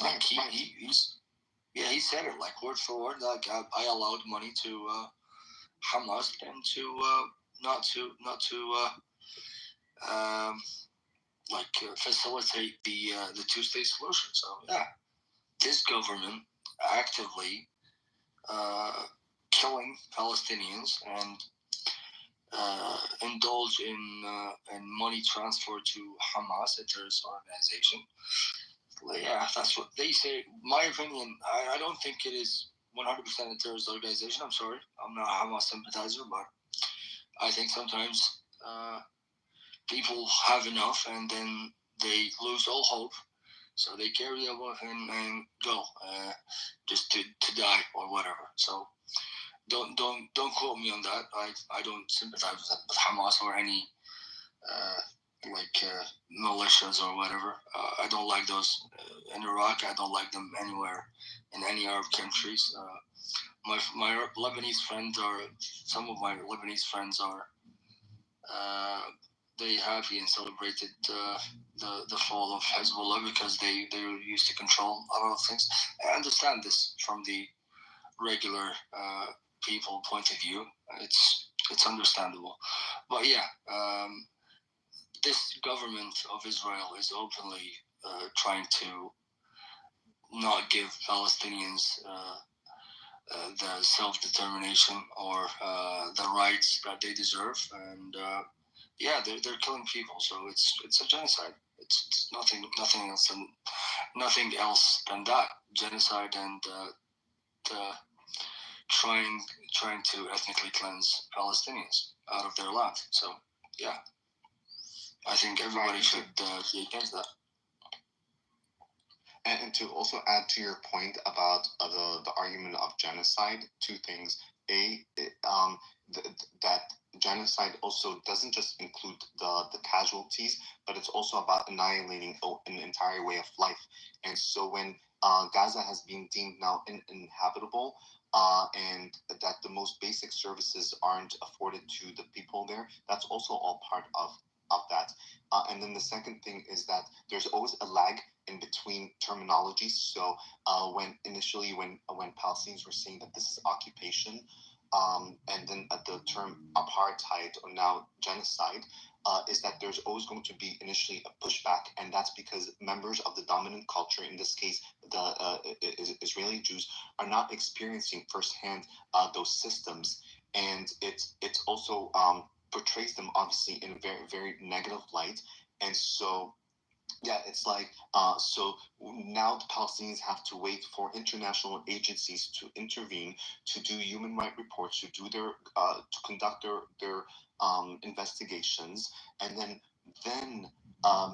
Like he said it like word for word. Like I allowed money to Hamas and to not to facilitate the 2-state solution. So yeah, this government actively killing Palestinians and indulge in money transfer to Hamas, a terrorist organization. Yeah, that's what they say. My opinion, I don't think it is 100% a terrorist organization. I'm sorry, I'm not a Hamas sympathizer, but I think sometimes people have enough and then they lose all hope. So they carry a weapon and go, just to die or whatever. So don't quote me on that. I don't sympathize with Hamas or any militias or whatever. I don't like those in Iraq. I don't like them anywhere in any Arab countries. My Lebanese friends some of my Lebanese friends are they happy and celebrated the fall of Hezbollah because they were used to control a lot of things. I understand this from the regular people point of view. It's understandable, but yeah, this government of Israel is openly trying to not give Palestinians the self-determination or the rights that they deserve, and they're killing people. So it's a genocide. It's nothing else than that, genocide, and trying to ethnically cleanse Palestinians out of their land. So yeah. I think everybody should be against that. And to also add to your point about the argument of genocide, two things. That genocide also doesn't just include the casualties, but it's also about annihilating an entire way of life. And so when Gaza has been deemed now uninhabitable, and that the most basic services aren't afforded to the people there, that's also all part of that. And then the second thing is that there's always a lag in between terminology. So when Palestinians were saying that this is occupation, and then the term apartheid or now genocide, is that there's always going to be initially a pushback, and that's because members of the dominant culture, in this case the Israeli Jews, are not experiencing firsthand those systems, and it's also portrays them obviously in a very, very negative light. And so yeah, it's like so now the Palestinians have to wait for international agencies to intervene, to do human rights reports, to do their to conduct their investigations, and then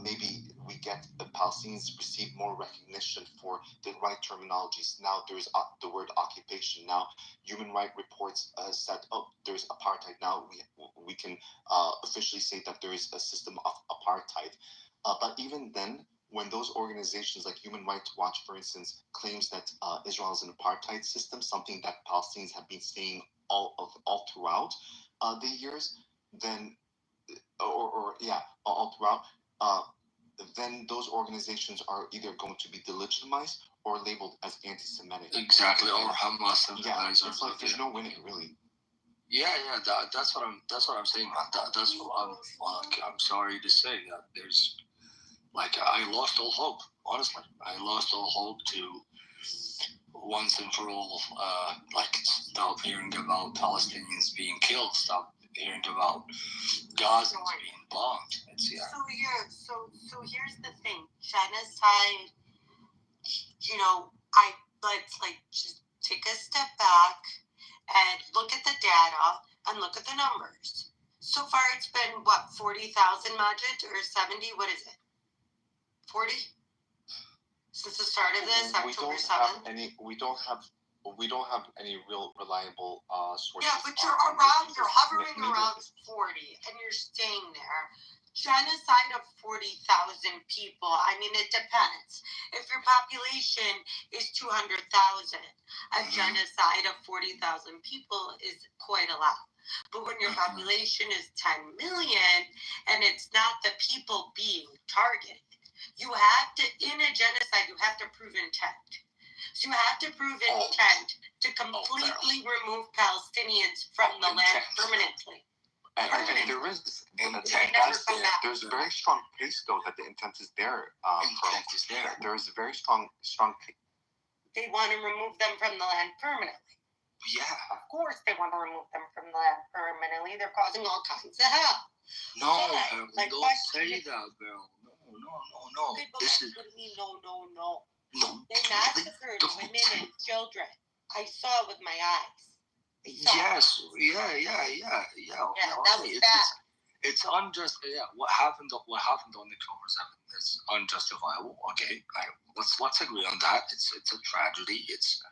maybe we get the Palestinians receive more recognition for the right terminologies. Now there's the word occupation. Now human rights reports said, oh, there's apartheid. Now we can officially say that there is a system of apartheid. But even then, when those organizations like Human Rights Watch, for instance, claims that Israel is an apartheid system, something that Palestinians have been saying all throughout the years, then all throughout, then those organizations are either going to be delegitimized or labeled as anti-Semitic. Exactly, or Hamas sympathizers. It's like there's no winning really. Yeah, that's what I'm saying, man. That's what I'm sorry to say that there's I lost all hope. Honestly, I lost all hope to once and for all stop hearing about Palestinians being killed. Stop hearing about Gaza being bombed. So here's the thing: genocide. Let's just take a step back and look at the data and look at the numbers. So far, it's been 40,000, Majid, or 70? What is it? 40 since the start of this, October 7th. We don't have any real reliable sources. Yeah, but you're hovering around 40, and you're staying there. Genocide of 40,000 people. I mean, it depends. If your population is 200,000, a genocide of 40,000 people is quite a lot. But when your population is 10 million and it's not the people being targeted, you have to, in a genocide, you have to prove intent. So you have to prove intent to completely remove Palestinians from the land permanently. And there is intent. There's a very strong case, though, that the intent is there. Intent is there. There is a very strong. They want to remove them from the land permanently. Yeah. Of course, they want to remove them from the land permanently. They're causing all kinds of hell. No, don't say that, girl. No. Okay, but what do you mean, no? They massacred women and children. I saw with my eyes. Yes, yeah. That was bad. It's unjust. Yeah, what happened on October 7th is unjustifiable. Okay, let's agree on that. It's a tragedy. It's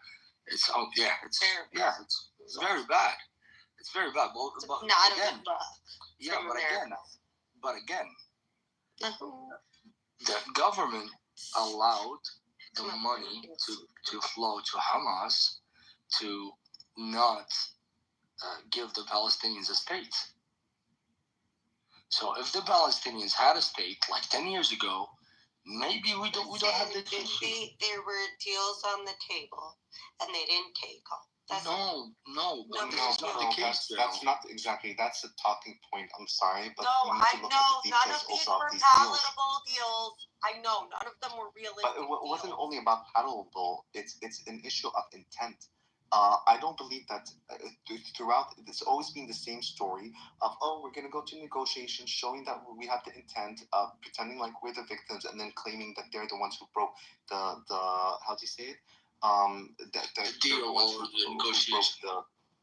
very bad. It's very bad. But not again, a good luck. Yeah, but again, the government allowed the money to flow to Hamas to not give the Palestinians a state. So if the Palestinians had a state like 10 years ago, maybe we don't have the issue. There were deals on the table, and they didn't take them. No, that's not exactly. That's a talking point. I'm sorry, but I know none of these were palatable deals. I know none of them were realistic. But it wasn't only about palatable. It's an issue of intent. I don't believe that throughout it's always been the same story of, oh, we're going to go to negotiations, showing that we have the intent, pretending like we're the victims, and then claiming that they're the ones who broke the how do you say it? The deal or the negotiation.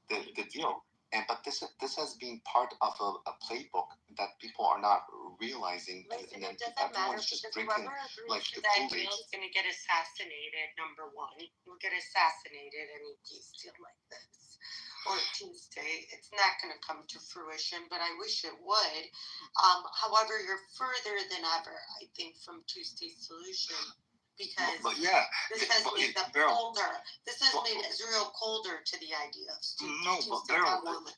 The deal. but this has been part of a playbook that people are not realizing, Listen, and then it doesn't matter everyone's just because drinking whoever agrees like to the that Kool-Aid. deal is going to get assassinated. Number one, we'll get assassinated any peace deal like this or Tuesday. It's not going to come to fruition, but I wish it would. However, you're further than ever, I think, from Tuesday's solution. Because But yeah, this has but made them Beryl, colder. This has but- made Israel colder to the idea of no, but Tuesday Beryl, woman.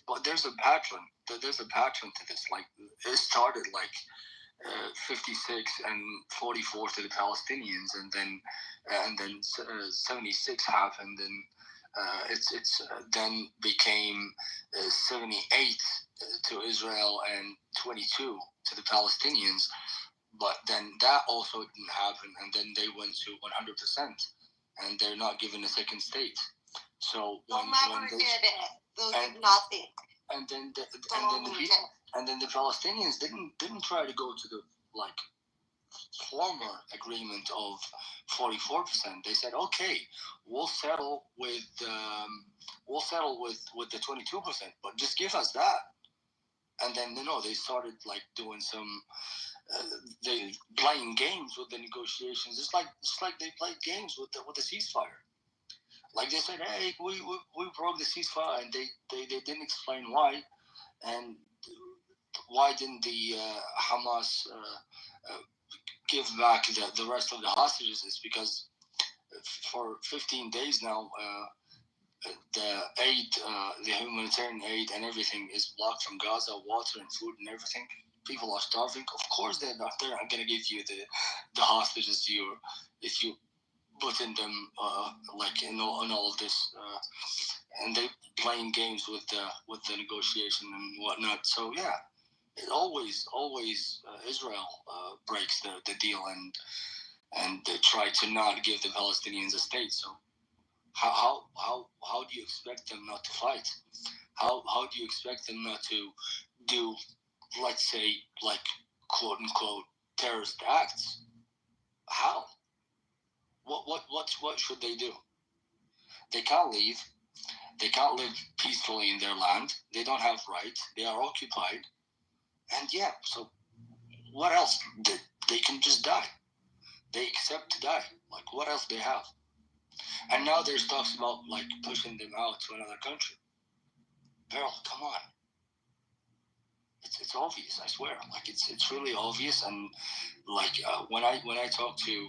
but there's a pattern. There's a pattern to this. Like it started like 56 and 44 to the Palestinians, and then 76 happened, and it's then became 78 to Israel and 22 to the Palestinians. But then that also didn't happen, and then they went to 100%, and they're not given a second state. So They'll never when they, get it. They'll and- get nothing. and then the, They'll and then the only people, and then the Palestinians didn't try to go to the like former agreement of 44%. They said, okay, we'll settle with the 22%, but just give us that. And then they started like doing some they playing games with the negotiations, just like they played games with the ceasefire. Like they said, hey, we broke the ceasefire, and they didn't explain why, and why didn't the Hamas give back the rest of the hostages? Is because for 15 days now, the aid, the humanitarian aid and everything is blocked from Gaza, water and food and everything. People are starving. Of course, they're not going to give you the hostages if you put in them like in all of this, and they playing games with the negotiation and whatnot. So yeah, it always Israel breaks the deal and they try to not give the Palestinians a state. So how do you expect them not to fight? How do you expect them not to do, let's say, like quote unquote terrorist acts? How? What should they do? They can't leave. They can't live peacefully in their land. They don't have rights. They are occupied. And yeah, so what else? They can just die. They accept to die. Like what else they have? And now there's talks about like pushing them out to another country. Beryl, come on. It's obvious, I swear. Like it's really obvious. And like when I talk to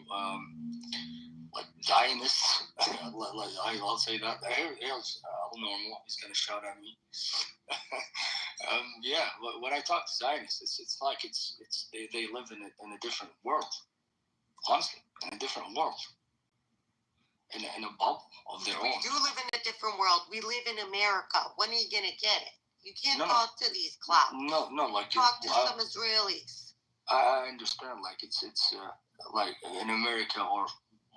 like Zionists, I'll say that. Here's normal. He's gonna shout at me. Yeah, when I talk to Zionists, it's like they live in a different world. Honestly, in a different world. In a bubble of their own. We do live in a different world. We live in America. When are you gonna get it? You can't talk to these clouds. No, like talk to some Israelis. I understand. Like it's like in America or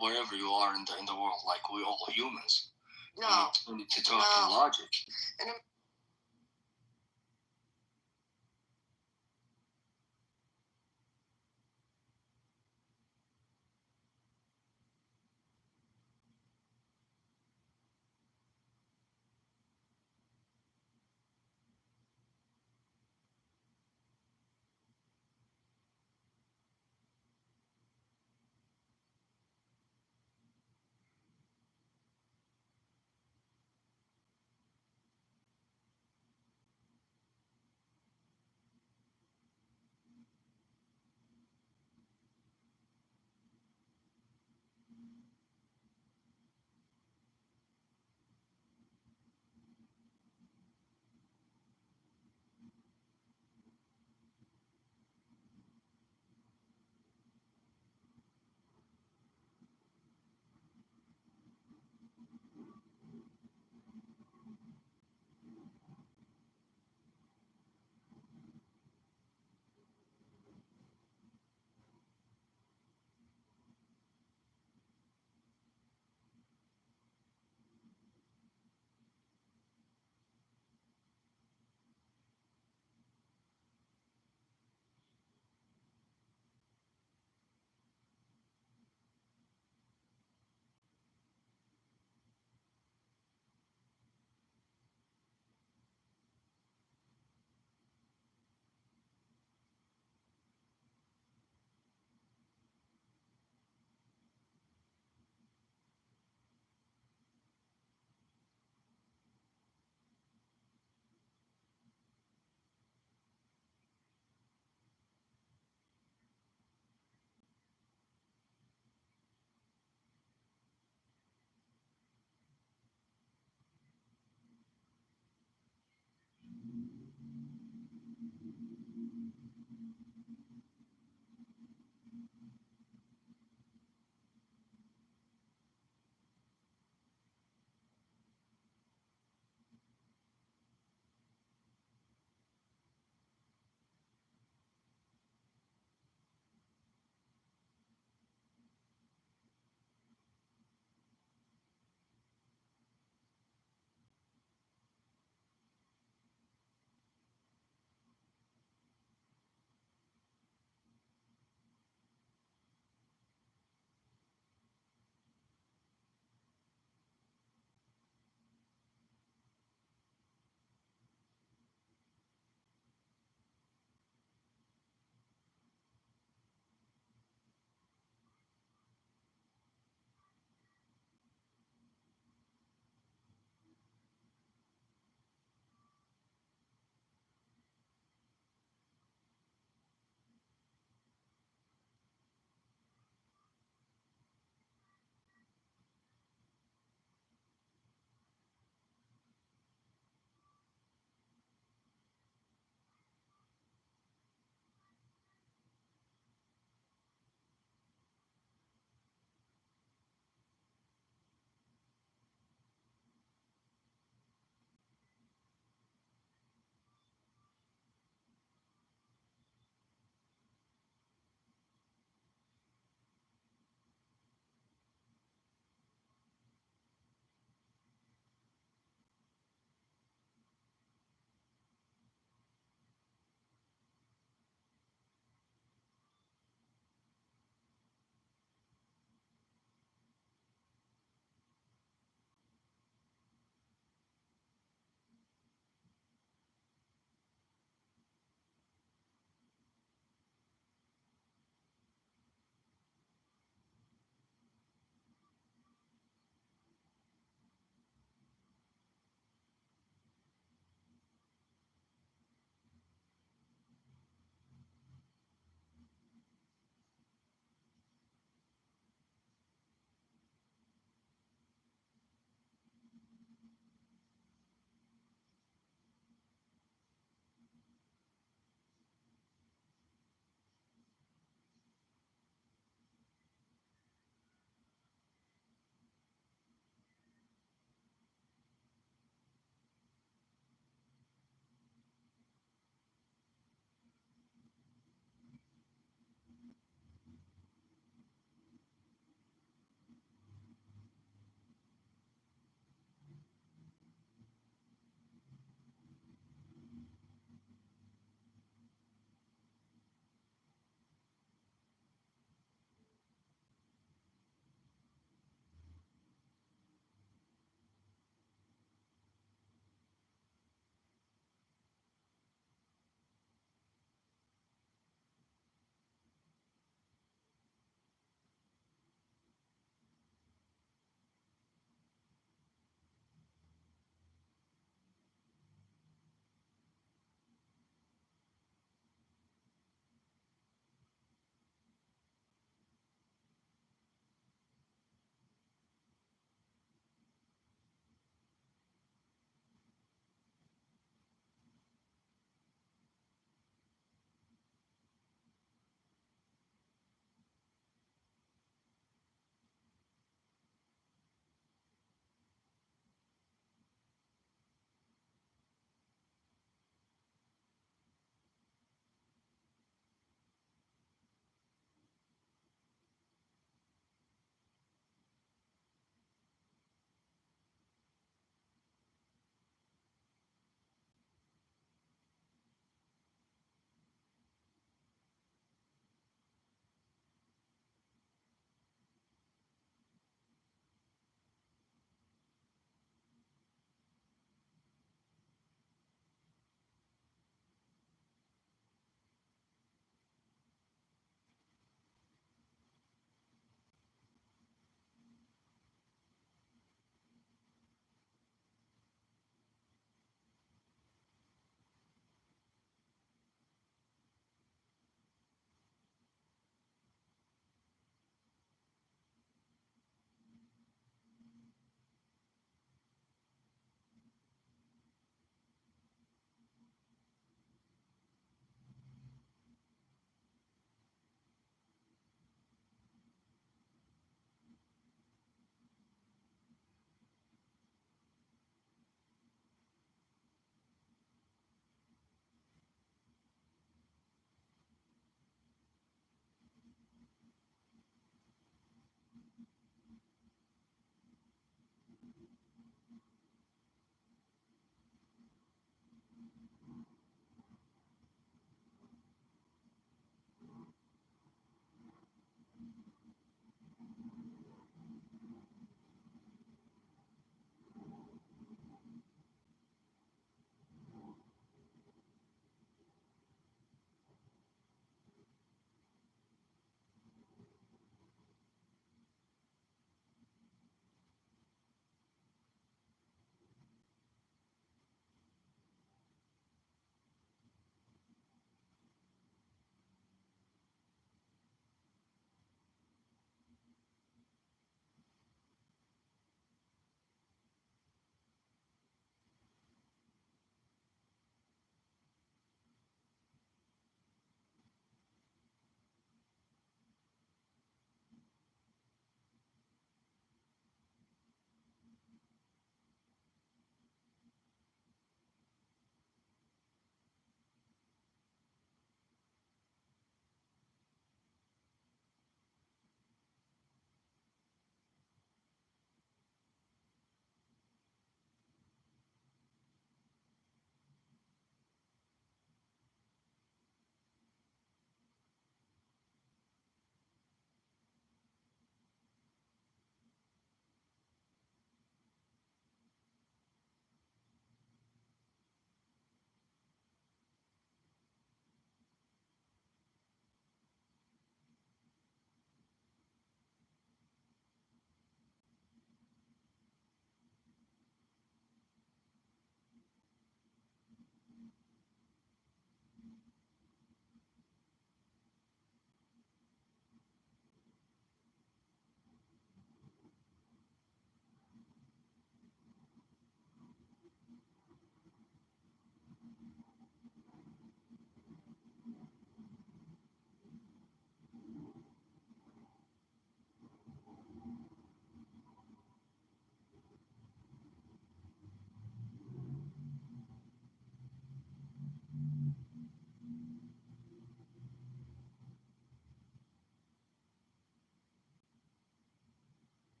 wherever you are in the world. Like we're all humans. No, we need to talk in logic. And